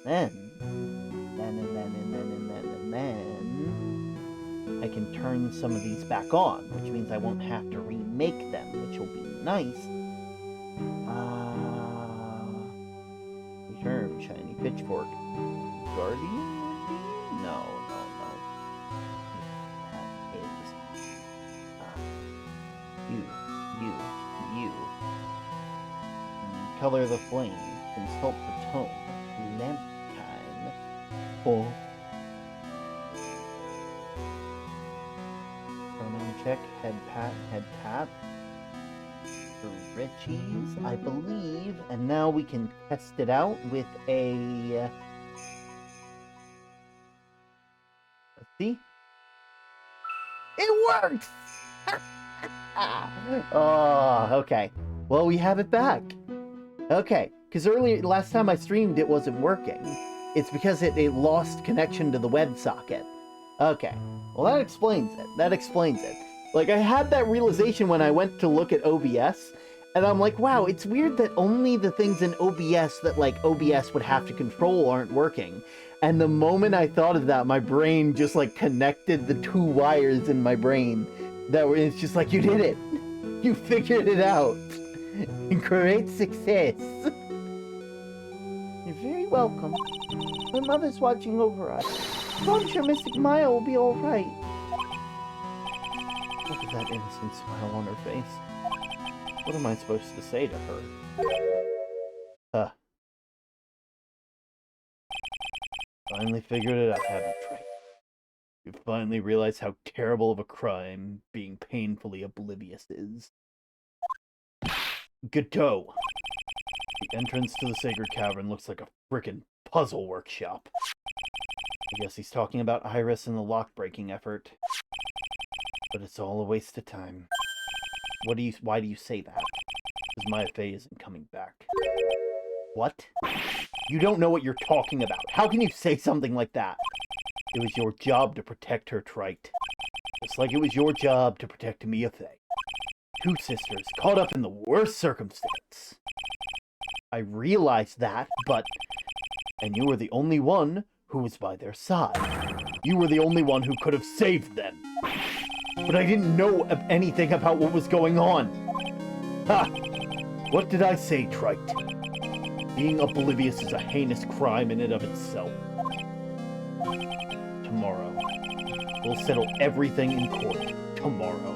Then I can turn some of these back on, which means I won't have to remake them, which will be nice. Return shiny pitchfork. Guardian? No. That is you. Color the flame. Consult the tone. Lamp time. Oh. Pronoun check. Head pat. For Richie's, I believe. And now we can test it out with a... Let's see. It works! Oh, okay. Well, we have it back. Okay, because last time I streamed, it wasn't working. It's because it lost connection to the WebSocket. Okay, well that explains it. I had that realization when I went to look at OBS, and I'm like, wow, it's weird that only the things in OBS that, OBS would have to control aren't working. And the moment I thought of that, my brain just, connected the two wires in my brain. It's just like, you did it! You figured it out! Great success! You're very welcome. My mother's watching over us. I'm sure Mystic Maya will be alright. Look at that innocent smile on her face. What am I supposed to say to her? Finally figured it out, haven't you? You finally realize how terrible of a crime being painfully oblivious is. Gateau. The entrance to the sacred cavern looks like a frickin' puzzle workshop. I guess he's talking about Iris and the lock-breaking effort. But it's all a waste of time. Why do you say that? Because Maya Fey isn't coming back. What? You don't know what you're talking about. How can you say something like that? It was your job to protect her, Trite. Just like it was your job to protect Mia Fey. Two sisters caught up in the worst circumstance. I realized that, and you were the only one who was by their side. You were the only one who could have saved them. But I didn't know anything about what was going on. Ha! What did I say, Trite? Being oblivious is a heinous crime in and of itself. Tomorrow. We'll settle everything in court. Tomorrow.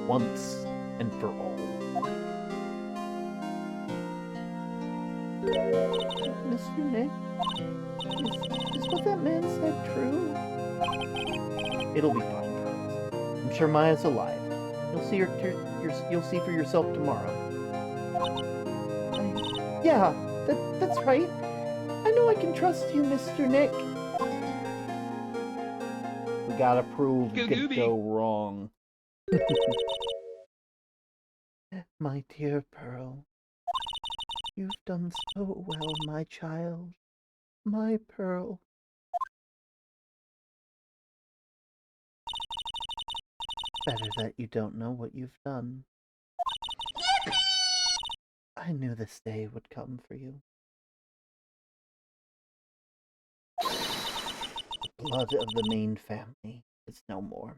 Once and for all. Mr. Nick? Is what that man said true? It'll be fine, Pearl. I'm sure Maya's alive. You'll see you'll see for yourself tomorrow. Yeah, that's right. I know I can trust you, Mr. Nick. We gotta prove you could go wrong. My dear Pearl, you've done so well, my child. My Pearl. Better that you don't know what you've done. I knew this day would come for you. The blood of the main family is no more.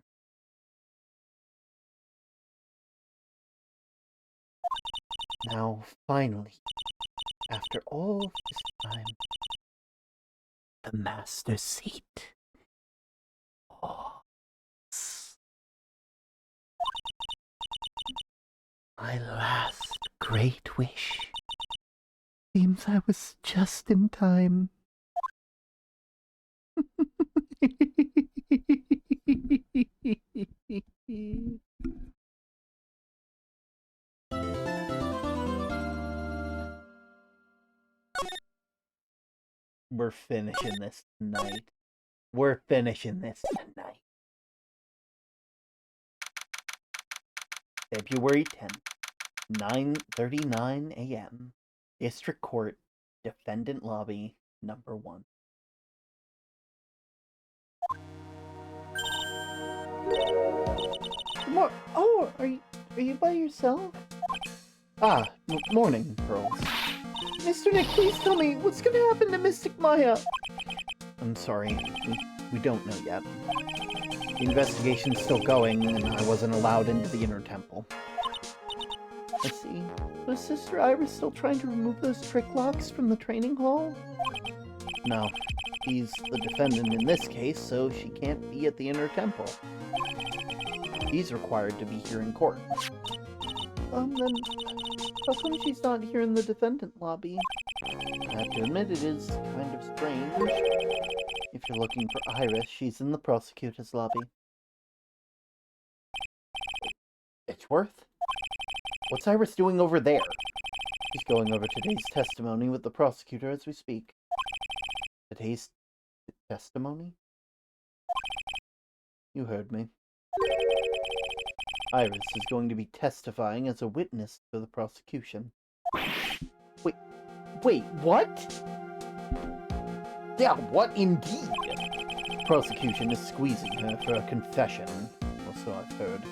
Now, finally, after all of this time, the master seat. Oh. My last great wish. Seems I was just in time. We're finishing this tonight. We're finishing this tonight. February 10th, 9:39 a.m. District Court, Defendant Lobby, number 1. Oh, are you by yourself? Ah, morning, Pearls. Mr. Nick, please tell me, what's gonna happen to Mystic Maya? I'm sorry, we don't know yet. The investigation's still going, and I wasn't allowed into the inner temple. Let's see, was Sister Iris still trying to remove those trick locks from the training hall? No, he's the defendant in this case, so she can't be at the inner temple. He's required to be here in court. Then, how come she's not here in the defendant lobby? I have to admit, it is kind of strange. If you're looking for Iris, she's in the prosecutor's lobby. Itchworth? What's Iris doing over there? She's going over today's testimony with the prosecutor as we speak. Today's testimony? You heard me. Iris is going to be testifying as a witness for the prosecution. Wait, what? Yeah, what indeed? Prosecution is squeezing her for a confession, or so I've heard.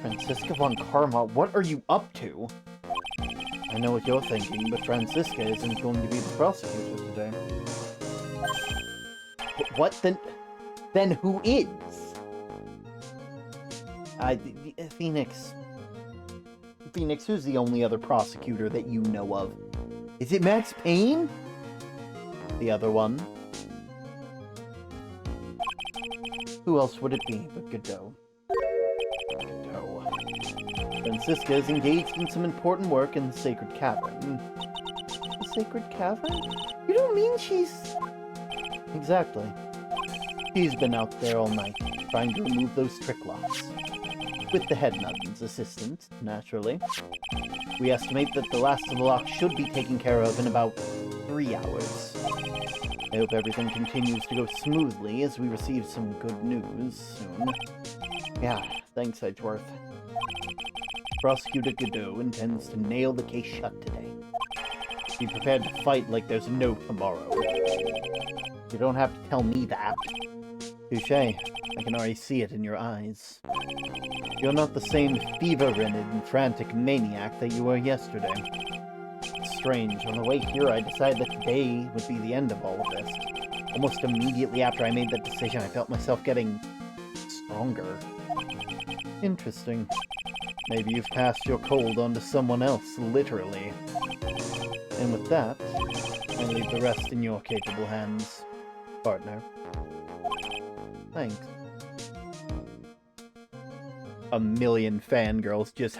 Franziska von Karma, what are you up to? I know what you're thinking, but Franziska isn't going to be the prosecutor today. What? Then who is? Phoenix. Phoenix, who's the only other prosecutor that you know of? Is it Max Payne? The other one? Who else would it be but Godot? Franziska is engaged in some important work in the Sacred Cavern. The Sacred Cavern? You don't mean she's... Exactly. She's been out there all night, trying to remove those trick locks. With the head nut's assistance, naturally. We estimate that the last of the locks should be taken care of in about 3 hours. I hope everything continues to go smoothly as we receive some good news soon. Yeah, thanks, Edgeworth. Prosecutor Godot intends to nail the case shut today. Be prepared to fight like there's no tomorrow. You don't have to tell me that. Touché. I can already see it in your eyes. You're not the same fever-ridden and frantic maniac that you were yesterday. It's strange. On the way here, I decided that today would be the end of all of this. Almost immediately after I made that decision, I felt myself getting stronger. Interesting. Maybe you've passed your cold on to someone else, literally. And with that, I leave the rest in your capable hands, partner. Thanks. A million fangirls just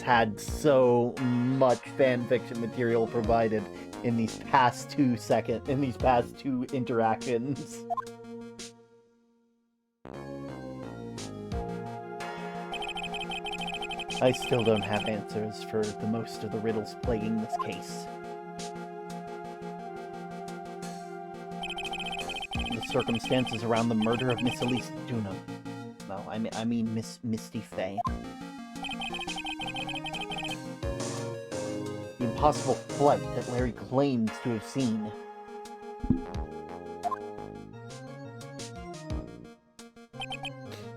had so much fanfiction material provided in these past two interactions. I still don't have answers for the most of the riddles plaguing this case. The circumstances around the murder of Miss Elise Dunham. No, I mean Miss Misty Fey. The impossible flight that Larry claims to have seen.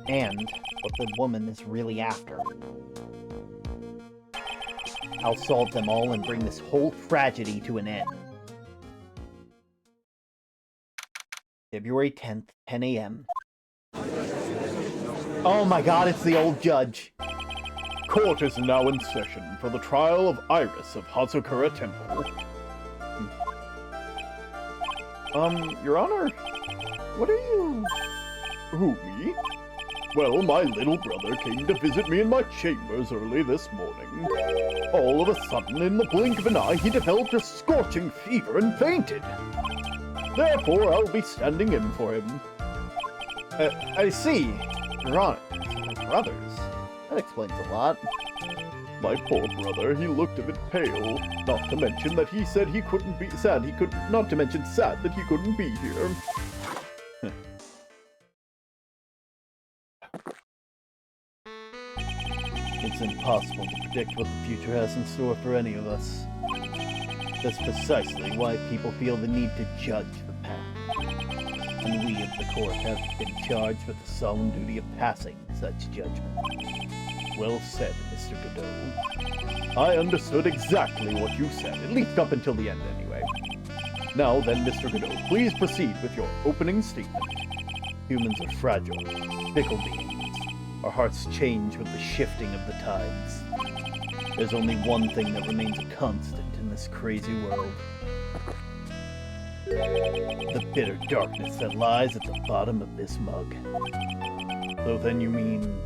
And what the woman is really after. I'll solve them all and bring this whole tragedy to an end. February 10th, 10 a.m. Oh my god, it's the old judge. Court is now in session for the trial of Iris of Hazakura Temple. Your Honor, what are you... Who, me? Well, my little brother came to visit me in my chambers early this morning. All of a sudden, in the blink of an eye, he developed a scorching fever and fainted. Therefore, I'll be standing in for him. I see. Your Honor, my brothers. That explains a lot. My poor brother, he looked a bit pale. Not to mention that he said he couldn't be sad. Not to mention sad that he couldn't be here. It's impossible to predict what the future has in store for any of us. That's precisely why people feel the need to judge the past. And we of the court have been charged with the solemn duty of passing such judgment. Well said, Mr. Godot. I understood exactly what you said, at least up until the end anyway. Now then, Mr. Godot, please proceed with your opening statement. Humans are fragile, fickle beings. Our hearts change with the shifting of the tides. There's only one thing that remains a constant in this crazy world. The bitter darkness that lies at the bottom of this mug. So then you mean,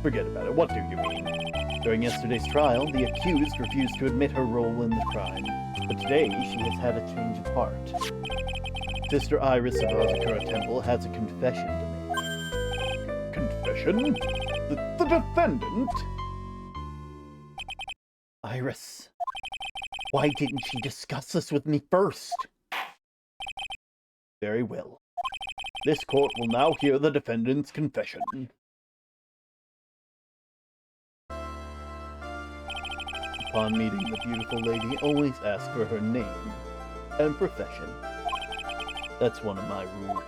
forget about it. What do you mean? During yesterday's trial, the accused refused to admit her role in the crime, but today she has had a change of heart. Sister Iris of Hazakura Temple has a confession to make. Confession? The defendant? Iris, why didn't she discuss this with me first? Very well. This court will now hear the defendant's confession. Upon meeting the beautiful lady, always ask for her name and profession. That's one of my rules.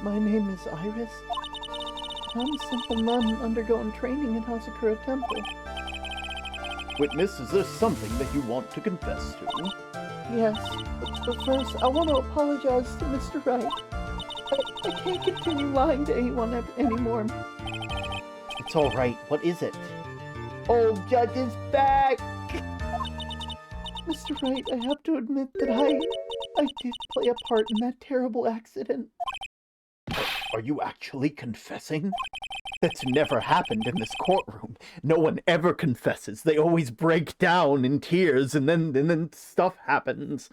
My name is Iris. I'm a simple nun undergoing training in Hazakura Temple. Witness, is there something that you want to confess to? Yes, but first, I want to apologize to Mr. Wright. I can't continue lying to anyone anymore. It's all right. What is it? Old Judge is back! Mr. Wright, I have to admit that I did play a part in that terrible accident. Are you actually confessing? That's never happened in this courtroom. No one ever confesses. They always break down in tears and then stuff happens.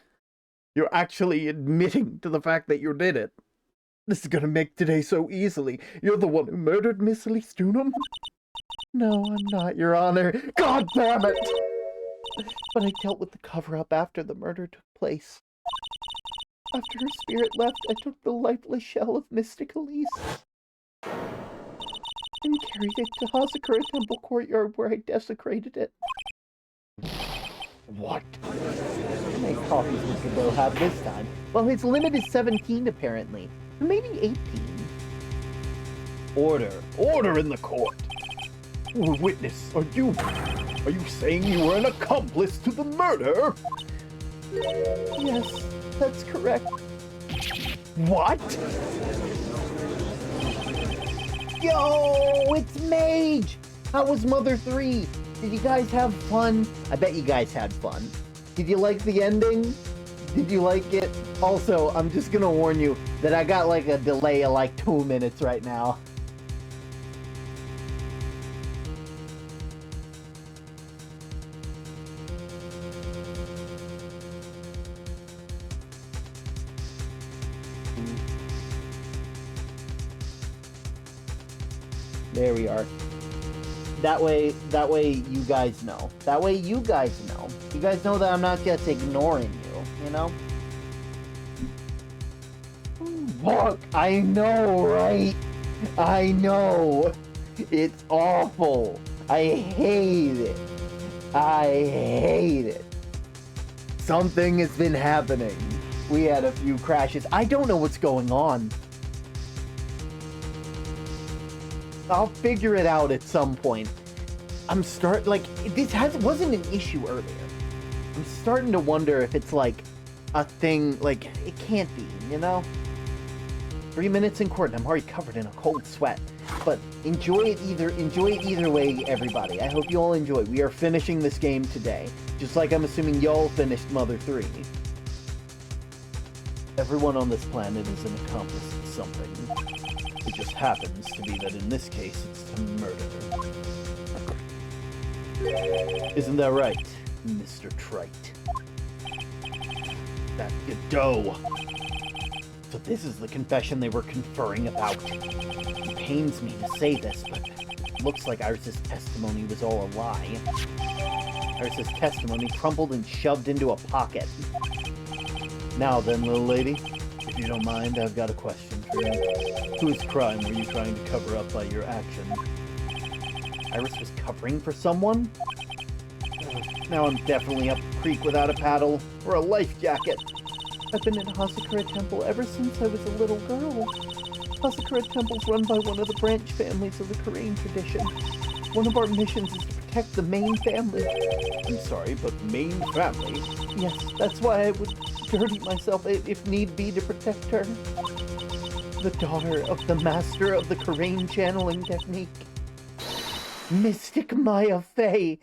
You're actually admitting to the fact that you did it. This is gonna make today so easily. You're the one who murdered Miss Elise Dunham? No, I'm not, Your Honor. God damn it! But I dealt with the cover-up after the murder took place. After her spirit left, I took the lifeless shell of Mystic Elise and carried it to Hazakura Temple Courtyard where I desecrated it. What? How many copies does the bill have this time? Well, his limit is 17, apparently. Maybe 18. Order in the court. Witness, are you saying you were an accomplice to the murder? Yes, that's correct. What? Yo, it's Mage! How was Mother 3? Did you guys have fun? I bet you guys had fun. Did you like the ending? Did you like it? Also, I'm just gonna warn you that I got like a delay of like 2 minutes right now. There we are. That way you guys know. That way you guys know. You guys know that I'm not just ignoring you, you know? Fuck, I know, right? I know. It's awful. I hate it. I hate it. Something has been happening. We had a few crashes. I don't know what's going on. I'll figure it out at some point. Wasn't an issue earlier. I'm starting to wonder if it's like a thing, like, it can't be, you know? 3 minutes in court and I'm already covered in a cold sweat. But enjoy it either way, everybody. I hope you all enjoy. We are finishing this game today. Just like I'm assuming y'all finished Mother 3. Everyone on this planet is an accomplice in something. It just happens to be that in this case, it's to murder. Isn't that right, Mr. Trite? That Godot. So this is the confession they were conferring about. It pains me to say this, but it looks like Iris's testimony was all a lie. Iris's testimony crumpled and shoved into a pocket. Now then, little lady, if you don't mind, I've got a question for you. Whose crime were you trying to cover up by your action? Iris was covering for someone? Now I'm definitely up the creek without a paddle or a life jacket. I've been in Hazakura Temple ever since I was a little girl. Hazakura Temple's run by one of the branch families of the Korean tradition. One of our missions is to protect the main family. I'm sorry, but main family? Yes, that's why I would dirty myself if need be to protect her. The daughter of the master of the Korean channeling technique. Mystic Maya Fey,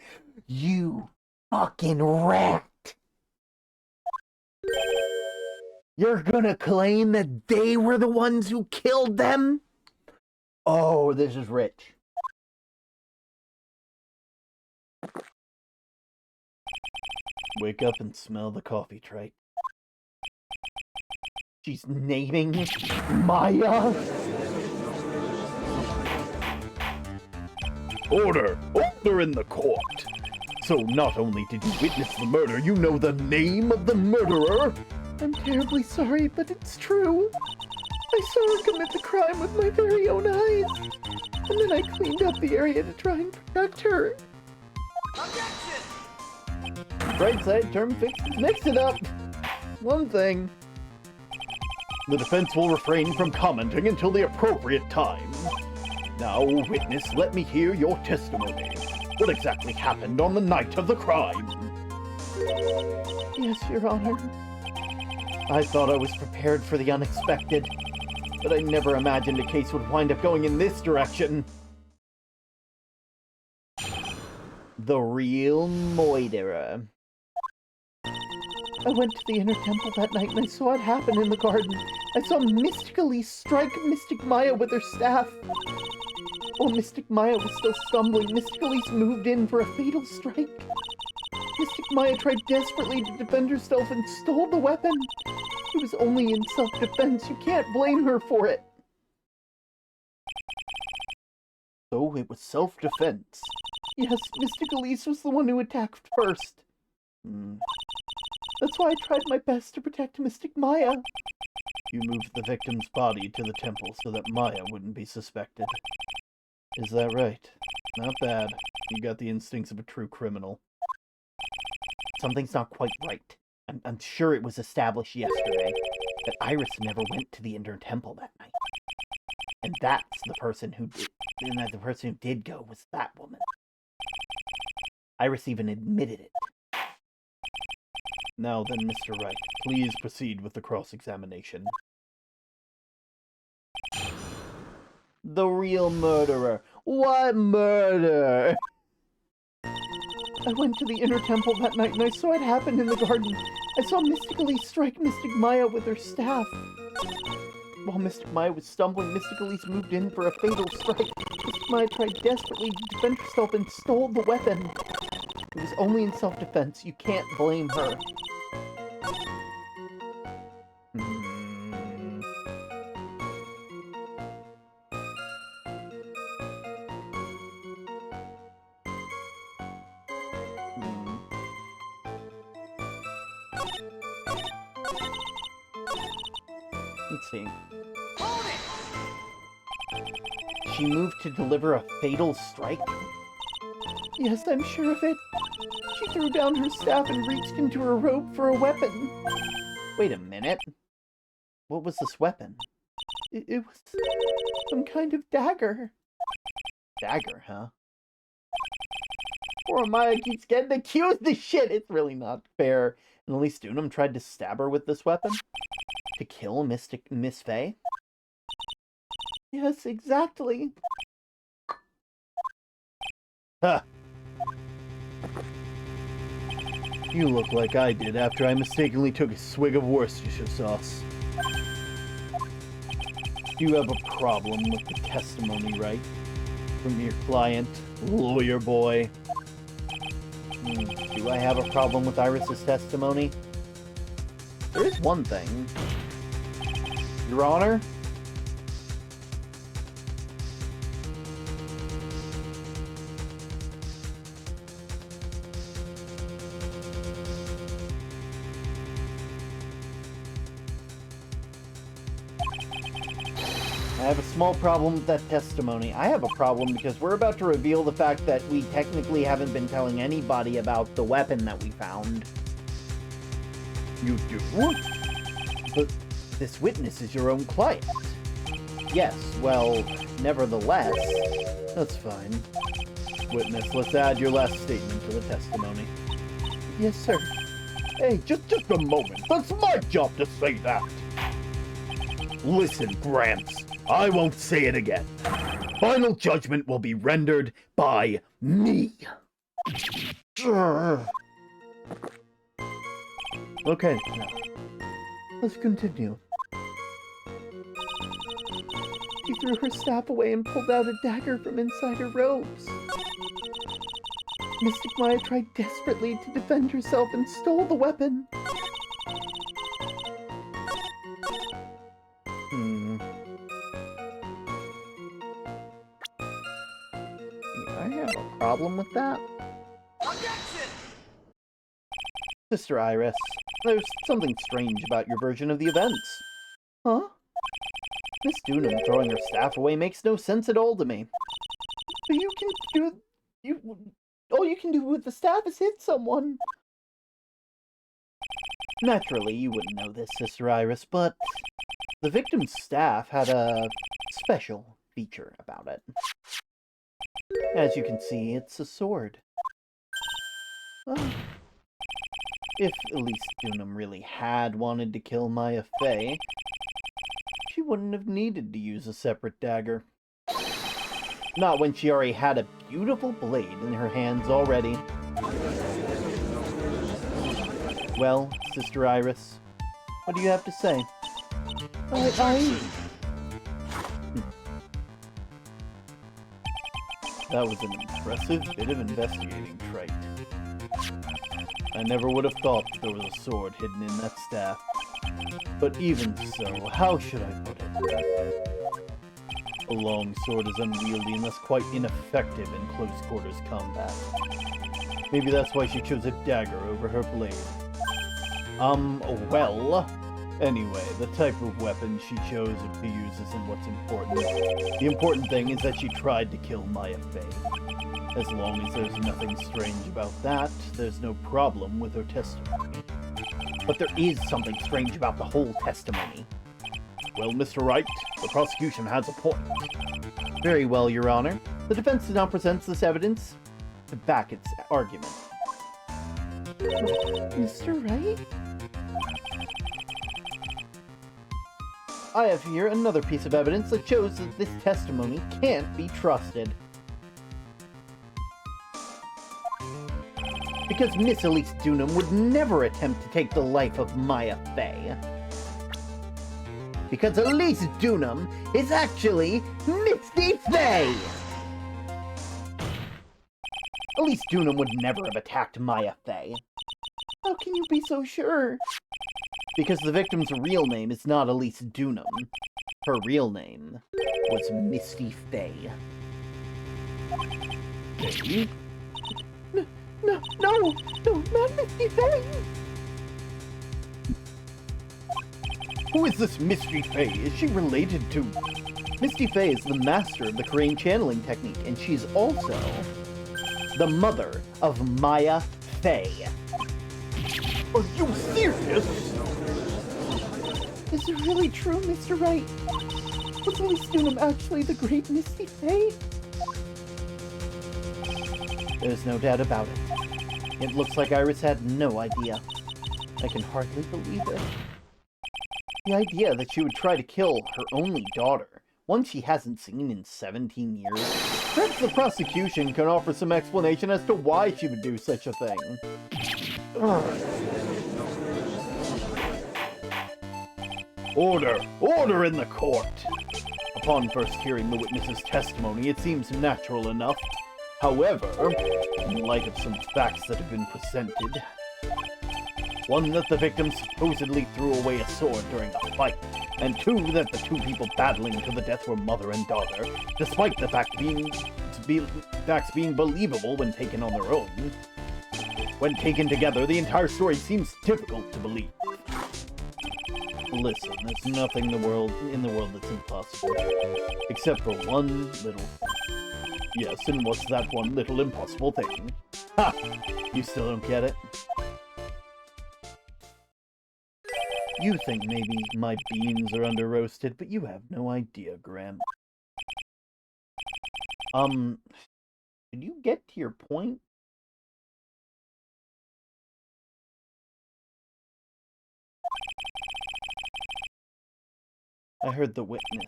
you fucking rat! You're gonna claim that they were the ones who killed them? Oh, this is rich. Wake up and smell the coffee, Trite. She's naming Maya? Order in the court. So not only did you witness the murder, you know the name of the murderer? I'm terribly sorry, but it's true. I saw her commit the crime with my very own eyes. And then I cleaned up the area to try and protect her. Right side, term fixed. Mix it up. One thing. The defense will refrain from commenting until the appropriate time. Now, witness, let me hear your testimony. What exactly happened on the night of the crime? Yes, Your Honor. I thought I was prepared for the unexpected, but I never imagined a case would wind up going in this direction. The real murderer. I went to the inner temple that night and I saw it happen in the garden. I saw Mystic Elise strike Mystic Maya with her staff. While Mystic Maya was still stumbling, Mystic Elise moved in for a fatal strike. Mystic Maya tried desperately to defend herself and stole the weapon. It was only in self-defense. You can't blame her for it. So it was self-defense. Yes, Mystic Elise was the one who attacked first. That's why I tried my best to protect Mystic Maya. You moved the victim's body to the temple so that Maya wouldn't be suspected. Is that right? Not bad. You got the instincts of a true criminal. Something's not quite right. I'm sure it was established yesterday that Iris never went to the Inner Temple that night. And that's the person who did, and that the person who did go was that woman. Iris even admitted it. Now then, Mr. Wright, please proceed with the cross-examination. The real murderer. What murder? I went to the Inner Temple that night and I saw it happen in the garden. I saw Mystic Elise strike Mystic Maya with her staff. While Mystic Maya was stumbling, Mystic Elise moved in for a fatal strike. Mystic Maya tried desperately to defend herself and stole the weapon. It was only in self-defense. You can't blame her. Let's see. She moved to deliver a fatal strike? Yes, I'm sure of it. She threw down her staff and reached into her robe for a weapon. Wait a minute. What was this weapon? It was some kind of dagger. Dagger, huh? Poor Maya keeps getting accused of shit. It's really not fair. And Elise Dunham tried to stab her with this weapon? To kill Miss Faye? Yes, exactly. Ha! You look like I did after I mistakenly took a swig of Worcestershire sauce. You have a problem with the testimony, right? From your client, lawyer boy. Do I have a problem with Iris's testimony? There is one thing. Your Honor? I have a small problem with that testimony. I have a problem because we're about to reveal the fact that we technically haven't been telling anybody about the weapon that we found. You do? But this witness is your own client. Yes, well, nevertheless. That's fine. Witness, let's add your last statement to the testimony. Yes, sir. Hey, just a moment. That's my job to say that. Listen, Gramps. I won't say it again. Final judgment will be rendered by me. Okay, now, Let's continue. She threw her staff away and pulled out a dagger from inside her robes. Mystic Maya tried desperately to defend herself and stole the weapon. I have a problem with that. Sister Iris, there's something strange about your version of the events. Huh? Miss Dunham throwing her staff away makes no sense at all to me. But all you can do with the staff is hit someone. Naturally, you wouldn't know this, Sister Iris, but the victim's staff had a special feature about it. As you can see, it's a sword. If Elise Dunham really had wanted to kill Maya Fey, she wouldn't have needed to use a separate dagger. Not when she already had a beautiful blade in her hands already. Well, Sister Iris, what do you have to say? That was an impressive bit of investigating, Wright. I never would have thought there was a sword hidden in that staff. But even so, how should I put it? A long sword is unwieldy and thus quite ineffective in close quarters combat. Maybe that's why she chose a dagger over her blade. Well... Anyway, the type of weapon she chose to use isn't what's important. The important thing is that she tried to kill Maya Fey. As long as there's nothing strange about that, there's no problem with her testimony. But there is something strange about the whole testimony. Well, Mr. Wright, the prosecution has a point. Very well, Your Honor. The defense now presents this evidence to back its argument. Mr. Wright? I have here another piece of evidence that shows that this testimony can't be trusted. Because Miss Elise Dunham would never attempt to take the life of Maya Fey. Because Elise Dunham is actually Misty Fey! Elise Dunham would never have attacked Maya Fey. How can you be so sure? Because the victim's real name is not Elise Dunham. Her real name was Misty Fey. Fey? No, not Misty Fey! Who is this Misty Fey? Is she related to... Misty Fey is the master of the Korean channeling technique, and she's also the mother of Maya Fey. Are you serious? Is it really true, Mr. Wright? Was Elise Dunham actually the great Misty Fey? There's no doubt about it. It looks like Iris had no idea. I can hardly believe it. The idea that she would try to kill her only daughter, one she hasn't seen in 17 years. Perhaps the prosecution can offer some explanation as to why she would do such a thing. Ugh. Order in the court! Upon first hearing the witness's testimony, it seems natural enough. However, in light of some facts that have been presented, one, that the victim supposedly threw away a sword during a fight, and two, that the two people battling to the death were mother and daughter, despite the facts being believable when taken on their own. When taken together, the entire story seems difficult to believe. Listen, there's nothing in the world that's impossible. Except for one little thing. Yes, and what's that one little impossible thing? Ha! You still don't get it? You think maybe my beans are under-roasted, but you have no idea, Graham. Did you get to your point? I heard the witness.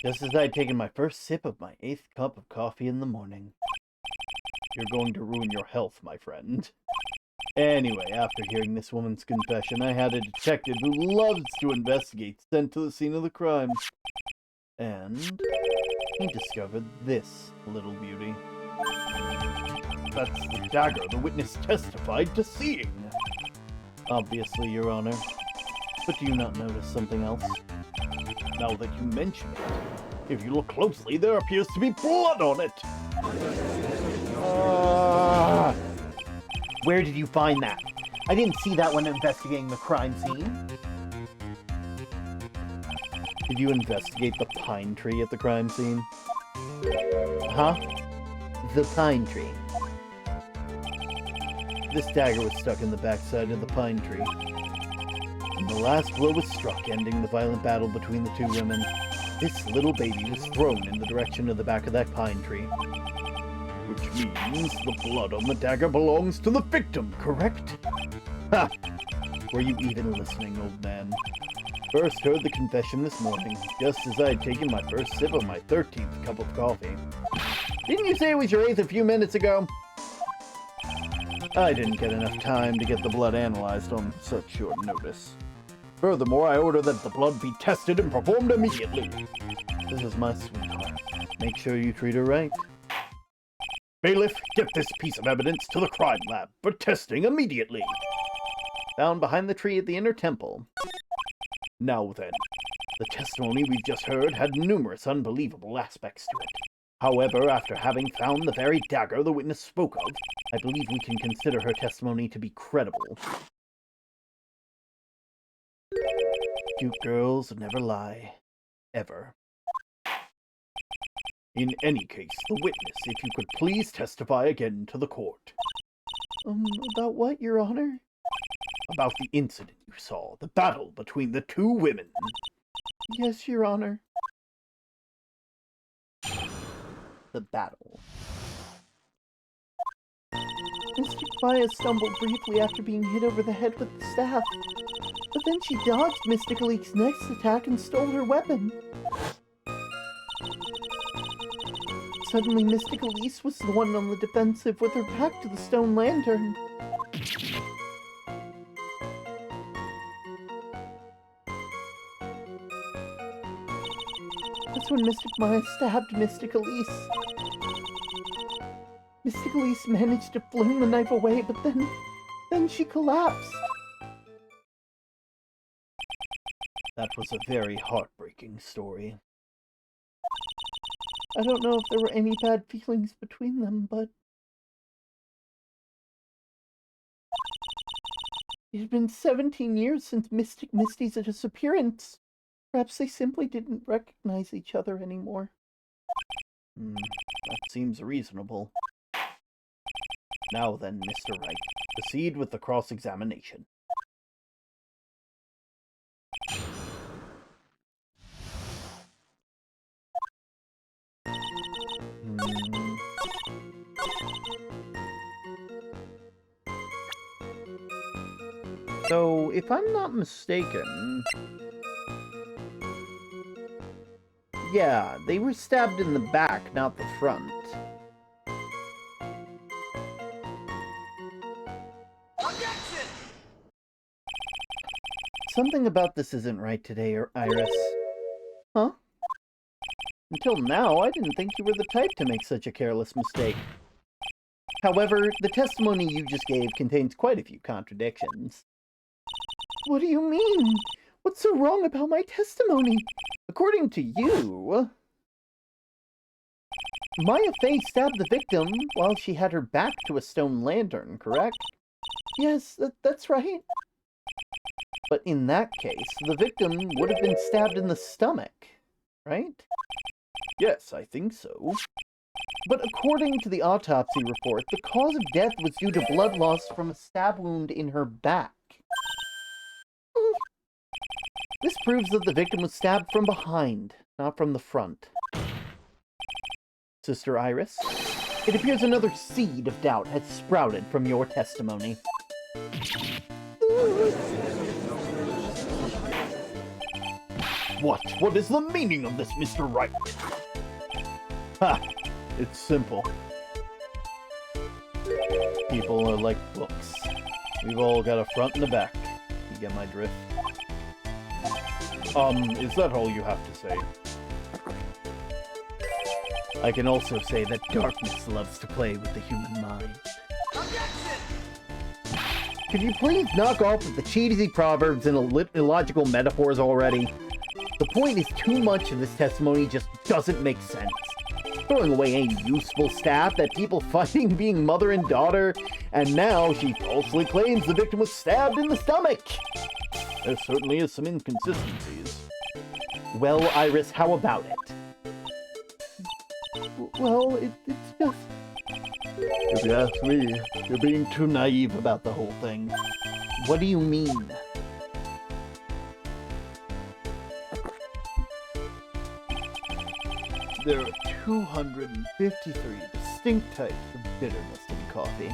Just as I had taken my first sip of my 8th cup of coffee in the morning. You're going to ruin your health, my friend. Anyway, after hearing this woman's confession, I had a detective who loves to investigate sent to the scene of the crime. And he discovered this little beauty. That's the dagger the witness testified to seeing. Obviously, Your Honor. But do you not notice something else? Now that you mention it, if you look closely, there appears to be blood on it! Where did you find that? I didn't see that when investigating the crime scene. Did you investigate the pine tree at the crime scene? Huh? The pine tree. This dagger was stuck in the backside of the pine tree. And the last blow was struck, ending the violent battle between the two women. This little baby was thrown in the direction of the back of that pine tree. Which means the blood on the dagger belongs to the victim, correct? Ha! Were you even listening, old man? First heard the confession this morning, just as I had taken my first sip of my 13th cup of coffee. Didn't you say it was your 8th a few minutes ago? I didn't get enough time to get the blood analyzed on such short notice. Furthermore, I order that the blood be tested and performed immediately. This is my sweetheart. Make sure you treat her right. Bailiff, get this piece of evidence to the crime lab for testing immediately. Found behind the tree at the inner temple. Now then, the testimony we've just heard had numerous unbelievable aspects to it. However, after having found the very dagger the witness spoke of, I believe we can consider her testimony to be credible. Cute girls never lie. Ever. In any case, the witness, if you could please testify again to the court. About what, Your Honor? About the incident you saw, the battle between the two women. Yes, Your Honor. The battle. Mystic Maya stumbled briefly after being hit over the head with the staff, but then she dodged Mystic Leek's next attack and stole her weapon. Suddenly, Mystic Elise was the one on the defensive with her back to the stone lantern. That's when Mystic Maya stabbed Mystic Elise. Mystic Elise managed to fling the knife away, but then she collapsed. That was a very heartbreaking story. I don't know if there were any bad feelings between them, but it had been 17 years since Mystic Misty's disappearance. Perhaps they simply didn't recognize each other anymore. That seems reasonable. Now then, Mr. Wright, proceed with the cross-examination. So, if I'm not mistaken... Yeah, they were stabbed in the back, not the front. Something about this isn't right today, Iris. Huh? Until now, I didn't think you were the type to make such a careless mistake. However, the testimony you just gave contains quite a few contradictions. What do you mean? What's so wrong about my testimony? According to you, Maya Fey stabbed the victim while she had her back to a stone lantern, correct? Yes, that's right. But in that case, the victim would have been stabbed in the stomach, right? Yes, I think so. But according to the autopsy report, the cause of death was due to blood loss from a stab wound in her back. This proves that the victim was stabbed from behind, not from the front. Sister Iris, it appears another seed of doubt has sprouted from your testimony. What is the meaning of this, Mr. Wright? Ha! It's simple. People are like books. We've all got a front and a back. You get my drift? Is that all you have to say? I can also say that darkness loves to play with the human mind. Could you please knock off with the cheesy proverbs and illogical metaphors already? The point is, too much of this testimony just doesn't make sense. Throwing away any useful staff, that people fighting being mother and daughter, and now she falsely claims the victim was stabbed in the stomach. There certainly is some inconsistencies. Well, Iris, how about it? Well, it's just... If you ask me, you're being too naive about the whole thing. What do you mean? There are 253 distinct types of bitterness in coffee.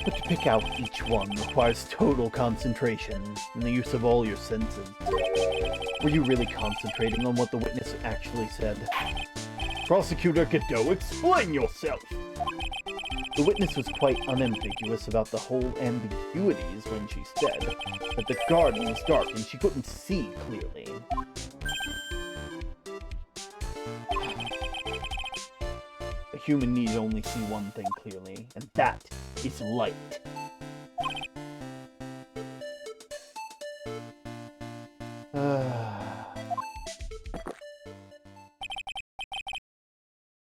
But to pick out each one requires total concentration and the use of all your senses. Were you really concentrating on what the witness actually said? Prosecutor Godot, explain yourself! The witness was quite unambiguous about the whole ambiguities when she said that the garden was dark and she couldn't see clearly. A human need only see one thing clearly, and that is light.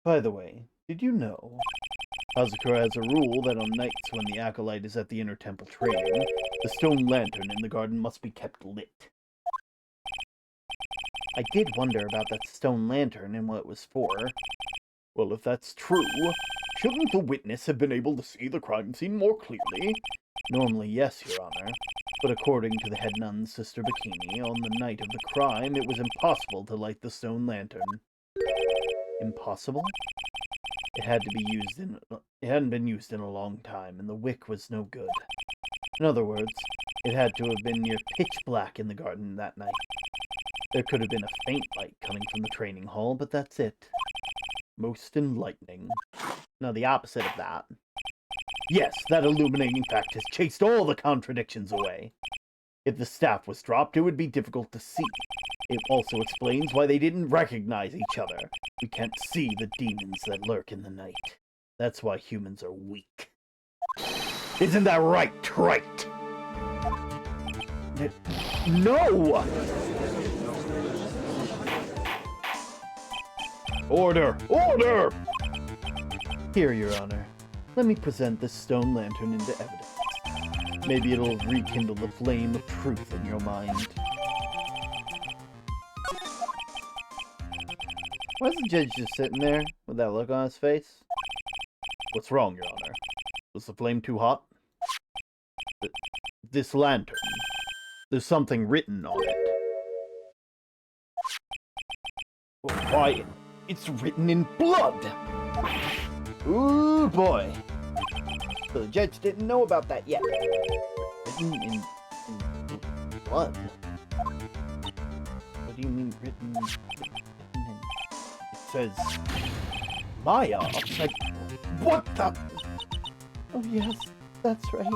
By the way, did you know Hazakura has a rule that on nights when the acolyte is at the inner temple training, the stone lantern in the garden must be kept lit? I did wonder about that stone lantern and what it was for. Well, if that's true, shouldn't the witness have been able to see the crime scene more clearly? Normally, yes, Your Honor. But according to the head nun, Sister Bikini, on the night of the crime, it was impossible to light the stone lantern. Impossible? It hadn't been used in a long time, and the wick was no good. In other words, it had to have been near pitch black in the garden that night. There could have been a faint light coming from the training hall, but that's it. Most enlightening. Now, the opposite of that. Yes, that illuminating fact has chased all the contradictions away. If the staff was dropped, it would be difficult to see. It also explains why they didn't recognize each other. We can't see the demons that lurk in the night. That's why humans are weak. Isn't that right, Wright? No! Order! Order! Here, Your Honor. Let me present this stone lantern into evidence. Maybe it'll rekindle the flame of truth in your mind. Why is the judge just sitting there with that look on his face? What's wrong, Your Honor? Was the flame too hot? This lantern. There's something written on it. Why, it's written in blood! Ooh, boy. So the judge didn't know about that yet. Written in blood? What do you mean written in... It says... Maya upside... What the... Oh yes, that's right.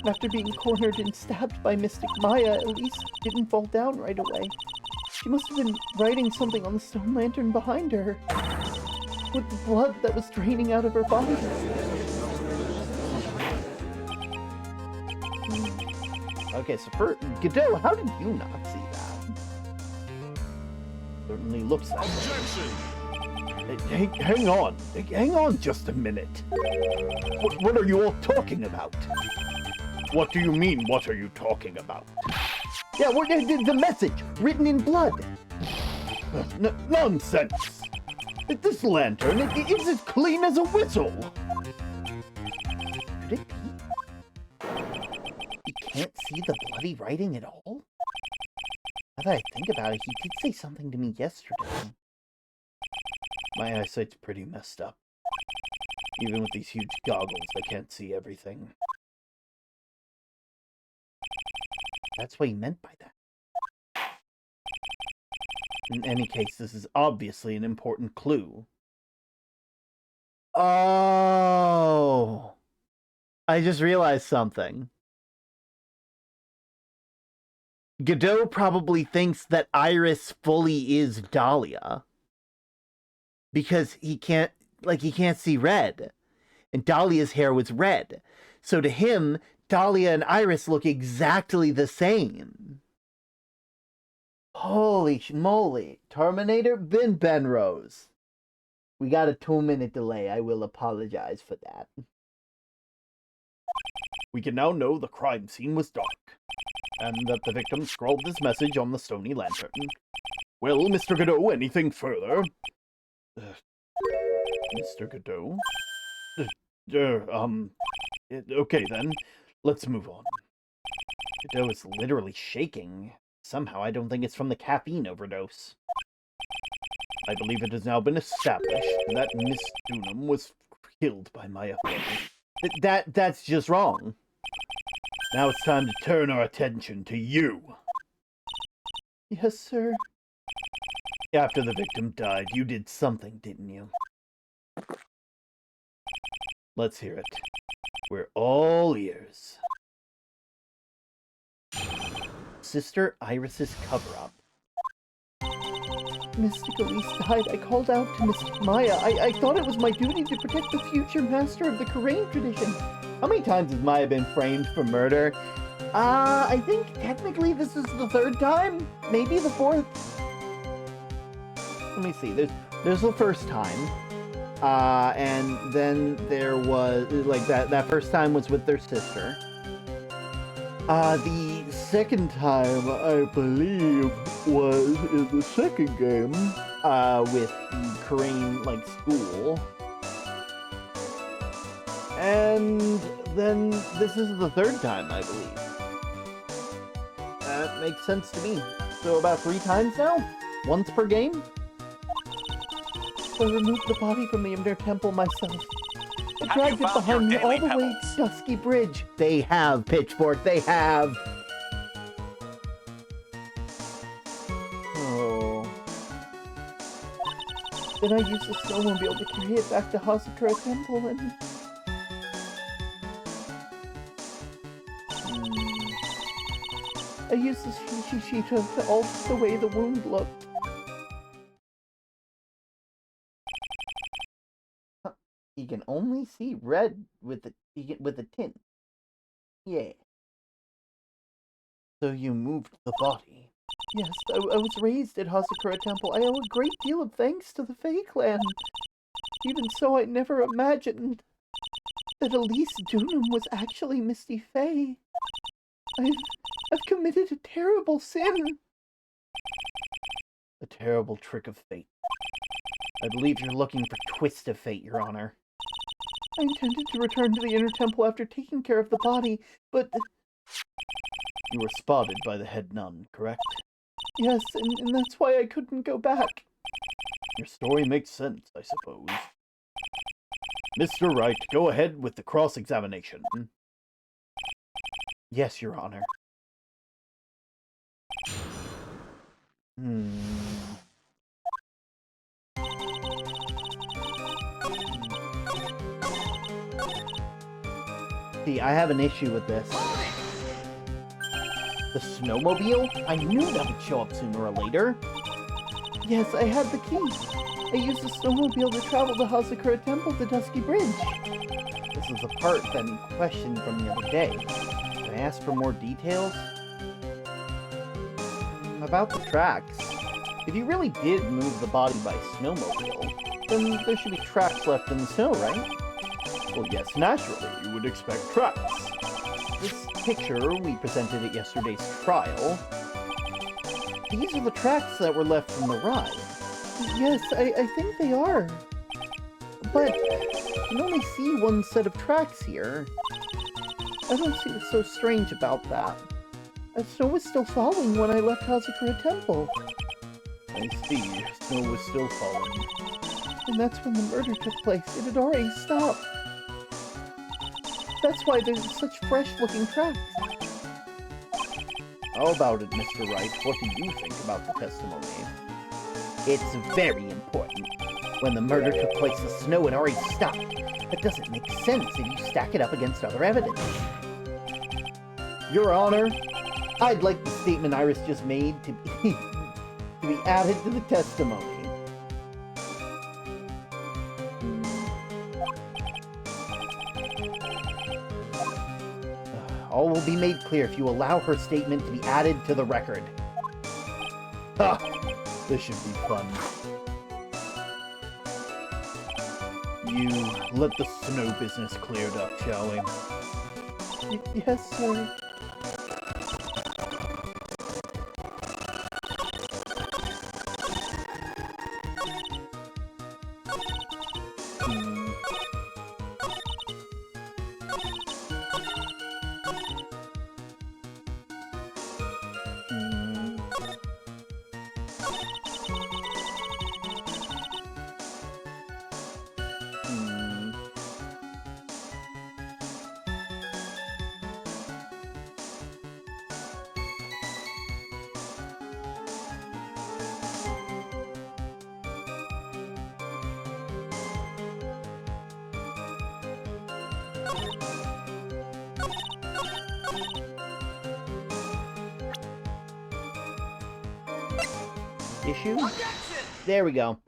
After being cornered and stabbed by Mystic Maya, Elise didn't fall down right away. She must have been writing something on the stone lantern behind her, with the blood that was draining out of her body. Okay, so for Godot, how did you not see that? Certainly looks that way. Hang on. Hang on just a minute. What are you all talking about? What do you mean, what are you talking about? Yeah, the message, written in blood. Nonsense! This lantern, it's as clean as a whistle! Could it be? You can't see the bloody writing at all? Now that I think about it, he did say something to me yesterday. My eyesight's pretty messed up. Even with these huge goggles, I can't see everything. That's what he meant by that. In any case, this is obviously an important clue. Oh! I just realized something. Godot probably thinks that Iris fully is Dahlia. Because he can't see red. And Dahlia's hair was red. So to him, Dahlia and Iris look exactly the same. Holy moly. Terminator bin Benrose. We got a 2-minute delay. I will apologize for that. We can now know the crime scene was dark, and that the victim scrawled this message on the stony lantern. Well, Mr. Godot, anything further? Mr. Godot? Okay then, let's move on. Godot is literally shaking. Somehow I don't think it's from the caffeine overdose. I believe it has now been established that Miss Dunham was killed by Maya. That's just wrong. Now it's time to turn our attention to you. Yes, sir. After the victim died, you did something, didn't you? Let's hear it. We're all ears. Sister Iris's cover-up. Mystic Elise died. I called out to Mystic Maya. I thought it was my duty to protect the future master of the Karain tradition. How many times has Maya been framed for murder? I think technically this is the 3rd time? Maybe the 4th? let me see. There's the first time. And then there was, like, that first time was with their sister. The second time, I believe, was in the second game, with the Korean, like, school. And then this is the third time, I believe. That makes sense to me. So about 3 times now? Once per game? I removed the body from the inner temple myself. I Have dragged you it found your behind me all daily the way pebbles? to Dusky Bridge. They have, Pitchfork, they have! Oh. Then I used the snowmobile to carry it back to Hazakura Temple and... I used the Shishishita to alter the way the wound looked. You can only see red with the tint. Yeah. So you moved the body. Yes, I was raised at Hazakura Temple. I owe a great deal of thanks to the Fae Clan. Even so, I never imagined that Elise Dunham was actually Misty Fae. I've committed a terrible sin. A terrible trick of fate. I believe you're looking for twist of fate, Your Honor. I intended to return to the inner temple after taking care of the body, but... You were spotted by the head nun, correct? Yes, and that's why I couldn't go back. Your story makes sense, I suppose. Mr. Wright, go ahead with the cross-examination. Yes, Your Honor. See, I have an issue with this. The snowmobile? I knew that would show up sooner or later. Yes, I had the key. I used the snowmobile to travel to Hazakura Temple to Dusky Bridge. This is the part that in question from the other day. Can I ask for more details? About the tracks. If you really did move the body by snowmobile, then there should be tracks left in the snow, right? Well, yes, naturally, you would expect tracks. This picture, we presented at yesterday's trial. These are the tracks that were left from the ride. Yes, I think they are. But you can only see one set of tracks here. I don't see what's so strange about that. The snow was still falling when I left Hazakura Temple. I see, snow was still falling. And that's when the murder took place. It had already stopped. That's why there's such fresh-looking tracks. How about it, Mr. Wright? What do you think about the testimony? It's very important. When the murder took place, the snow had already stopped. That doesn't make sense if you stack it up against other evidence. Your Honor, I'd like the statement Iris just made to be added to the testimony. All will be made clear if you allow her statement to be added to the record. Ha! This should be fun. You let the snow business cleared up, shall we? Yes, sir. Issue? There we go.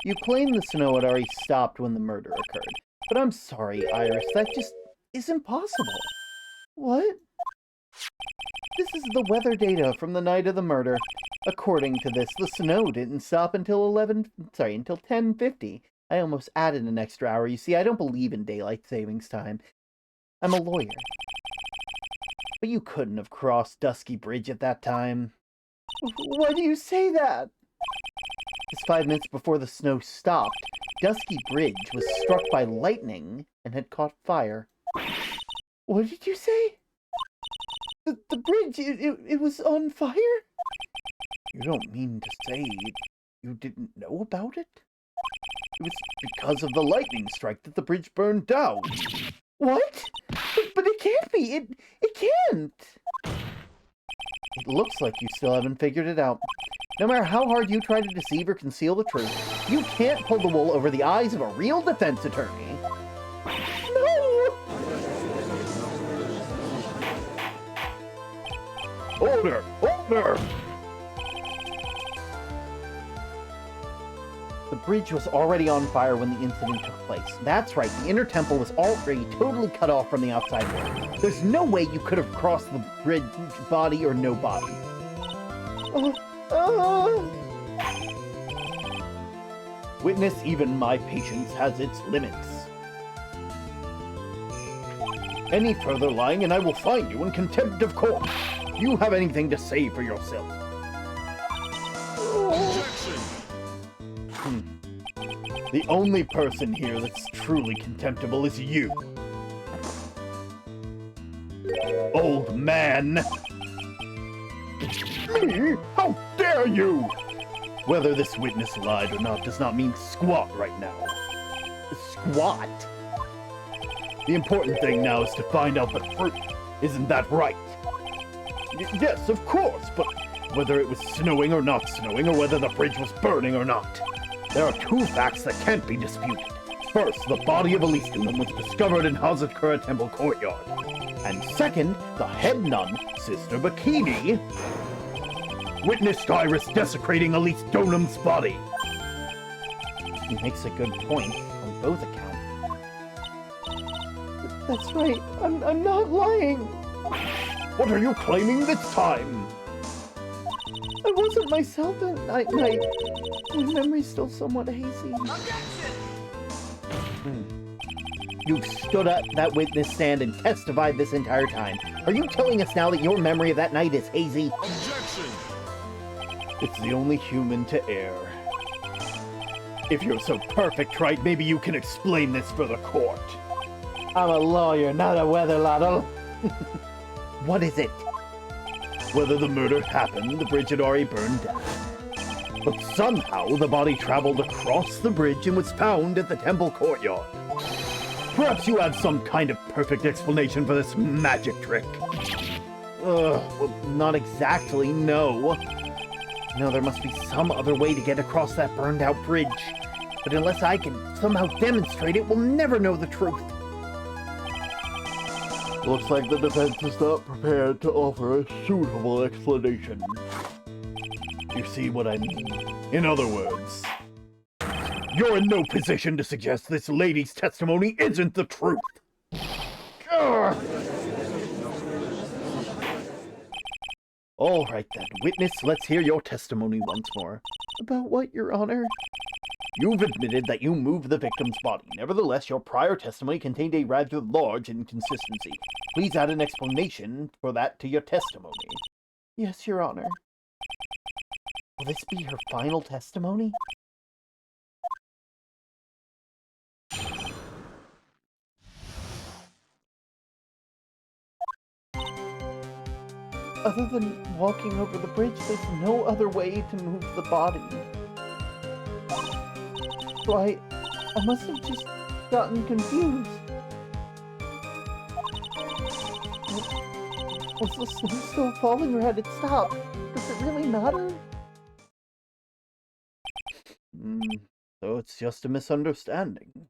You claim the snow had already stopped when the murder occurred. But I'm sorry, Iris, that just isn't possible. What? This is the weather data from the night of the murder. According to this, the snow didn't stop until 10:50. I almost added an extra hour. You see, I don't believe in daylight savings time. I'm a lawyer. But you couldn't have crossed Dusky Bridge at that time. Why do you say that? Just 5 minutes before the snow stopped, Dusky Bridge was struck by lightning and had caught fire. What did you say? The bridge, it was on fire? You don't mean to say you didn't know about it? It was because of the lightning strike that the bridge burned down. What? But it can't be. It can't. It looks like you still haven't figured it out. No matter how hard you try to deceive or conceal the truth, you can't pull the wool over the eyes of a real defense attorney. No! Order! Order! The bridge was already on fire when the incident took place. That's right, the inner temple was already totally cut off from the outside world. There's no way you could have crossed the bridge, body or no body. Witness, even my patience has its limits. Any further lying and I will fine you in contempt of court. Do you have anything to say for yourself? The only person here that's truly contemptible is you. Old man! Me? How dare you! Whether this witness lied or not does not mean squat right now. Squat? The important thing now is to find out the truth. Isn't that right? Yes, of course, but whether it was snowing or not snowing, or whether the bridge was burning or not, there are two facts that can't be disputed. First, the body of Elise Dunham was discovered in Hazakura Temple courtyard. And second, the head nun, Sister Bikini, witnessed Iris desecrating Elise Dunham's body. He makes a good point on both accounts. That's right. I'm not lying. What are you claiming this time? I wasn't myself that night. My memory's still somewhat hazy. You stood at that witness stand and testified this entire time. Are you telling us now that your memory of that night is hazy? Objection! It's the only human to err. If you're so perfect, right, maybe you can explain this for the court. I'm a lawyer, not a weather ladle. What is it? Whether the murder happened, the bridge had already burned down. But somehow the body traveled across the bridge and was found at the temple courtyard. Perhaps you have some kind of perfect explanation for this magic trick. Well, not exactly, no. No, there must be some other way to get across that burned out bridge. But unless I can somehow demonstrate it, we'll never know the truth. Looks like the defense is not prepared to offer a suitable explanation. You see what I mean? In other words, you're in no position to suggest this lady's testimony isn't the truth. Ugh. All right then, witness, let's hear your testimony once more. About what, Your Honor? You've admitted that you moved the victim's body. Nevertheless, your prior testimony contained a rather large inconsistency. Please add an explanation for that to your testimony. Yes, Your Honor. Will this be her final testimony? Other than walking over the bridge, there's no other way to move the body. So I must have just gotten confused. Was the snow still falling or had it stopped? Does it really matter? So it's just a misunderstanding.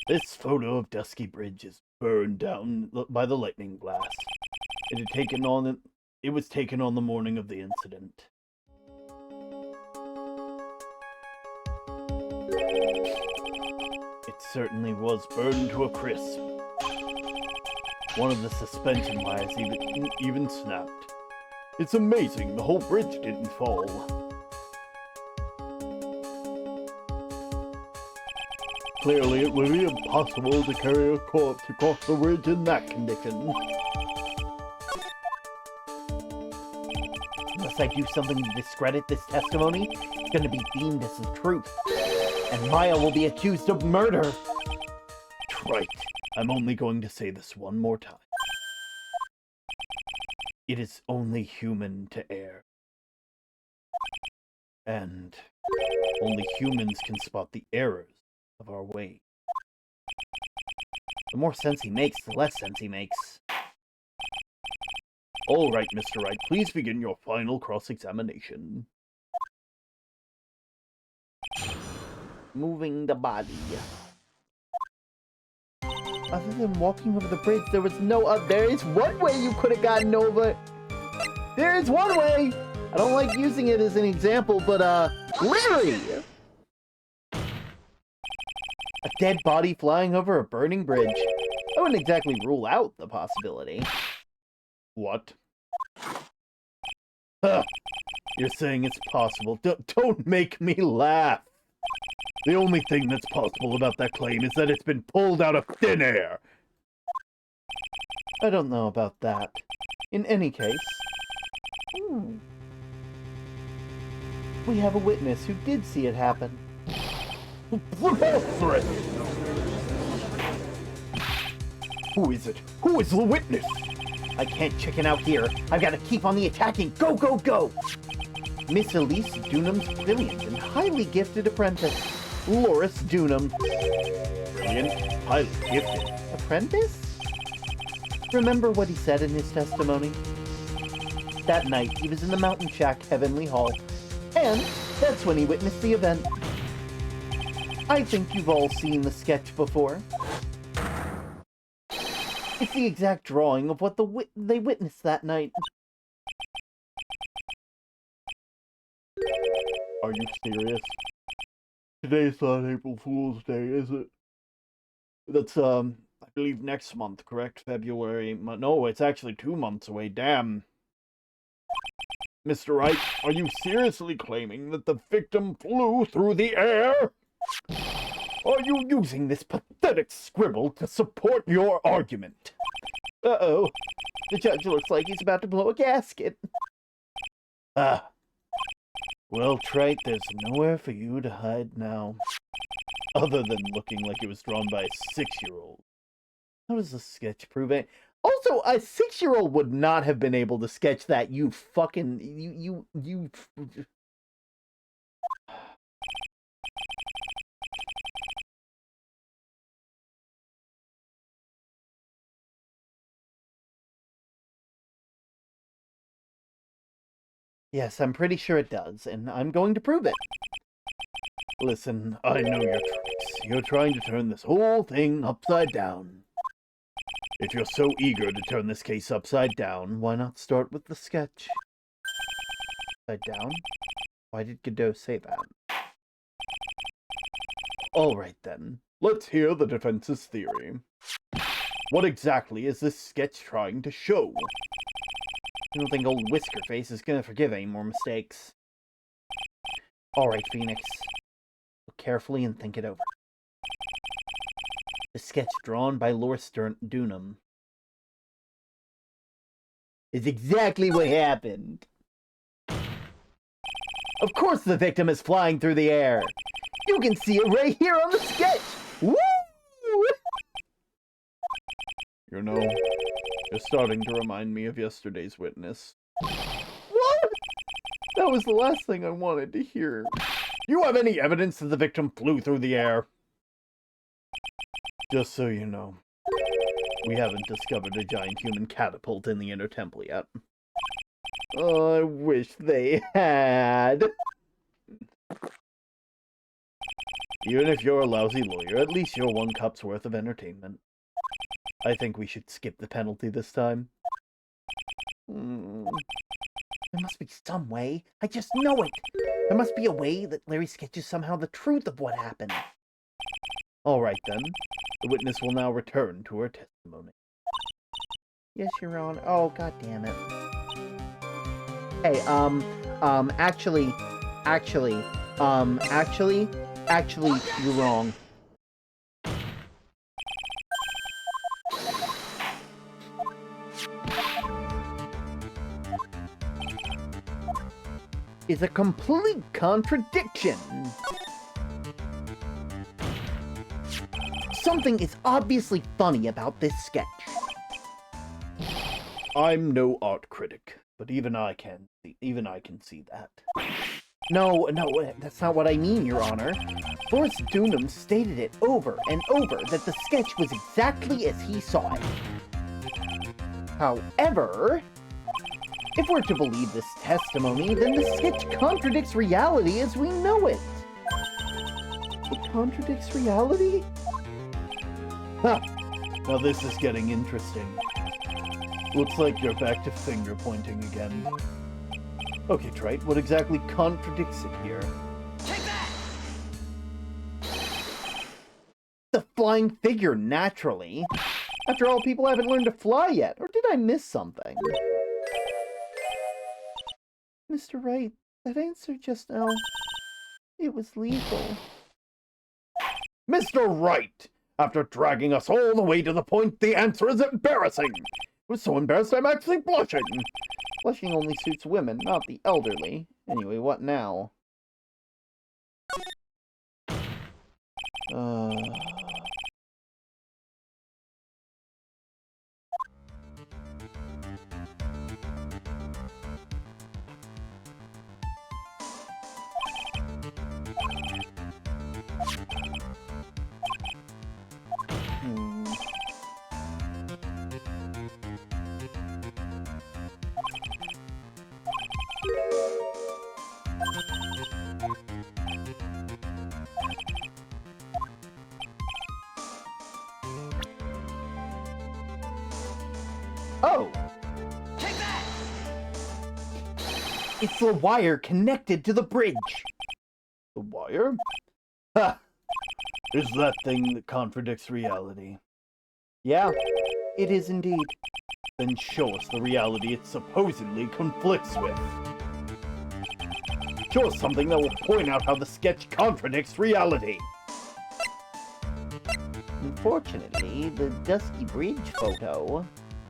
This photo of Dusky Bridge is burned down by the lightning blast. It was taken on the morning of the incident. It certainly was burned to a crisp. One of the suspension wires even snapped. It's amazing the whole bridge didn't fall. Clearly, it would be impossible to carry a corpse across the bridge in that condition. Unless I do something to discredit this testimony, it's gonna be deemed as the truth. And Maya will be accused of murder. Right. I'm only going to say this one more time. It is only human to err. And only humans can spot the errors of our way. The more sense he makes, the less sense he makes. All right, Mr. Wright, please begin your final cross-examination. Moving the body. Other than walking over the bridge, there was no there is one way you could have gotten over. There is one way! I don't like using it as an example, but, Larry! A dead body flying over a burning bridge. I wouldn't exactly rule out the possibility. What? Huh. You're saying it's possible. Don't make me laugh! The only thing that's possible about that claim is that it's been pulled out of thin air! I don't know about that. In any case... we have a witness who did see it happen. Preposterous! Who is it? Who is the witness? I can't chicken out here. I've got to keep on the attacking. Go, go, go! Miss Elise Dunham's brilliant and highly gifted apprentice, Loris Dunham. Brilliant, highly gifted. Apprentice? Remember what he said in his testimony? That night, he was in the Mountain Shack Heavenly Hall, and that's when he witnessed the event. I think you've all seen the sketch before. It's the exact drawing of what they witnessed that night. Are you serious? Today's not April Fool's Day, is it? That's, I believe next month, correct? February. No, it's actually 2 months away, damn. Mr. Wright, are you seriously claiming that the victim flew through the air? Are you using this pathetic scribble to support your argument? Uh-oh. The judge looks like he's about to blow a gasket. Ah. Well, Trite, there's nowhere for you to hide now. Other than looking like it was drawn by a 6-year-old. How does the sketch prove it? Also, a 6-year-old would not have been able to sketch that, you fucking... You... Yes, I'm pretty sure it does, and I'm going to prove it. Listen, I know your tricks. You're trying to turn this whole thing upside down. If you're so eager to turn this case upside down, Why not start with the sketch? Upside down? Why did Godot say that? all right then. Let's hear the defense's theory. What exactly is this sketch trying to show? I don't think old Whiskerface is gonna forgive any more mistakes. Alright, Phoenix. Look carefully and think it over. The sketch drawn by Loris Dunham is exactly what happened. Of course the victim is flying through the air. You can see it right here on the sketch. Woo! You know, you're starting to remind me of yesterday's witness. What? That was the last thing I wanted to hear. You have any evidence that the victim flew through the air? Just so you know, we haven't discovered a giant human catapult in the Inner Temple yet. Oh, I wish they had. Even if you're a lousy lawyer, at least you're 1 cup's worth of entertainment. I think we should skip the penalty this time. There must be some way. I just know it. There must be a way that Larry sketches somehow the truth of what happened. All right, then. The witness will now return to her testimony. Yes, Your Honor. Oh, God damn it. Hey, actually, you're wrong. Is a complete contradiction. Something is obviously funny about this sketch. I'm no art critic, but even I can see that. No, that's not what I mean, Your Honor. Boris Dunham stated it over and over that the sketch was exactly as he saw it. However, if we're to believe this testimony, then the sketch contradicts reality as we know it. It contradicts reality? Huh. Now this is getting interesting. Looks like you're back to finger pointing again. Okay, Trite, what exactly contradicts it here? Take that! The flying figure, naturally. After all, people haven't learned to fly yet. Or did I miss something? Mr. Wright, that answer just now, it was legal. Mr. Wright! After dragging us all the way to the point, the answer is embarrassing! I was so embarrassed I'm actually blushing! Blushing only suits women, not the elderly. Anyway, what now? Oh! Take that! It's the wire connected to the bridge! The wire? Ha! Is that thing that contradicts reality? Yeah, it is indeed. Then show us the reality it supposedly conflicts with. Show us something that will point out how the sketch contradicts reality. Unfortunately, the Dusky Bridge photo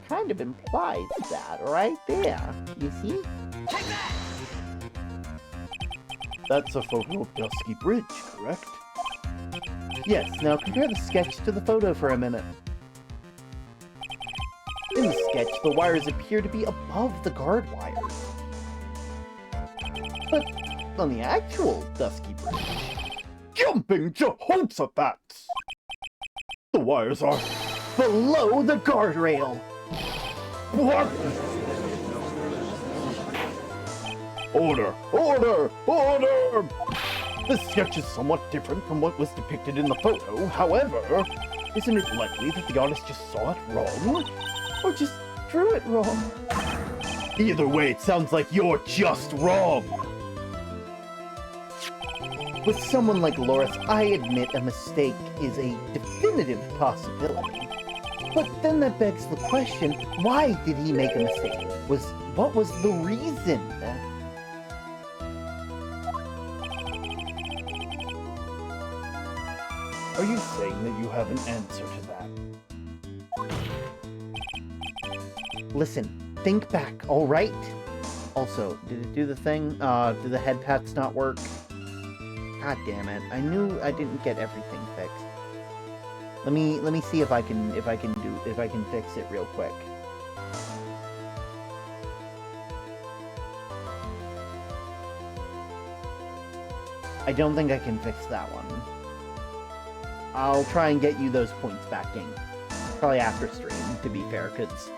kind of implies that right there. You see? Take that! That's a photo of Dusky Bridge, correct? Yes, now compare the sketch to the photo for a minute. In the sketch, the wires appear to be above the guard wires. But on the actual Dusky Bridge... Jumping Jehoshaphat! The wires are below the guardrail! What? Order! Order! Order! This sketch is somewhat different from what was depicted in the photo. However, isn't it likely that the artist just saw it wrong? Or just drew it wrong? Either way, it sounds like you're just wrong! With someone like Loris, I admit a mistake is a definitive possibility. But then that begs the question, why did he make a mistake? What was the reason? Are you saying that you have an answer to that? Listen, think back, alright? Also, did it do the thing? Do the head pats not work? God damn it. I knew I didn't get everything fixed. Let me see if I can fix it real quick. I don't think I can fix that one. I'll try and get you those points back in. Probably after stream, to be fair, because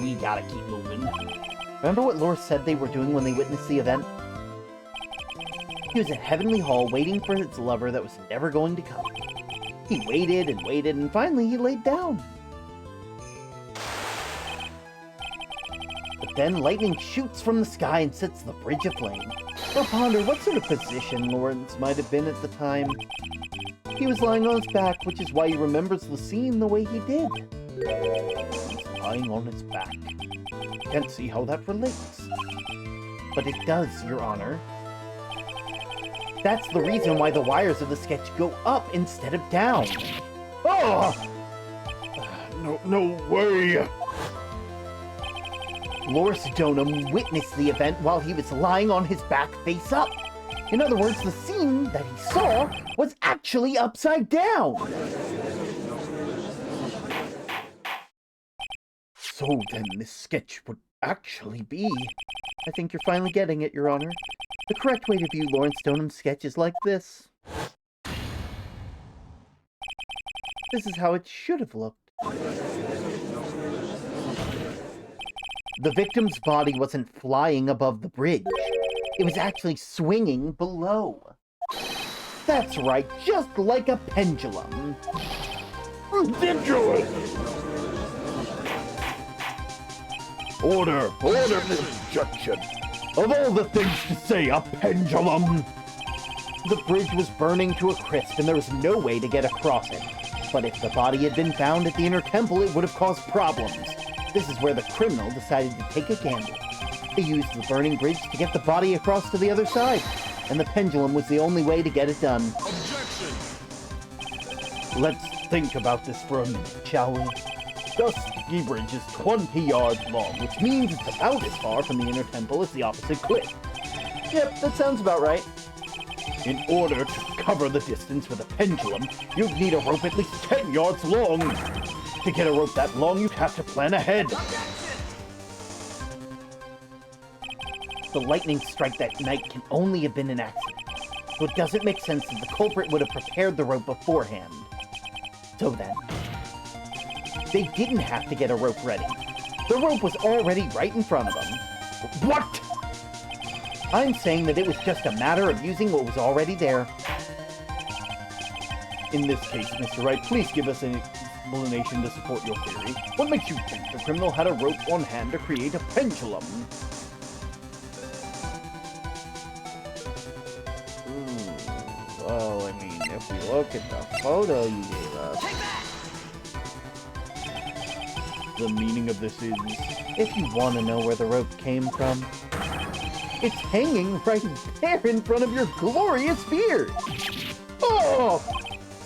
we gotta keep moving. Remember what Lore said they were doing when they witnessed the event? He was in Heavenly Hall waiting for his lover that was never going to come. He waited and waited, and finally he laid down. But then lightning shoots from the sky and sets the bridge aflame. Or ponder what sort of position Lawrence might have been at the time. He was lying on his back, which is why he remembers the scene the way he did. He's lying on his back. Can't see how that relates. But it does, Your Honor. That's the reason why the wires of the sketch go up instead of down. Oh! No way! Loris Donum witnessed the event while he was lying on his back face up. In other words, the scene that he saw was actually upside down. So then this sketch would actually be... I think you're finally getting it, Your Honor. The correct way to view Lawrence Donum's sketch is like this. This is how it should have looked. The victim's body wasn't flying above the bridge. It was actually swinging below. That's right, just like a pendulum. Ridiculous! Order, objection. Of all the things to say, a pendulum. The bridge was burning to a crisp and there was no way to get across it. But if the body had been found at the inner temple, it would have caused problems. This is where the criminal decided to take a gamble. He used the burning bridge to get the body across to the other side, and the pendulum was the only way to get it done. Objection! Let's think about this for a minute, shall we? The ski bridge is 20 yards long, which means it's about as far from the inner temple as the opposite cliff. Yep, that sounds about right. In order to cover the distance with a pendulum, you'd need a rope at least 10 yards long. To get a rope that long, you'd have to plan ahead. The lightning strike that night can only have been an accident, so it doesn't make sense that the culprit would have prepared the rope beforehand. So then, they didn't have to get a rope ready. The rope was already right in front of them. What? I'm saying that it was just a matter of using what was already there. In this case, Mr. Wright, please give us an explanation to support your theory. What makes you think the criminal had a rope on hand to create a pendulum? Well, I mean, if we look at the photo you gave us... Take that! The meaning of this is... If you want to know where the rope came from, it's hanging right there in front of your glorious beard! Oh!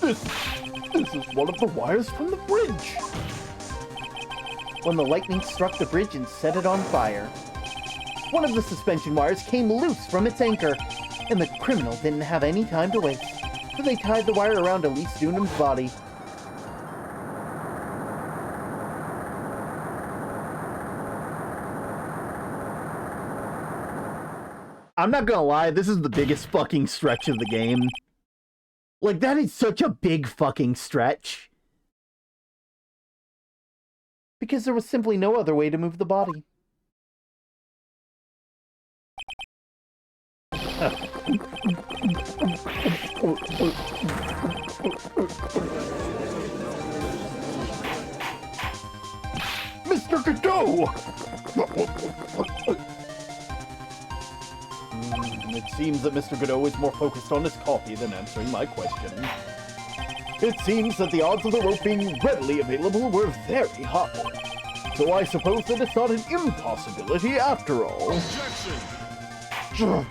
This is one of the wires from the bridge! When the lightning struck the bridge and set it on fire, one of the suspension wires came loose from its anchor, and the criminal didn't have any time to waste, so they tied the wire around Elise Dunham's body. I'm not gonna lie, this is the biggest fucking stretch of the game. Like, that is such a big fucking stretch. Because there was simply no other way to move the body. Mr. Godot! It seems that Mr. Godot is more focused on his coffee than answering my question. It seems that the odds of the rope being readily available were very high. So I suppose that it's not an impossibility after all. Objection!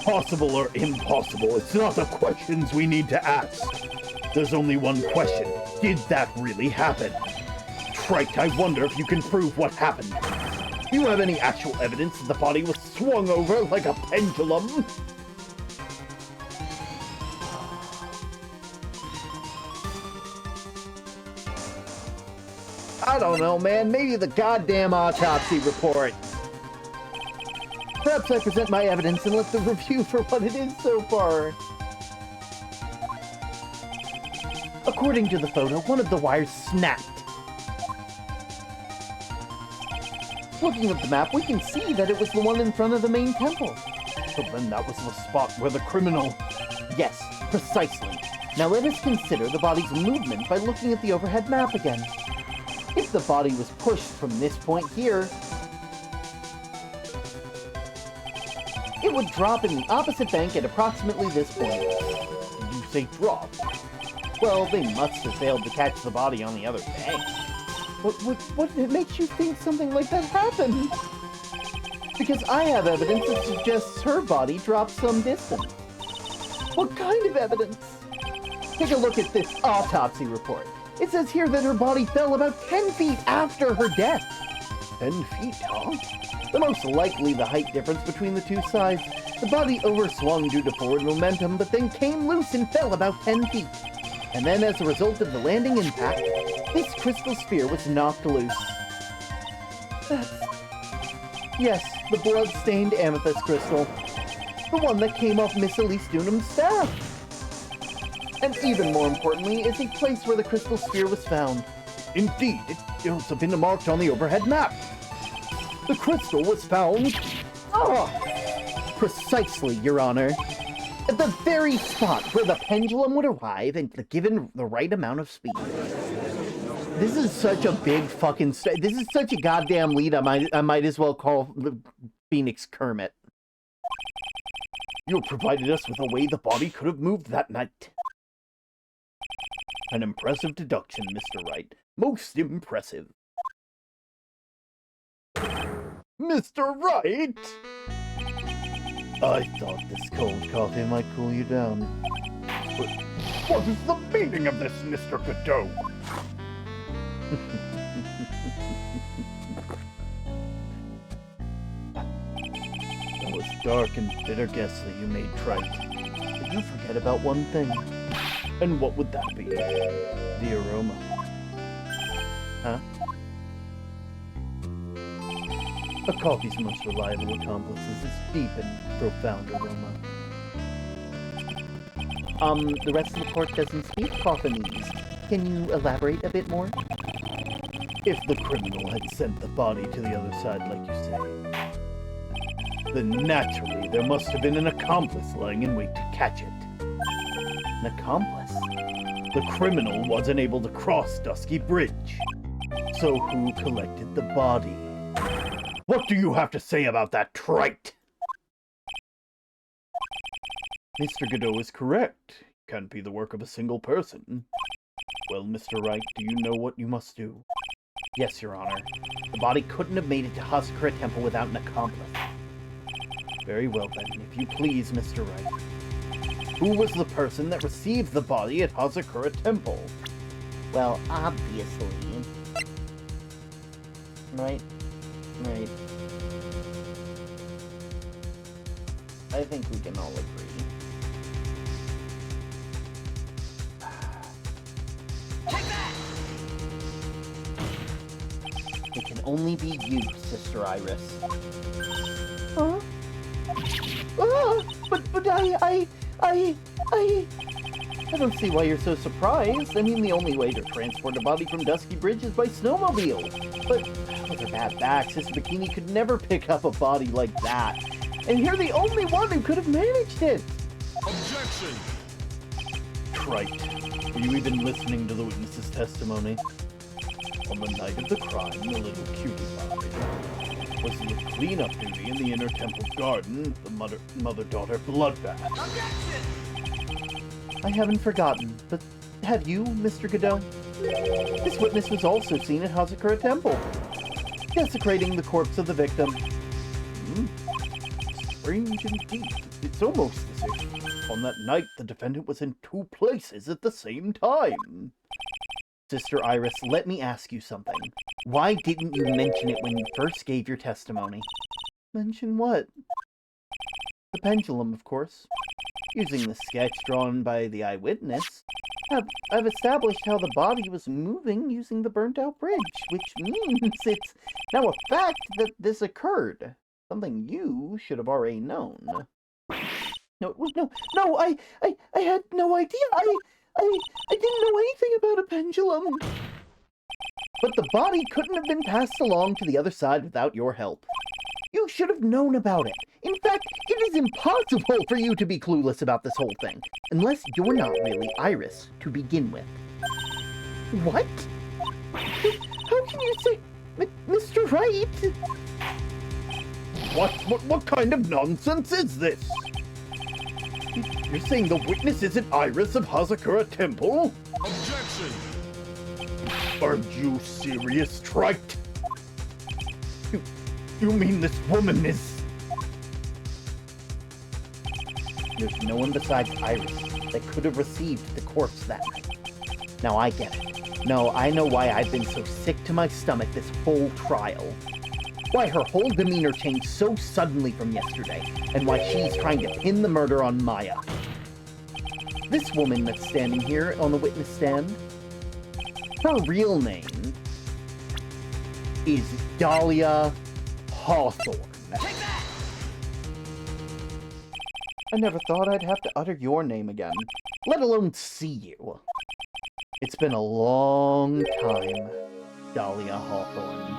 Possible or impossible, it's not the questions we need to ask. There's only one question. Did that really happen? Trite, I wonder if you can prove what happened. Do you have any actual evidence that the body was swung over like a pendulum? I don't know, man. Maybe the goddamn autopsy report. Perhaps I present my evidence and let the review for what it is so far. According to the photo, one of the wires snapped. Looking at the map, we can see that it was the one in front of the main temple. So then that was the spot where the criminal... Yes, precisely. Now let us consider the body's movement by looking at the overhead map again. If the body was pushed from this point here, it would drop in the opposite bank at approximately this point. Did you say drop? Well, they must have failed to catch the body on the other bank. What makes you think something like that happened? Because I have evidence that suggests her body dropped some distance. What kind of evidence? Take a look at this autopsy report. It says here that her body fell about 10 feet after her death. 10 feet, huh? The most likely the height difference between the two sides. The body overswung due to forward momentum, but then came loose and fell about 10 feet. And then as a result of the landing impact, this crystal sphere was knocked loose. Yes, the blood-stained amethyst crystal. The one that came off Miss Elise Dunham's staff. And even more importantly is a place where the crystal sphere was found. Indeed, it also been marked on the overhead map. The crystal was found... Precisely, Your Honor. At the very spot where the pendulum would arrive and given the right amount of speed. This is such a big fucking... This is such a goddamn lead, I might as well call Phoenix Kermit. You provided us with a way the body could have moved that night. An impressive deduction, Mr. Wright. Most impressive. Mr. Wright! I thought this cold coffee might cool you down. What is the meaning of this, Mr. Godot? That was dark and bitter guess that you made, Trite. But you forget about one thing. And what would that be? The aroma. Huh? A coffee's most reliable accomplice is its deep and profound aroma. The rest of the court doesn't speak Coffinese. Can you elaborate a bit more? If the criminal had sent the body to the other side, like you say, then naturally there must have been an accomplice lying in wait to catch it. An accomplice? The criminal wasn't able to cross Dusky Bridge. So who collected the body? What do you have to say about that, Trite? Mr. Godot is correct. It can't be the work of a single person. Well, Mr. Wright, do you know what you must do? Yes, Your Honor. The body couldn't have made it to Hazakura Temple without an accomplice. Very well then, if you please, Mr. Wright. Who was the person that received the body at Hazakura Temple? Well, obviously. Right? Right. I think we can all agree. It can only be you, Sister Iris. Huh? But I don't see why you're so surprised. I mean, the only way to transport a body from Dusky Bridge is by snowmobile. But with her bad back, Sister Bikini could never pick up a body like that. And you're the only one who could have managed it. Objection! Trite, were you even listening to the witness's testimony? On the night of the crime, the little cutie body was in the cleanup duty in the inner temple garden, the mother-daughter bloodbath. I haven't forgotten, but have you, Mr. Godot? This witness was also seen at Hazakura Temple, desecrating the corpse of the victim. Strange indeed. It's almost as if on that night the defendant was in two places at the same time. Sister Iris, let me ask you something. Why didn't you mention it when you first gave your testimony? Mention what? The pendulum, of course. Using the sketch drawn by the eyewitness, I've established how the body was moving using the burnt-out bridge, which means it's now a fact that this occurred. Something you should have already known. No, I had no idea. I didn't know anything about a pendulum. But the body couldn't have been passed along to the other side without your help. You should have known about it. In fact, it is impossible for you to be clueless about this whole thing, unless you're not really Iris to begin with. What? How can you say... Mr. Wright? What kind of nonsense is this? You're saying the witness isn't Iris of Hazakura Temple? Objection! Are you serious, Wright? You mean this woman is... There's no one besides Iris that could have received the corpse that night. Now I get it. No, I know why I've been so sick to my stomach this whole trial. Why her whole demeanor changed so suddenly from yesterday, and why she's trying to pin the murder on Maya. This woman that's standing here on the witness stand, her real name is Dahlia Hawthorne. I never thought I'd have to utter your name again, let alone see you. It's been a long time, Dahlia Hawthorne.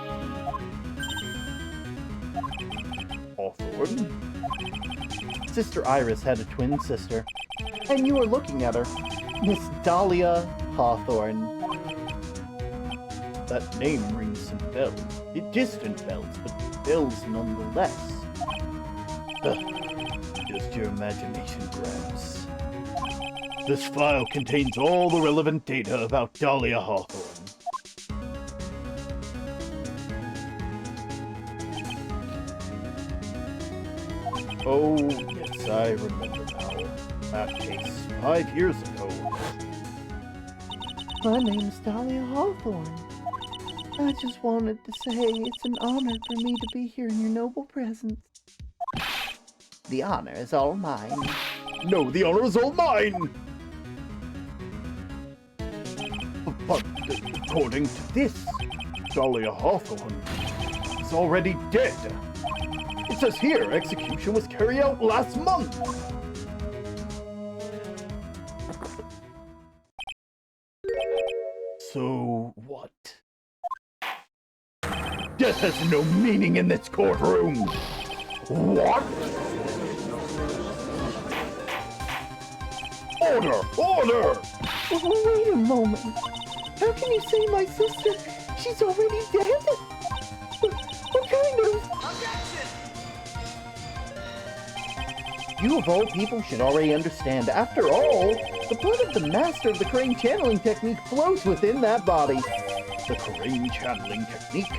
Hawthorne? Sister Iris had a twin sister, and you were looking at her, Miss Dahlia Hawthorne. That name rings some bells. Distant bells, but bells nonetheless. Just your imagination, Gramps. This file contains all the relevant data about Dahlia Hawthorne. Oh, yes, I remember now. That case, 5 years ago. My name's Dahlia Hawthorne. I just wanted to say it's an honor for me to be here in your noble presence. The honor is all mine. No, the honor is all mine! But according to this, Dahlia Hawthorne is already dead. It says here, execution was carried out last month. So what? Death has no meaning in this courtroom. What? Order! Order! Oh, wait a moment. How can you say my sister? She's already dead? What kind of... You of all people should already understand. After all, the blood of the master of the crane channeling technique flows within that body. The crane channeling technique?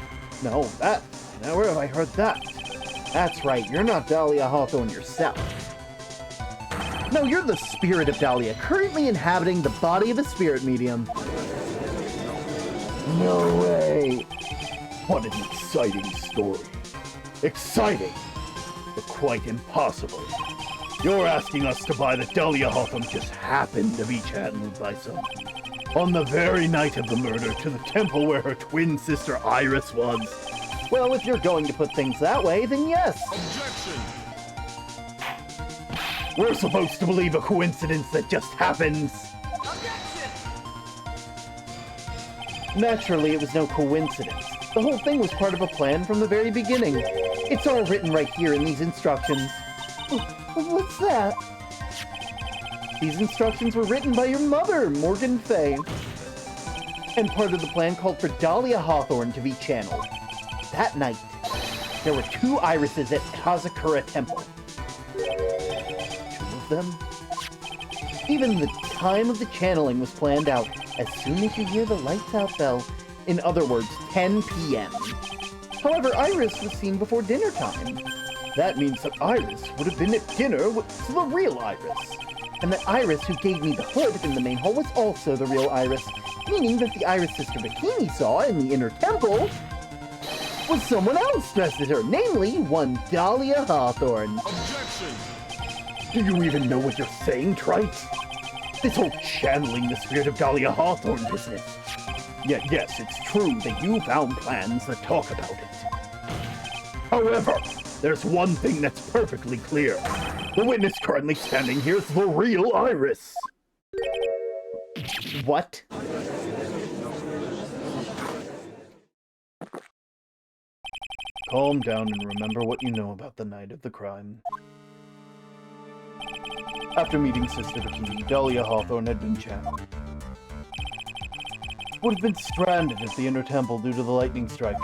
No, that... Now where have I heard that? That's right, you're not Dahlia Hawthorne yourself. No, you're the spirit of Dahlia, currently inhabiting the body of a spirit medium. No way! What an exciting story. Exciting, but quite impossible. You're asking us to buy that Dahlia Hawthorne just happened to be channeled by someone on the very night of the murder to the temple where her twin sister Iris was. Well, if you're going to put things that way, then yes. Objection! We're supposed to believe a coincidence that just happens. Naturally, it was no coincidence. The whole thing was part of a plan from the very beginning. It's all written right here in these instructions. What's that? These instructions were written by your mother, Morgan Fay. And part of the plan called for Dahlia Hawthorne to be channeled. That night, there were 2 irises at Hazakura Temple. 2 of them? Even the time of the channeling was planned out as soon as you hear the lights out bell. In other words, 10 p.m. However, Iris was seen before dinner time. That means that Iris would have been at dinner with the real Iris. And that Iris, who gave me the hood in the main hall, was also the real Iris, meaning that the Iris Sister Bikini saw in the inner temple was someone else dressed as her, namely one Dahlia Hawthorne. Objection! Do you even know what you're saying, Trite? This whole channeling the spirit of Dahlia Hawthorne business. Yet, yes, it's true that you found plans that talk about it. However, there's one thing that's perfectly clear. The witness currently standing here is the real Iris. What? Calm down and remember what you know about the night of the crime. After meeting Sister Bikini, Dahlia Hawthorne had been channeled. Would have been stranded at the inner temple due to the lightning strike.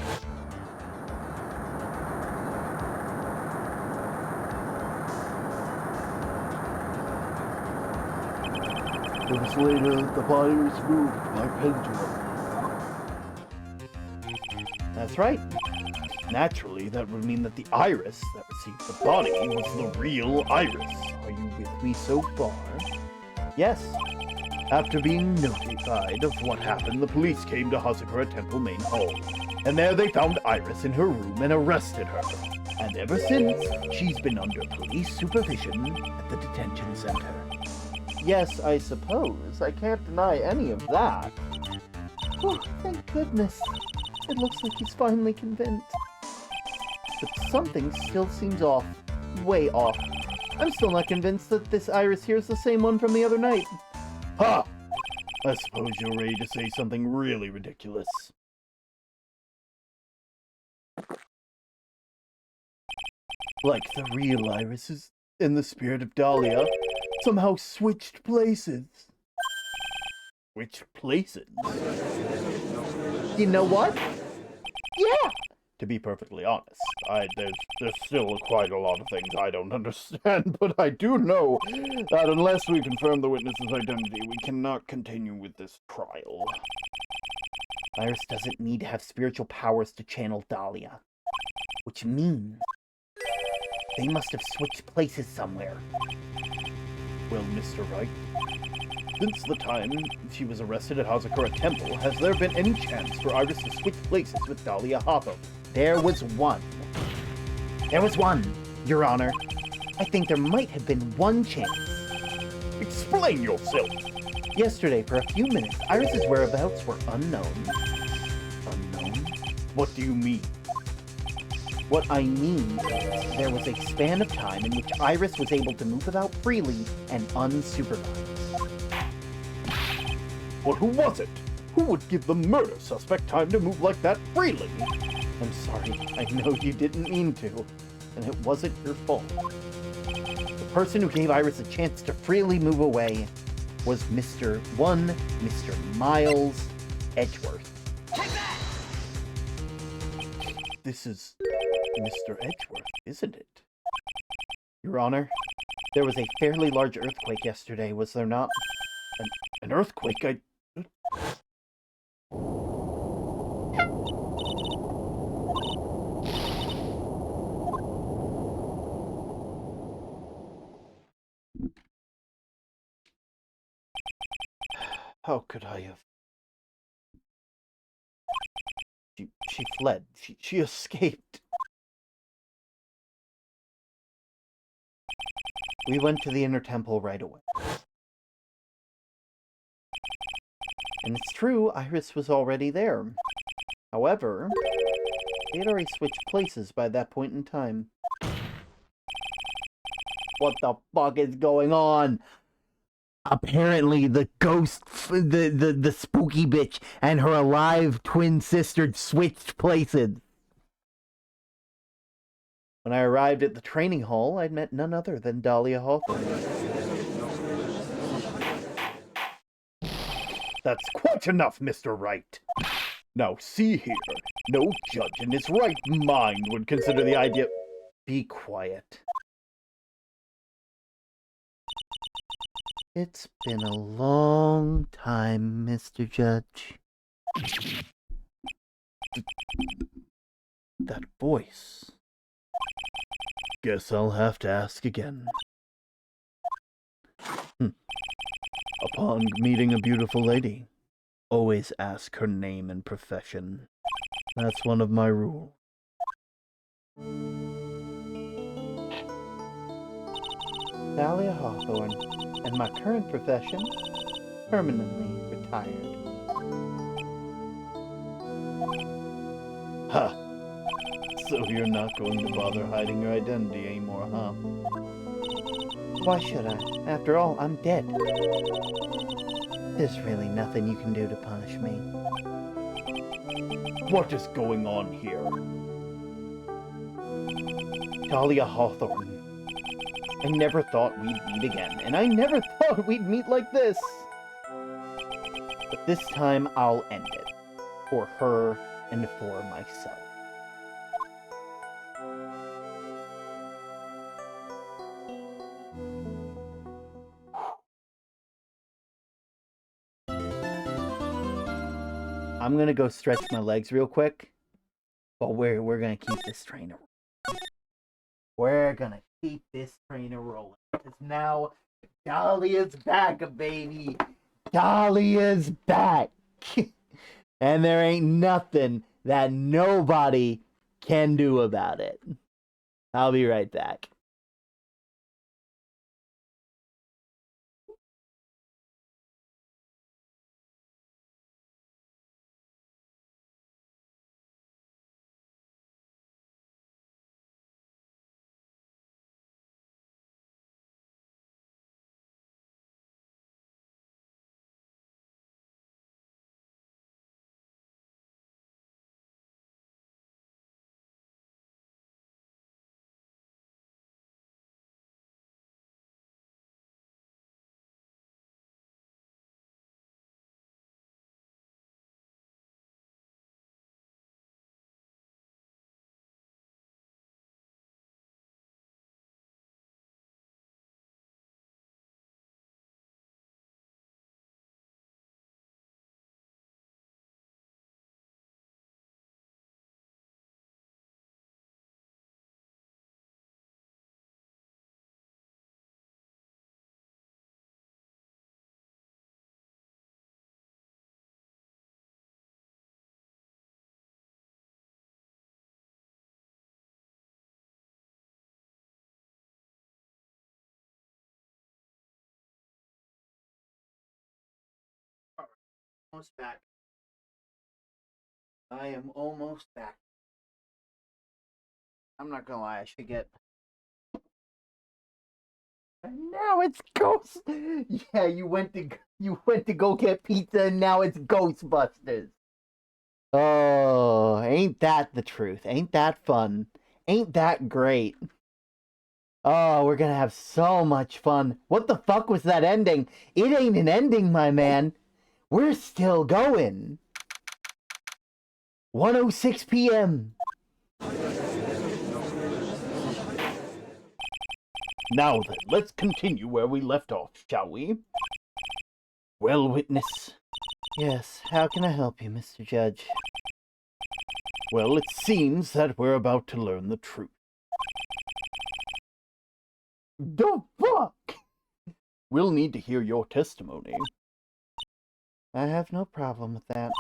It was later that the body was moved by pendulum. That's right. Naturally, that would mean that the iris that received the body was the real iris. Are you with me so far? Yes. After being notified of what happened, the police came to Hazakura Temple Main Hall. And there they found Iris in her room and arrested her. And ever since, she's been under police supervision at the detention center. Yes, I suppose. I can't deny any of that. Oh, thank goodness. It looks like he's finally convinced. But something still seems off. Way off. I'm still not convinced that this iris here is the same one from the other night. Ha! I suppose you're ready to say something really ridiculous. Like the real irises and the spirit of Dahlia somehow switched places. Which places? You know what? Yeah! To be perfectly honest, there's still quite a lot of things I don't understand, but I do know that unless we confirm the witness's identity, we cannot continue with this trial. Iris doesn't need to have spiritual powers to channel Dahlia. Which means they must have switched places somewhere. Well, Mr. Wright, since the time she was arrested at Hazakura Temple, has there been any chance for Iris to switch places with Dahlia Hawthorne? There was one. There was one, Your Honor. I think there might have been one chance. Explain yourself! Yesterday, for a few minutes, Iris's whereabouts were unknown. Unknown? What do you mean? What I mean is, there was a span of time in which Iris was able to move about freely and unsupervised. But who was it? Who would give the murder suspect time to move like that freely? I'm sorry, I know you didn't mean to, and it wasn't your fault. The person who gave Iris a chance to freely move away was Mr. Miles Edgeworth. This is Mr. Edgeworth, isn't it? Your Honor, there was a fairly large earthquake yesterday, was there not? An earthquake? How could I have? She fled. She escaped. We went to the inner temple right away. And it's true, Iris was already there. However, they had already switched places by that point in time. What the fuck is going on? Apparently, the ghost, the spooky bitch, and her alive twin sister switched places. When I arrived at the training hall, I'd met none other than Dahlia Hawthorne. That's quite enough, Mr. Wright. Now, see here. No judge in his right mind would consider the idea... Be quiet. It's been a long time, Mr. Judge. That voice. Guess I'll have to ask again. Upon meeting a beautiful lady, always ask her name and profession. That's one of my rules. Dahlia Hawthorne, and my current profession, permanently retired. Ha! So you're not going to bother hiding your identity anymore, huh? Why should I? After all, I'm dead. There's really nothing you can do to punish me. What is going on here? Dahlia Hawthorne. I never thought we'd meet again, and I never thought we'd meet like this. But this time, I'll end it. For her and for myself. I'm gonna go stretch my legs real quick. But we're gonna keep this train rolling. We're gonna keep this train rolling. Because now Dahlia's back, baby. Dahlia's back. And there ain't nothing that nobody can do about it. I'll be right back. Almost back. I am almost back. I'm not gonna lie, I should get. And now it's Ghost. Yeah, you went to go get pizza, and now it's Ghostbusters. Oh, ain't that the truth? Ain't that fun? Ain't that great? Oh, we're gonna have so much fun. What the fuck was that ending? It ain't an ending, my man. We're still going. 1:06 p.m. Now then, let's continue where we left off, shall we? Well, witness. Yes, how can I help you, Mr. Judge? Well, it seems that we're about to learn the truth. The fuck? We'll need to hear your testimony. I have no problem with that.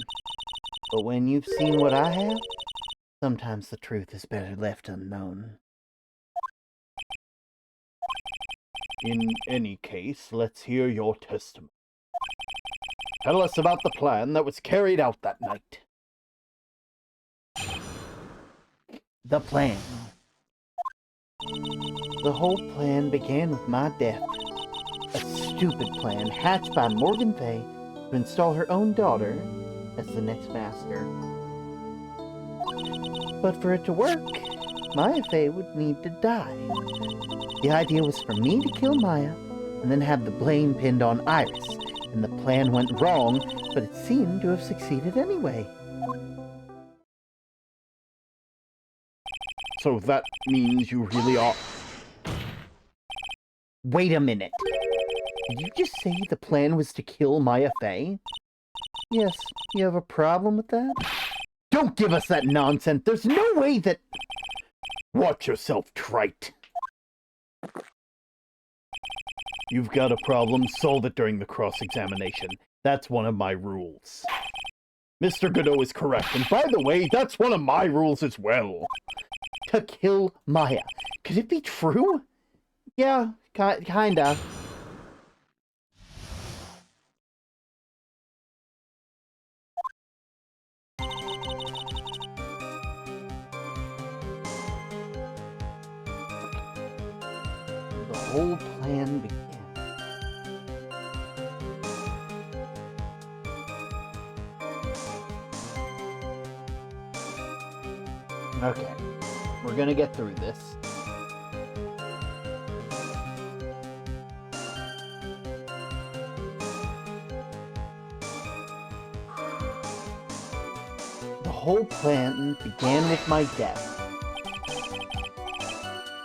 But when you've seen what I have, sometimes the truth is better left unknown. In any case, let's hear your testimony. Tell us about the plan that was carried out that night. The plan. The whole plan began with my death. A stupid plan hatched by Morgan Fay to install her own daughter as the next master. But for it to work, Maya Fey would need to die. The idea was for me to kill Maya and then have the blame pinned on Iris, and the plan went wrong, but it seemed to have succeeded anyway. So that means you really are... Wait a minute. Did you just say the plan was to kill Maya Fey? Yes, you have a problem with that? Don't give us that nonsense. There's no way that... Watch yourself, trite. You've got a problem, solve it during the cross-examination. That's one of my rules. Mr. Godot is correct, and by the way, that's one of my rules as well. To kill Maya. Could it be true? Yeah, kinda. The whole plan began. Okay, we're gonna get through this. The whole plan began with my death.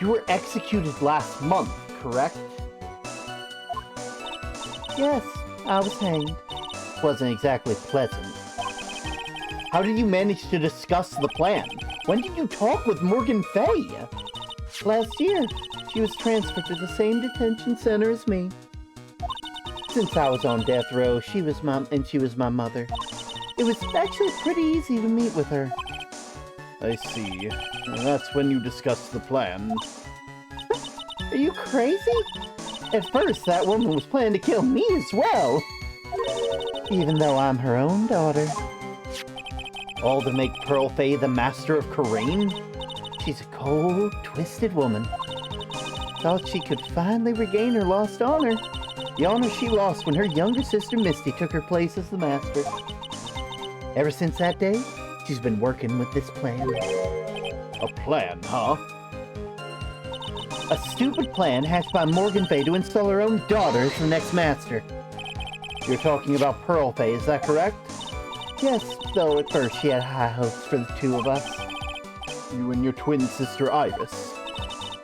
You were executed last month, correct? Yes, I was hanged. Wasn't exactly pleasant. How did you manage to discuss the plan? When did you talk with Morgan Fay? Last year, she was transferred to the same detention center as me. Since I was on death row, she was my mother. It was actually pretty easy to meet with her. I see. That's when you discussed the plan. Are you crazy? At first, that woman was planning to kill me as well. Even though I'm her own daughter. All to make Pearl Fay the master of Karain? She's a cold, twisted woman. Thought she could finally regain her lost honor. The honor she lost when her younger sister Misty took her place as the master. Ever since that day, she's been working with this plan. A plan, huh? A stupid plan hatched by Morgan Fay to install her own daughter as the next master. You're talking about Pearl Fay, is that correct? Yes, though at first she had high hopes for the two of us. You and your twin sister Iris.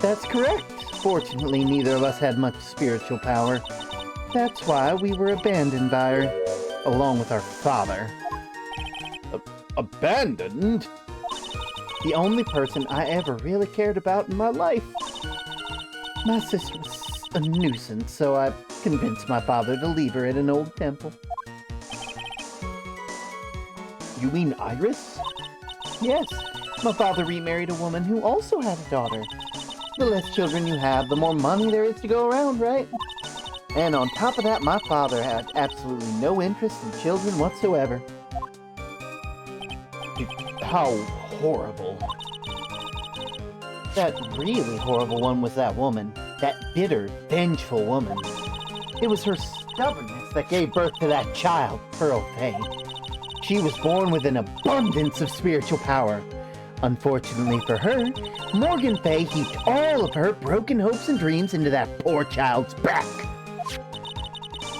That's correct. Fortunately, neither of us had much spiritual power. That's why we were abandoned by her, along with our father. Abandoned? The only person I ever really cared about in my life. My sister was a nuisance, so I convinced my father to leave her at an old temple. You mean Iris? Yes, my father remarried a woman who also had a daughter. The less children you have, the more money there is to go around, right? And on top of that, my father had absolutely no interest in children whatsoever. How horrible. That really horrible one was that woman. That bitter, vengeful woman. It was her stubbornness that gave birth to that child, Pearl Fay. She was born with an abundance of spiritual power. Unfortunately for her, Morgan Fay heaped all of her broken hopes and dreams into that poor child's back.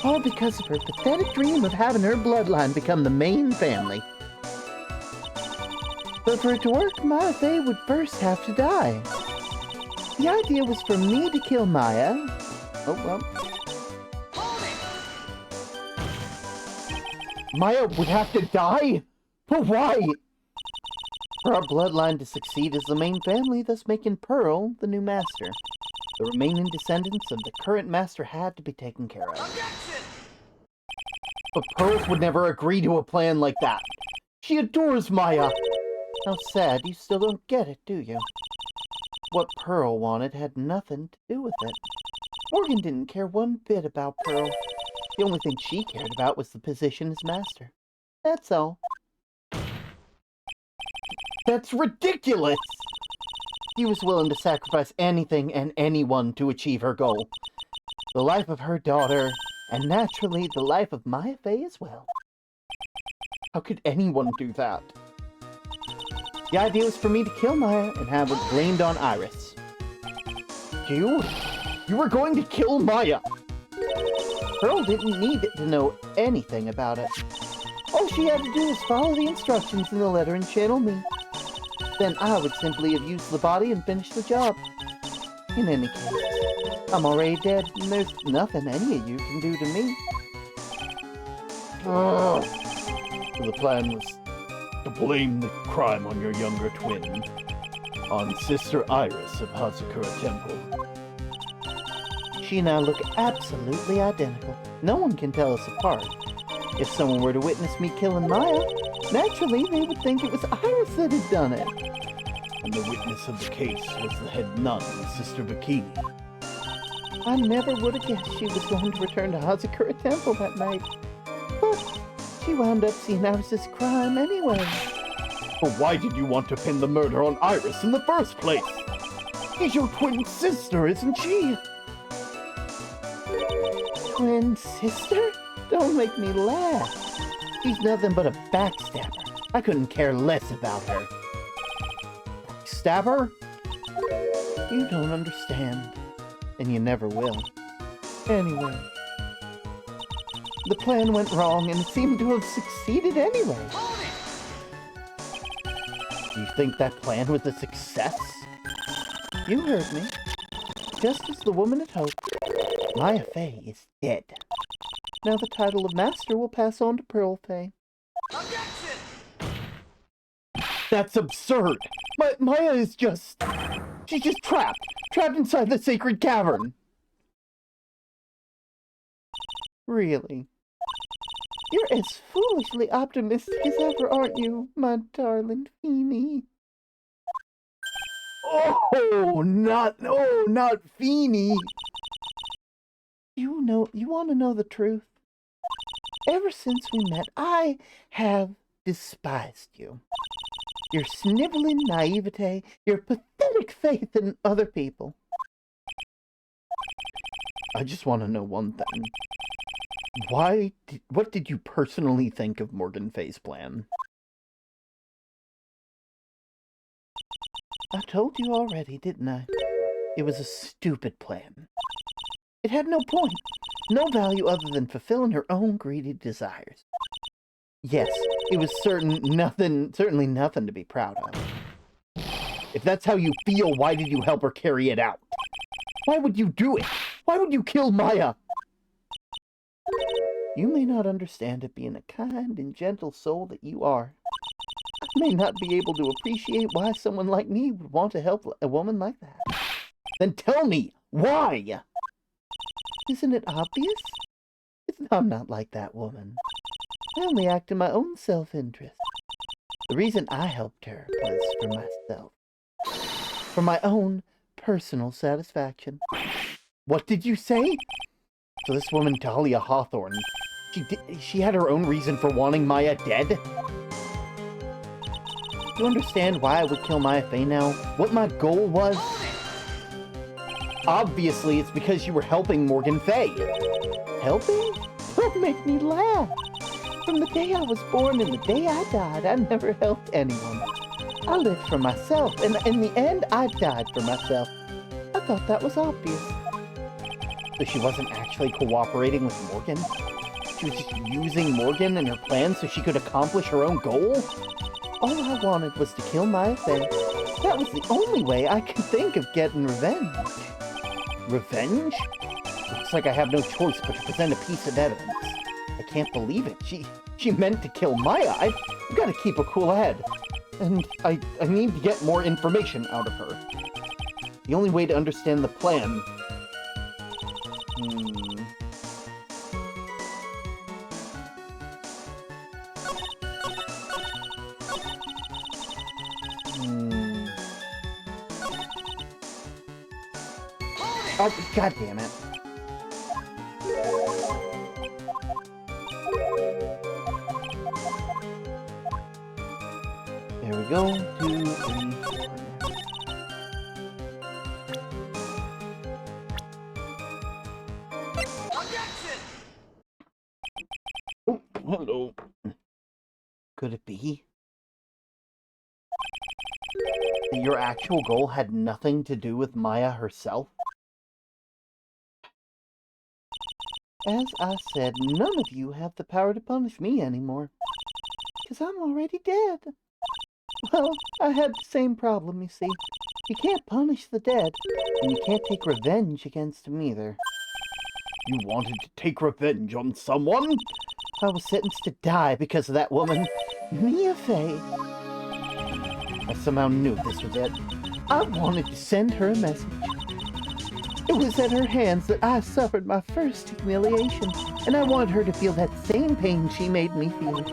All because of her pathetic dream of having her bloodline become the main family. But for it to work, Maya Fay would first have to die. The idea was for me to kill Maya. Oh, well. Maya would have to die? But why? For our bloodline to succeed as the main family, thus making Pearl the new master. The remaining descendants of the current master had to be taken care of. But Pearl would never agree to a plan like that. She adores Maya. How sad you still don't get it, do you? What Pearl wanted had nothing to do with it. Morgan didn't care one bit about Pearl. The only thing she cared about was the position as master. That's all. That's ridiculous! She was willing to sacrifice anything and anyone to achieve her goal. The life of her daughter, and naturally the life of Maya Fay as well. How could anyone do that? The idea was for me to kill Maya and have it blamed on Iris. You? You were going to kill Maya? Pearl didn't need to know anything about it. All she had to do was follow the instructions in the letter and channel me. Then I would simply have used the body and finished the job. In any case, I'm already dead, and there's nothing any of you can do to me. So the plan was to blame the crime on your younger twin, on Sister Iris of Hazakura Temple. She and I look absolutely identical. No one can tell us apart. If someone were to witness me killing Maya, naturally they would think it was Iris that had done it. And the witness of the case was the head nun, Sister Bikini. I never would have guessed she was going to return to Hazakura Temple that night. But she wound up seeing Iris' crime anyway. But why did you want to pin the murder on Iris in the first place? She's your twin sister, isn't she? Twin sister? Don't make me laugh. She's nothing but a backstabber. I couldn't care less about her. Backstabber? You don't understand. And you never will. Anyway. The plan went wrong and it seemed to have succeeded anyway. Do you think that plan was a success? You heard me. Just as the woman had hoped, Maya Fay is dead. Now the title of Master will pass on to Pearl Fay. That's absurd. Maya is just... She's just trapped inside the sacred cavern. Really? You're as foolishly optimistic as ever, aren't you, my darling Feeny? Oh, not Feeny. You want to know the truth? Ever since we met, I have despised you. Your sniveling naivete, your pathetic faith in other people. I just want to know one thing. What did you personally think of Morgan Fay's plan? I told you already, didn't I? It was a stupid plan. It had no point, no value other than fulfilling her own greedy desires. Yes, it was certainly nothing to be proud of. If that's how you feel, why did you help her carry it out? Why would you do it? Why would you kill Maya? You may not understand it, being a kind and gentle soul that you are. I may not be able to appreciate why someone like me would want to help a woman like that. Then tell me, why? Isn't it obvious? I'm not like that woman. I only act in my own self-interest. The reason I helped her was for myself. For my own personal satisfaction. What did you say? So this woman, Dahlia Hawthorne, she had her own reason for wanting Maya dead? You understand why I would kill Maya Fey now? What my goal was? Obviously, it's because you were helping Morgan Fay. Helping? Don't make me laugh. From the day I was born and the day I died, I never helped anyone. I lived for myself, and in the end, I died for myself. I thought that was obvious. So she wasn't actually cooperating with Morgan? She was just using Morgan and her plan so she could accomplish her own goal? All I wanted was to kill Maya Fey. That was the only way I could think of getting revenge. Revenge? Looks like I have no choice but to present a piece of evidence. I can't believe it. She meant to kill Maya. I've got to keep a cool head. And I need to get more information out of her. The only way to understand the plan... Oh, God damn it. There we go. 2, 3, 4. Oh, hello. Could it be that your actual goal had nothing to do with Maya herself? As I said, none of you have the power to punish me anymore. 'Cause I'm already dead. Well, I had the same problem, you see. You can't punish the dead, and you can't take revenge against them either. You wanted to take revenge on someone? I was sentenced to die because of that woman, Mia Fey. I somehow knew this was it. I wanted to send her a message. It was at her hands that I suffered my first humiliation, and I wanted her to feel that same pain she made me feel.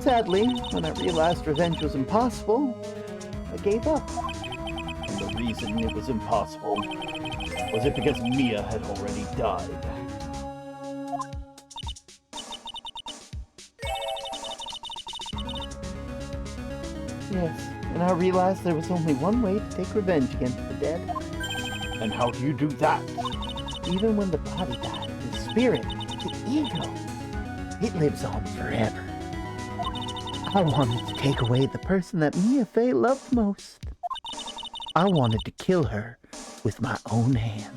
Sadly, when I realized revenge was impossible, I gave up. And the reason it was impossible was it because Mia had already died. Yes, and I realized there was only one way to take revenge against the dead. And how do you do that? Even when the body dies, the spirit, the ego, it lives on forever. I wanted to take away the person that Mia Fey loved most. I wanted to kill her with my own hands.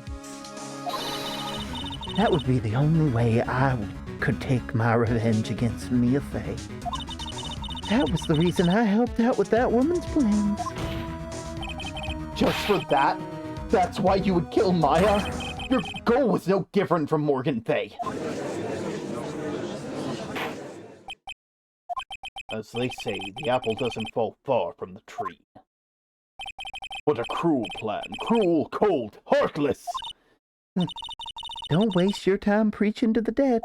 That would be the only way I could take my revenge against Mia Fey. That was the reason I helped out with that woman's plans. Just for that? That's why you would kill Maya? Your goal was no different from Morgan Fay. As they say, the apple doesn't fall far from the tree. What a cruel plan. Cruel, cold, heartless! Don't waste your time preaching to the dead.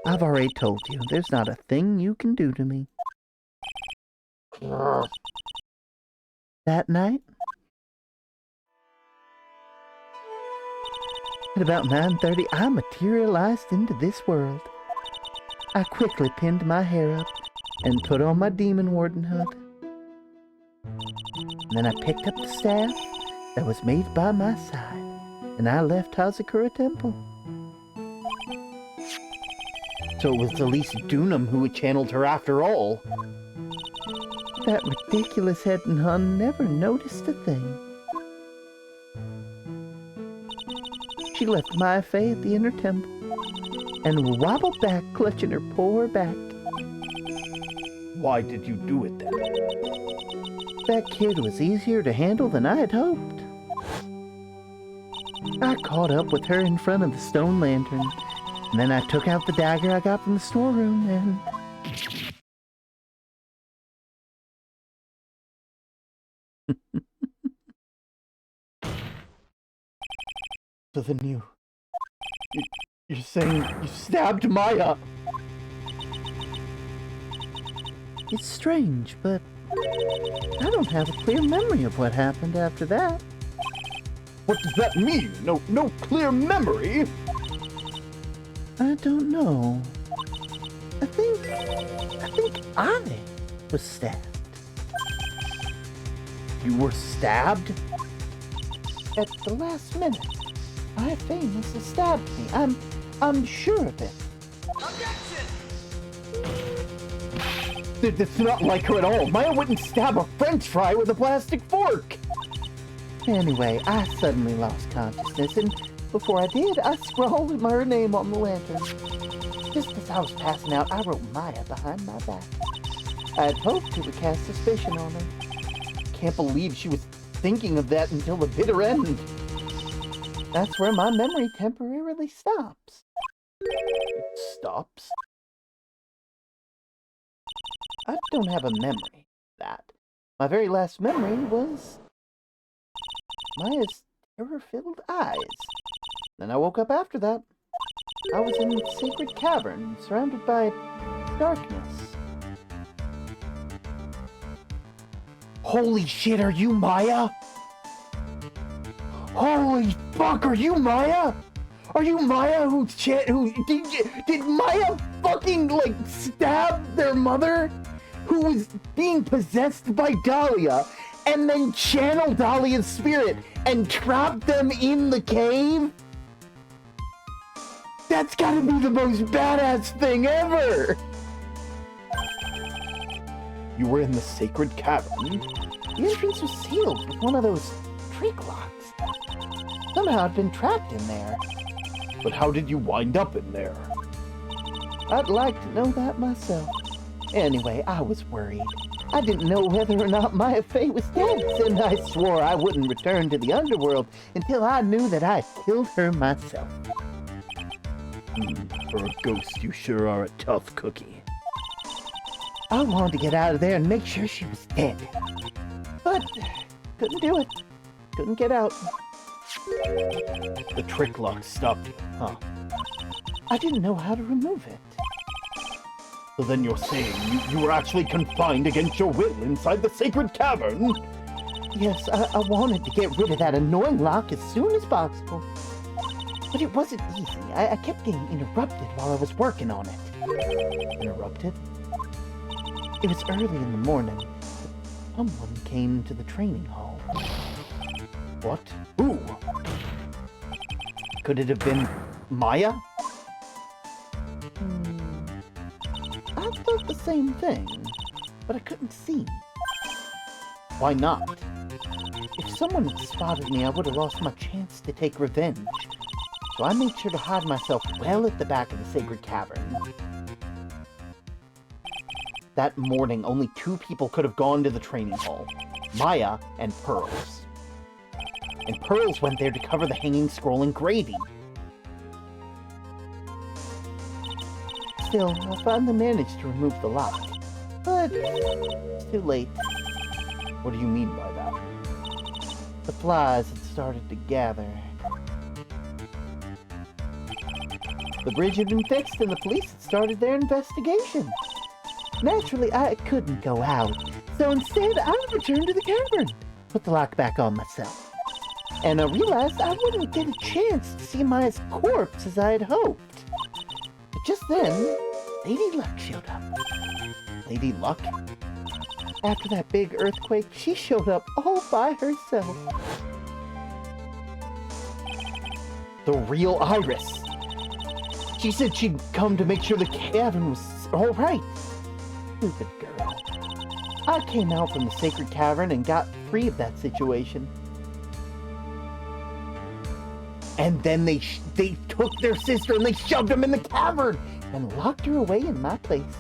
I've already told you, there's not a thing you can do to me. That night, at about 9:30, I materialized into this world. I quickly pinned my hair up and put on my demon warden hood. And then I picked up the staff that was made by my side, and I left Hazakura Temple. So it was Elise Dunham who had channeled her after all. That ridiculous head and hun never noticed a thing. She left my Faye at the inner temple and wobbled back, clutching her poor back. Why did you do it then? That kid was easier to handle than I had hoped. I caught up with her in front of the stone lantern, and then I took out the dagger I got from the storeroom and... So then you're saying you stabbed Maya? It's strange, but I don't have a clear memory of what happened after that. What does that mean? No clear memory? I don't know. I think I was stabbed. You were stabbed? At the last minute. My Faye must have stabbed me. I'm sure of it. That's not like her at all. Maya wouldn't stab a french fry with a plastic fork. Anyway, I suddenly lost consciousness, and before I did, I scrawled her name on the lantern. Just as I was passing out, I wrote Maya behind my back. I had hoped it would cast suspicion on her. Can't believe she was thinking of that until the bitter end. That's where my memory temporarily stops. It stops? I don't have a memory of that. My very last memory was Maya's terror-filled eyes. Then I woke up after that. I was in a sacred cavern, surrounded by darkness. Holy shit, are you Maya? Holy fuck, are you Maya? Are you Maya who did Maya fucking like stab their mother who was being possessed by Dahlia and then channel Dahlia's spirit and trap them in the cave? That's gotta be the most badass thing ever! You were in the sacred cavern? The entrance was sealed with one of those trick locks. Somehow I'd been trapped in there. But how did you wind up in there? I'd like to know that myself. Anyway, I was worried. I didn't know whether or not Maya Faye was dead, and I swore I wouldn't return to the underworld until I knew that I killed her myself. For a ghost, you sure are a tough cookie. I wanted to get out of there and make sure she was dead. But couldn't do it. Couldn't get out. The trick lock stopped you, huh? I didn't know how to remove it. So then you're saying you were actually confined against your will inside the sacred cavern? Yes, I wanted to get rid of that annoying lock as soon as possible. But it wasn't easy. I kept getting interrupted while I was working on it. Interrupted? It was early in the morning. Someone came to the training hall. What? Who? Could it have been Maya? I thought the same thing, but I couldn't see. Why not? If someone had spotted me, I would have lost my chance to take revenge. So I made sure to hide myself well at the back of the sacred cavern. That morning, only two people could have gone to the training hall. Maya and Pearls. And Pearls went there to cover the hanging scroll engraving. Still, I finally managed to remove the lock. But it's too late. What do you mean by that? The flies had started to gather. The bridge had been fixed and the police had started their investigation. Naturally, I couldn't go out, so instead I returned to the cavern, put the lock back on myself, and I realized I wouldn't get a chance to see Maya's corpse as I had hoped. But just then, Lady Luck showed up. Lady Luck? After that big earthquake, she showed up all by herself. The real Iris. She said she'd come to make sure the cavern was all right. Stupid girl. I came out from the sacred cavern and got free of that situation. And then they took their sister and they shoved him in the cavern. And locked her away in my place.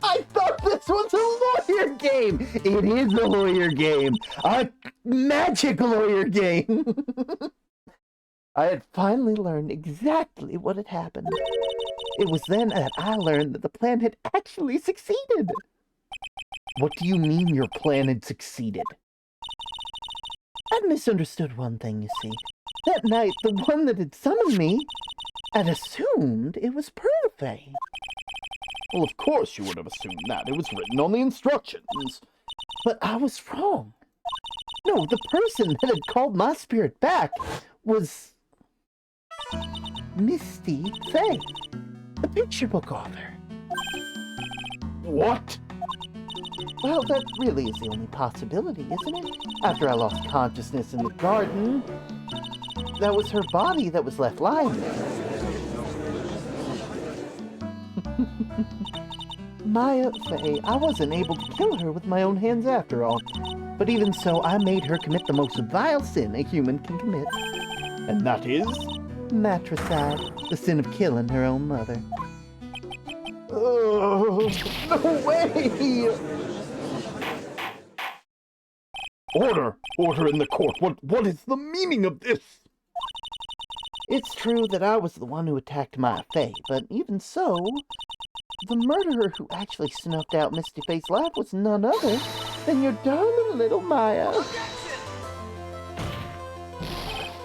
I thought this was a lawyer game. It is a lawyer game. A magic lawyer game. I had finally learned exactly what had happened. It was then that I learned that the plan had actually succeeded. What do you mean your plan had succeeded? I'd misunderstood one thing, you see. That night, the one that had summoned me had assumed it was Pearlfey. Well, of course you would have assumed that. It was written on the instructions. But I was wrong. No, the person that had called my spirit back was Misty Fey, the picture book author. What? Well, that really is the only possibility, isn't it? After I lost consciousness in the garden, that was her body that was left lying there. Maya Fey, I wasn't able to kill her with my own hands after all. But even so, I made her commit the most vile sin a human can commit. And that is? Matricide, the sin of killing her own mother. Oh, no way! Order! Order in the court! What is the meaning of this? It's true that I was the one who attacked Maya Fey, but even so, the murderer who actually snuffed out Misty Fey's life was none other than your darling little Maya.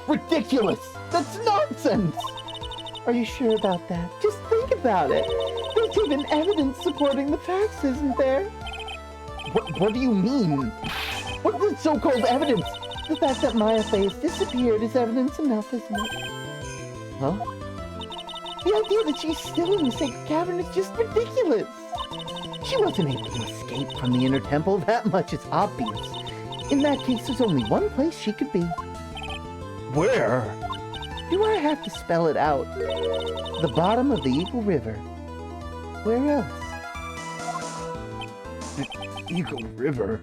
Ridiculous! That's nonsense! Are you sure about that? Just think about it. There's even evidence supporting the facts, isn't there? What do you mean? What's the so-called evidence? The fact that Maya Fey has disappeared is evidence enough, isn't it? Huh? The idea that she's still in the sacred cavern is just ridiculous. She wasn't able to escape from the inner temple, that much is obvious. In that case, there's only one place she could be. Where? Do I have to spell it out? The bottom of the Eagle River. Where else? The Eagle River?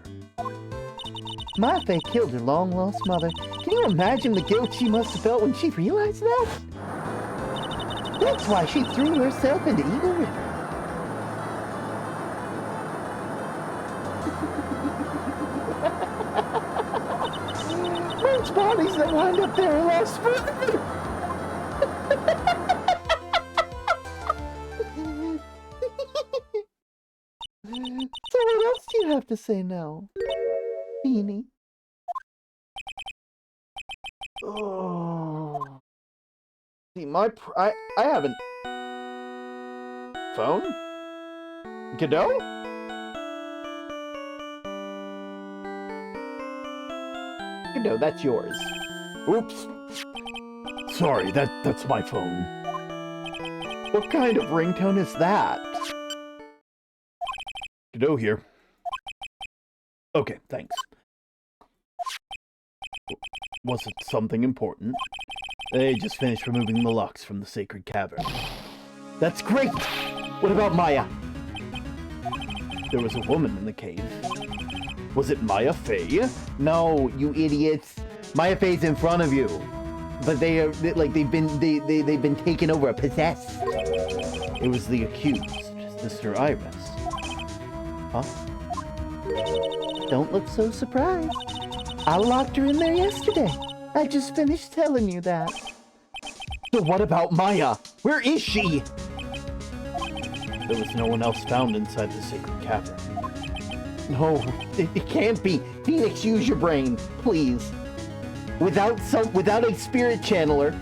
Maya Fey killed her long-lost mother. Can you imagine the guilt she must have felt when she realized that? That's why she threw herself into Eagle River. Most bodies that wind up there are lost forever. So what else do you have to say now, Beanie? Oh. See, I haven't. Phone? Godot? Godot, that's yours. Oops. Sorry, that's my phone. What kind of ringtone is that? Godot here. Okay, thanks. Was it something important? They just finished removing the locks from the sacred cavern. That's great! What about Maya? There was a woman in the cave. Was it Maya Fey? No, you idiots. Maya Fey's in front of you. But they've been taken over, possessed. It was the accused, Sister Iris. Huh? Don't look so surprised. I locked her in there yesterday. I just finished telling you that. So what about Maya? Where is she? There was no one else found inside the sacred cavern. No, it can't be. Phoenix, use your brain, please. Without a spirit channeler,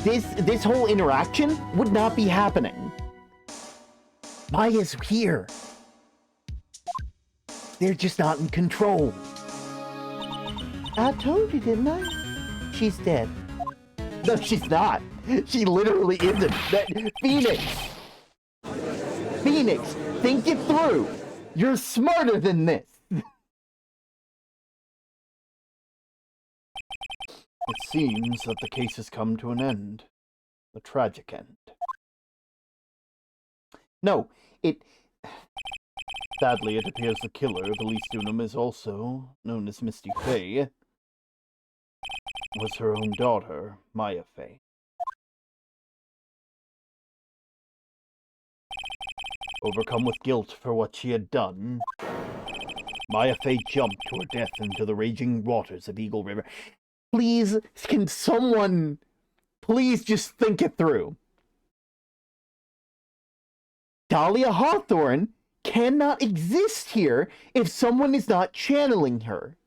this whole interaction would not be happening. Maya's here. They're just not in control. I told you, didn't I? She's dead. No, she's not. She literally isn't. Phoenix! Phoenix, think it through. You're smarter than this. It seems that the case has come to an end. A tragic end. No, Sadly, it appears the killer of Elise Dunham is also known as Misty Fey. Was her own daughter, Maya Fey. Overcome with guilt for what she had done, Maya Fey jumped to her death into the raging waters of Eagle River. Please, can someone please just think it through? Dahlia Hawthorne cannot exist here if someone is not channeling her.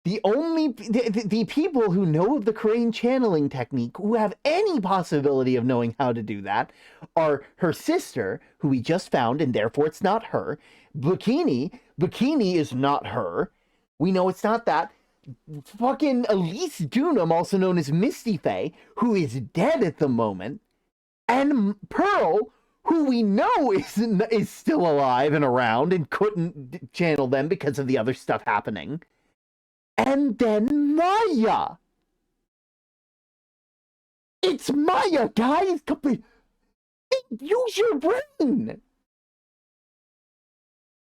The people who know of the crane channeling technique, who have any possibility of knowing how to do that, are her sister, who we just found, and therefore it's not her. Bikini is not her. We know it's not that. Fucking Elise Dunham, also known as Misty Fey, who is dead at the moment. And Pearl, who we know is still alive and around and couldn't channel them because of the other stuff happening. And then Maya! It's Maya, guys! Use your brain!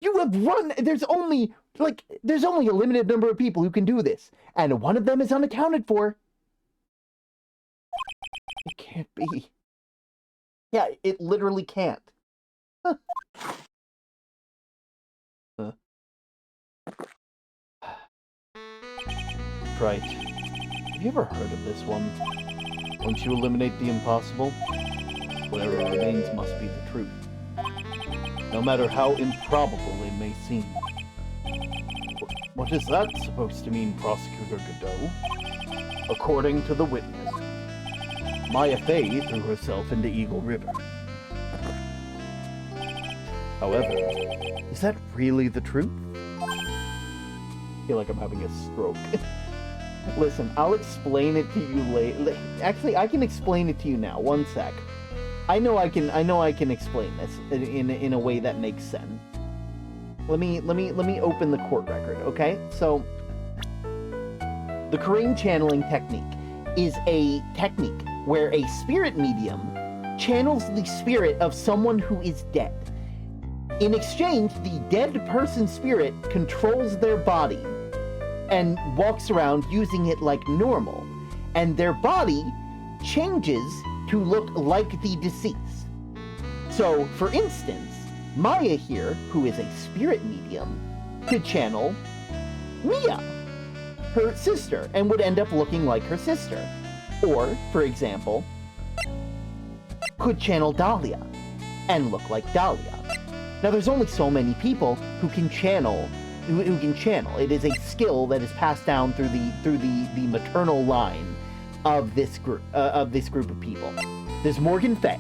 You have run... There's only a limited number of people who can do this. And one of them is unaccounted for. It can't be. Yeah, it literally can't. Huh. Wright, have you ever heard of this one? Once you eliminate the impossible, whatever remains must be the truth. No matter how improbable it may seem. What is that supposed to mean, Prosecutor Godot? According to the witness, Maya Fey threw herself into Eagle River. However, Is that really the truth? I feel like I'm having a stroke. Listen, I'll explain it to you later. Actually, I can explain it to you now. One sec. I know I can explain this in a way that makes sense. Let me open the court record, okay? So, the crane channeling technique is a technique where a spirit medium channels the spirit of someone who is dead. In exchange, the dead person's spirit controls their body and walks around using it like normal, and their body changes to look like the deceased. So, for instance, Maya here, who is a spirit medium, could channel Mia, her sister, and would end up looking like her sister. Or, for example, could channel Dahlia and look like Dahlia. Now, there's only so many people who can channel. It is a skill that is passed down through the maternal line of this group of people. There's Morgan Fey.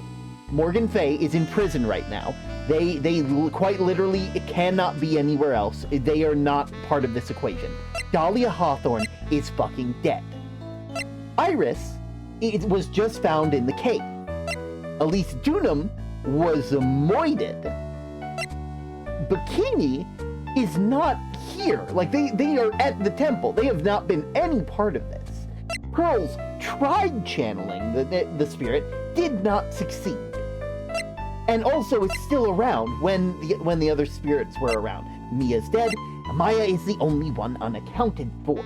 Morgan Fey is in prison right now. They quite literally cannot be anywhere else. They are not part of this equation. Dahlia Hawthorne is fucking dead. Iris, it was just found in the cave. Elise Dunham was moided. Bikini is not here. Like, they are at the temple. They have not been any part of this. Pearls tried channeling the spirit, did not succeed. And also is still around when the other spirits were around. Mia's dead. Maya is the only one unaccounted for.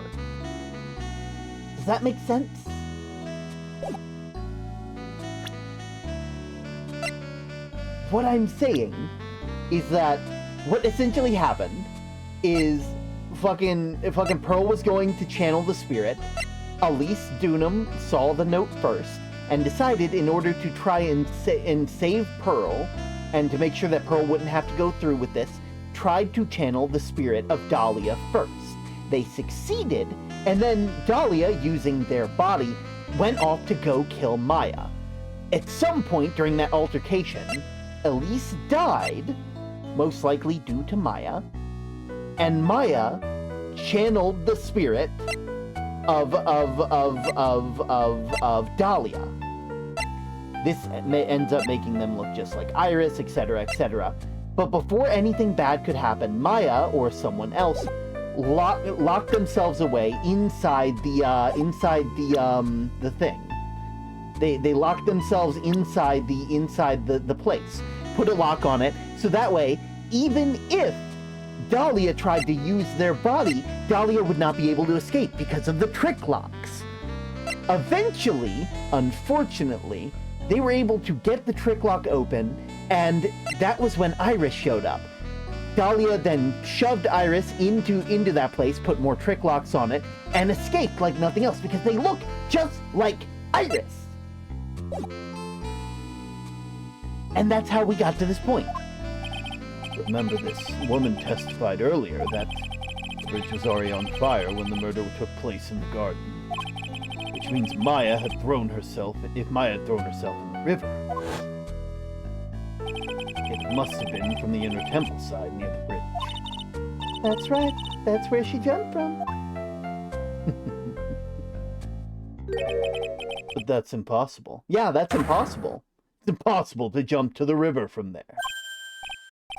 Does that make sense? What I'm saying is that what essentially happened is fucking Pearl was going to channel the spirit. Elise Dunham saw the note first and decided, in order to try and save Pearl, and to make sure that Pearl wouldn't have to go through with this, tried to channel the spirit of Dahlia first. They succeeded, and then Dahlia, using their body, went off to go kill Maya. At some point during that altercation, Elise died, most likely due to Maya, and Maya channeled the spirit of Dahlia. This ends up making them look just like Iris, etc., etc. But before anything bad could happen, Maya or someone else locked themselves away inside the thing. They locked themselves inside the place, put a lock on it, so that way, even if Dahlia tried to use their body, Dahlia would not be able to escape because of the trick locks. Eventually, unfortunately, they were able to get the trick lock open, and that was when Iris showed up. Dahlia then shoved Iris into that place, put more trick locks on it, and escaped like nothing else because they look just like Iris. And that's how we got to this point. Remember, this woman testified earlier that the bridge was already on fire when the murder took place in the garden. Which means Maya had thrown herself, if Maya had thrown herself in the river, it must have been from the inner temple side near the bridge. That's right. That's where she jumped from. But that's impossible. Yeah, that's impossible. It's impossible to jump to the river from there.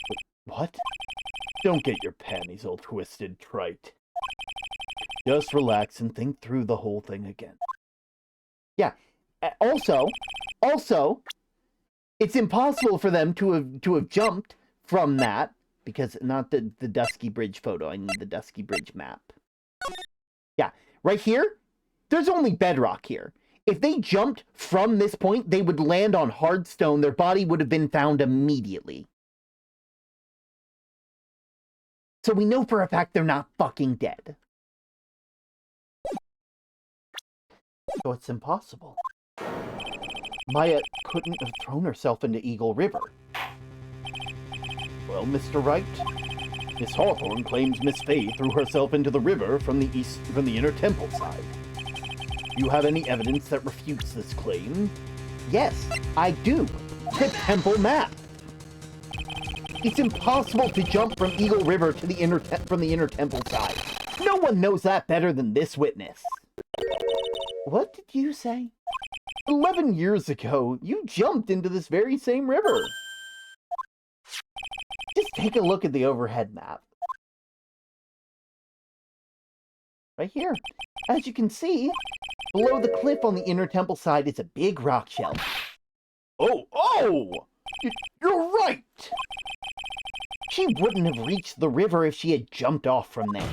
But what? Don't get your panties all twisted, Trite. Just relax and think through the whole thing again. Yeah. Also, it's impossible for them to have jumped from that, because not the Dusky Bridge photo. I need the Dusky Bridge map. Yeah, right here, there's only bedrock here. If they jumped from this point, they would land on hard stone. Their body would have been found immediately. So we know for a fact they're not fucking dead. So it's impossible. Maya couldn't have thrown herself into Eagle River. Well, Mr. Wright, Miss Hawthorne claims Miss Fay threw herself into the river from the inner temple side. Do you have any evidence that refutes this claim? Yes, I do. The temple map. It's impossible to jump from Eagle River to the inner temple side. No one knows that better than this witness. What did you say? 11 years ago, you jumped into this very same river. Just take a look at the overhead map. Right here. As you can see, below the cliff on the inner temple side is a big rock shelf. Oh! You're right! She wouldn't have reached the river if she had jumped off from there.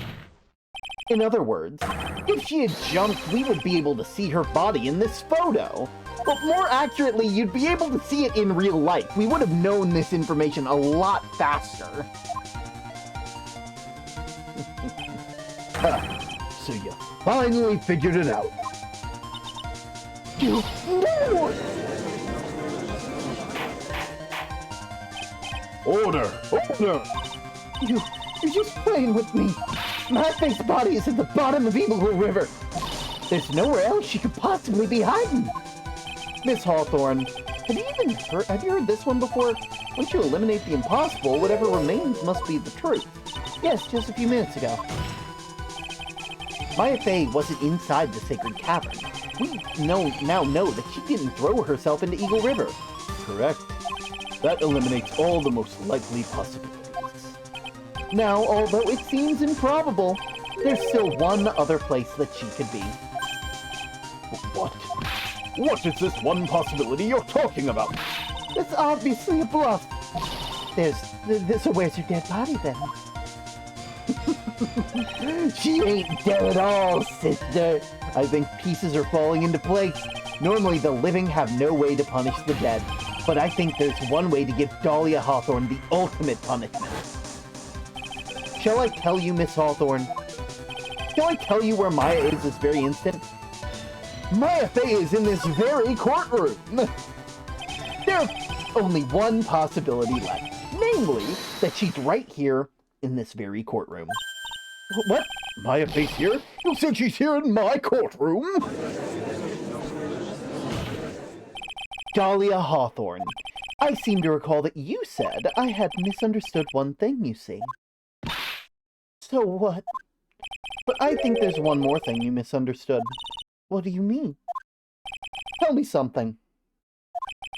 In other words, if she had jumped, we would be able to see her body in this photo. But more accurately, you'd be able to see it in real life. We would have known this information a lot faster. So you finally figured it out. You fool! Order! You're just playing with me. My face body is at the bottom of Eagle River. There's nowhere else she could possibly be hiding. Miss Hawthorne, have you heard this one before? Once you eliminate the impossible, whatever remains must be the truth. Yes, just a few minutes ago. Maya Fey wasn't inside the sacred cavern. We now know that she didn't throw herself into Eagle River. Correct. That eliminates all the most likely possibilities. Now, although it seems improbable, there's still one other place that she could be. What? What is this one possibility you're talking about? That's obviously a bluff. So where's her dead body then? She ain't dead at all, sister. I think pieces are falling into place. Normally the living have no way to punish the dead, but I think there's one way to give Dahlia Hawthorne the ultimate punishment. Shall I tell you, Miss Hawthorne? Shall I tell you where Maya is this very instant? Maya Fey is in this very courtroom. only one possibility left. Namely, that she's right here in this very courtroom. What? Maya Fey's here? You said she's here in my courtroom? Dahlia Hawthorne, I seem to recall that you said I had misunderstood one thing, you see. So what? But I think there's one more thing you misunderstood. What do you mean? Tell me something.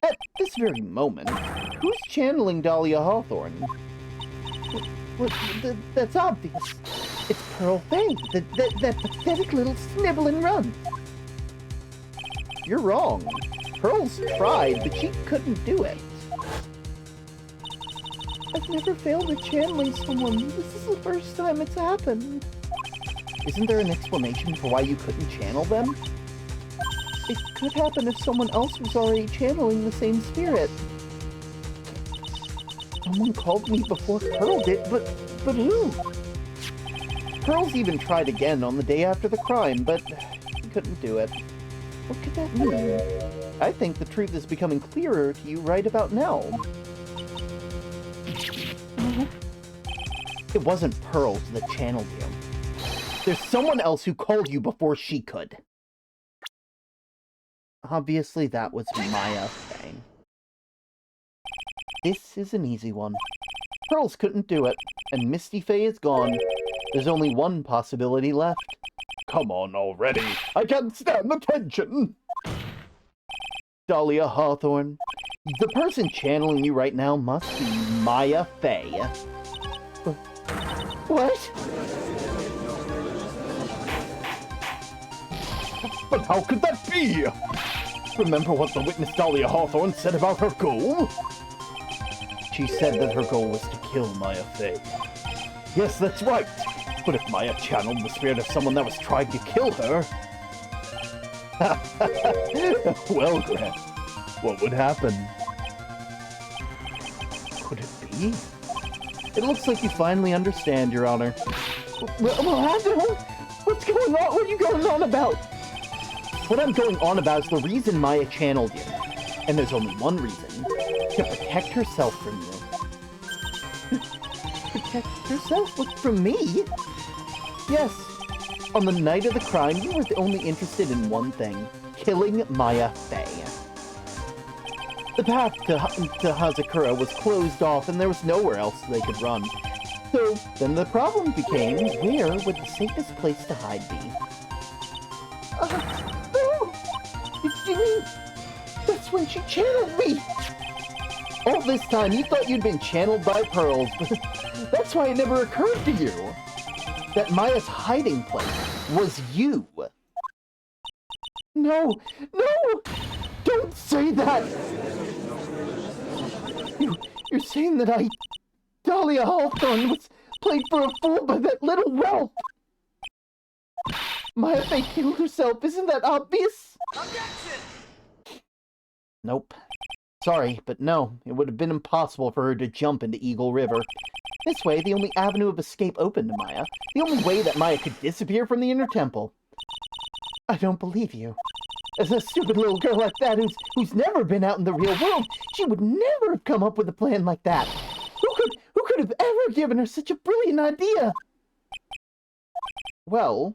At this very moment, who's channeling Dahlia Hawthorne? That's obvious. It's Pearl Fey, that pathetic little snibble and run. You're wrong. Pearl's tried, but she couldn't do it. I've never failed at channeling someone. This is the first time it's happened. Isn't there an explanation for why you couldn't channel them? It could happen if someone else was already channeling the same spirit. Someone called me before Pearl did, but who? Pearl's even tried again on the day after the crime, but he couldn't do it. What could that mean? I think the truth is becoming clearer to you right about now. It wasn't Pearls that channeled you. There's someone else who called you before she could. Obviously, that was Maya Fey. This is an easy one. Pearls couldn't do it, and Misty Fey is gone. There's only one possibility left. Come on already. I can't stand the tension. Dahlia Hawthorne, the person channeling you right now must be Maya Fey. What? But how could that be? Remember what the witness Dahlia Hawthorne said about her goal? She said that her goal was to kill Maya Fey. Yes, that's right. But if Maya channeled the spirit of someone that was trying to kill her... Well, Grant, what would happen? Could it be? It looks like you finally understand, Your Honor. What's going on? What are you going on about? What I'm going on about is the reason Maya channeled you. And there's only one reason. To protect herself from you. Protect herself from me? Yes. On the night of the crime, you were only interested in one thing. Killing Maya Fey. The path to Hazakura was closed off and there was nowhere else they could run. So then the problem became, where would the safest place to hide be? No! You mean, that's when she channeled me! All this time you thought you'd been channeled by Pearls, but that's why it never occurred to you that Maya's hiding place was you. No! No! Don't say that! You're saying that Dahlia Hawthorne was played for a fool by that little whelp! Maya Fey killed herself, isn't that obvious? Objection! Nope. Sorry, but no, it would have been impossible for her to jump into Eagle River. This way, the only avenue of escape open to Maya, the only way that Maya could disappear from the Inner Temple. I don't believe you. As a stupid little girl like that who's never been out in the real world, she would never have come up with a plan like that. Who could have ever given her such a brilliant idea? Well,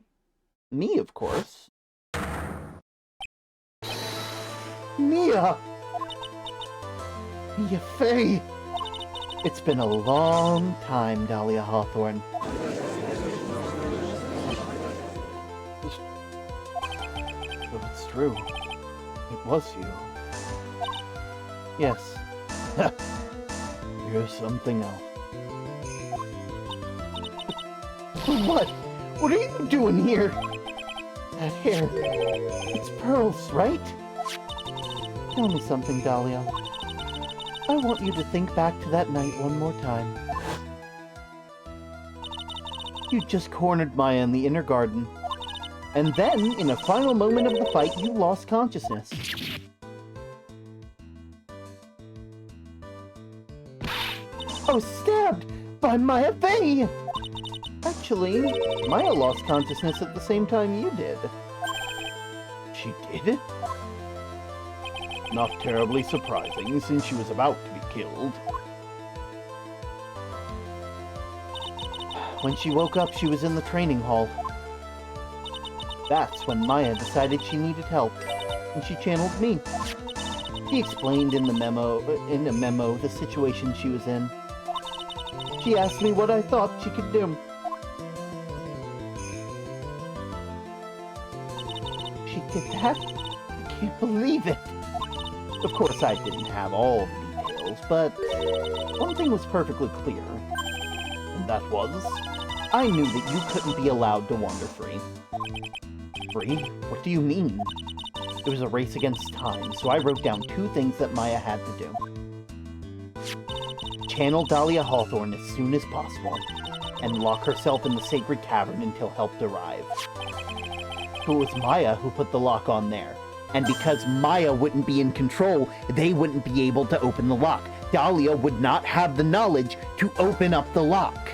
me, of course. Mia Fey! It's been a long time, Dahlia Hawthorne. But it's true. It was you. Yes. You're something else. But what? What are you doing here? That hair. It's Pearls, right? Tell me something, Dahlia. I want you to think back to that night one more time. You just cornered Maya in the inner garden. And then, in a final moment of the fight, you lost consciousness. I was stabbed by Maya Fey! Actually, Maya lost consciousness at the same time you did. She did? Not terribly surprising, since she was about to be killed. When she woke up, she was in the training hall. That's when Maya decided she needed help, and she channeled me. She explained in a memo the situation she was in. She asked me what I thought she could do. She did that? I can't believe it. Of course, I didn't have all the details, but one thing was perfectly clear. And that was? I knew that you couldn't be allowed to wander free. Free? What do you mean? It was a race against time, so I wrote down 2 things that Maya had to do. Channel Dahlia Hawthorne as soon as possible, and lock herself in the sacred cavern until help arrived. It was Maya who put the lock on there, and because Maya wouldn't be in control, they wouldn't be able to open the lock. Dahlia would not have the knowledge to open up the lock.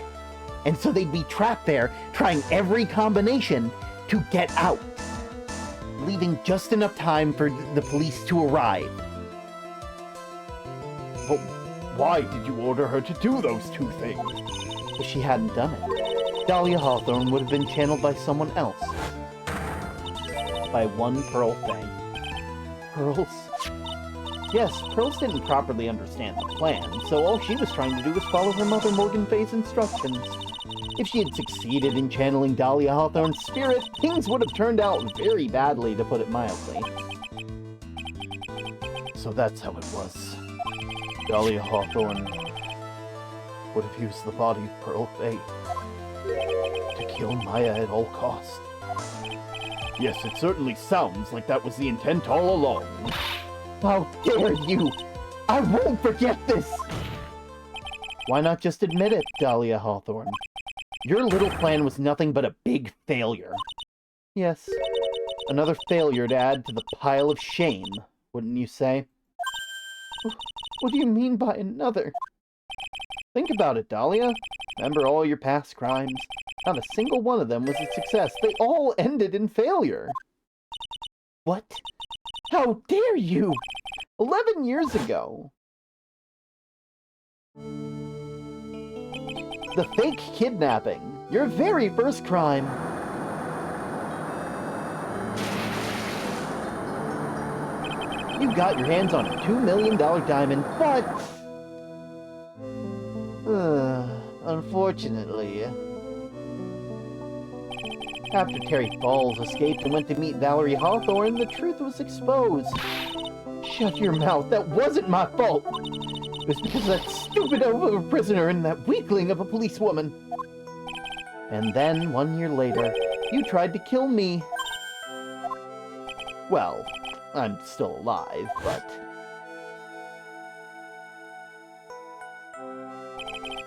And so they'd be trapped there, trying every combination to get out, leaving just enough time for the police to arrive. But why did you order her to do those 2 things? If she hadn't done it, Dahlia Hawthorne would have been channeled by someone else. By one Pearl Fang. Pearls? Yes, Pearls didn't properly understand the plan, so all she was trying to do was follow her mother Morgan Fay's instructions. If she had succeeded in channeling Dahlia Hawthorne's spirit, things would have turned out very badly, to put it mildly. So that's how it was. Dahlia Hawthorne would have used the body of Pearl Fay to kill Maya at all costs. Yes, it certainly sounds like that was the intent all along. How dare you! I won't forget this! Why not just admit it, Dahlia Hawthorne? Your little plan was nothing but a big failure. Yes, another failure to add to the pile of shame, wouldn't you say? What do you mean by another? Think about it, Dahlia. Remember all your past crimes? Not a single one of them was a success. They all ended in failure. What? How dare you! 11 years ago. The fake kidnapping. Your very first crime. You got your hands on a $2 million diamond, but... unfortunately... After Terry Falls escaped and went to meet Valerie Hawthorne, the truth was exposed. Shut your mouth. That wasn't my fault. It was because of that stupid oaf of a prisoner and that weakling of a policewoman. And then, 1 year later, you tried to kill me. Well, I'm still alive, but...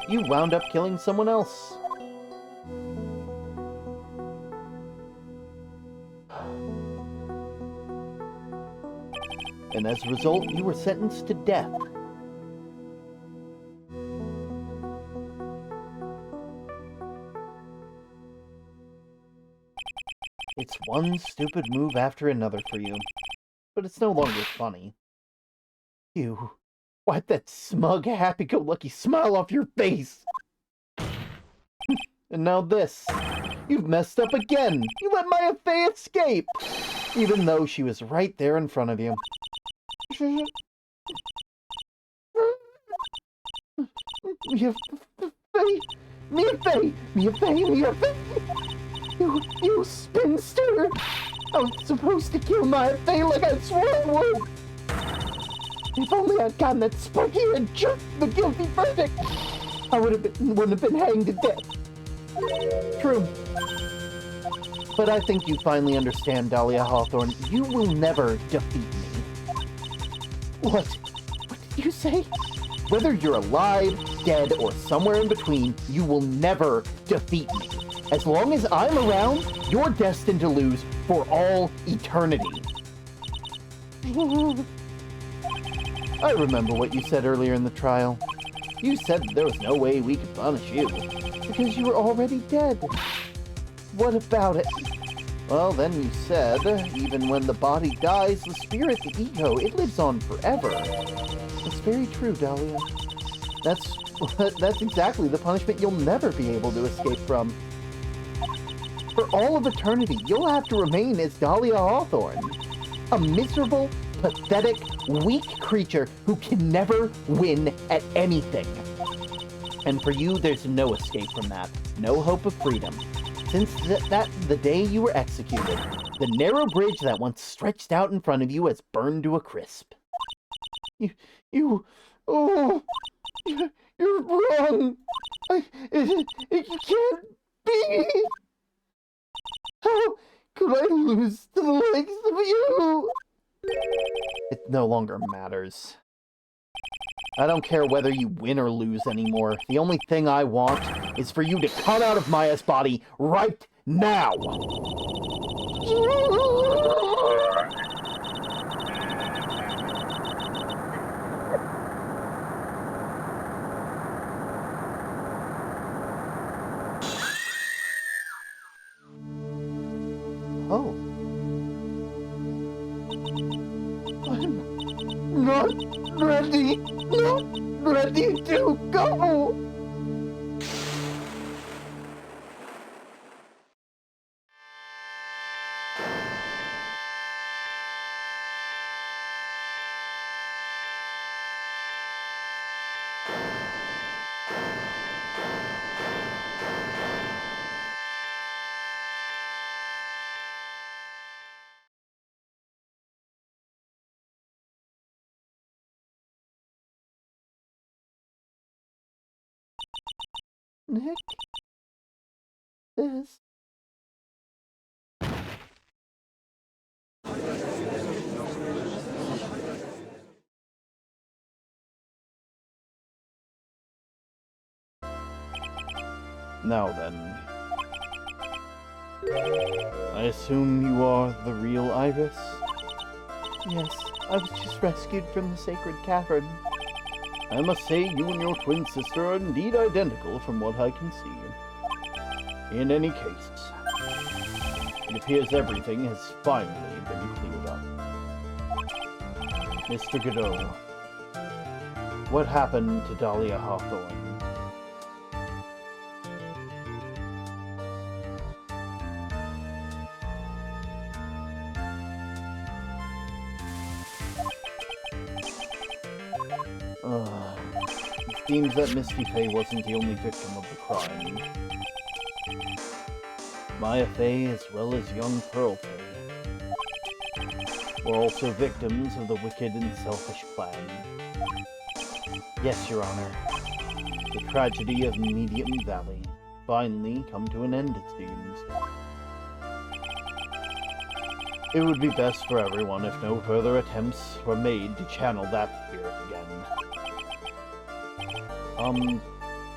you wound up killing someone else. And as a result, you were sentenced to death. It's one stupid move after another for you, but it's no longer funny. You, wipe that smug, happy-go-lucky smile off your face! And now this. You've messed up again! You let Maya Fey escape! Even though she was right there in front of you. Mia Fey! You spinster! I was supposed to kill Maya Fey like I swore I would! If only I'd gotten that spunky and jerked the guilty verdict, I wouldn't have been hanged to death. True. But I think you finally understand, Dahlia Hawthorne. You will never defeat me. What? What did you say? Whether you're alive, dead, or somewhere in between, you will never defeat me. As long as I'm around, you're destined to lose for all eternity. I remember what you said earlier in the trial. You said that there was no way we could punish you, because you were already dead. What about it? Well, then you said, even when the body dies, the spirit, the ego, it lives on forever. That's very true, Dahlia. That's exactly the punishment you'll never be able to escape from. For all of eternity, you'll have to remain as Dahlia Hawthorne. A miserable, pathetic, weak creature who can never win at anything. And for you, there's no escape from that. No hope of freedom. Since the day you were executed, the narrow bridge that once stretched out in front of you has burned to a crisp. You're wrong. It can't be. How could I lose to the likes of you? It no longer matters. I don't care whether you win or lose anymore. The only thing I want is for you to come out of Maya's body right now! Oh. I'm not ready. Not ready to go. Nick? This? Now then. I assume you are the real Iris? Yes, I was just rescued from the sacred cavern. I must say, you and your twin sister are indeed identical from what I can see. In any case, it appears everything has finally been cleared up. Mr. Godot, what happened to Dahlia Hawthorne? It seems that Misty Faye wasn't the only victim of the crime. Maya Faye, as well as young Pearl Faye, were also victims of the wicked and selfish plan. Yes, Your Honor, the tragedy of Medium Valley finally come to an end, it seems. It would be best for everyone if no further attempts were made to channel that spirit again.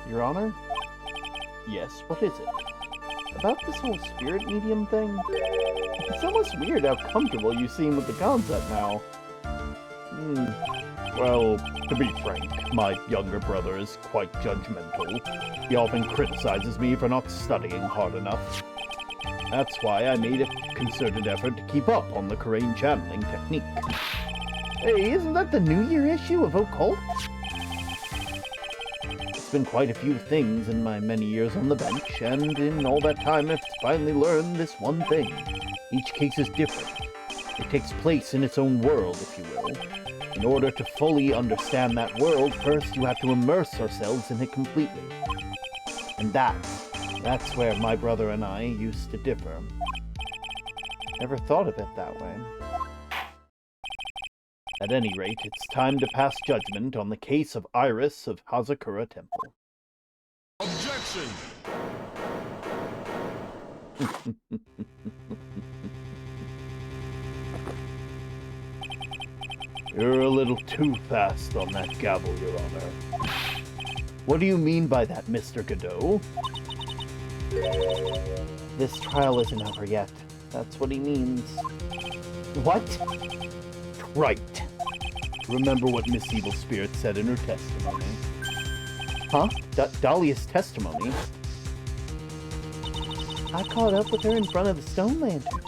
Your Honor? Yes, what is it? About this whole spirit medium thing? It's almost weird how comfortable you seem with the concept now. Well, to be frank, my younger brother is quite judgmental. He often criticizes me for not studying hard enough. That's why I made a concerted effort to keep up on the Karain channeling technique. Hey, isn't that the New Year issue of Occult? It's been quite a few things in my many years on the bench, and in all that time I've finally learned this one thing. Each case is different. It takes place in its own world, if you will. In order to fully understand that world, first you have to immerse ourselves in it completely. And that's where my brother and I used to differ. Never thought of it that way. At any rate, it's time to pass judgment on the case of Iris of Hazakura Temple. Objection! You're a little too fast on that gavel, Your Honor. What do you mean by that, Mr. Godot? This trial isn't over yet. That's what he means. What? Right. Remember what Miss Evil Spirit said in her testimony. Huh? Dahlia's testimony? I caught up with her in front of the stone lantern.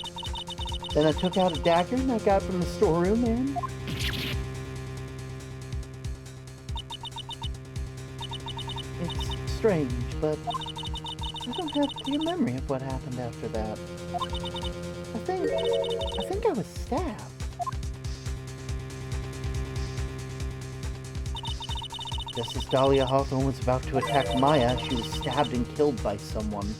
Then I took out a dagger and I got from the storeroom and... It's strange, but I don't have a clear memory of what happened after that. I think I was stabbed. Just as Dahlia Hawthorne was about to attack Maya, she was stabbed and killed by someone.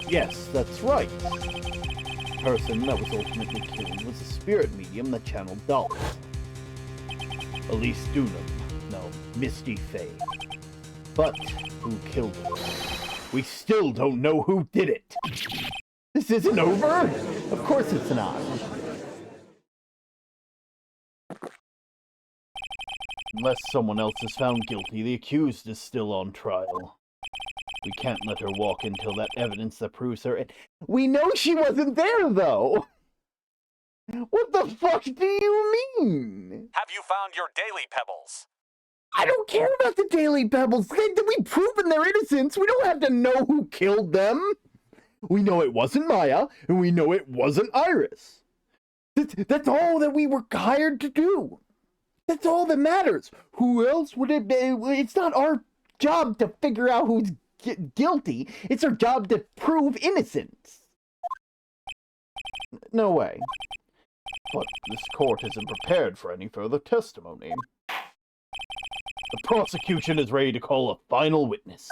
Yes, that's right. The person that was ultimately killed was a spirit medium that channeled dolls. Elise Dunham. No, Misty Faye. But who killed her? We still don't know who did it. This isn't over? Of course it's not. Unless someone else is found guilty, the accused is still on trial. We can't let her walk until that evidence that proves her... We know she wasn't there, though! What the fuck do you mean? Have you found your daily pebbles? I don't care about the Daily Pebbles. We've proven their innocence. We don't have to know who killed them. We know it wasn't Maya, and we know it wasn't Iris. That's all that we were hired to do. That's all that matters. Who else would it be? It's not our job to figure out who's guilty. It's our job to prove innocence. No way. But this court isn't prepared for any further testimony. The prosecution is ready to call a final witness.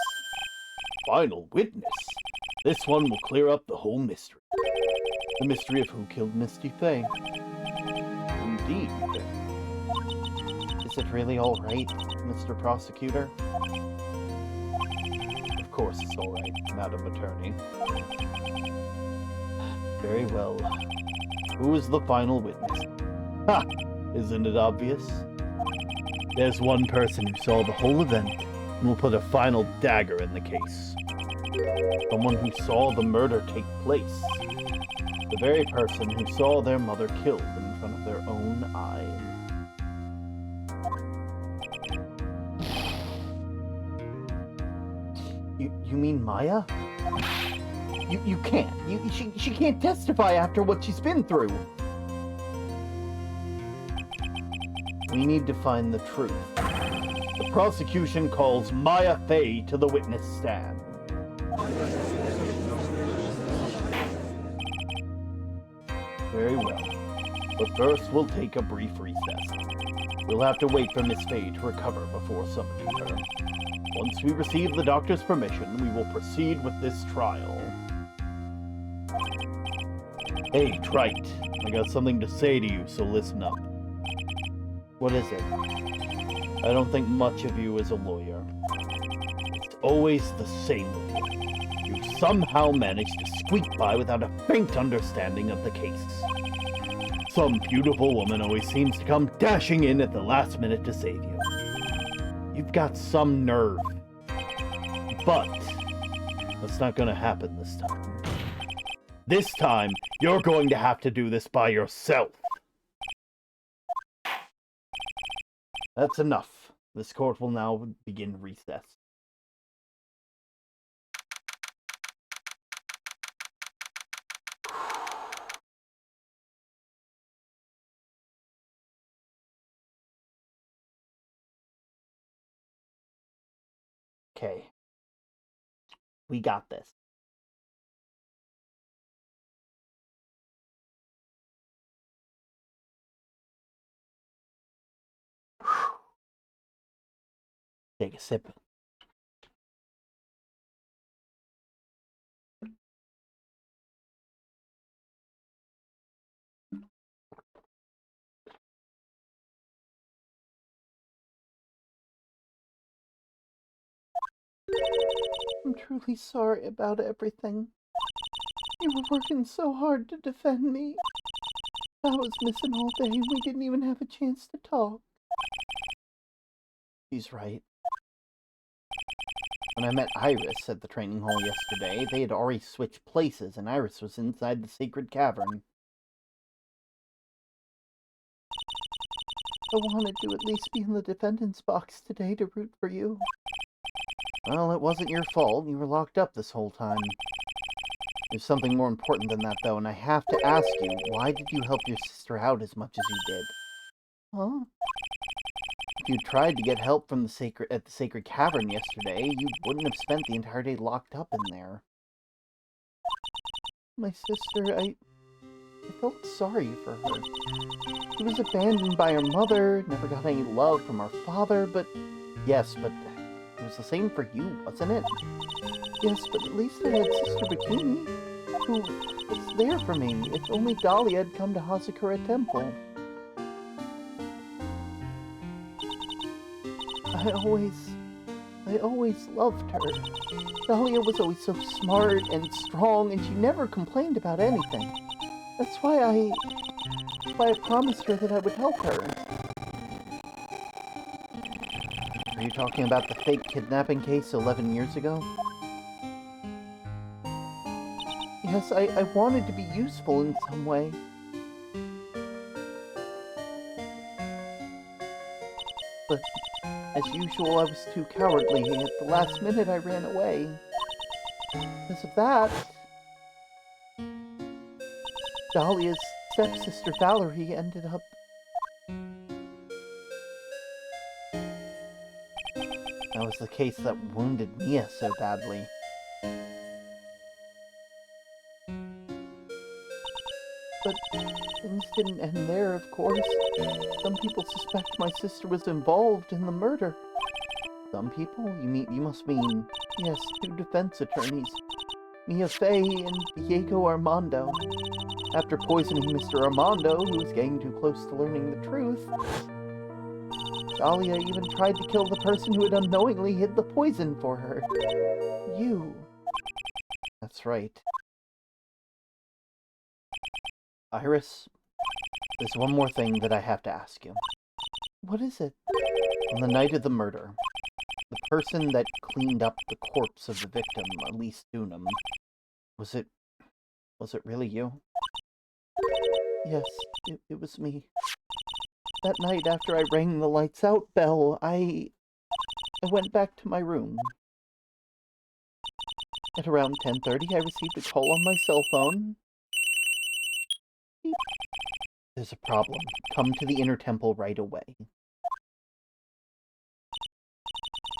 Final witness? This one will clear up the whole mystery. The mystery of who killed Misty Faye. Indeed. Is it really all right, Mr. Prosecutor? Of course it's all right, Madam Attorney. Very well. Who is the final witness? Ha! Isn't it obvious? There's one person who saw the whole event and will put a final dagger in the case. Someone who saw the murder take place. The very person who saw their mother killed in front of their own eyes. You mean Maya? You can't. She can't testify after what she's been through. We need to find the truth. The prosecution calls Maya Faye to the witness stand. Very well. But first, we'll take a brief recess. We'll have to wait for Miss Faye to recover before summoning her. Once we receive the doctor's permission, we will proceed with this trial. Hey, Wright. I got something to say to you, so listen up. What is it? I don't think much of you as a lawyer. It's always the same with you. You somehow manage to squeak by without a faint understanding of the case. Some beautiful woman always seems to come dashing in at the last minute to save you. You've got some nerve. But that's not going to happen this time. This time, you're going to have to do this by yourself. That's enough. This court will now begin recess. Okay. We got this. Take a sip. I'm truly sorry about everything. You were working so hard to defend me. I was missing all day. We didn't even have a chance to talk. He's right. When I met Iris at the training hall yesterday, they had already switched places, and Iris was inside the sacred cavern. I wanted to at least be in the defendant's box today to root for you. Well, it wasn't your fault. You were locked up this whole time. There's something more important than that, though, and I have to ask you, why did you help your sister out as much as you did? Huh? If you tried to get help from the Sacred Cavern yesterday, you wouldn't have spent the entire day locked up in there. My sister, I felt sorry for her. She was abandoned by her mother, never got any love from her father, but Yes, but it was the same for you, wasn't it? yes, but at least I had Sister Bikini, who was there for me. If only Dahlia had come to Hazakura Temple. I always loved her. Dahlia was always so smart and strong, and she never complained about anything. That's why I promised her that I would help her. Are you talking about the fake kidnapping case 11 years ago? Yes, I wanted to be useful in some way. But, as usual, I was too cowardly. At the last minute, I ran away. Because of that, Dahlia's stepsister Valerie ended up... That was the case that wounded Mia so badly. But things didn't end there, of course. Some people suspect my sister was involved in the murder. Some people? You must mean... Yes, 2 defense attorneys. Mia Fey and Diego Armando. After poisoning Mr. Armando, who was getting too close to learning the truth, Dahlia even tried to kill the person who had unknowingly hid the poison for her. You. That's right. Iris, there's one more thing that I have to ask you. What is it? On the night of the murder, the person that cleaned up the corpse of the victim, Elise Dunham, was it really you? Yes, it was me. That night after I rang the lights out bell, I went back to my room. At around 10:30, I received a call on my cell phone. There's a problem. Come to the Inner Temple right away.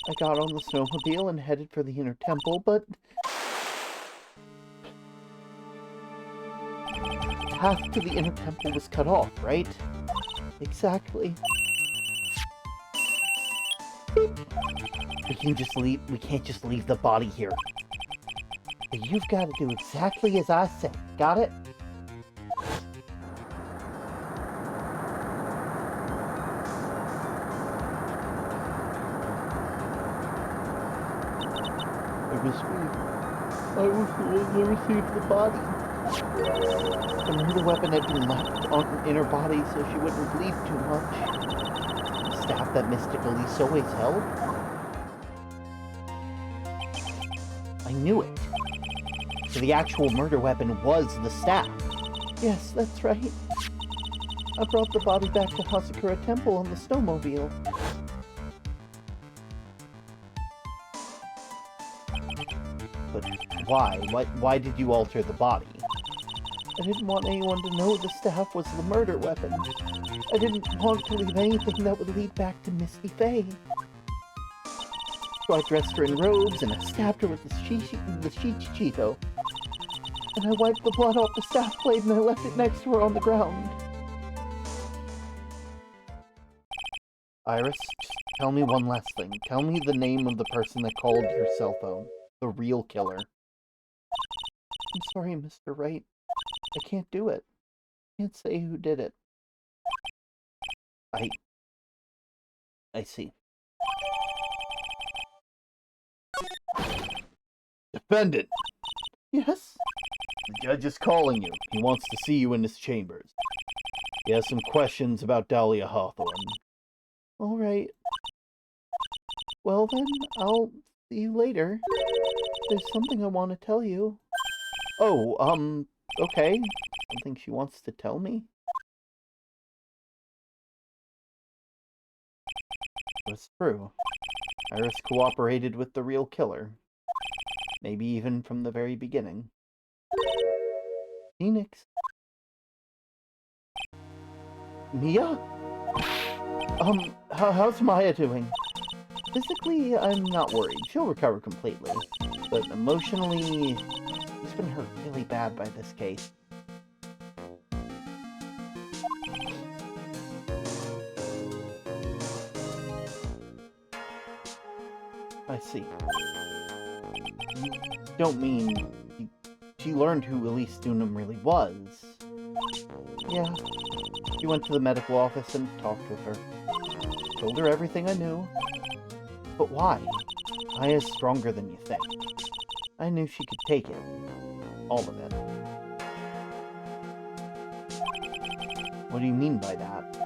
I got on the snowmobile and headed for the Inner Temple, but the path to the Inner Temple was cut off, right? Exactly. We can't just leave the body here. You've got to do exactly as I say. Got it? It was me. I was the one that received the body. The murder weapon had been left on in her body so she wouldn't bleed too much. The staff that Mystic Elise always held? I knew it. So the actual murder weapon was the staff. Yes, that's right. I brought the body back to Hazakura Temple on the snowmobile. But why? Why did you alter the body? I didn't want anyone to know the staff was the murder weapon. I didn't want to leave anything that would lead back to Misty Faye. So I dressed her in robes and I stabbed her with the Shichichito. And I wiped the blood off the staff blade and I left it next to her on the ground. Iris, just tell me one last thing. Tell me the name of the person that called your cell phone. The real killer. I'm sorry, Mr. Wright. I can't do it. I can't say who did it. I see. Defendant! Yes? The judge is calling you. He wants to see you in his chambers. He has some questions about Dahlia Hawthorne. All right. Well then, I'll see you later. There's something I want to tell you. Oh, okay. Something she wants to tell me? It's true. Iris cooperated with the real killer. Maybe even from the very beginning. Phoenix. Mia? How's Maya doing? Physically, I'm not worried. She'll recover completely. But emotionally, she's been hurt really bad by this case. I see. You don't mean she learned who Elise Dunham really was? Yeah. She went to the medical office and talked with her. Told her everything I knew. But why? Maya's stronger than you think. I knew she could take it. All of it. What do you mean by that?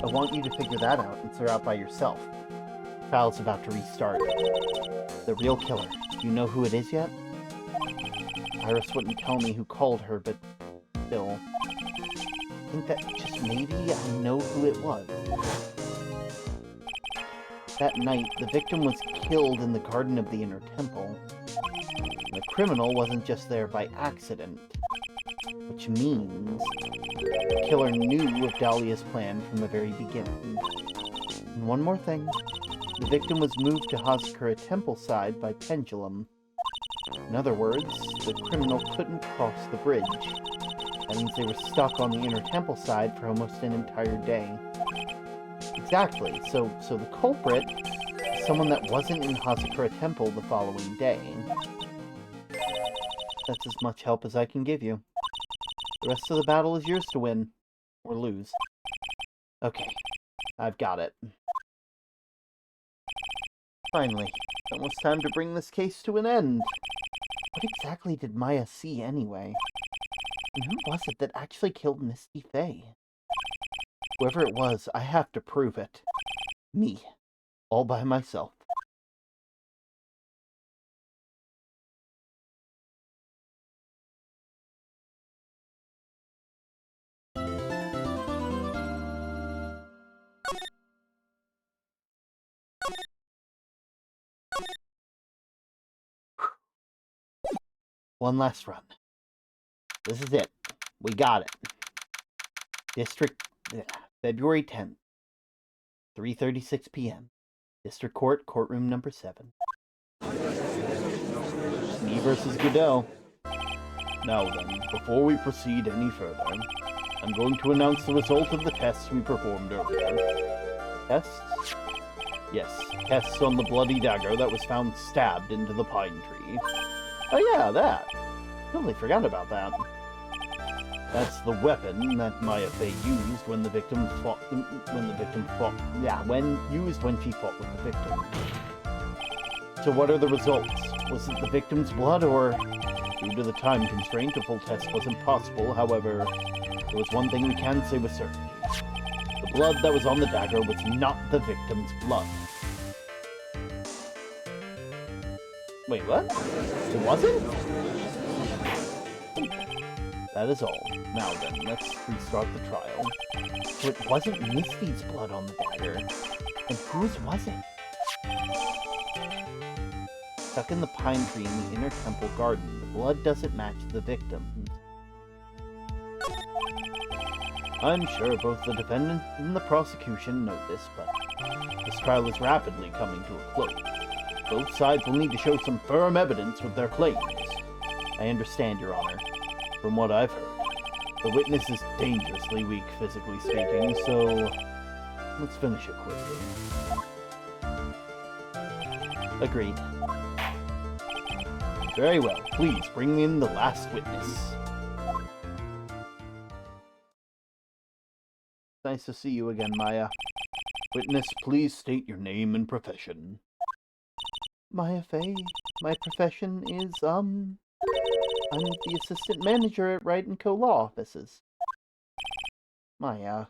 I want you to figure that out and figure out by yourself. Trial's about to restart. The real killer. Do you know who it is yet? Iris wouldn't tell me who called her, but still. I think that just maybe I know who it was. That night, the victim was killed in the garden of the Inner Temple. The criminal wasn't just there by accident. Which means the killer knew of Dahlia's plan from the very beginning. And one more thing. The victim was moved to Hazakura Temple side by pendulum. In other words, the criminal couldn't cross the bridge. That means they were stuck on the Inner Temple side for almost an entire day. Exactly, so the culprit is someone that wasn't in Hazakura Temple the following day. That's as much help as I can give you. The rest of the battle is yours to win. Or lose. Okay, I've got it. Finally, almost time to bring this case to an end. What exactly did Maya see anyway? And who was it that actually killed Misty Faye? Whoever it was, I have to prove it. Me. All by myself. One last run. This is it. We got it. February 10th, 3:36 p.m. District Court, courtroom number 7. Me versus Godot. Now then, before we proceed any further, I'm going to announce the result of the tests we performed earlier. Tests? Yes, tests on the bloody dagger that was found stabbed into the pine tree. Oh yeah, that. Totally forgot about that. That's the weapon that Maya Fey used when the victim fought. When she fought with the victim. So what are the results? Was it the victim's blood, or due to the time constraint, a full test wasn't possible? However, there was one thing we can say with certainty: the blood that was on the dagger was not the victim's blood. Wait, what? It wasn't? That is all. Now then, let's restart the trial. So it wasn't Misty's blood on the dagger. And whose was it? Stuck in the pine tree in the Inner Temple garden, the blood doesn't match the victim's. I'm sure both the defendant and the prosecution know this, but this trial is rapidly coming to a close. Both sides will need to show some firm evidence with their claims. I understand, Your Honor. From what I've heard, the witness is dangerously weak, physically speaking, so let's finish it quickly. Agreed. Very well. Please bring in the last witness. Nice to see you again, Maya. Witness, please state your name and profession. Maya Fey. My profession is, I'm the assistant manager at Wright & Co. Law Offices. Maya.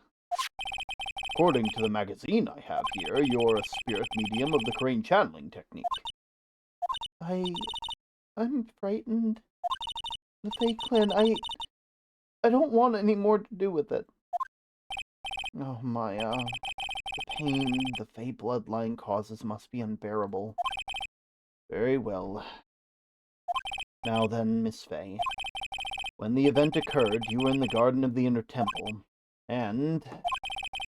According to the magazine I have here, you're a spirit medium of the crane channeling technique. I'm frightened. The Fey clan, I don't want any more to do with it. Oh, Maya. The pain the Fey bloodline causes must be unbearable. Very well. Now then, Miss Fey. When the event occurred, you were in the garden of the Inner Temple, and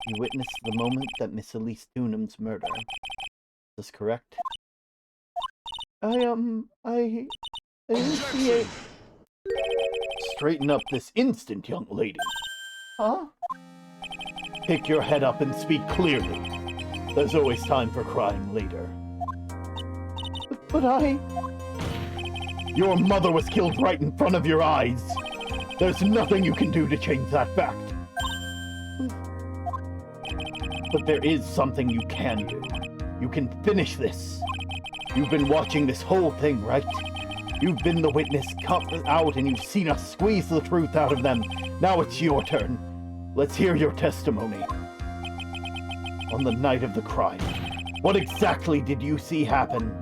you witnessed the moment that Miss Elise Dunham's murder. Is this correct? I didn't see it. Straighten up this instant, young lady. Huh? Pick your head up and speak clearly. There's always time for crying later. But I... Your mother was killed right in front of your eyes. There's nothing you can do to change that fact. But there is something you can do. You can finish this. You've been watching this whole thing, right? You've been the witness, come out, and you've seen us squeeze the truth out of them. Now it's your turn. Let's hear your testimony. On the night of the crime, what exactly did you see happen?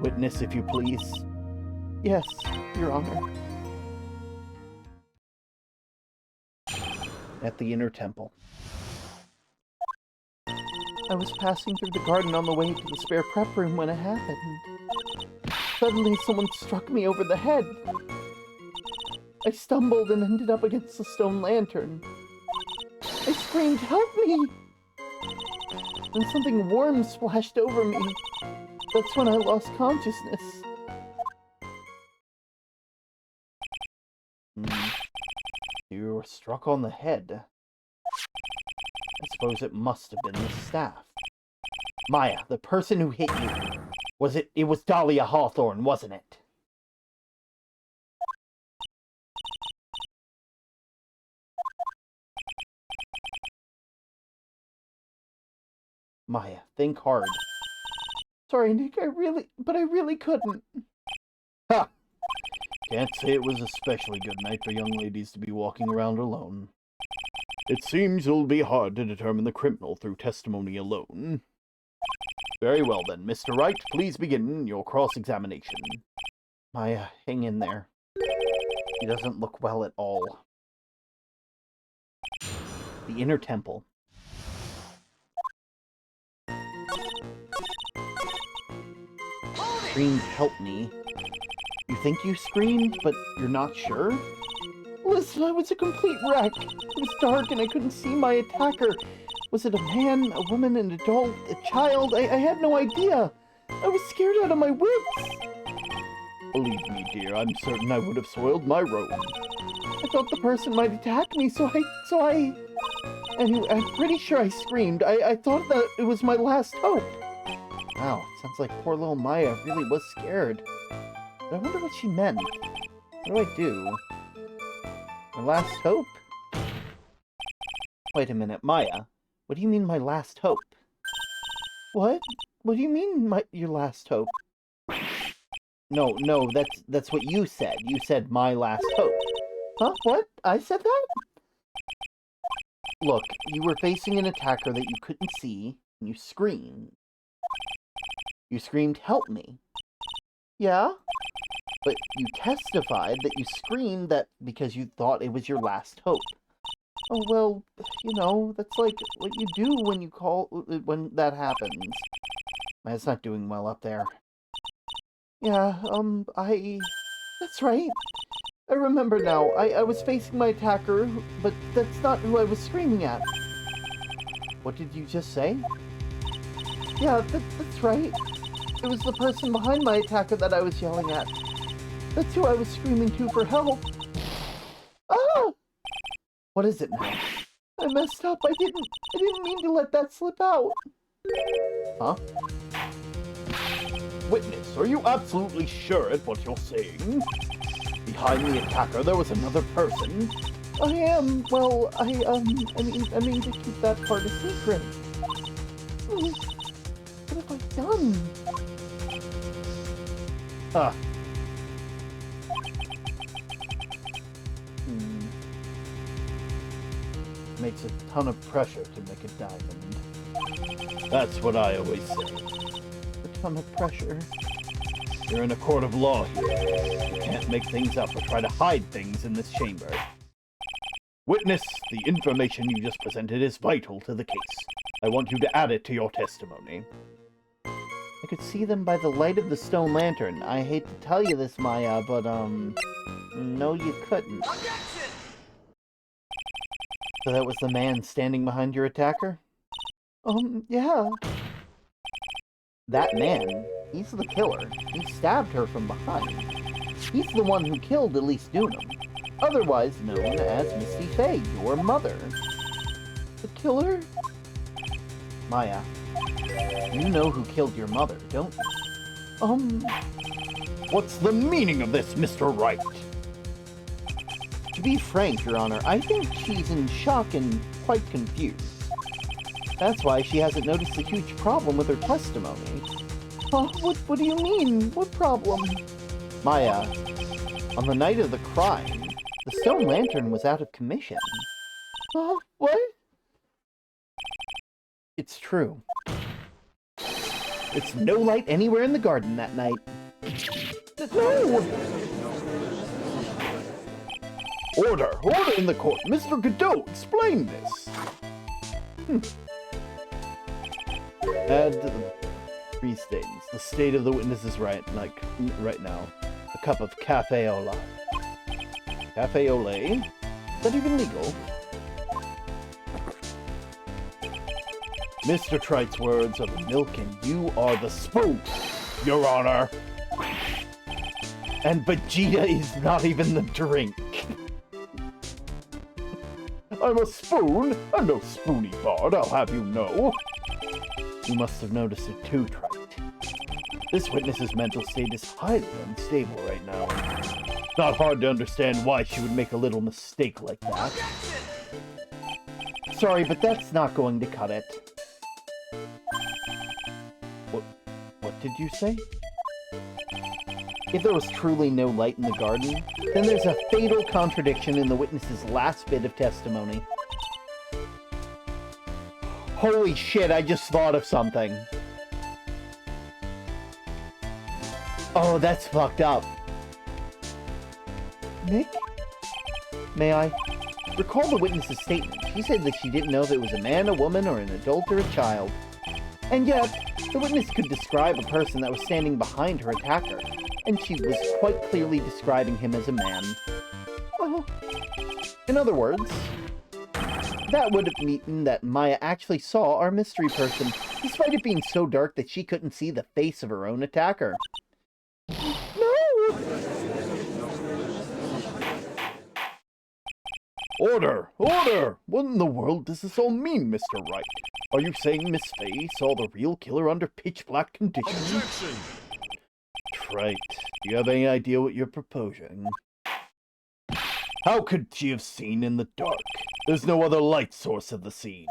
Witness, if you please. Yes, Your Honor. At the Inner Temple. I was passing through the garden on the way to the spare prep room when it happened. Suddenly, someone struck me over the head. I stumbled and ended up against the stone lantern. I screamed, "Help me!" Then something warm splashed over me. That's when I lost consciousness. You were struck on the head. I suppose it must have been the staff. Maya, the person who hit you, it was Dahlia Hawthorne, wasn't it? Maya, think hard. Sorry, Nick, I really couldn't. Ha! Can't say it was a especially good night for young ladies to be walking around alone. It seems it'll be hard to determine the criminal through testimony alone. Very well then, Mr. Wright, please begin your cross-examination. Maya, hang in there. He doesn't look well at all. The Inner Temple. Screamed, "Help me." You think you screamed, but you're not sure? Listen, I was a complete wreck. It was dark and I couldn't see my attacker. Was it a man, a woman, an adult, a child? I had no idea. I was scared out of my wits. Believe me, dear, I'm certain I would have soiled my robe. I thought the person might attack me, so I... Anyway, I'm pretty sure I screamed. I thought that it was my last hope. Wow, sounds like poor little Maya really was scared. But I wonder what she meant. What do I do? My last hope? Wait a minute, Maya. What do you mean, my last hope? What? What do you mean, your last hope? No, that's what you said. You said my last hope. Huh? What? I said that? Look, you were facing an attacker that you couldn't see, and you screamed. You screamed, "Help me." Yeah? But you testified that you screamed that because you thought it was your last hope. Oh, well, you know, that's like what you do when that happens. Maya's not doing well up there. Yeah, that's right. I remember now. I was facing my attacker, but that's not who I was screaming at. What did you just say? Yeah, that's right. It was the person behind my attacker that I was yelling at. That's who I was screaming to for help. Ah! What is it now? I messed up. I didn't mean to let that slip out. Huh? Witness, are you absolutely sure at what you're saying? Behind the attacker, there was another person. I am. Well, I mean to keep that part a secret. What have I done? Huh. Makes a ton of pressure to make a diamond. That's what I always say. A ton of pressure. You're in a court of law here. You can't make things up or try to hide things in this chamber. Witness, The information you just presented is vital to the case. I want you to add it to your testimony. I could see them by the light of the stone lantern. I hate to tell you this, Maya, but, no you couldn't. So that was the man standing behind your attacker? Yeah. That man, he's the killer. He stabbed her from behind. He's the one who killed Elise Dunham, otherwise known as Misty Fey, your mother. The killer? Maya, you know who killed your mother, don't you? What's the meaning of this, Mr. Wright? To be frank, Your Honor, I think she's in shock and quite confused. That's why she hasn't noticed a huge problem with her testimony. What do you mean? What problem? Maya, on the night of the crime, the stone lantern was out of commission. What? It's true. It's no light anywhere in the garden that night. No! Order! Order in the court! Mr. Godot, explain this! Add to the three statements. The state of the witness is right now. A cup of cafe au lait. Cafe au lait? Is that even legal? Mr. Trite's words are the milk and you are the spoon, Your Honor. And Vegeta is not even the drink. I'm a spoon. I'm no spoony bard, I'll have you know. You must have noticed it too, Trite. This witness's mental state is highly unstable right now. Not hard to understand why she would make a little mistake like that. Sorry, but that's not going to cut it. What did you say? If there was truly no light in the garden, then there's a fatal contradiction in the witness's last bit of testimony. Holy shit, I just thought of something. Oh, that's fucked up. Nick? May I? Recall the witness's statement. She said that she didn't know if it was a man, a woman, or an adult or a child. And yet, the witness could describe a person that was standing behind her attacker, and she was quite clearly describing him as a man. Well, in other words, that would mean that Maya actually saw our mystery person, despite it being so dark that she couldn't see the face of her own attacker. No! Order! Order! What in the world does this all mean, Mr. Wright? Are you saying Miss Fey saw the real killer under pitch-black conditions? Objection! Trite, do you have any idea what you're proposing? How could she have seen in the dark? There's no other light source of the scene.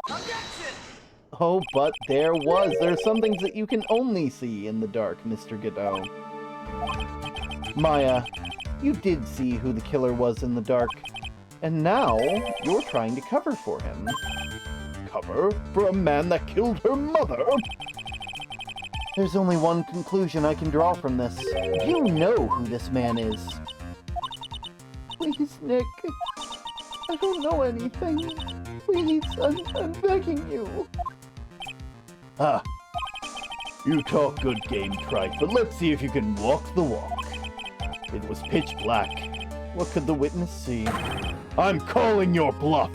Oh, but there was. There are some things that you can only see in the dark, Mr. Godot. Maya, you did see who the killer was in the dark. And now, you're trying to cover for him. Cover? For a man that killed her mother? There's only one conclusion I can draw from this. You know who this man is. Please, Nick. I don't know anything. Please, I'm begging you. Ah. You talk good game, Trite, but let's see if you can walk the walk. It was pitch black. What could the witness see? I'm calling your bluff!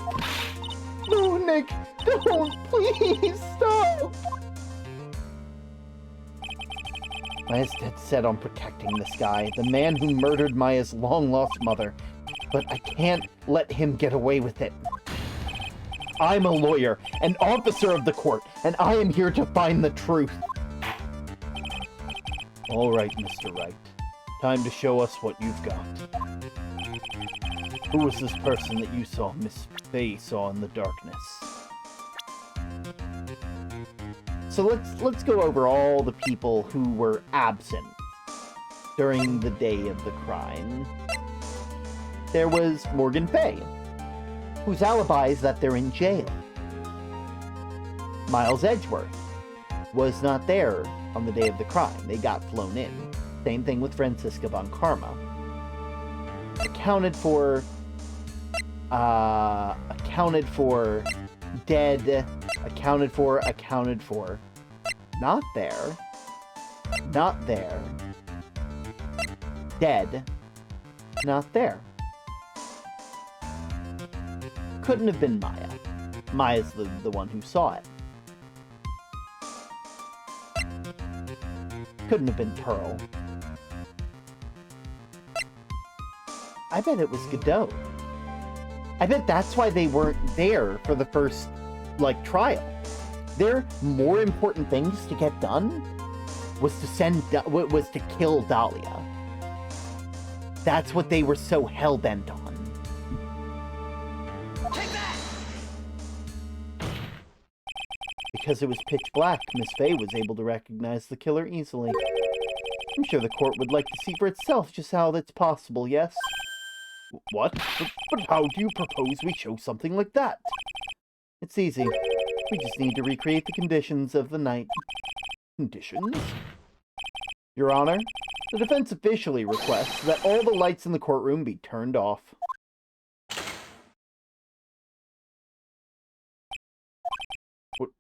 No, Nick, don't! Please, stop! Maya's dead set on protecting this guy, the man who murdered Maya's long-lost mother. But I can't let him get away with it. I'm a lawyer, an officer of the court, and I am here to find the truth. All right, Mr. Wright. Time to show us what you've got. Who was this person that you saw Miss Fey saw in the darkness? So let's go over all the people who were absent during the day of the crime. There was Morgan Fey, whose alibi is that they're in jail. Miles Edgeworth was not there on the day of the crime. They got flown in. Same thing with Francisca Von Karma. Accounted for accounted for. Dead, accounted for, accounted for. Not there. Not there. Dead. Not there. Couldn't have been Maya. Maya's the one who saw it. Couldn't have been Pearl. I bet it was Godot. I bet that's why they weren't there for the first, like, trial. Their more important things to get done was to kill Dahlia. That's what they were so hell-bent on. Take that! Because it was pitch black, Miss Fey was able to recognize the killer easily. I'm sure the court would like to see for itself just how that's possible, yes? What? But how do you propose we show something like that? It's easy. We just need to recreate the conditions of the night. Conditions? Your Honor, the defense officially requests that all the lights in the courtroom be turned off. What?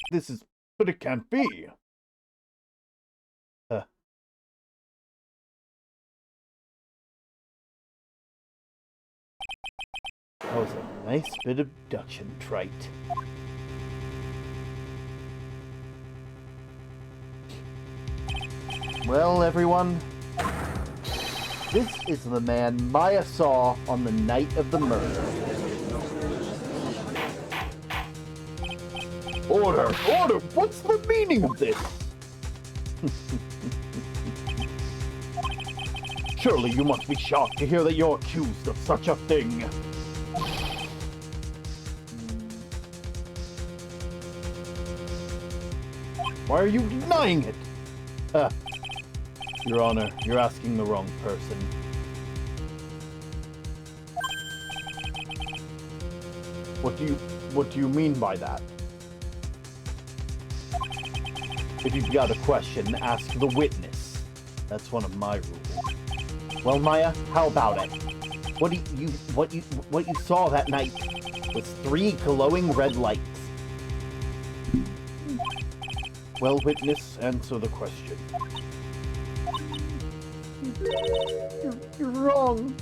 This is... But it can't be. That was a nice bit of deduction, Wright. Well, everyone, this is the man Maya saw on the night of the murder. Order! Order! What's the meaning of this? Surely you must be shocked to hear that you're accused of such a thing. Why are you denying it? Your Honor, you're asking the wrong person. What do you mean by that? If you've got a question, ask the witness. That's one of my rules. Well, Maya, how about it? What you saw that night was 3 glowing red lights. Well, witness, answer the question. You're wrong.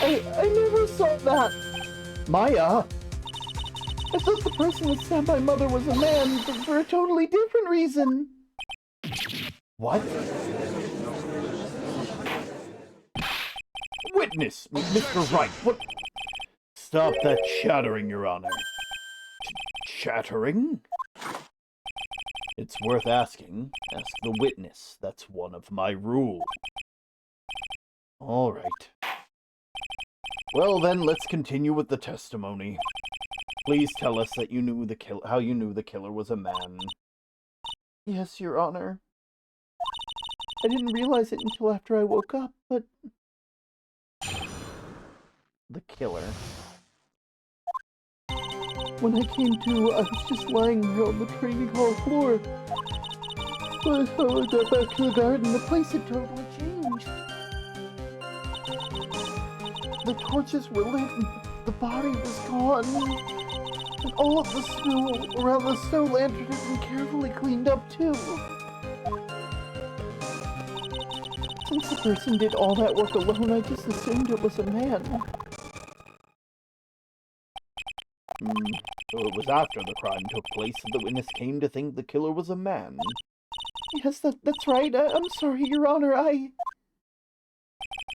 I never saw that. Maya! I thought the person that stabbed my mother was a man, but for a totally different reason. What? Witness, Mr. Wright, what? Stop that chattering, Your Honor. Chattering? It's worth asking. Ask the witness. That's one of my rules. All right. Well, then, let's continue with the testimony. Please tell us that you knew how you knew the killer was a man. Yes, Your Honor. I didn't realize it until after I woke up, but... The killer. When I came to, I was just lying there on the training hall floor. But when I got back to the garden, the place had totally changed. The torches were lit and the body was gone. And all of the snow around the snow lantern had been carefully cleaned up too. Since the person did all that work alone, I just assumed it was a man. So it was after the crime took place that the witness came to think the killer was a man. Yes, that's right. I'm sorry, Your Honor,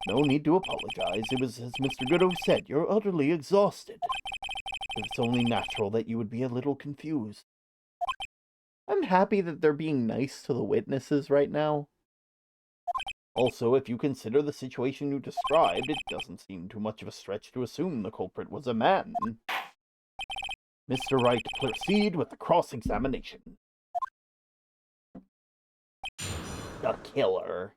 No need to apologize. It was, as Mr. Godot said, you're utterly exhausted. It's only natural that you would be a little confused. I'm happy that they're being nice to the witnesses right now. Also, if you consider the situation you described, it doesn't seem too much of a stretch to assume the culprit was a man. Mr. Wright, proceed with the cross-examination. The killer.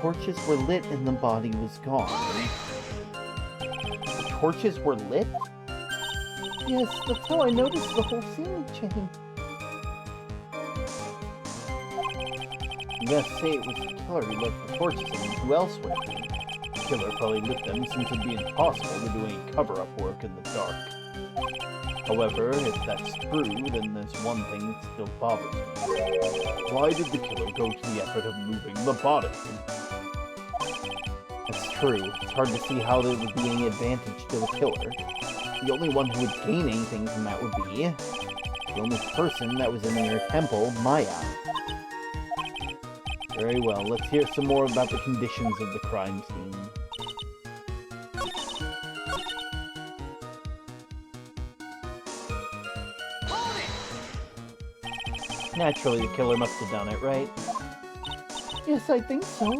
Torches were lit and the body was gone. The torches were lit? yes, that's how I noticed the whole scene change. I'm gonna say it was the killer who lit the torches, and who else would it be? The killer probably lit them since it'd be impossible to do any cover-up work in the dark. However, if that's true, then there's one thing that still bothers me. Why did the killer go to the effort of moving the body? That's true. It's hard to see how there would be any advantage to the killer. The only one who would gain anything from that would be the only person that was in the inner temple, Maya. Very well, let's hear some more about the conditions of the crime scene. Naturally, the killer must have done it, right? Yes, I think so.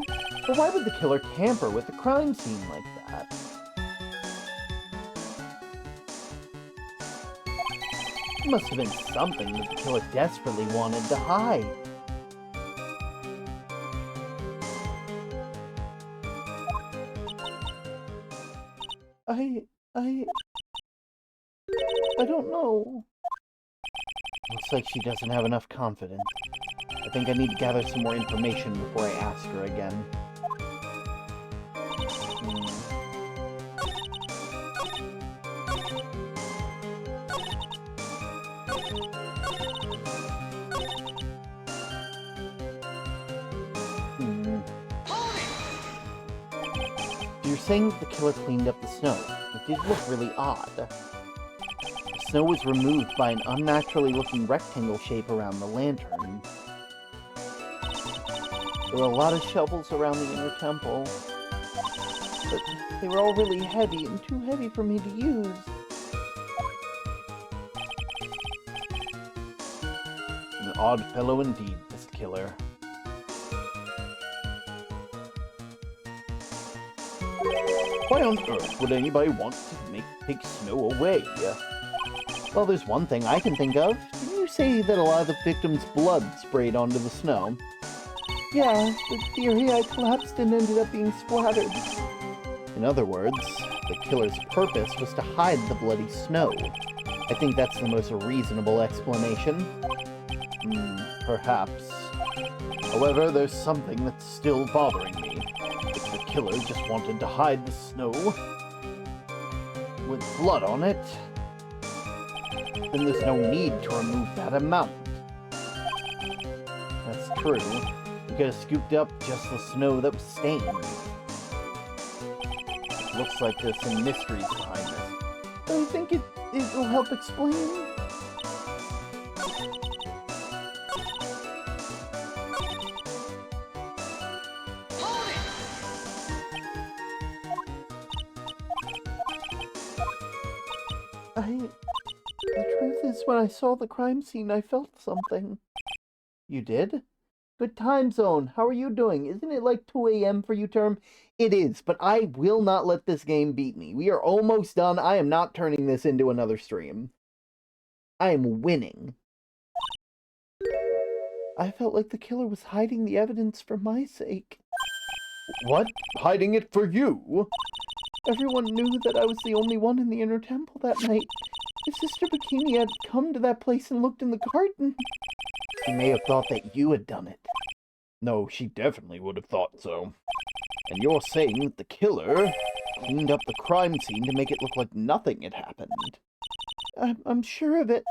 But why would the killer tamper with the crime scene like that? It must have been something that the killer desperately wanted to hide. I don't know. Looks like she doesn't have enough confidence. I think I need to gather some more information before I ask her again. You're saying that the killer cleaned up the snow. It did look really odd. The snow was removed by an unnaturally looking rectangle shape around the lantern. There were a lot of shovels around the inner temple, but they were all really heavy and too heavy for me to use. An odd fellow indeed, this killer. Why on earth would anybody want to take snow away? Well, there's one thing I can think of. Didn't you say that a lot of the victims' blood sprayed onto the snow? Yeah, the theory I collapsed and ended up being splattered. In other words, the killer's purpose was to hide the bloody snow. I think that's the most reasonable explanation. Perhaps. However, there's something that's still bothering me. If the killer just wanted to hide the snow with blood on it, then there's no need to remove that amount. That's true. You could have scooped up just the snow that was stained. It looks like there's some mysteries behind this. I think it will help explain. The truth is, when I saw the crime scene, I felt something. You did? Good time zone. How are you doing? Isn't it like 2 a.m. for you, Term? It is, but I will not let this game beat me. We are almost done. I am not turning this into another stream. I am winning. I felt like the killer was hiding the evidence for my sake. What? Hiding it for you? Everyone knew that I was the only one in the inner temple that night. If Sister Bikini had come to that place and looked in the garden... She may have thought that you had done it. No, she definitely would have thought so. And you're saying that the killer cleaned up the crime scene to make it look like nothing had happened? I'm sure of it.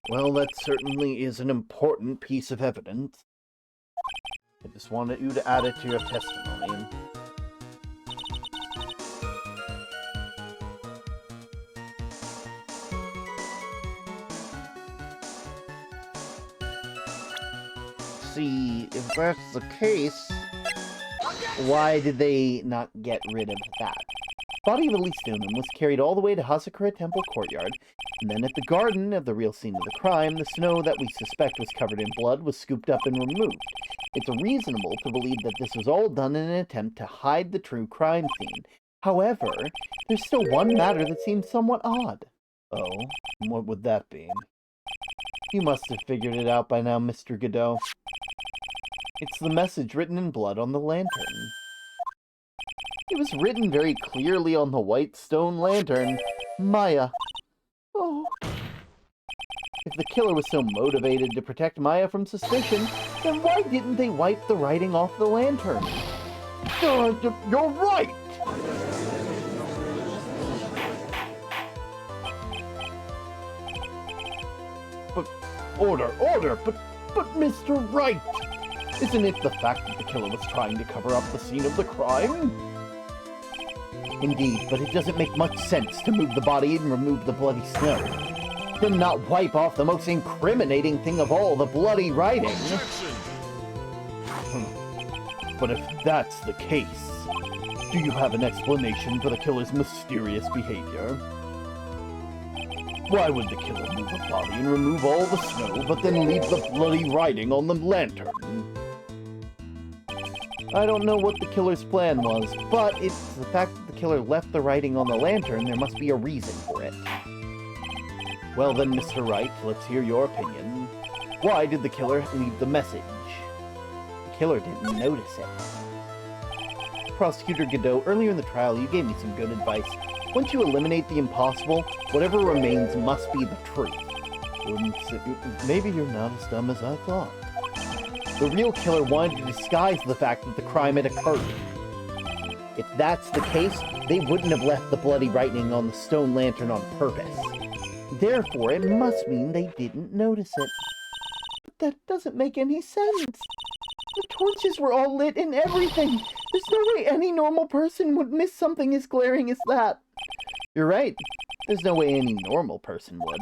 Well, that certainly is an important piece of evidence. I just wanted you to add it to your testimony. See, if that's the case, why did they not get rid of that? The body of Elise Newman was carried all the way to Hasakura Temple courtyard, and then at the garden of the real scene of the crime, the snow that we suspect was covered in blood was scooped up and removed. It's reasonable to believe that this was all done in an attempt to hide the true crime scene. However, there's still one matter that seems somewhat odd. Oh, what would that be? You must have figured it out by now, Mr. Godot. It's the message written in blood on the lantern. It was written very clearly on the white stone lantern, Maya. Oh. If the killer was so motivated to protect Maya from suspicion, then why didn't they wipe the writing off the lantern? You're right! But, order, but Mr. Wright! Isn't it the fact that the killer was trying to cover up the scene of the crime? Indeed, but it doesn't make much sense to move the body and remove the bloody snow. Then not wipe off the most incriminating thing of all, the bloody writing. Objection! But if that's the case, do you have an explanation for the killer's mysterious behavior? Why would the killer move a body and remove all the snow, but then leave the bloody writing on the lantern? I don't know what the killer's plan was, but it's the fact that the killer left the writing on the lantern, there must be a reason for it. Well then, Mr. Wright, let's hear your opinion. Why did the killer leave the message? The killer didn't notice it. Prosecutor Godot, earlier in the trial, you gave me some good advice. Once you eliminate the impossible, whatever remains must be the truth. Maybe you're not as dumb as I thought. The real killer wanted to disguise the fact that the crime had occurred. If that's the case, they wouldn't have left the bloody writing on the stone lantern on purpose. Therefore, it must mean they didn't notice it. But that doesn't make any sense. The torches were all lit and everything. There's no way any normal person would miss something as glaring as that. You're right. There's no way any normal person would.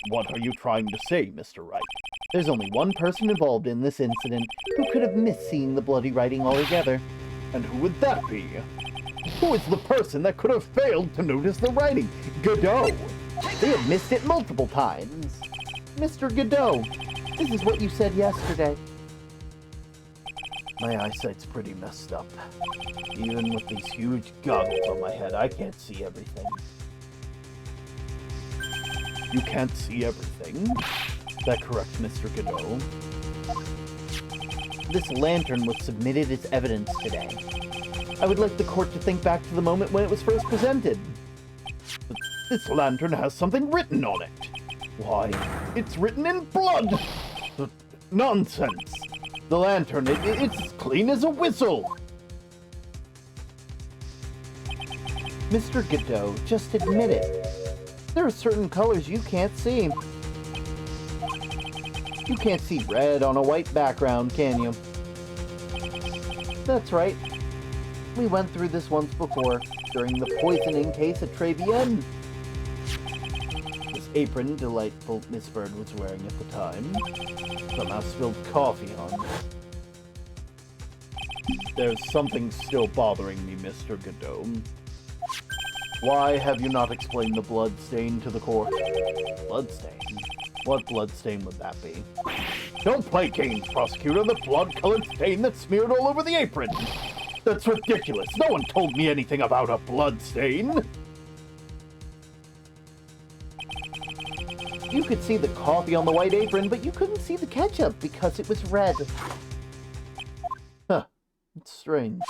What are you trying to say, Mr. Wright? There's only one person involved in this incident who could have missed seeing the bloody writing altogether. And who would that be? Who is the person that could have failed to notice the writing? Godot! They had missed it multiple times. Mr. Godot, this is what you said yesterday. My eyesight's pretty messed up. Even with these huge goggles on my head, I can't see everything. You can't see everything? Is that correct, Mr. Godot? This lantern was submitted as evidence today. I would like the court to think back to the moment when it was first presented. But this lantern has something written on it. Why, it's written in blood! Nonsense! The lantern, it's as clean as a whistle! Mr. Godot, just admit it. There are certain colors you can't see. You can't see red on a white background, can you? That's right. We went through this once before, during the poisoning case at Trevienne. This apron delightful Miss Bird was wearing at the time somehow spilled coffee on. There's something still bothering me, Mr. Godot. Why have you not explained the blood stain to the court? Bloodstain? What blood stain would that be? Don't play games, prosecutor. The blood-colored stain that's smeared all over the apron. That's ridiculous. No one told me anything about a blood stain. You could see the coffee on the white apron, but you couldn't see the ketchup because it was red. Huh. It's strange.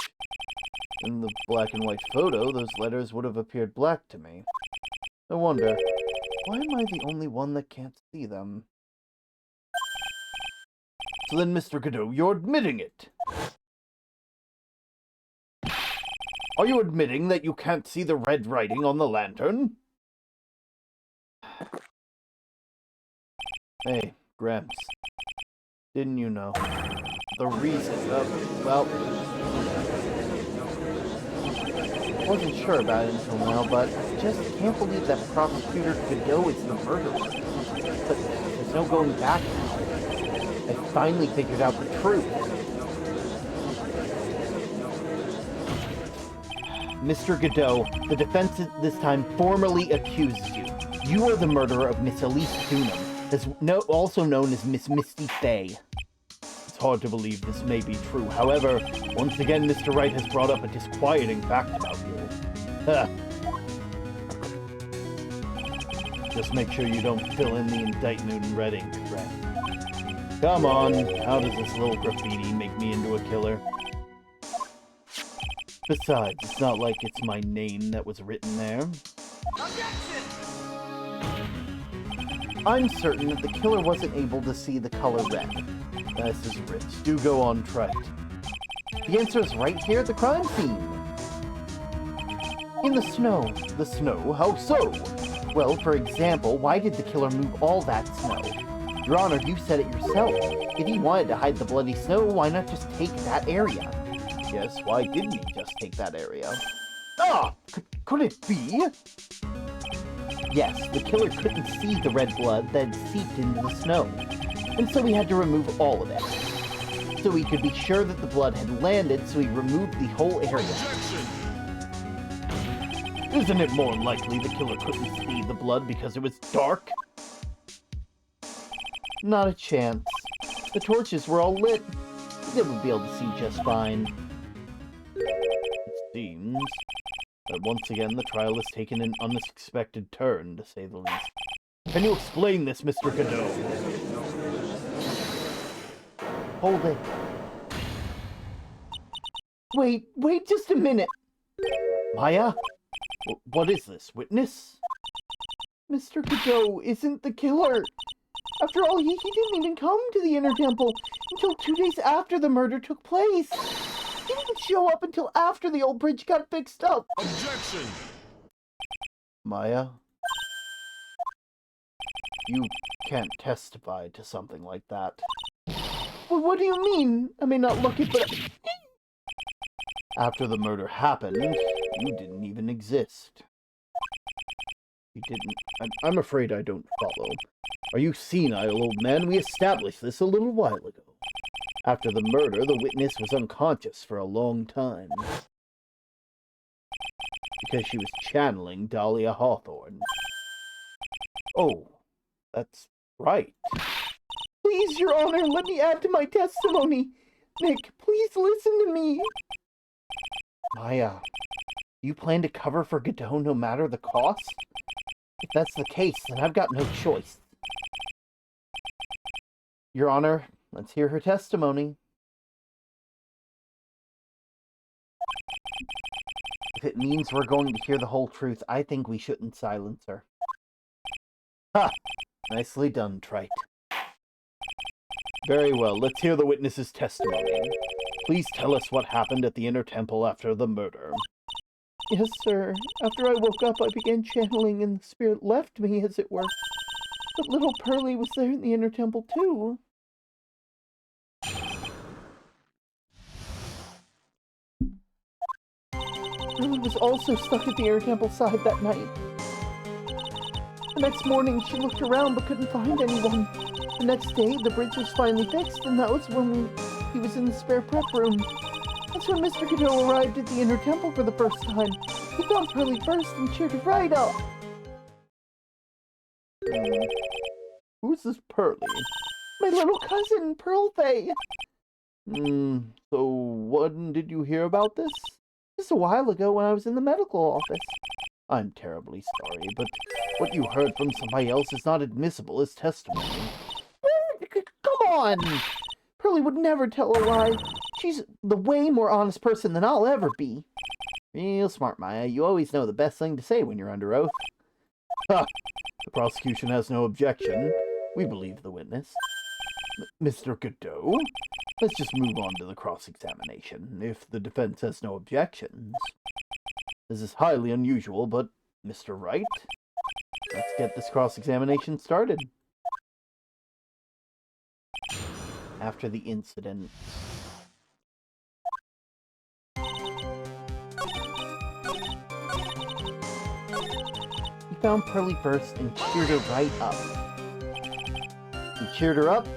In the black and white photo, those letters would have appeared black to me. I wonder, why am I the only one that can't see them? So then, Mr. Godot, you're admitting it. Are you admitting that you can't see the red writing on the lantern? Hey, Gramps. Didn't you know? The reason, well... I wasn't sure about it until now, but I just can't believe that Prosecutor Godot is the murderer. But there's no going back now. I finally figured out the truth. Mr. Godot, the defense this time formally accuses you. You are the murderer of Miss Elise Thunum, also known as Miss Misty Fay. It's hard to believe this may be true. However, once again, Mr. Wright has brought up a disquieting fact about you. Just make sure you don't fill in the indictment in red ink, Brett. Come on, how does this little graffiti make me into a killer? Besides, it's not like it's my name that was written there. Objection! I'm certain that the killer wasn't able to see the color red. This is rich. Do go on, Trite. The answer is right here at the crime scene. In the snow. The snow? How so? Well, for example, why did the killer move all that snow? Your Honor, you said it yourself. If he wanted to hide the bloody snow, why not just take that area? Yes, why didn't he just take that area? Ah! Could it be? Yes, the killer couldn't see the red blood that had seeped into the snow, and so he had to remove all of it. So he could be sure that the blood had landed, so he removed the whole area. Objection! Isn't it more likely the killer couldn't see the blood because it was dark? Not a chance. The torches were all lit. They would be able to see just fine. It seems that once again the trial has taken an unexpected turn, to say the least. Can you explain this, Mr. Godot? Hold it. Wait just a minute. Maya? What is this, witness? Mr. Godot isn't the killer. After all, he didn't even come to the Inner Temple until 2 days after the murder took place. He didn't show up until after the old bridge got fixed up. Objection! Maya? You can't testify to something like that. Well, what do you mean? I may not look it, but... After the murder happened, you didn't even exist. You didn't... I'm afraid I don't follow. Are you senile, old man? We established this a little while ago. After the murder, the witness was unconscious for a long time. Because she was channeling Dahlia Hawthorne. Oh, that's right. Please, Your Honor, let me add to my testimony. Nick, please listen to me. Maya, you plan to cover for Godot no matter the cost? If that's the case, then I've got no choice. Your Honor, let's hear her testimony. If it means we're going to hear the whole truth, I think we shouldn't silence her. Ha! Nicely done, Trite. Very well, let's hear the witness's testimony. Please tell us what happened at the Inner Temple after the murder. Yes, sir. After I woke up, I began channeling, and the spirit left me, as it were. But little Pearlie was there in the Inner Temple, too. Pearlie was also stuck at the Inner Temple side that night. The next morning, she looked around but couldn't find anyone. The next day, the bridge was finally fixed, and that was when he was in the spare prep room. That's when Mr. Godot arrived at the Inner Temple for the first time. He found Pearlie first and cheered her right up. Who's this Pearlie? My little cousin, Pearl Faye. So when did you hear about this? Just a while ago when I was in the medical office. I'm terribly sorry, but what you heard from somebody else is not admissible as testimony. Come on! Pearlie would never tell a lie. She's the way more honest person than I'll ever be. Real smart, Maya. You always know the best thing to say when you're under oath. Ha! The prosecution has no objection. We believe the witness. Mr. Godot, let's just move on to the cross-examination, if the defense has no objections. This is highly unusual, but Mr. Wright, let's get this cross-examination started. After the incident, He found Pearlie first and cheered her right up. he cheered her up.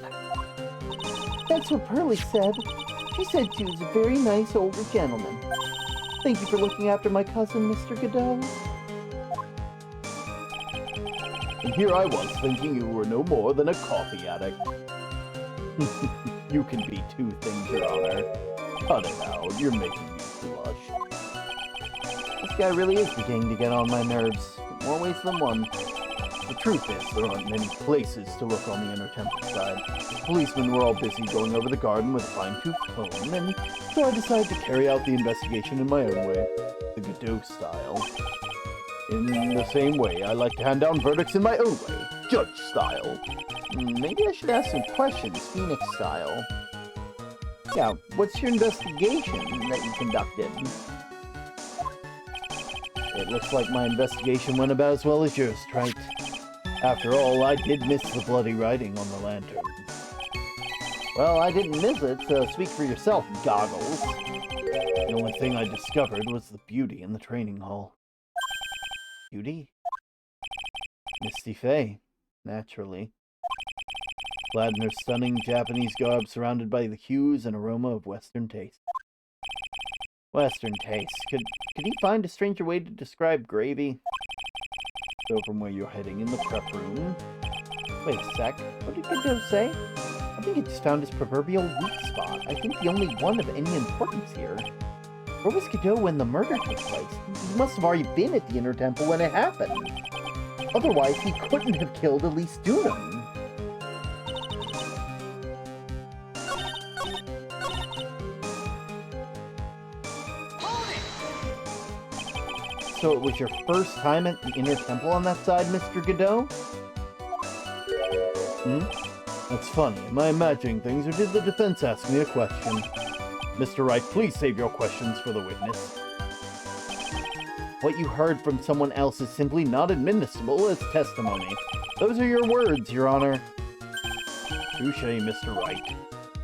That's what Pearlie said. She said she was a very nice older gentleman. Thank you for looking after my cousin, Mr. Godot. And here I was thinking you were no more than a coffee addict. You can be two things, Your Honor. Cut it out, you're making me blush. This guy really is beginning to get on my nerves. In more ways than one. The truth is, there aren't many places to look on the Inner Temple side. The policemen were all busy going over the garden with a fine-tooth comb, and so I decided to carry out the investigation in my own way, the Godot style. In the same way, I like to hand down verdicts in my own way, judge style. Maybe I should ask some questions, Phoenix style. Yeah, what's your investigation that you conducted? It looks like my investigation went about as well as yours, Trite. After all, I did miss the bloody writing on the lantern. Well, I didn't miss it, so speak for yourself, Goggles. The only thing I discovered was the beauty in the training hall. Beauty? Misty Fey, naturally. Clad in her stunning Japanese garb, surrounded by the hues and aroma of Western taste. Western taste. Could he find a stranger way to describe gravy? So from where you're heading in the prep room... Wait a sec. What did Godot say? I think it just found his proverbial weak spot. I think the only one of any importance here. Where was Godot when the murder took place? He must have already been at the Inner Temple when it happened. Otherwise, he couldn't have killed Elise Dunham. So it was your first time at the Inner Temple on that side, Mr. Godot? That's funny. Am I imagining things, or did the defense ask me a question? Mr. Wright, please save your questions for the witness. What you heard from someone else is simply not admissible as testimony. Those are your words, Your Honor. Touche, Mr. Wright.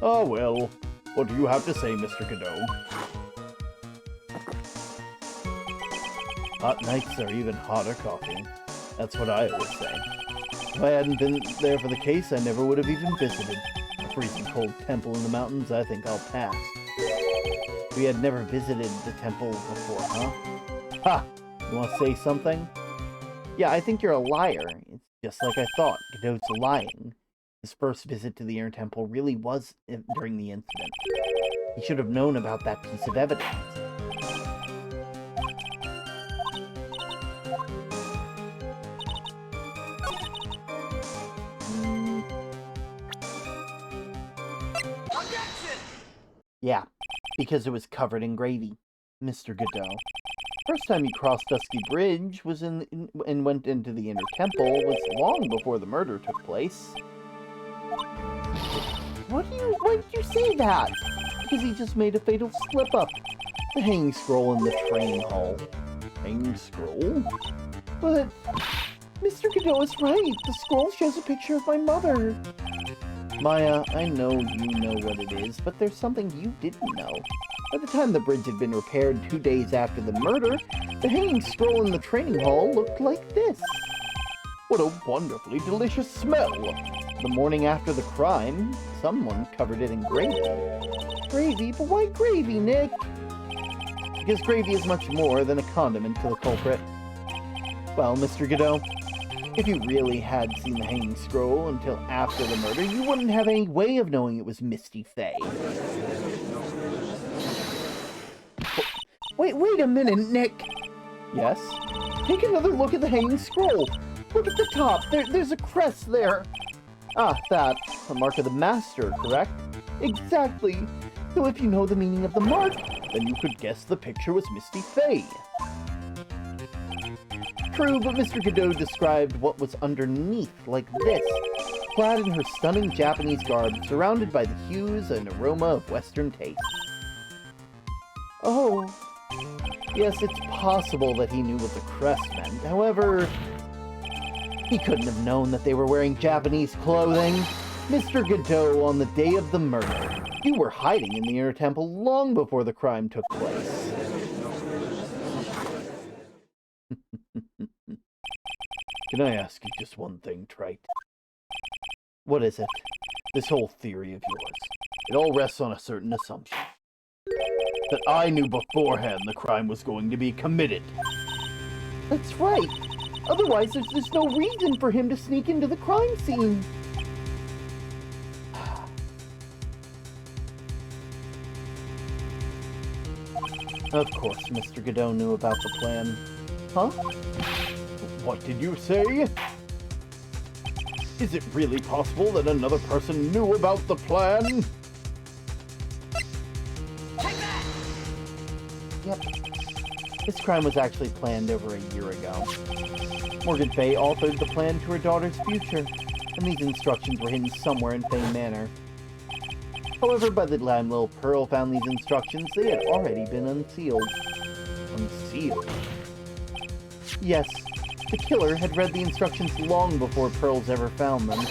Oh well. What do you have to say, Mr. Godot? Hot nights are even hotter coffee. That's what I always say. If I hadn't been there for the case, I never would have even visited. A freezing cold temple in the mountains, I think I'll pass. We had never visited the temple before, huh? Ha! You want to say something? Yeah, I think you're a liar. It's just like I thought. Godot's lying. His first visit to the Inner Temple really was during the incident. He should have known about that piece of evidence. Yeah, because it was covered in gravy, Mr. Godot. First time you crossed Dusky Bridge was and went into the Inner Temple was long before the murder took place. Why did you say that? Because he just made a fatal slip-up. The hanging scroll in the training hall. Hanging scroll? But Mr. Godot is right. The scroll shows a picture of my mother. Maya, I know you know what it is, but there's something you didn't know. By the time the bridge had been repaired 2 days after the murder, the hanging scroll in the training hall looked like this. What a wonderfully delicious smell! The morning after the crime, someone covered it in gravy. Gravy? But why gravy, Nick? Because gravy is much more than a condiment to the culprit. Well, Mr. Godot, if you really had seen the hanging scroll until after the murder, you wouldn't have any way of knowing it was Misty Fey. Wait a minute, Nick! Yes? Take another look at the hanging scroll. Look at the top. There's a crest there. Ah, that's the mark of the master, correct? Exactly. So if you know the meaning of the mark, then you could guess the picture was Misty Fey. True, but Mr. Godot described what was underneath like this. Clad in her stunning Japanese garb, surrounded by the hues and aroma of Western taste. Oh, yes, it's possible that he knew what the crest meant. However, he couldn't have known that they were wearing Japanese clothing. Mr. Godot, on the day of the murder, you were hiding in the Inner Temple long before the crime took place. Can I ask you just one thing, Trite? What is it? This whole theory of yours, it all rests on a certain assumption. That I knew beforehand the crime was going to be committed. That's right. Otherwise, there's no reason for him to sneak into the crime scene. Of course, Mr. Godot knew about the plan. Huh? What did you say? Is it really possible that another person knew about the plan? Yep. This crime was actually planned over a year ago. Morgan Fay authored the plan to her daughter's future, and these instructions were hidden somewhere in Fay Manor. However, by the time little Pearl found these instructions, they had already been unsealed. Unsealed? Yes, the killer had read the instructions long before Pearls ever found them.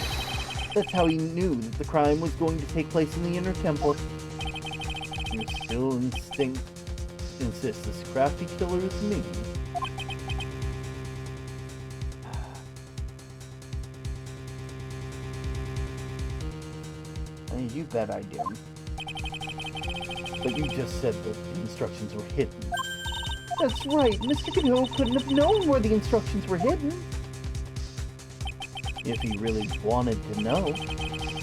That's how he knew that the crime was going to take place in the Inner Temple. Your still instinct insists this crafty killer is me. You bet I do. But you just said that the instructions were hidden. That's right. Mr. Godot couldn't have known where the instructions were hidden. If he really wanted to know,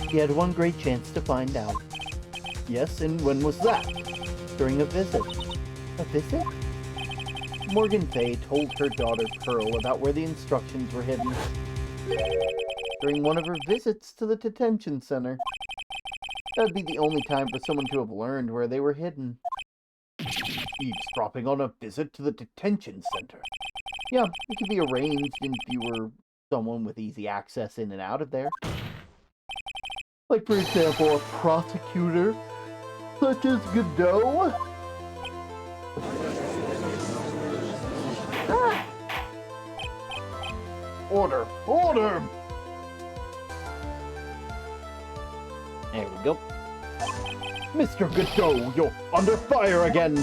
he had one great chance to find out. Yes, and when was that? During a visit. A visit? Morgan Fay told her daughter Pearl about where the instructions were hidden. During one of her visits to the detention center. That would be the only time for someone to have learned where they were hidden. Eavesdropping on a visit to the detention center. Yeah, it could be arranged if you were someone with easy access in and out of there. Like, for example, a prosecutor, such as Godot. Ah! Order! Order! There we go. Mr. Godot, you're under fire again!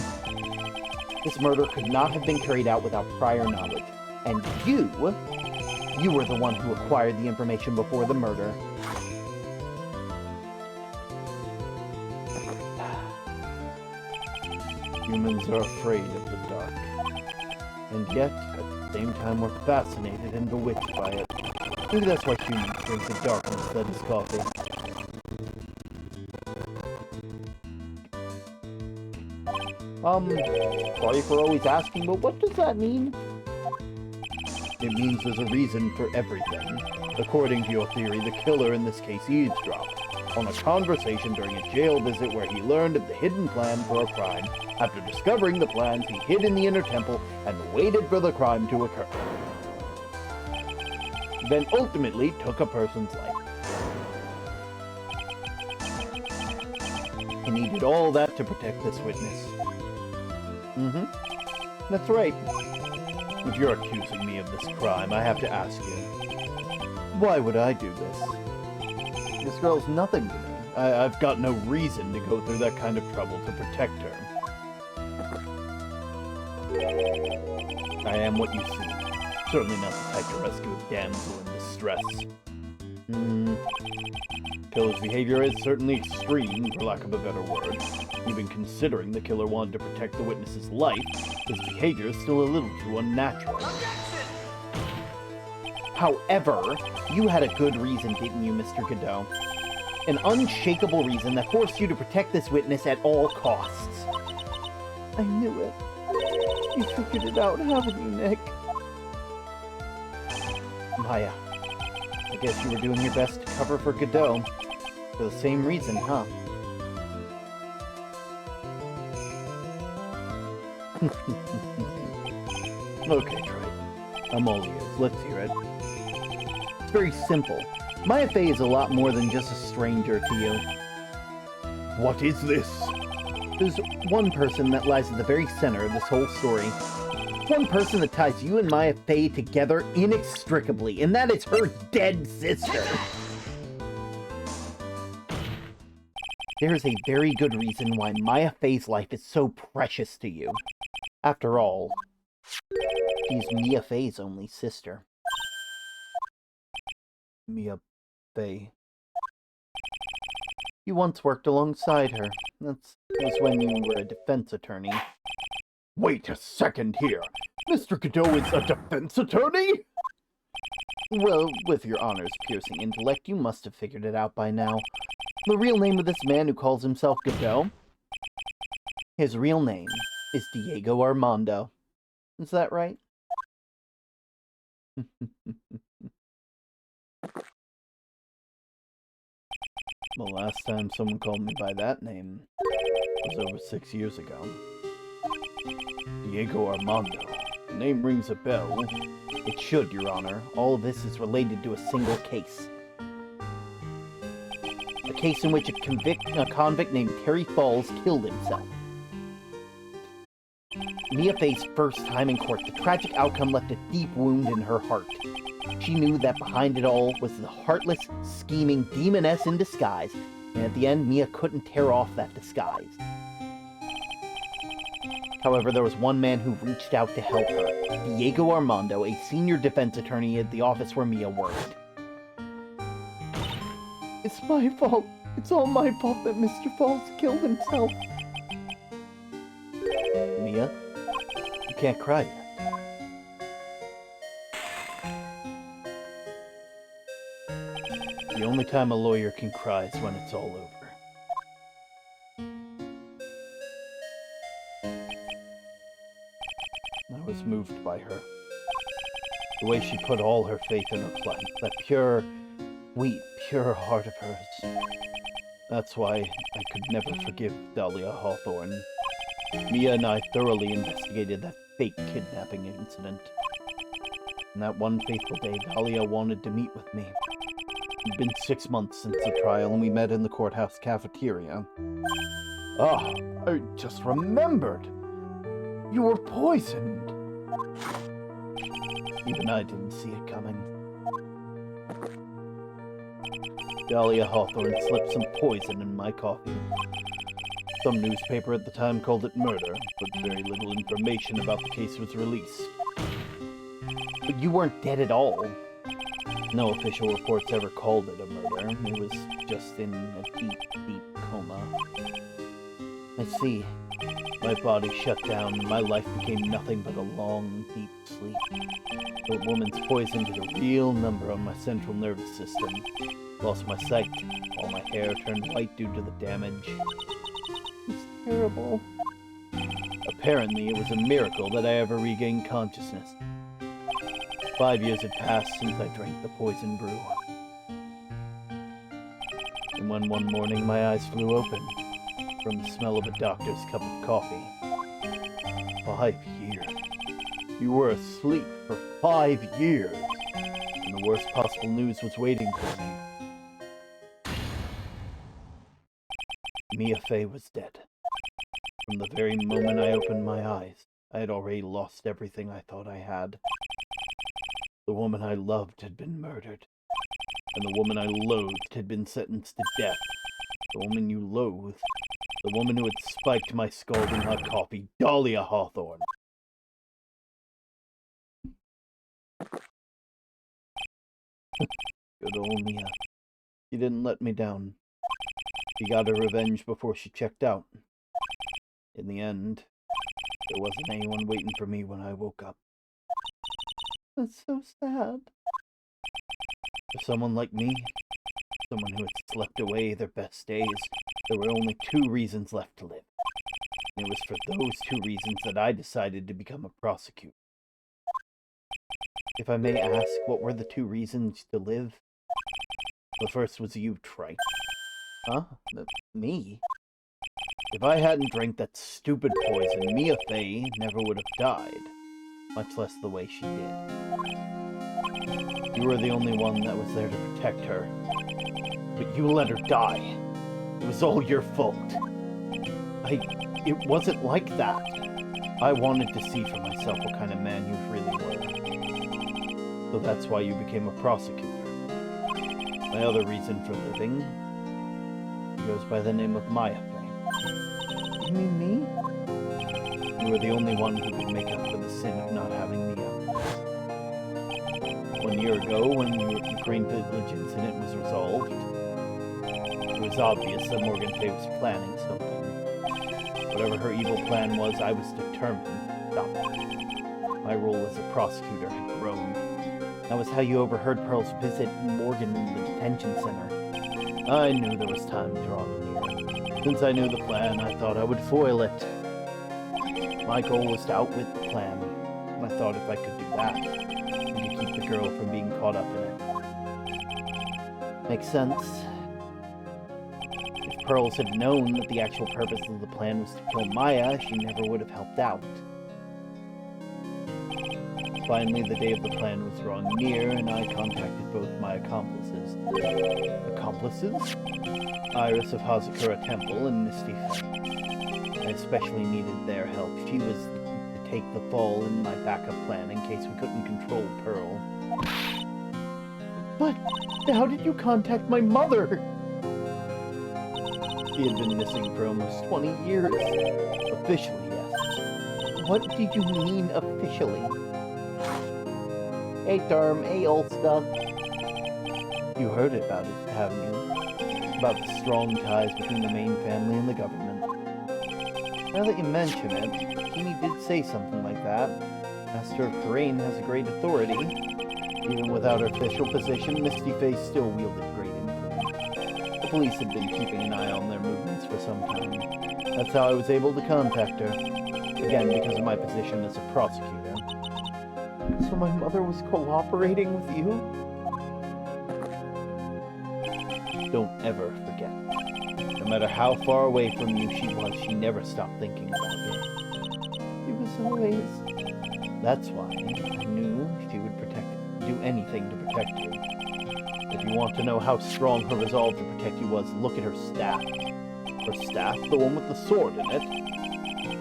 This murder could not have been carried out without prior knowledge. And you were the one who acquired the information before the murder. Humans are afraid of the dark. And yet, at the same time, we're fascinated and bewitched by it. Maybe that's why humans drink the darkness that is coffee. Sorry for always asking, but what does that mean? It means there's a reason for everything. According to your theory, the killer in this case eavesdropped on a conversation during a jail visit where he learned of the hidden plan for a crime. After discovering the plans, he hid in the Inner Temple and waited for the crime to occur. Then ultimately took a person's life. He needed all that to protect this witness. That's right. If you're accusing me of this crime, I have to ask you, Why would I do this? This girl's nothing to me. I've got no reason to go through that kind of trouble to protect her. I am what you see. Certainly not the type to rescue a damsel in distress. Killer's behavior is certainly extreme, for lack of a better word. Even considering the killer wanted to protect the witness's life, his behavior is still a little too unnatural. However, you had a good reason, didn't you, Mr. Godot? An unshakable reason that forced you to protect this witness at all costs. I knew it. You figured it out, haven't you, Nick? Maya, I guess you were doing your best to cover for Godot. For the same reason, huh? Okay, Wright. I'm all ears. Let's hear it. It's very simple. Maya Fey is a lot more than just a stranger to you. What is this? There's one person that lies at the very center of this whole story. One person that ties you and Maya Fey together inextricably, and that is her dead sister. There is a very good reason why Maya Fey's life is so precious to you. After all, she's Mia Fey's only sister. Mia Fey. You once worked alongside her. That was when you were a defense attorney. Wait a second here. Mr. Godot is a defense attorney? Well, with your honor's piercing intellect, you must have figured it out by now. The real name of this man who calls himself Godot? His real name is Diego Armando. Is that right? The last time someone called me by that name was over 6 years ago. Diego Armando. The name rings a bell. It should, Your Honor. All of this is related to a single case. A case in which a convict named Terry Falls killed himself. Mia Fey's first time in court, the tragic outcome left a deep wound in her heart. She knew that behind it all was the heartless, scheming demoness in disguise, and at the end, Mia couldn't tear off that disguise. However, there was one man who reached out to help her. Diego Armando, a senior defense attorney at the office where Mia worked. It's my fault. It's all my fault that Mr. Falls killed himself. Mia, you can't cry yet. The only time a lawyer can cry is when it's all over. I was moved by her. The way she put all her faith in her client, that pure, sweet, pure heart of hers. That's why I could never forgive Dahlia Hawthorne. Mia and I thoroughly investigated that fake kidnapping incident. And that one fateful day, Dahlia wanted to meet with me. It'd been 6 months since the trial, and we met in the courthouse cafeteria. Ah, I just remembered. You were poisoned. Even I didn't see it coming. Dahlia Hawthorne slipped some poison in my coffee. Some newspaper at the time called it murder, but very little information about the case was released. But you weren't dead at all. No official reports ever called it a murder. It was just in a deep, deep coma. I see. My body shut down, and my life became nothing but a long, deep sleep. The woman's poison did a real number on my central nervous system. Lost my sight. All my hair turned white due to the damage. It's terrible. Apparently, it was a miracle that I ever regained consciousness. 5 years had passed since I drank the poison brew. And when one morning my eyes flew open from the smell of a doctor's cup of coffee. 5 years. You were asleep for 5 years. And the worst possible news was waiting for me. Mia Fey was dead. From the very moment I opened my eyes, I had already lost everything I thought I had. The woman I loved had been murdered, and the woman I loathed had been sentenced to death. The woman you loathed, the woman who had spiked my scalding hot coffee, Dahlia Hawthorne. Good old Mia. She didn't let me down. She got her revenge before she checked out. In the end, there wasn't anyone waiting for me when I woke up. That's so sad. For someone like me, someone who had slept away their best days, there were only 2 reasons left to live. And it was for those 2 reasons that I decided to become a prosecutor. If I may ask, what were the 2 reasons to live? The first was you, Wright. Huh? Me? If I hadn't drank that stupid poison, Mia Fey never would have died. Much less the way she did. You were the only one that was there to protect her. But you let her die. It was all your fault. It wasn't like that. I wanted to see for myself what kind of man you really were. So that's why you became a prosecutor. My other reason for living goes by the name of Maya Fey. You mean me? You were the only one who could make up for the sin of not having Mia. 1 year ago, when the Green Village incident was resolved, it was obvious that Morgan Fey was planning something. Whatever her evil plan was, I was determined to stop it. My role as a prosecutor had grown. That was how you overheard Pearl's visit Morgan in the detention center. I knew there was time to draw near. Since I knew the plan, I thought I would foil it. My goal was to outwit the plan, and I thought if I could do that, I could keep the girl from being caught up in it. Makes sense. If Pearls had known that the actual purpose of the plan was to kill Maya, she never would have helped out. Finally, the day of the plan was drawing near, and I contacted both my accomplices. Accomplices? Iris of Hazakura Temple and Misty Faye. I especially needed their help. She was to take the fall in my backup plan in case we couldn't control Pearl. But how did you contact my mother? She had been missing for almost 20 years. Officially, yes. What do you mean, officially? Hey, Term. Hey, old stuff. You heard about it, haven't you? About the strong ties between the main family and the government. Now that you mention it, Kini did say something like that. Master of Terrain has a great authority. Even without her official position, Misty Face still wielded great influence. The police had been keeping an eye on their movements for some time. That's how I was able to contact her. Again, because of my position as a prosecutor. So my mother was cooperating with you? Don't ever forget. No matter how far away from you she never stopped thinking about you. She was always... That's why I knew she would do anything to protect you. If you want to know how strong her resolve to protect you was, look at her staff. Her staff, the one with the sword in it.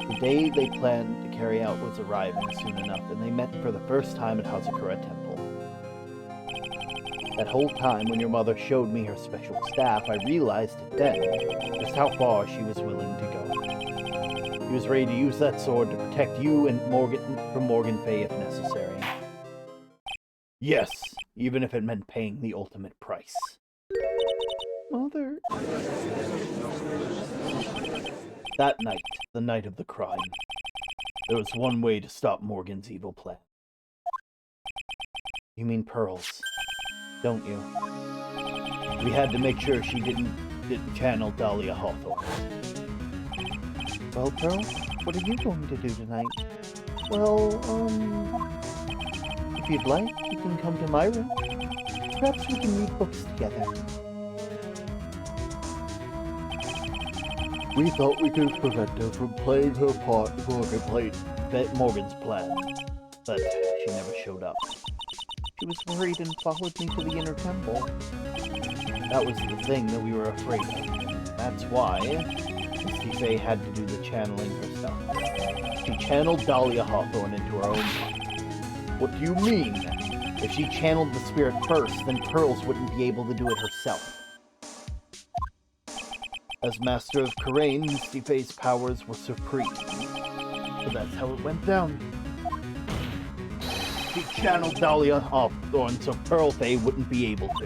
The day they planned to carry out was arriving soon enough, and they met for the first time at Hazakura Temple. That whole time when your mother showed me her special staff, I realized it then just how far she was willing to go. She was ready to use that sword to protect you and Morgan Fay if necessary. Yes, even if it meant paying the ultimate price. Mother... That night, the night of the crime, there was one way to stop Morgan's evil plan. You mean Pearls, don't you? We had to make sure she didn't channel Dahlia Hawthorne. Well, Pearl, what are you going to do tonight? Well, if you'd like, you can come to my room. Perhaps we can read books together. We thought we could prevent her from playing her part in Morgan's plan, but she never showed up. She was worried and followed me to the inner temple. That was the thing that we were afraid of. That's why Misty Faye had to do the channeling herself. She channeled Dahlia Hawthorne into her own heart. What do you mean? If she channeled the spirit first, then Pearls wouldn't be able to do it herself. As Master of Karain, Misty Faye's powers were supreme. So that's how it went down. She channeled Dahlia Hawthorne so Pearl Faye wouldn't be able to.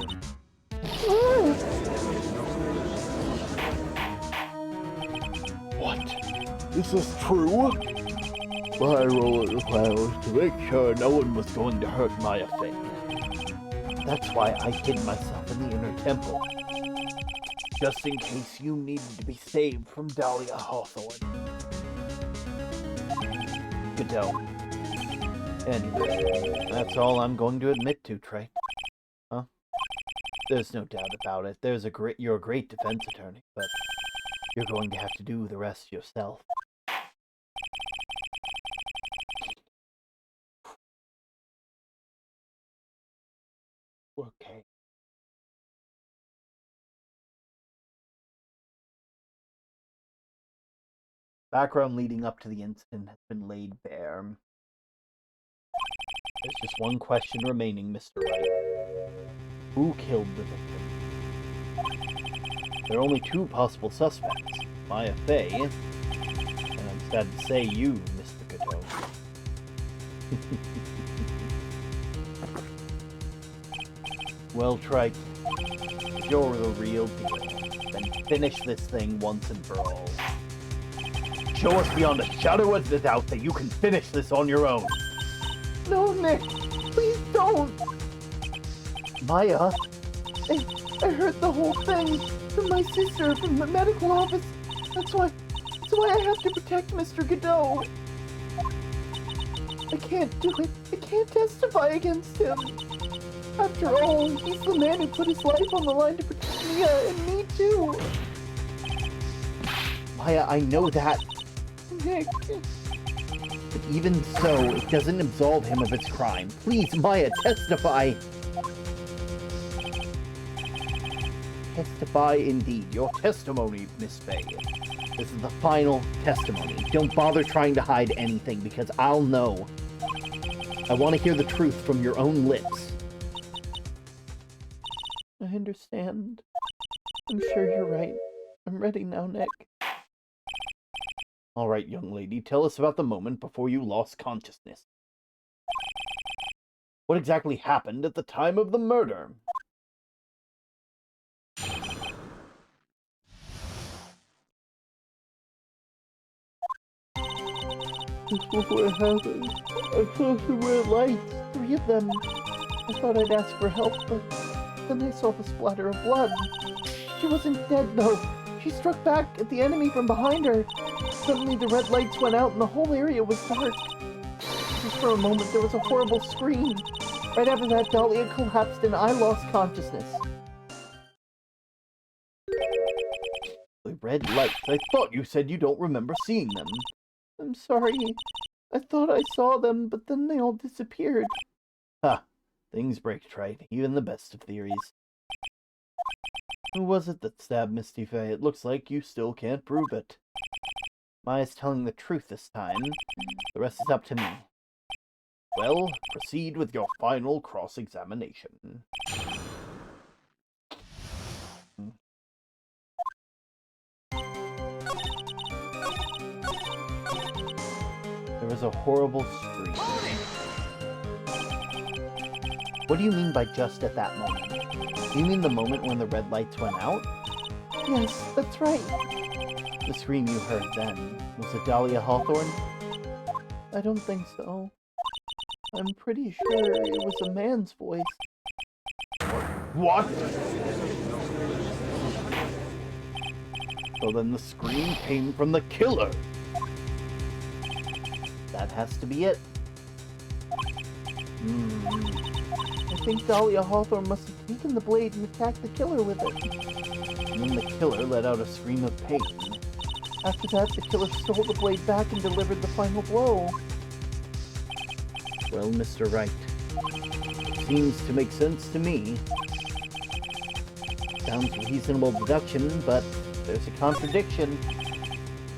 What? Is this true? My role in the plan was to make sure no one was going to hurt Maya Faye. That's why I hid myself in the inner temple. Just in case you needed to be saved from Dahlia Hawthorne. Godot. Anyway, that's all I'm going to admit to, Trey. Huh? There's no doubt about it. You're a great defense attorney, but you're going to have to do the rest yourself. Okay. Background leading up to the incident has been laid bare. There's just one question remaining, Mr. Wright. Who killed the victim? There are only two possible suspects, Maya Faye, and I'm sad to say you, Mr. Godot. Well, Trike, if you're the real deal, then finish this thing once and for all. Show us beyond a shadow of a doubt that you can finish this on your own. No, Nick! Please don't! Maya? I heard the whole thing from my sister from the medical office. That's why I have to protect Mr. Godot. I can't do it. I can't testify against him. After all, he's the man who put his life on the line to protect Mia and me too. Maya, I know that. Nick, But even so, it doesn't absolve him of its crime. Please, Maya, testify! Testify indeed. Your testimony, Miss Faye. This is the final testimony. Don't bother trying to hide anything, because I'll know. I want to hear the truth from your own lips. I understand. I'm sure you're right. I'm ready now, Nick. All right, young lady, tell us about the moment before you lost consciousness. What exactly happened at the time of the murder? What happened? I saw some red lights, 3 of them. I thought I'd ask for help, but then I saw the splatter of blood. She wasn't dead, though. She struck back at the enemy from behind her. Suddenly the red lights went out and the whole area was dark. Just for a moment there was a horrible scream. Right after that, Dahlia collapsed and I lost consciousness. The red lights. I thought you said you don't remember seeing them. I'm sorry. I thought I saw them, but then they all disappeared. Ha! Things break, Wright. Even the best of theories. Who was it that stabbed Misty Faye? It looks like you still can't prove it. Maya's telling the truth this time. The rest is up to me. Well, proceed with your final cross-examination. There was a horrible scream. What do you mean by just at that moment? Do you mean the moment when the red lights went out? Yes, that's right. The scream you heard then, was it Dahlia Hawthorne? I don't think so. I'm pretty sure it was a man's voice. What? So then the scream came from the killer. That has to be it. I think Dahlia Hawthorne must have taken the blade and attacked the killer with it. And then the killer let out a scream of pain. After that, the killer stole the blade back and delivered the final blow. Well, Mr. Wright, seems to make sense to me. Sounds a reasonable deduction, but there's a contradiction.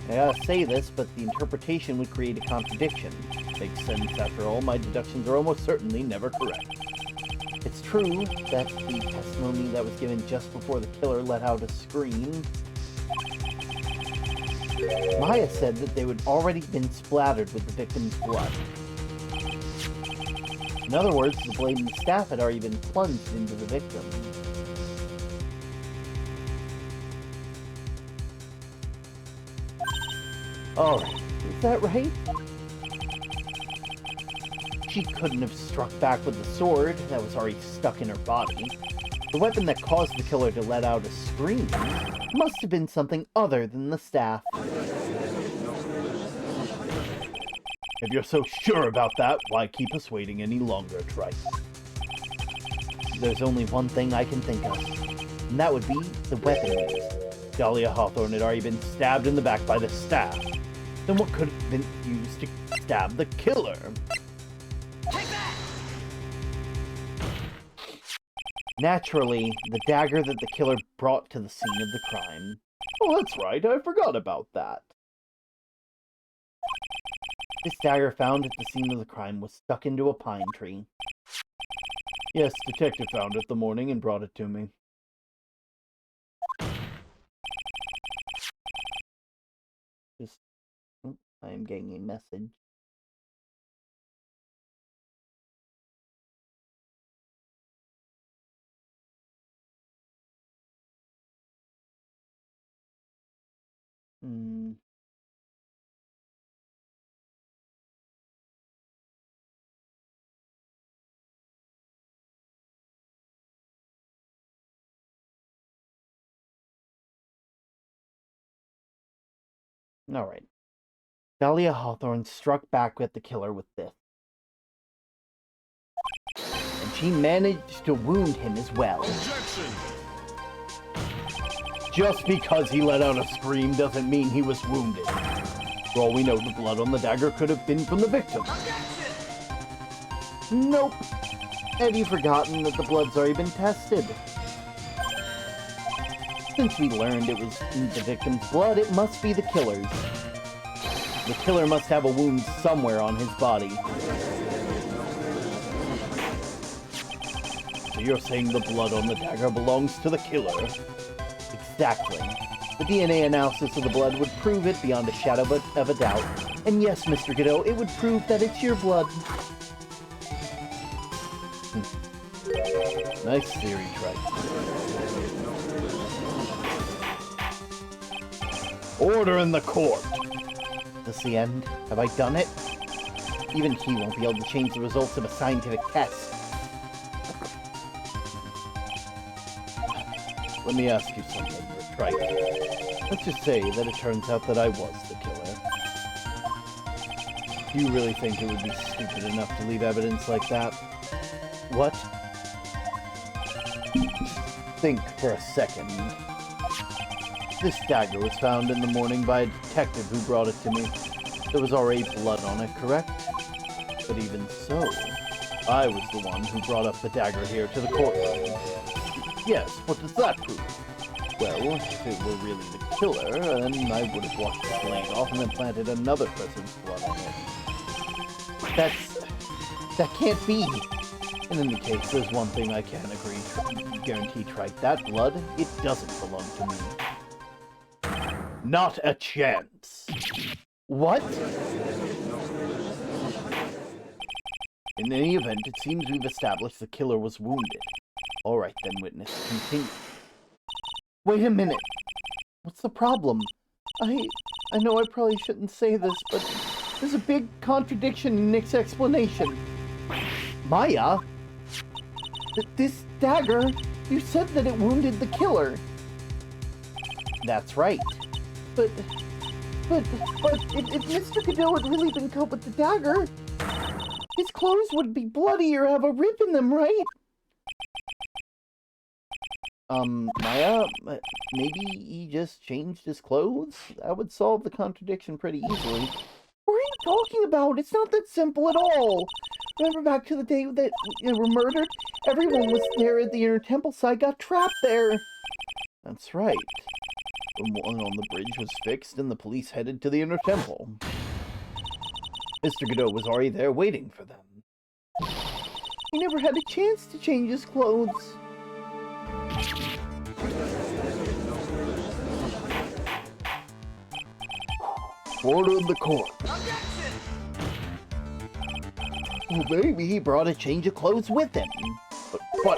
I gotta say this, but the interpretation would create a contradiction. Makes sense, after all. My deductions are almost certainly never correct. It's true that the testimony that was given just before the killer let out a scream. Maya said that they had already been splattered with the victim's blood. In other words, the blade and the staff had already been plunged into the victim. Alright, Is that right? she couldn't have struck back with the sword that was already stuck in her body. The weapon that caused the killer to let out a scream must have been something other than the staff. If you're so sure about that, why keep us waiting any longer, Trice? There's only one thing I can think of, and that would be the weapon used. Dahlia Hawthorne had already been stabbed in the back by the staff. Then what could have been used to stab the killer? Naturally, the dagger that the killer brought to the scene of the crime. Oh, that's right, I forgot about that. This dagger found at the scene of the crime was stuck into a pine tree. Yes, detective found it the morning and brought it to me. I am getting a message. Alright. Dahlia Hawthorne struck back at the killer with this. And she managed to wound him as well. Objection! Just because he let out a scream doesn't mean he was wounded. For all we know, the blood on the dagger could have been from the victim. Nope. Had you forgotten that the blood's already been tested? Since we learned it was the victim's blood, it must be the killer's. The killer must have a wound somewhere on his body. So you're saying the blood on the dagger belongs to the killer? Exactly. The DNA analysis of the blood would prove it beyond a shadow of a doubt. And yes, Mr. Godot, it would prove that it's your blood. Nice theory, Wright. Order in the court! Is this the end? Have I done it? Even he won't be able to change the results of a scientific test. Let me ask you something, Wright. Let's just say that it turns out that I was the killer. Do you really think it would be stupid enough to leave evidence like that? What? Think for a second. This dagger was found in the morning by a detective who brought it to me. There was already blood on it, correct? But even so, I was the one who brought up the dagger here to the courtroom. Yes, what does that prove? Well, if it were really the killer, then I would have washed the blade off and then planted another person's blood on it. That can't be. In any case, there's one thing I can guarantee, Trike. That blood, it doesn't belong to me. Not a chance. What? In any event, it seems we've established the killer was wounded. Alright then, witness, continue. Wait a minute. What's the problem? I know I probably shouldn't say this, but there's a big contradiction in Nick's explanation. Maya? This dagger, you said that it wounded the killer. That's right. But if Mr. Godot had really been cut with the dagger, his clothes would be bloody or have a rip in them, right? Maya, maybe he just changed his clothes? That would solve the contradiction pretty easily. What are you talking about? It's not that simple at all. Remember back to the day that they were murdered? Everyone was there at the inner temple site, got trapped there. That's right. The one on the bridge was fixed and the police headed to the inner temple. Mr. Godot was already there waiting for them. He never had a chance to change his clothes. Order in the court. Well, maybe he brought a change of clothes with him. But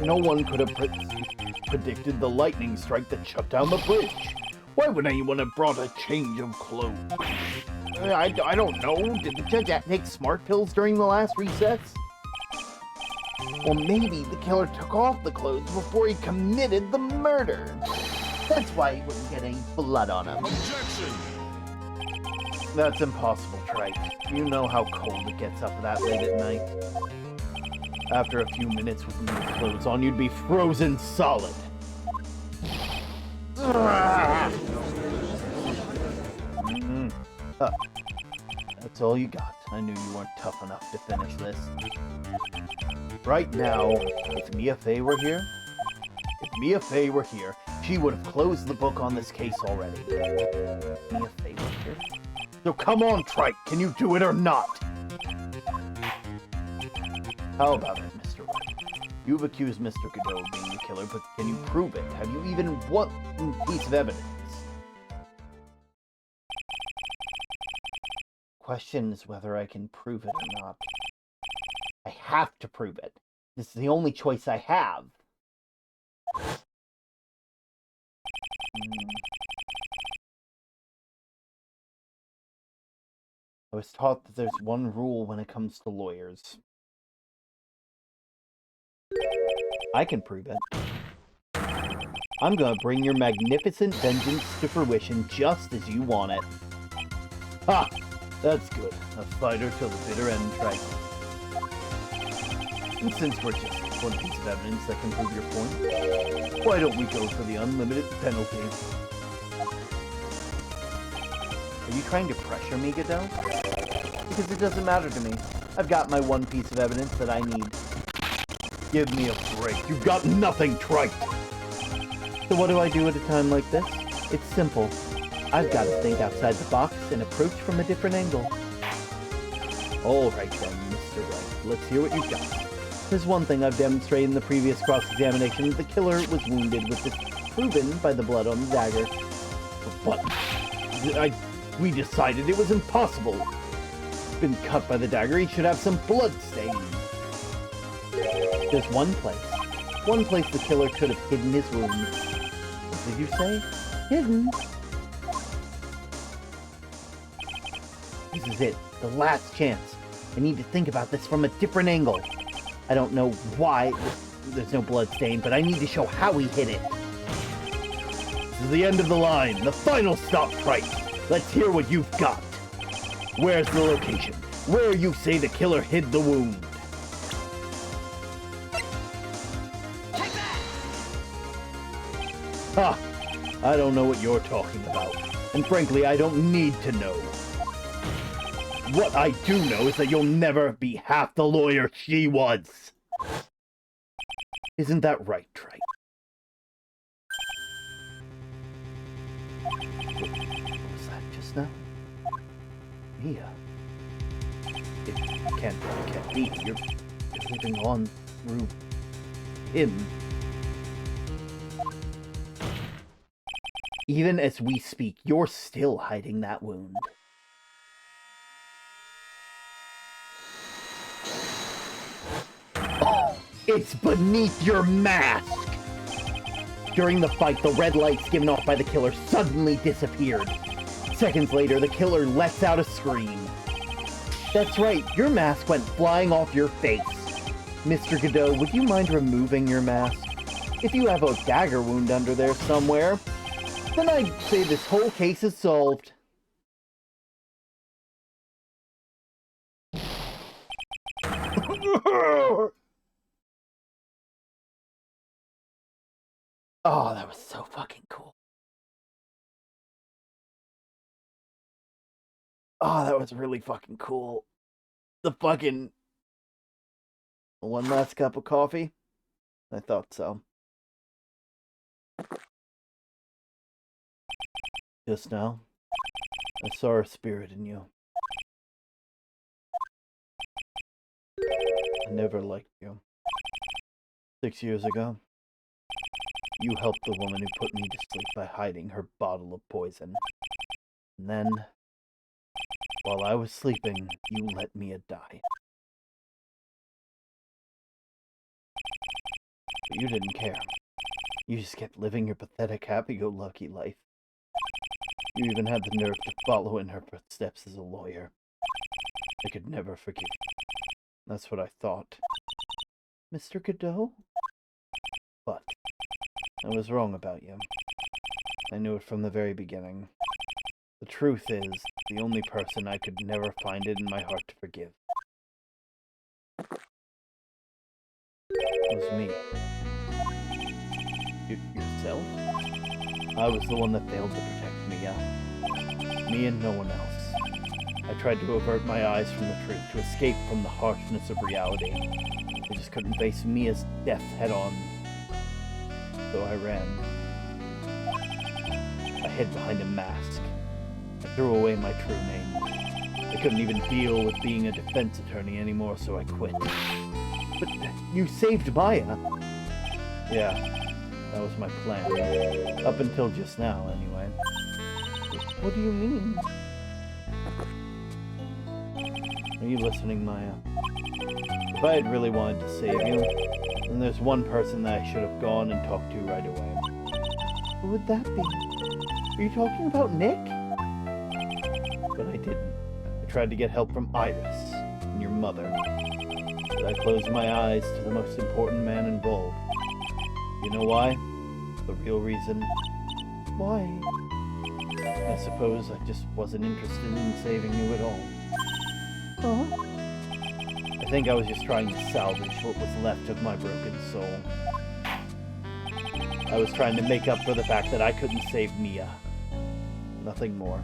no one could have predicted the lightning strike that shut down the bridge. Why would anyone have brought a change of clothes? I don't know. Did the judge take smart pills during the last recess? Or maybe the killer took off the clothes before he committed the murder. That's why he wouldn't get any blood on him. Objection! That's impossible, Trike. You know how cold it gets up that late at night. After a few minutes with new clothes on, you'd be frozen solid. That's all you got. I knew you weren't tough enough to finish this. Right now, if Mia Fey were here, she would have closed the book on this case already. Mia Fey was here. So come on, Trike, can you do it or not? How about it, Mr. Wright? You've accused Mr. Godot of being the killer, but can you prove it? Have you even one piece of evidence? Question is whether I can prove it or not. I have to prove it. This is the only choice I have. I was taught that there's one rule when it comes to lawyers. I can prove it. I'm gonna bring your magnificent vengeance to fruition just as you want it. Ha! That's good. A fighter till the bitter end, Trike. And since we're just one piece of evidence that can prove your point. Why don't we go for the unlimited penalty? Are you trying to pressure me, Godot? Because it doesn't matter to me. I've got my one piece of evidence that I need. Give me a break. You've got nothing, Trite. So what do I do at a time like this? It's simple. I've got to think outside the box and approach from a different angle. All right then, Mr. Wright. Let's hear what you've got. There's one thing I've demonstrated in the previous cross-examination. The killer was wounded, which is proven by the blood on the dagger. But we decided it was impossible. Been cut by the dagger, he should have some blood stain. There's one place the killer could have hidden his wound. What did you say? Hidden? This is it, the last chance. I need to think about this from a different angle. I don't know why there's no blood stain, but I need to show how he hid it. This is the end of the line, the final stop, Trite. Let's hear what you've got. Where's the location? Where you say the killer hid the wound? Take that! Ha! I don't know what you're talking about. And frankly, I don't need to know. What I do know is that you'll never be half the lawyer she was. Isn't that right, Trite? What was that just now? Mia. It can't be. You're living on through him. Even as we speak, you're still hiding that wound. Oh, it's beneath your mask! During the fight, the red lights given off by the killer suddenly disappeared. Seconds later, the killer lets out a scream. That's right, your mask went flying off your face. Mr. Godot, would you mind removing your mask? If you have a dagger wound under there somewhere, then I'd say this whole case is solved. Oh, that was so fucking cool. Oh, that was really fucking cool. The fucking... One last cup of coffee? I thought so. Just now, I saw a spirit in you. I never liked you. 6 years ago, you helped the woman who put me to sleep by hiding her bottle of poison. And then, while I was sleeping, you let Mia die. But you didn't care. You just kept living your pathetic happy-go-lucky life. You even had the nerve to follow in her footsteps as a lawyer. I could never forgive you. That's what I thought. Mr. Godot? But I was wrong about you. I knew it from the very beginning. The truth is, the only person I could never find it in my heart to forgive was me. Yourself? I was the one that failed to protect Mia. Me and no one else. I tried to avert my eyes from the truth, to escape from the harshness of reality. I just couldn't face Mia's death head-on. So I ran. I hid behind a mask. I threw away my true name. I couldn't even deal with being a defense attorney anymore, so I quit. But you saved Maya! Yeah, that was my plan. Up until just now, anyway. What do you mean? Are you listening, Maya? If I had really wanted to save you, then there's one person that I should have gone and talked to right away. Who would that be? Are you talking about Nick? But I didn't. I tried to get help from Iris and your mother. But I closed my eyes to the most important man involved. You know why? The real reason. Why? I suppose I just wasn't interested in saving you at all. Huh? I think I was just trying to salvage what was left of my broken soul. I was trying to make up for the fact that I couldn't save Mia. Nothing more.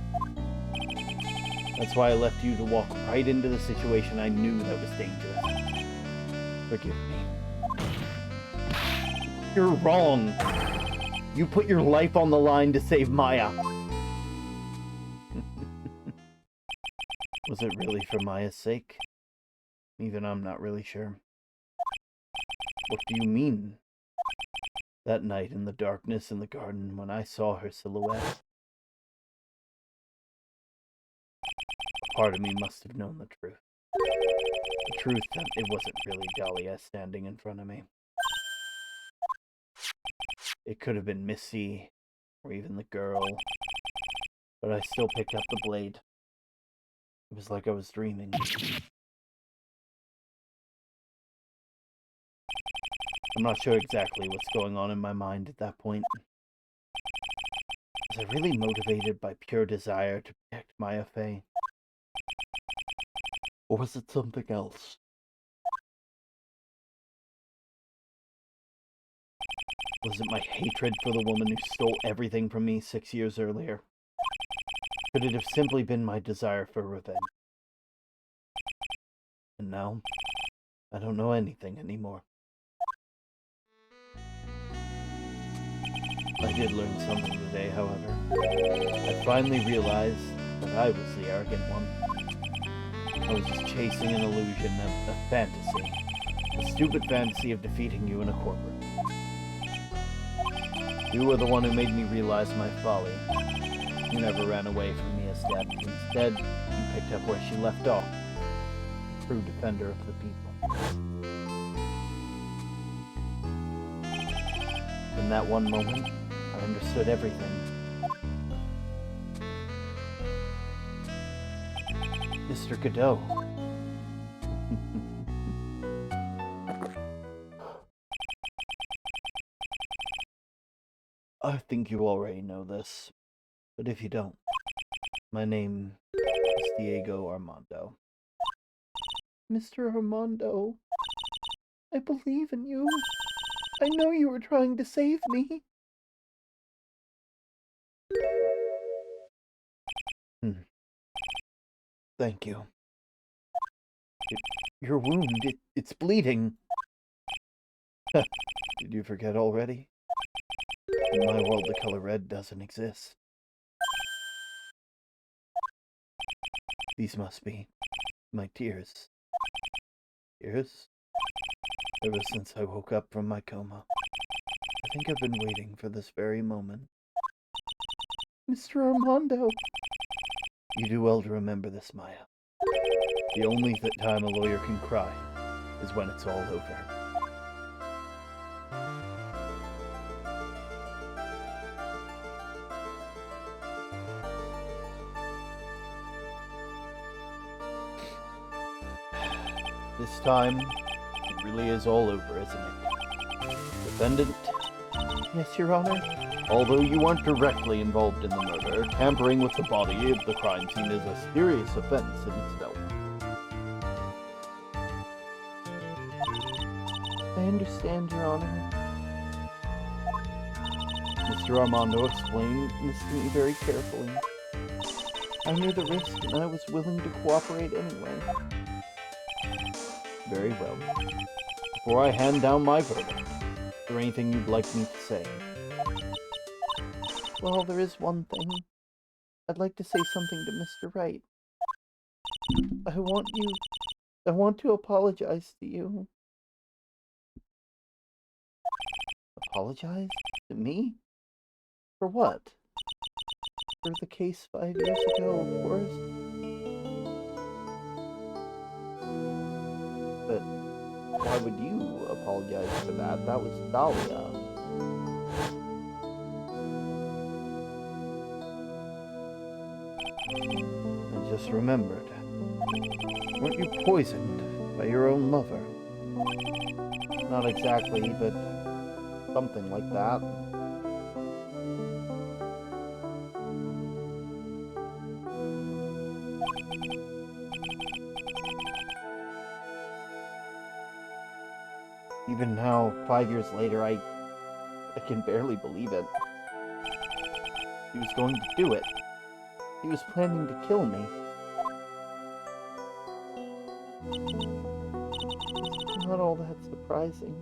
That's why I left you to walk right into the situation I knew that was dangerous. Forgive me. You're wrong. You put your life on the line to save Maya. Was it really for Maya's sake? Even I'm not really sure. What do you mean? That night in the darkness in the garden when I saw her silhouette. Part of me must have known the truth. The truth that it wasn't really Dahlia standing in front of me. It could have been Missy, or even the girl. But I still picked up the blade. It was like I was dreaming. I'm not sure exactly what's going on in my mind at that point. Was I really motivated by pure desire to protect Maya Fey? Or was it something else? Was it my hatred for the woman who stole everything from me 6 years earlier? Could it have simply been my desire for revenge? And now, I don't know anything anymore. I did learn something today, however. I finally realized that I was the arrogant one. I was just chasing an illusion, a fantasy. A stupid fantasy of defeating you in a courtroom. You were the one who made me realize my folly. You never ran away from Mia's death. Instead, you picked up where she left off. True defender of the people. In that one moment, I understood everything. Mr. Godot. I think you already know this, but if you don't, my name is Diego Armando. Mr. Armando, I believe in you. I know you were trying to save me. Thank you. Your wound, it's bleeding. Did you forget already? In my world, the color red doesn't exist. These must be my tears. Tears? Ever since I woke up from my coma. I think I've been waiting for this very moment. Mr. Armando. You do well to remember this, Maya. The only time a lawyer can cry is when it's all over. This time, it really is all over, isn't it? Defendant? Yes, Your Honor. Although you weren't directly involved in the murder, tampering with the body of the crime scene is a serious offense in itself. I understand, Your Honor. Mr. Armando explained this to me very carefully. I knew the risk and I was willing to cooperate anyway. Very well. Before I hand down my verdict, is there anything you'd like me to say? Well, there is one thing. I'd like to say something to Mr. Wright. I want to apologize to you. Apologize? To me? For what? For the case 5 years ago, of course. But why would you apologize for that? That was Dahlia. I just remembered. Weren't you poisoned by your own lover? Not exactly, but something like that. Even now, 5 years later, I can barely believe it. He was going to do it. He was planning to kill me. It's not all that surprising.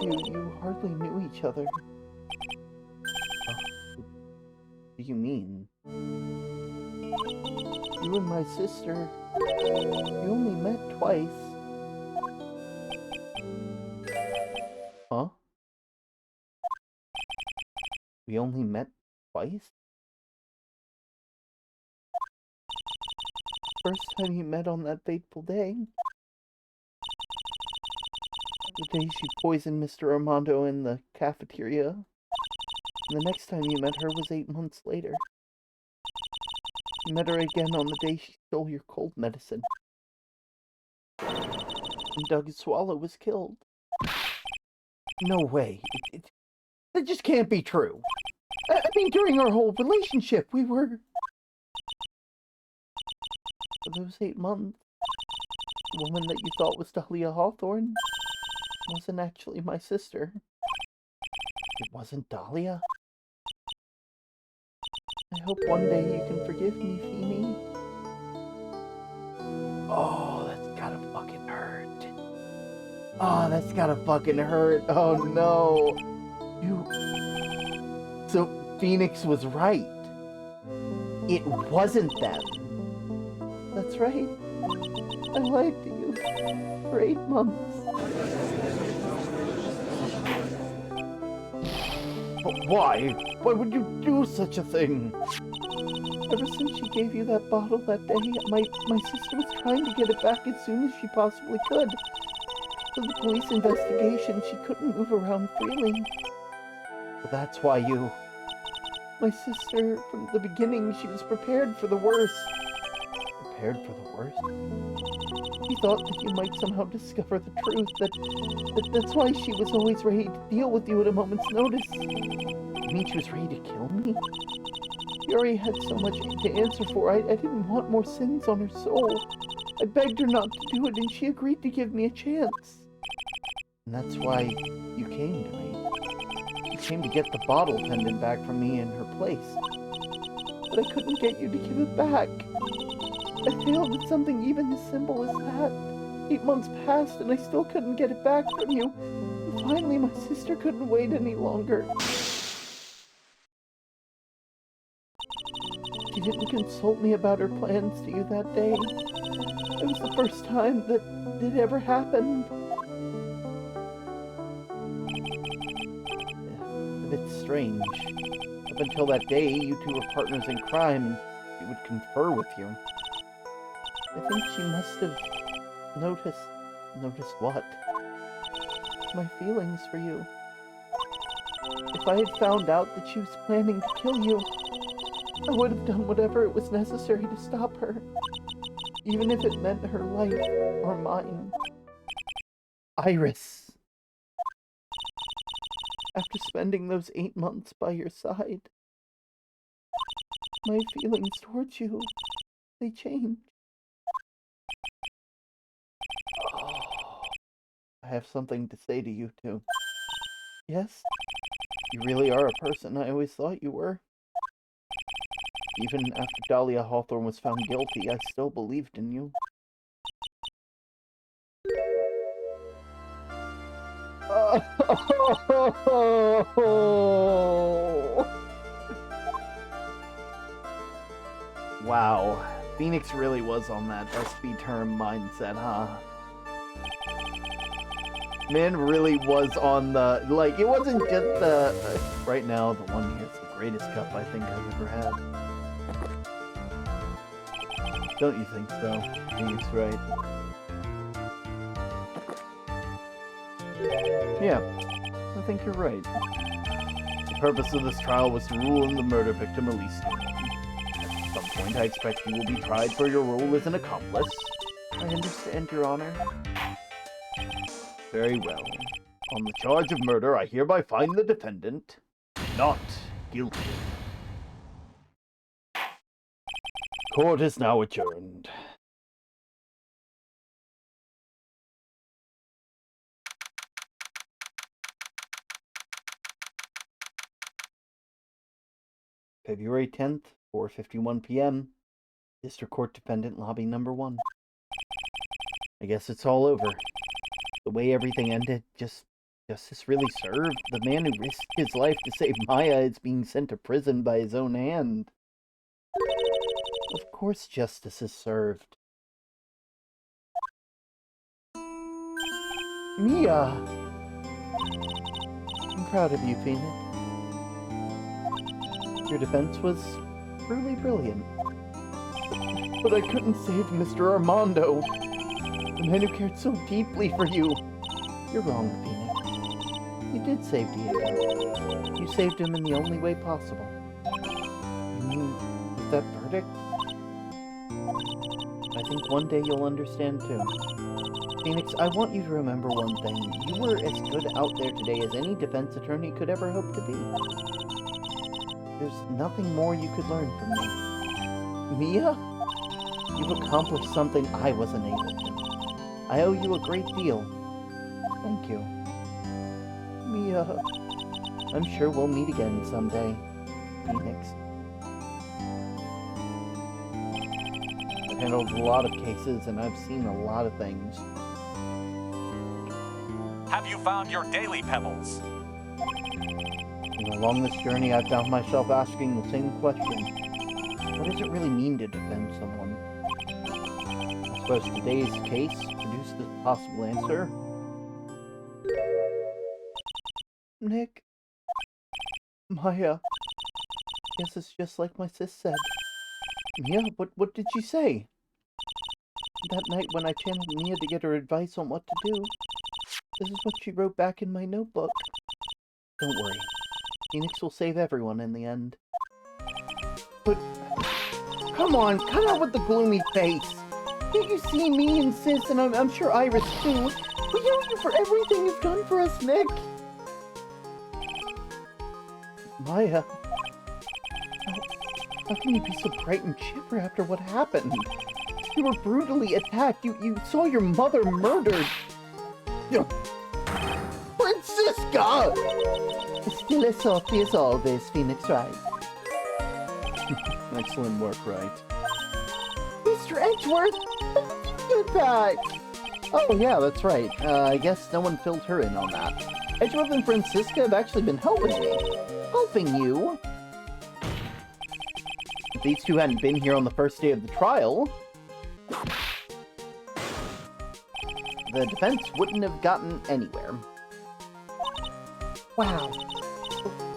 You hardly knew each other. What do you mean? You and my sister, you only met twice. Huh? We only met twice? First time you met on that fateful day. The day she poisoned Mr. Armando in the cafeteria. And the next time you met her was 8 months later. You met her again on the day she stole your cold medicine. And Doug Swallow was killed. No way. That just can't be true. I mean, during our whole relationship, we were... For those 8 months, the woman that you thought was Dahlia Hawthorne wasn't actually my sister. It wasn't Dahlia? I hope one day you can forgive me, Feeny. Oh, that's gotta fucking hurt. Oh, that's gotta fucking hurt. Oh no. So, Phoenix was right. It wasn't them. That's right. I lied to you for 8 months. But why? Why would you do such a thing? Ever since she gave you that bottle that day, my sister was trying to get it back as soon as she possibly could. For the police investigation, she couldn't move around freely. But that's why you... My sister, from the beginning, she was prepared for the worst. Prepared for the worst? She thought that you might somehow discover the truth, that's why she was always ready to deal with you at a moment's notice. You mean she was ready to kill me? She already had so much to answer for, I didn't want more sins on her soul. I begged her not to do it, and she agreed to give me a chance. And that's why you came to me. You came to get the bottle pendant back from me in her place. But I couldn't get you to give it back. I failed at something even as simple as that. 8 months passed and I still couldn't get it back from you. And finally, my sister couldn't wait any longer. She didn't consult me about her plans to you that day. It was the first time that it ever happened. A bit strange. Up until that day, you two were partners in crime, and she would confer with you. I think she must have noticed... Noticed what? My feelings for you. If I had found out that she was planning to kill you, I would have done whatever it was necessary to stop her. Even if it meant her life or mine. Iris. After spending those 8 months by your side, my feelings towards you, they changed. I have something to say to you, too. Yes, you really are a person I always thought you were. Even after Dahlia Hawthorne was found guilty, I still believed in you. Wow, Phoenix really was on that SB term mindset, huh? Man really was on the, like, it wasn't just the, right now, the one here is the greatest cup I think I've ever had. Don't you think so? Phoenix, right? Yeah, I think you're right. The purpose of this trial was to rule in the murder victim Elise. At some point, I expect you will be tried for your role as an accomplice. I understand, Your Honor. Very well. On the charge of murder, I hereby find the defendant not guilty. Court is now adjourned. February 10th, 4:51 p.m. District Court Defendant Lobby number 1. I guess it's all over. The way everything ended, justice really served. The man who risked his life to save Maya is being sent to prison by his own hand. Of course justice is served. Mia! I'm proud of you, Phoenix. Your defense was truly brilliant. But I couldn't save Mr. Armando, the man who cared so deeply for you. You're wrong, Phoenix. You did save Diego. You saved him in the only way possible. You mean, with that verdict? I think one day you'll understand too. Phoenix, I want you to remember one thing. You were as good out there today as any defense attorney could ever hope to be. There's nothing more you could learn from me. Mia? You've accomplished something I wasn't able to. I owe you a great deal. Thank you. Mia, I'm sure we'll meet again someday, Phoenix. I've handled a lot of cases and I've seen a lot of things. Have you found your daily pebbles? And along this journey, I've found myself asking the same question. What does it really mean to defend someone? I suppose today's case produced the possible answer. Nick? Maya? Guess it's just like my sis said. Mia, what did she say? That night when I channeled Mia to get her advice on what to do, this is what she wrote back in my notebook. Don't worry. Phoenix will save everyone in the end. But, come on, cut out with the gloomy face. Can't you see me and Sis, and I'm sure Iris too? We owe you for everything you've done for us, Nick. Maya, how can you be so bright and chipper after what happened? You were brutally attacked. You saw your mother murdered. Francisca! Still as salty as always, Phoenix Wright. Excellent work, Wright. Mr. Edgeworth, how did you get back? Oh, yeah, that's right. I guess no one filled her in on that. Edgeworth and Francisca have actually been helping me. Helping you? If these two hadn't been here on the first day of the trial, the defense wouldn't have gotten anywhere. Wow.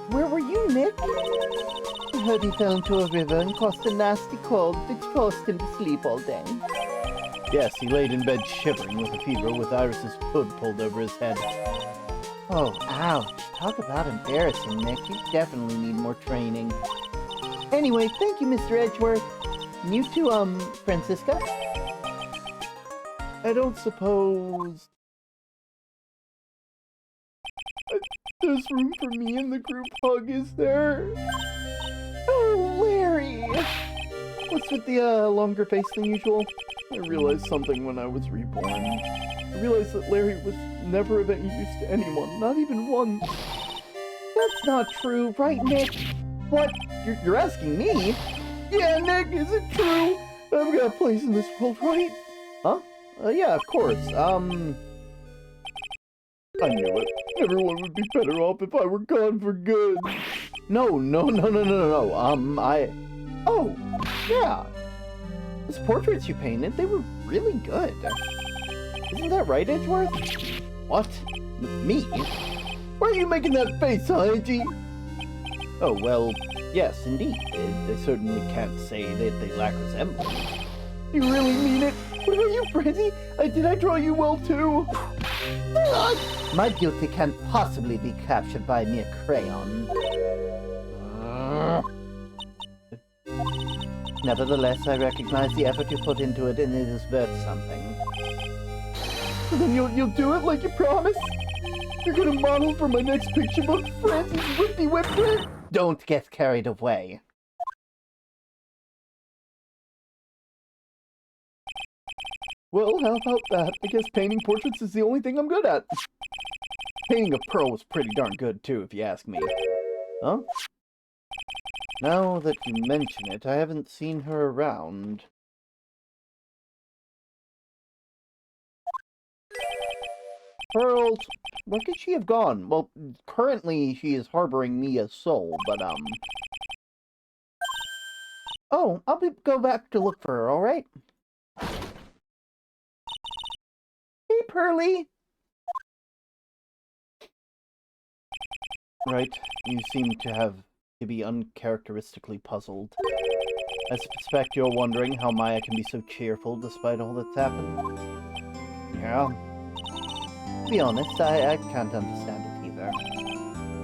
Where were you, Nick? I heard he fell into a river and caused a nasty cold which forced him to sleep all day. Yes, he laid in bed shivering with a fever with Iris's hood pulled over his head. Oh, ouch. Talk about embarrassing, Nick. You definitely need more training. Anyway, thank you, Mr. Edgeworth. And you too, Francisca? I don't suppose... there's room for me in the group hug, is there? Oh, Larry! What's with the, longer face than usual? I realized something when I was reborn. I realized that Larry was never of any use to anyone, not even once. That's not true, right, Nick? What? You're asking me? Yeah, Nick, is it true? I've got a place in this world, right? Huh? Yeah, of course. I knew it. Everyone would be better off if I were gone for good. No. Oh, yeah. Those portraits you painted, they were really good. Isn't that right, Edgeworth? What? Me? Why are you making that face, huh, Edgy? Oh, well, yes, indeed. They certainly can't say that they lack resemblance. You really mean it? What about you, Francie? Did I draw you well, too? My beauty can't possibly be captured by a mere crayon. Nevertheless, I recognize the effort you put into it, and it is worth something. So then you'll do it like you promised? You're gonna model for my next picture book, Francis Whippy Whipper? Don't get carried away. Well, how about that? I guess painting portraits is the only thing I'm good at. Painting a pearl was pretty darn good, too, if you ask me. Huh? Now that you mention it, I haven't seen her around. Pearls, where could she have gone? Well, currently she is harboring me as soul, but, Oh, go back to look for her, alright? Hey, Pearly! Right, you seem to be uncharacteristically puzzled. I suspect you're wondering how Maya can be so cheerful despite all that's happened. Yeah. To be honest, I can't understand it either.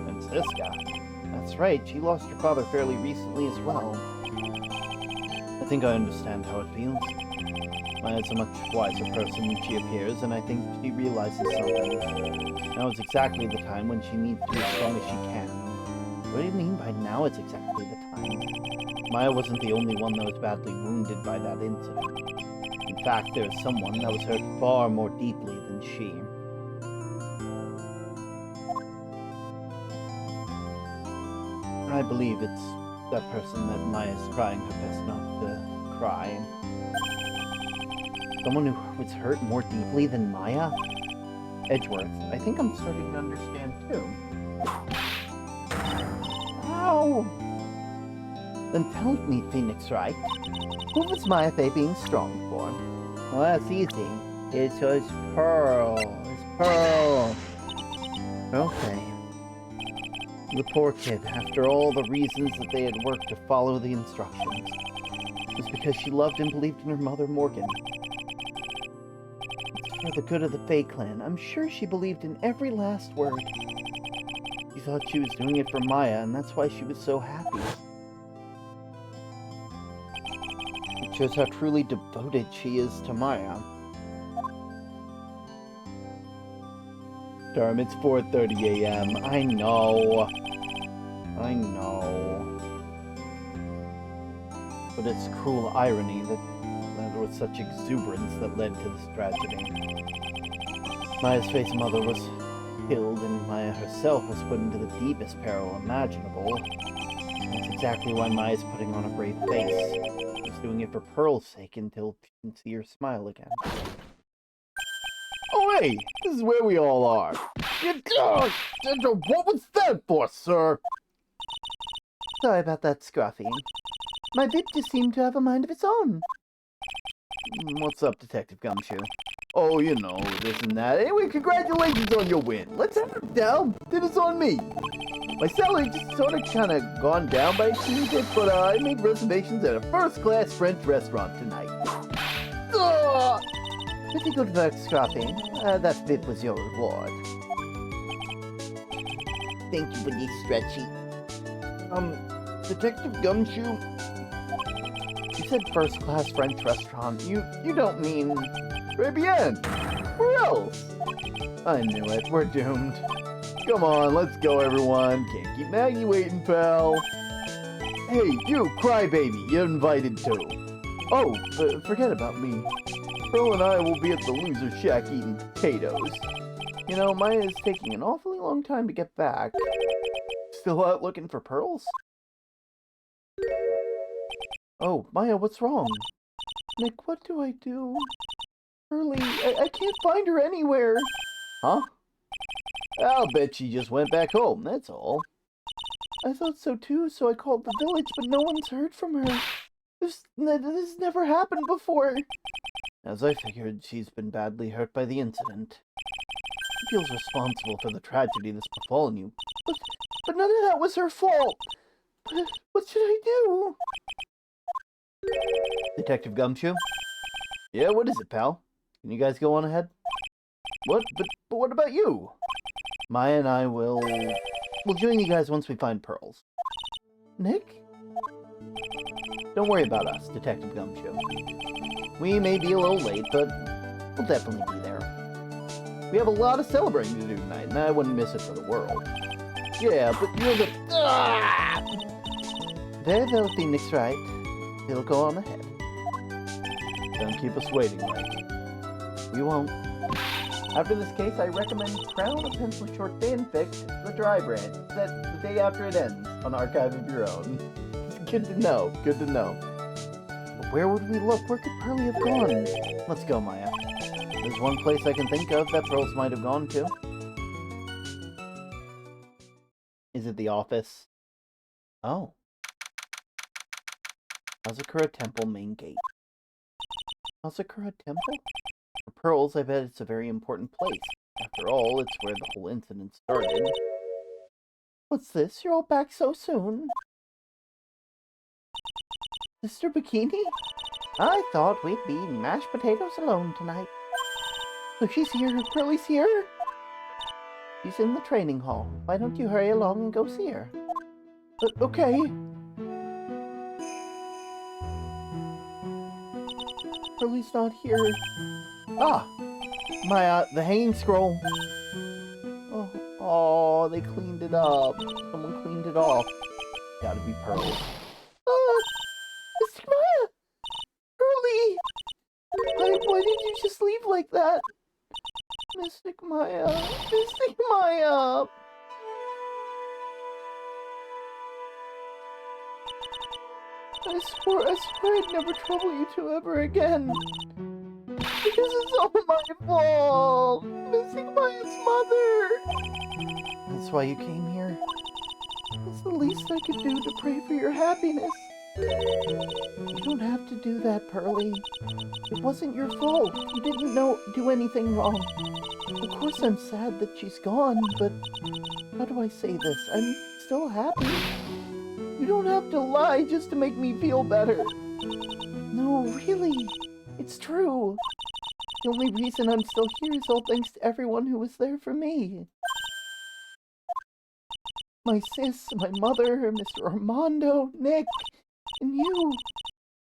Francisca? That's right, she lost her father fairly recently as well. I think I understand how it feels. Maya's a much wiser person than she appears, and I think she realizes something. Now is exactly the time when she needs to be as strong as she can. What do you mean by now is exactly the time? Maya wasn't the only one that was badly wounded by that incident. In fact, there is someone that was hurt far more deeply than she. I believe it's that person that Maya's trying her best not to cry. Someone who was hurt more deeply than Maya? Edgeworth, I think I'm starting to understand too. Ow! Then tell me, Phoenix Wright, what was Maya Fey being strong for? Well, that's easy. It was Pearl. It's Pearl. Okay. The poor kid, after all the reasons that they had worked to follow the instructions, was because she loved and believed in her mother, Morgan. It's for the good of the Fae clan. I'm sure she believed in every last word. She thought she was doing it for Maya, and that's why she was so happy. It shows how truly devoted she is to Maya. Darn, it's 4:30 a.m. I know. But it's cruel irony that there was such exuberance that led to this tragedy. Maya's Fae's mother was killed, and Maya herself was put into the deepest peril imaginable. That's exactly why Maya's putting on a brave face. She's doing it for Pearl's sake until she can see her smile again. Oh, hey! This is where we all are. What was that for, sir? Sorry about that, Scruffy. My Vip just seemed to have a mind of its own. What's up, Detective Gumshoe? Oh, you know, this and that. Anyway, congratulations on your win. Let's have it down. Dinner's on me. My salary just sort of kind of gone down by a teeny bit, but I made reservations at a first-class French restaurant tonight. Pretty good work, Scruffy. That bit was your reward. Thank you, Buddy Stretchy. Detective Gumshoe? You said first-class French restaurant. You don't mean... Très bien! Where else? I knew it. We're doomed. Come on, let's go, everyone. Can't keep Maggie waiting, pal. Hey, you, crybaby. You're invited too. Oh, forget about me. Pearl and I will be at the loser shack eating potatoes. You know, Maya is taking an awfully long time to get back. Still out looking for pearls? Oh, Maya, what's wrong? Nick, what do I do? Pearly, I can't find her anywhere. Huh? I'll bet she just went back home, that's all. I thought so too, so I called the village, but no one's heard from her. This never happened before. As I figured, she's been badly hurt by the incident. She feels responsible for the tragedy that's befallen you. But none of that was her fault. What should I do? Detective Gumshoe? Yeah, what is it, pal? Can you guys go on ahead? What? But what about you? Maya and I will join you guys once we find pearls. Nick? Don't worry about us, Detective Gumshoe. We may be a little late, but we'll definitely be there. We have a lot of celebrating to do tonight, and I wouldn't miss it for the world. Yeah, but you're the... Ah! Very well, Phoenix Wright. We'll go on ahead. Don't keep us waiting, Wright. We won't. After this case, I recommend Crown a Pencil Short fanfic, The Dry Branch, set the day after it ends, on Archive of Your Own. Good to know, good to know. But where would we look? Where could Pearly have gone? Let's go, Maya. There's one place I can think of that Pearls might have gone to. Is it the office? Oh. Hazakura Temple main gate. Hazakura Temple? For Pearls, I bet it's a very important place. After all, it's where the whole incident started. What's this? You're all back so soon? Sister Bikini? I thought we'd be eating mashed potatoes alone tonight. So she's here. Pearly's here? She's in the training hall. Why don't you hurry along and go see her? Okay. Pearly's not here. Ah! The hanging scroll. Oh, they cleaned it up. Someone cleaned it off. Gotta be Pearl. Mr. Maya! Pearly! Why did you just leave like that? Mystic Maya. Mystic Maya! I swear I'd never trouble you two ever again. Because it's all my fault. Mystic Maya's mother. That's why you came here? It's the least I could do to pray for your happiness. You don't have to do that, Pearly. It wasn't your fault. You didn't do anything wrong. Of course I'm sad that she's gone, but how do I say this? I'm still happy. You don't have to lie just to make me feel better. No, really. It's true. The only reason I'm still here is all thanks to everyone who was there for me. My sis, my mother, Mr. Armando, Nick, and you.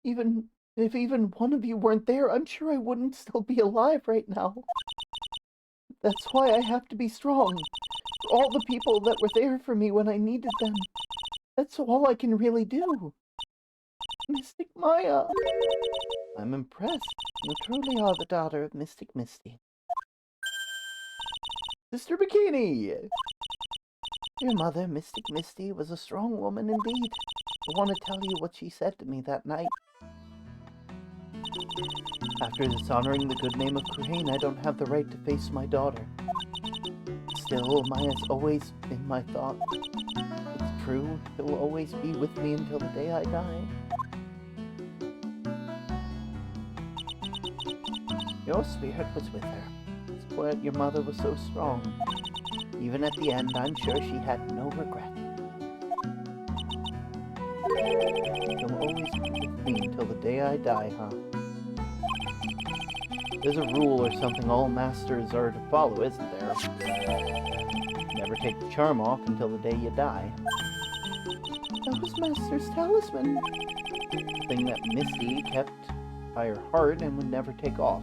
Even if one of you weren't there, I'm sure I wouldn't still be alive right now. That's why I have to be strong. For all the people that were there for me when I needed them. That's all I can really do. Mystic Maya. I'm impressed. You truly are the daughter of Mystic Misty. Sister Bikini! Your mother, Mystic Misty, was a strong woman indeed. I want to tell you what she said to me that night. After dishonoring the good name of Crane, I don't have the right to face my daughter. Still, Maya's always been my thought. It's true, she'll always be with me until the day I die. Your spirit was with her. That's why your mother was so strong. Even at the end, I'm sure she had no regret. She'll always be with me until the day I die, huh? There's a rule or something all masters are to follow, isn't there? Never take the charm off until the day you die. That was Master's talisman. The thing that Misty kept by her heart and would never take off.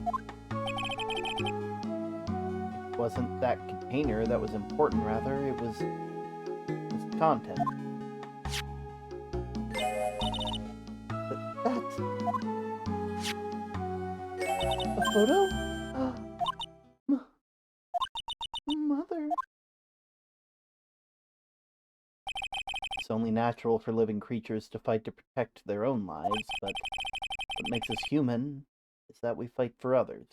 It wasn't that container that was important, rather, it was its content. But that's... a photo? Mother... It's only natural for living creatures to fight to protect their own lives, but what makes us human is that we fight for others.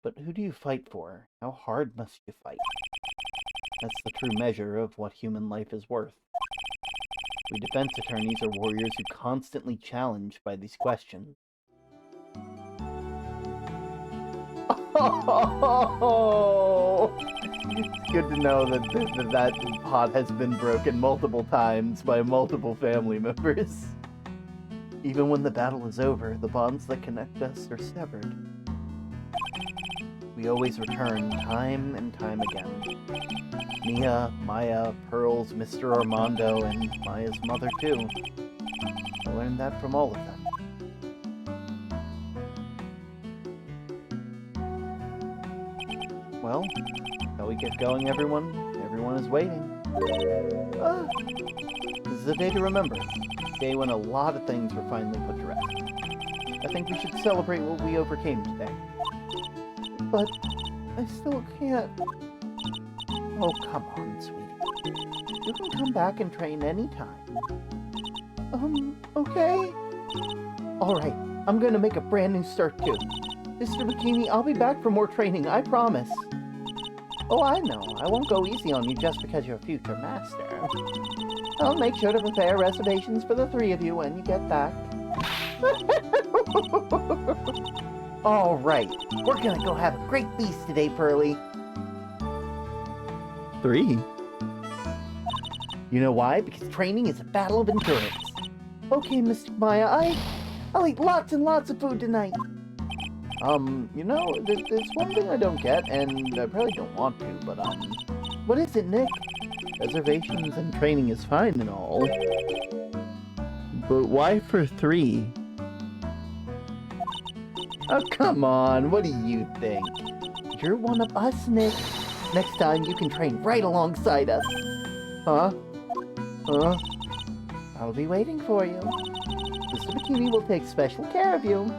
But who do you fight for? How hard must you fight? That's the true measure of what human life is worth. We defense attorneys are warriors who constantly challenged by these questions. Oh! It's good to know that that pot has been broken multiple times by multiple family members. Even when the battle is over, the bonds that connect us are severed. We always return, time and time again. Mia, Maya, Pearls, Mr. Armando, and Maya's mother too. I learned that from all of them. Well, shall we get going, everyone? Everyone is waiting. This is a day to remember. A day when a lot of things were finally put to rest. I think we should celebrate what we overcame today. But I still can't. Oh, come on, sweetie. You can come back and train anytime. Okay. Alright, I'm gonna make a brand new start too. Mr. Bikini, I'll be back for more training, I promise. Oh, I know. I won't go easy on you just because you're a future master. I'll make sure to prepare reservations for the three of you when you get back. Alright, we're gonna go have a great feast today, Pearly. 3. You know why? Because training is a battle of endurance. Okay, Mystic Maya, I'll eat lots and lots of food tonight. You know, there's one thing I don't get, and I probably don't want to, but, what is it, Nick? Reservations and training is fine and all. But why for 3? Oh, come on, what do you think? You're one of us, Nick. Next time you can train right alongside us. Huh? Huh? I'll be waiting for you. Mr. Bikini will take special care of you.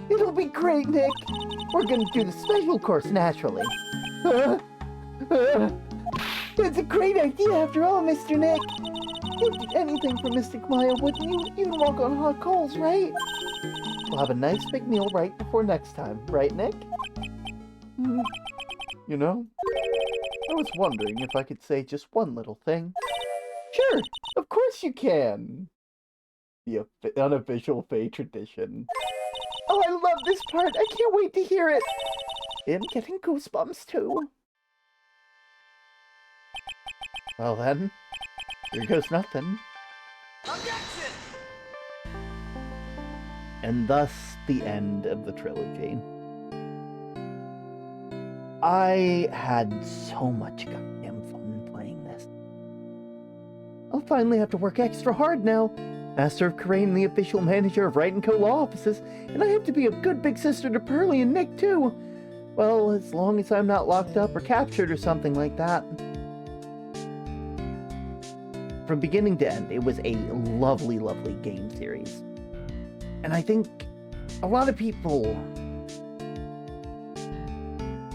It'll be great, Nick. We're gonna do the special course naturally. It's a great idea after all, Mr. Nick. You'd do anything for Mystic Maya, wouldn't you? Even walk on hot coals, right? We'll have a nice big meal right before next time, right, Nick? You know, I was wondering if I could say just one little thing. Sure, of course you can. The unofficial Fae tradition. Oh, I love this part. I can't wait to hear it. I'm getting goosebumps, too. Well then, here goes nothing. Objection! And thus, the end of the trilogy. I had so much goddamn fun playing this. I'll finally have to work extra hard now. Master of Karain, the official manager of Wright & Co. law offices, and I have to be a good big sister to Pearly and Nick, too. Well, as long as I'm not locked up or captured or something like that. From beginning to end, it was a lovely, lovely game series. And I think a lot of people...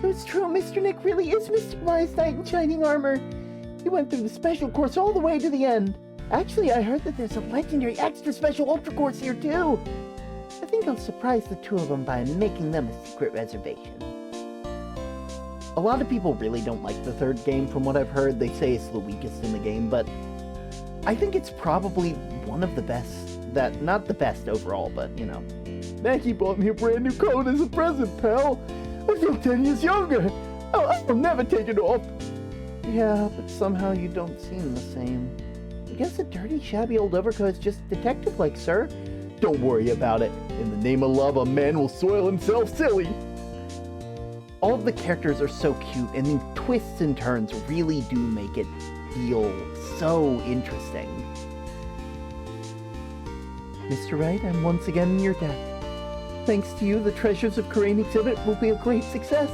It's true, Mr. Nick really is Mystic Maya's knight in shining armor. He went through the special course all the way to the end. Actually, I heard that there's a legendary extra special ultra course here, too. I think I'll surprise the two of them by making them a secret reservation. A lot of people really don't like the third game from what I've heard. They say it's the weakest in the game, but I think it's probably one of the best. Not the best overall, but, you know. Mackie bought me a brand new coat as a present, pal. I feel 10 years younger. I'll never take it off. Yeah, but somehow you don't seem the same. I guess a dirty, shabby old overcoat is just detective-like, sir. Don't worry about it. In the name of love, a man will soil himself silly. All of the characters are so cute, and the twists and turns really do make it feel so interesting. Mr. Wright, I'm once again in your debt. Thanks to you, the Treasures of Karain exhibit will be a great success.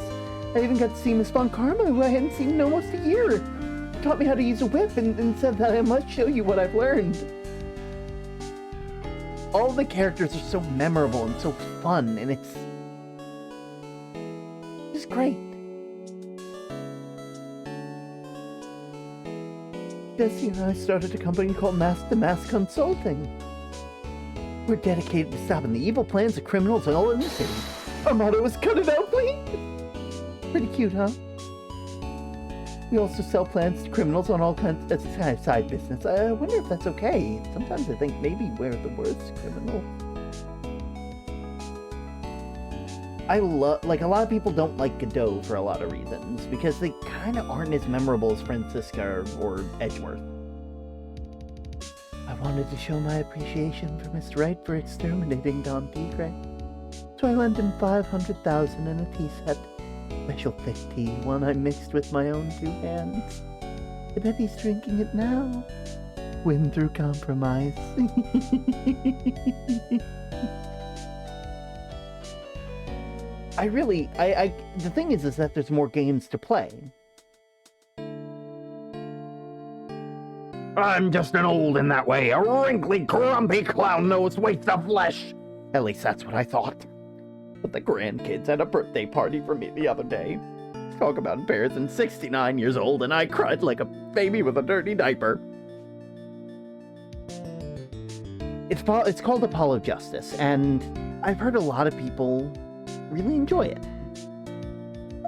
I even got to see Miss Von Karma, who I hadn't seen in almost a year. She taught me how to use a whip and said that I must show you what I've learned. All the characters are so memorable and so fun, and it's just great. Jesse and I started a company called Mask to Mask Consulting. We're dedicated to stopping the evil plans of criminals all in the city. Our motto is cut it out, please. Pretty cute, huh? We also sell plans to criminals on all kinds of side business. I wonder if that's okay. Sometimes I think maybe we're the worst criminal. A lot of people don't like Godot for a lot of reasons, because they kind of aren't as memorable as Francisca or Edgeworth. I wanted to show my appreciation for Mr. Wright for exterminating Don Tigre. So I lent him $500,000 in a tea set. Special thick tea, one I mixed with my own 2 hands. I bet he's drinking it now. Win through compromise. The thing is that there's more games to play. I'm just an old in that way, a wrinkly, grumpy, clown-nosed waste of flesh. At least that's what I thought. But the grandkids had a birthday party for me the other day. Talk about embarrassing, 69 years old, and I cried like a baby with a dirty diaper. It's called Apollo Justice, and I've heard a lot of people really enjoy it.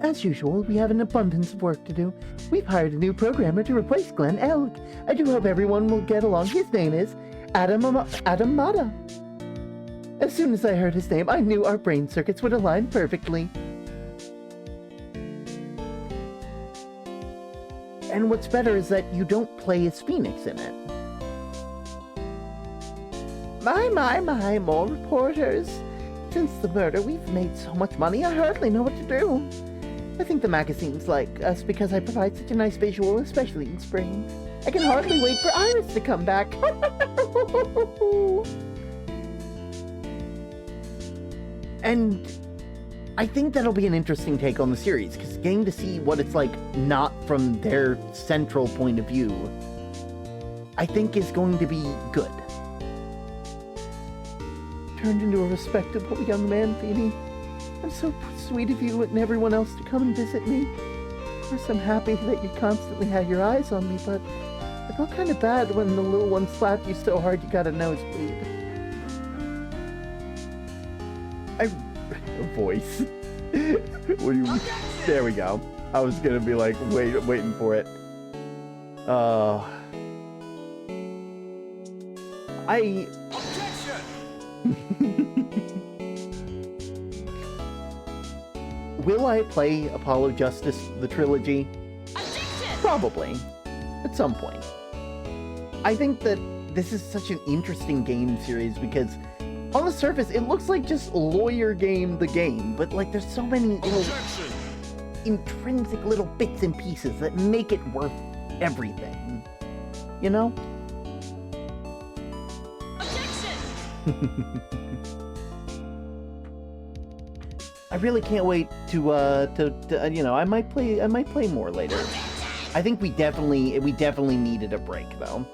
As usual, we have an abundance of work to do. We've hired a new programmer to replace Glenn Elk. I do hope everyone will get along. His name is Adam Mata. As soon as I heard his name, I knew our brain circuits would align perfectly. And what's better is that you don't play as Phoenix in it. My, more reporters. Since the murder, we've made so much money, I hardly know what to do. I think the magazines like us because I provide such a nice visual, especially in spring. I can hardly wait for Iris to come back. And I think that'll be an interesting take on the series, because getting to see what it's like not from their central point of view, I think is going to be good. Turned into a respectable young man, Phoebe. I'm so sweet of you and everyone else to come and visit me. Of course, I'm happy that you constantly had your eyes on me, but I felt kind of bad when the little one slapped you so hard you got a nosebleed. Voice. What do you... There we go. I was gonna be like, waiting for it. Will I play Apollo Justice, the trilogy? Objection! Probably. At some point. I think that this is such an interesting game series because on the surface, it looks like just lawyer game the game, but like there's so many little intrinsic little bits and pieces that make it worth everything. You know? Objection! I really can't wait to you know, I might play more later. I think we definitely needed a break though.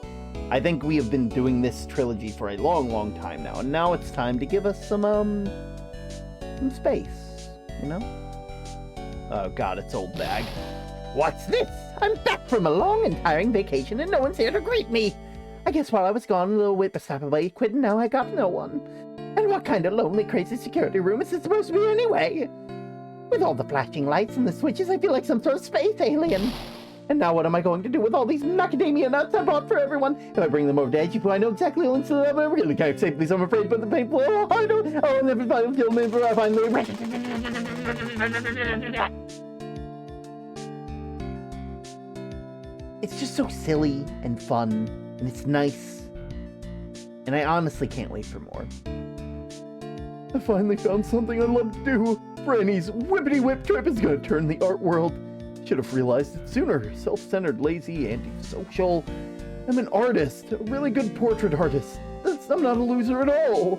I think we have been doing this trilogy for a long time now, and now it's time to give us some space, you know? Oh god, it's old bag. What's this? I'm back from a long and tiring vacation and no one's here to greet me. I guess while I was gone, a little whippersnap away quit and now I got no one. And what kind of lonely, crazy security room is it supposed to be anyway? With all the flashing lights and the switches, I feel like some sort of space alien. And now what am I going to do with all these macadamia nuts I bought for everyone? If I bring them over to Edgy, I know exactly the links to them. I really can't save these, I'm afraid, but the painful. Oh, I don't. Oh, and everybody will kill me before I finally. It's just so silly and fun, and it's nice. And I honestly can't wait for more. I finally found something I love to do. Franny's whippity whip trip is gonna turn the art world. Should have realized it sooner. Self-centered, lazy, antisocial. I'm an artist, a really good portrait artist. I'm not a loser at all.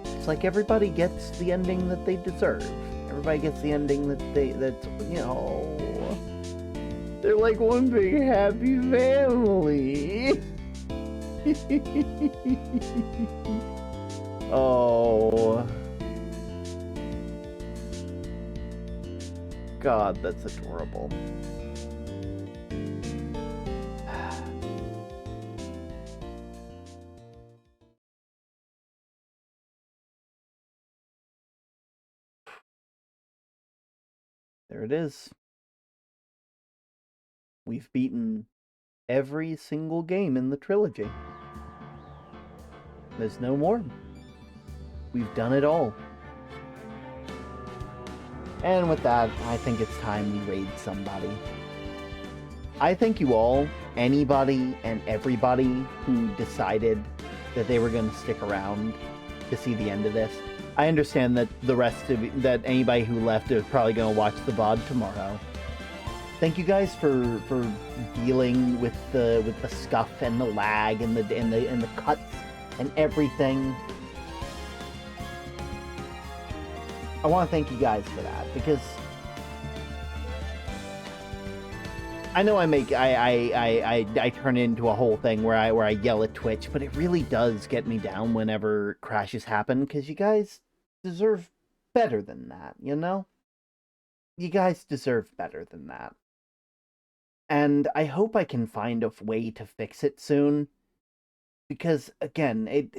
It's like everybody gets the ending that they deserve. Everybody gets the ending that's, you know, they're like one big happy family. Oh. God, that's adorable. There it is. We've beaten every single game in the trilogy. There's no more. We've done it all. And with that, I think it's time we raid somebody. I thank you all, anybody and everybody who decided that they were going to stick around to see the end of this. I understand that that anybody who left is probably going to watch the VOD tomorrow. Thank you guys for dealing with the scuff and the lag and the cuts and everything. I want to thank you guys for that, because I know I turn it into a whole thing where I yell at Twitch, but it really does get me down whenever crashes happen, because you guys deserve better than that, you know? You guys deserve better than that. And I hope I can find a way to fix it soon, because again,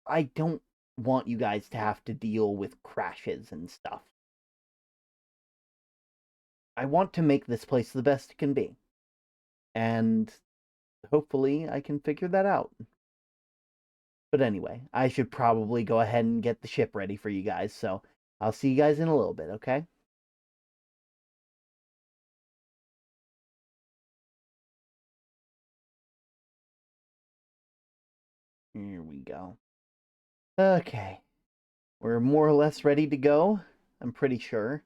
I don't want you guys to have to deal with crashes and stuff. I want to make this place the best it can be. And hopefully I can figure that out. But anyway, I should probably go ahead and get the ship ready for you guys, so I'll see you guys in a little bit, okay? Here we go. Okay. We're more or less ready to go, I'm pretty sure.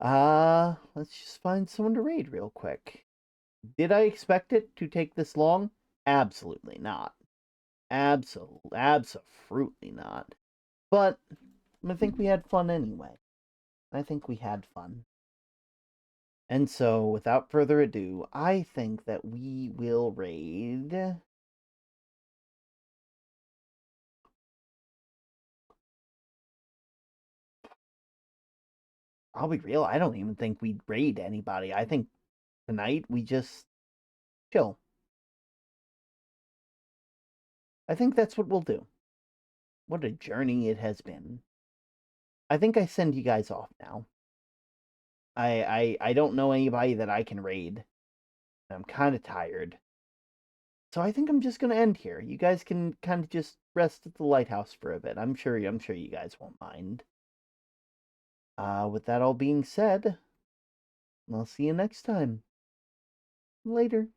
Let's just find someone to raid real quick. Did I expect it to take this long? Absolutely not. Absolutely not. But I think we had fun anyway. I think we had fun. And so, without further ado, I think that we will raid... I'll be real, I don't even think we'd raid anybody. I think tonight we just chill. I think that's what we'll do. What a journey it has been. I think I send you guys off now. I don't know anybody that I can raid. I'm kind of tired. So I think I'm just going to end here. You guys can kind of just rest at the lighthouse for a bit. I'm sure you guys won't mind. With that all being said, I'll see you next time. Later.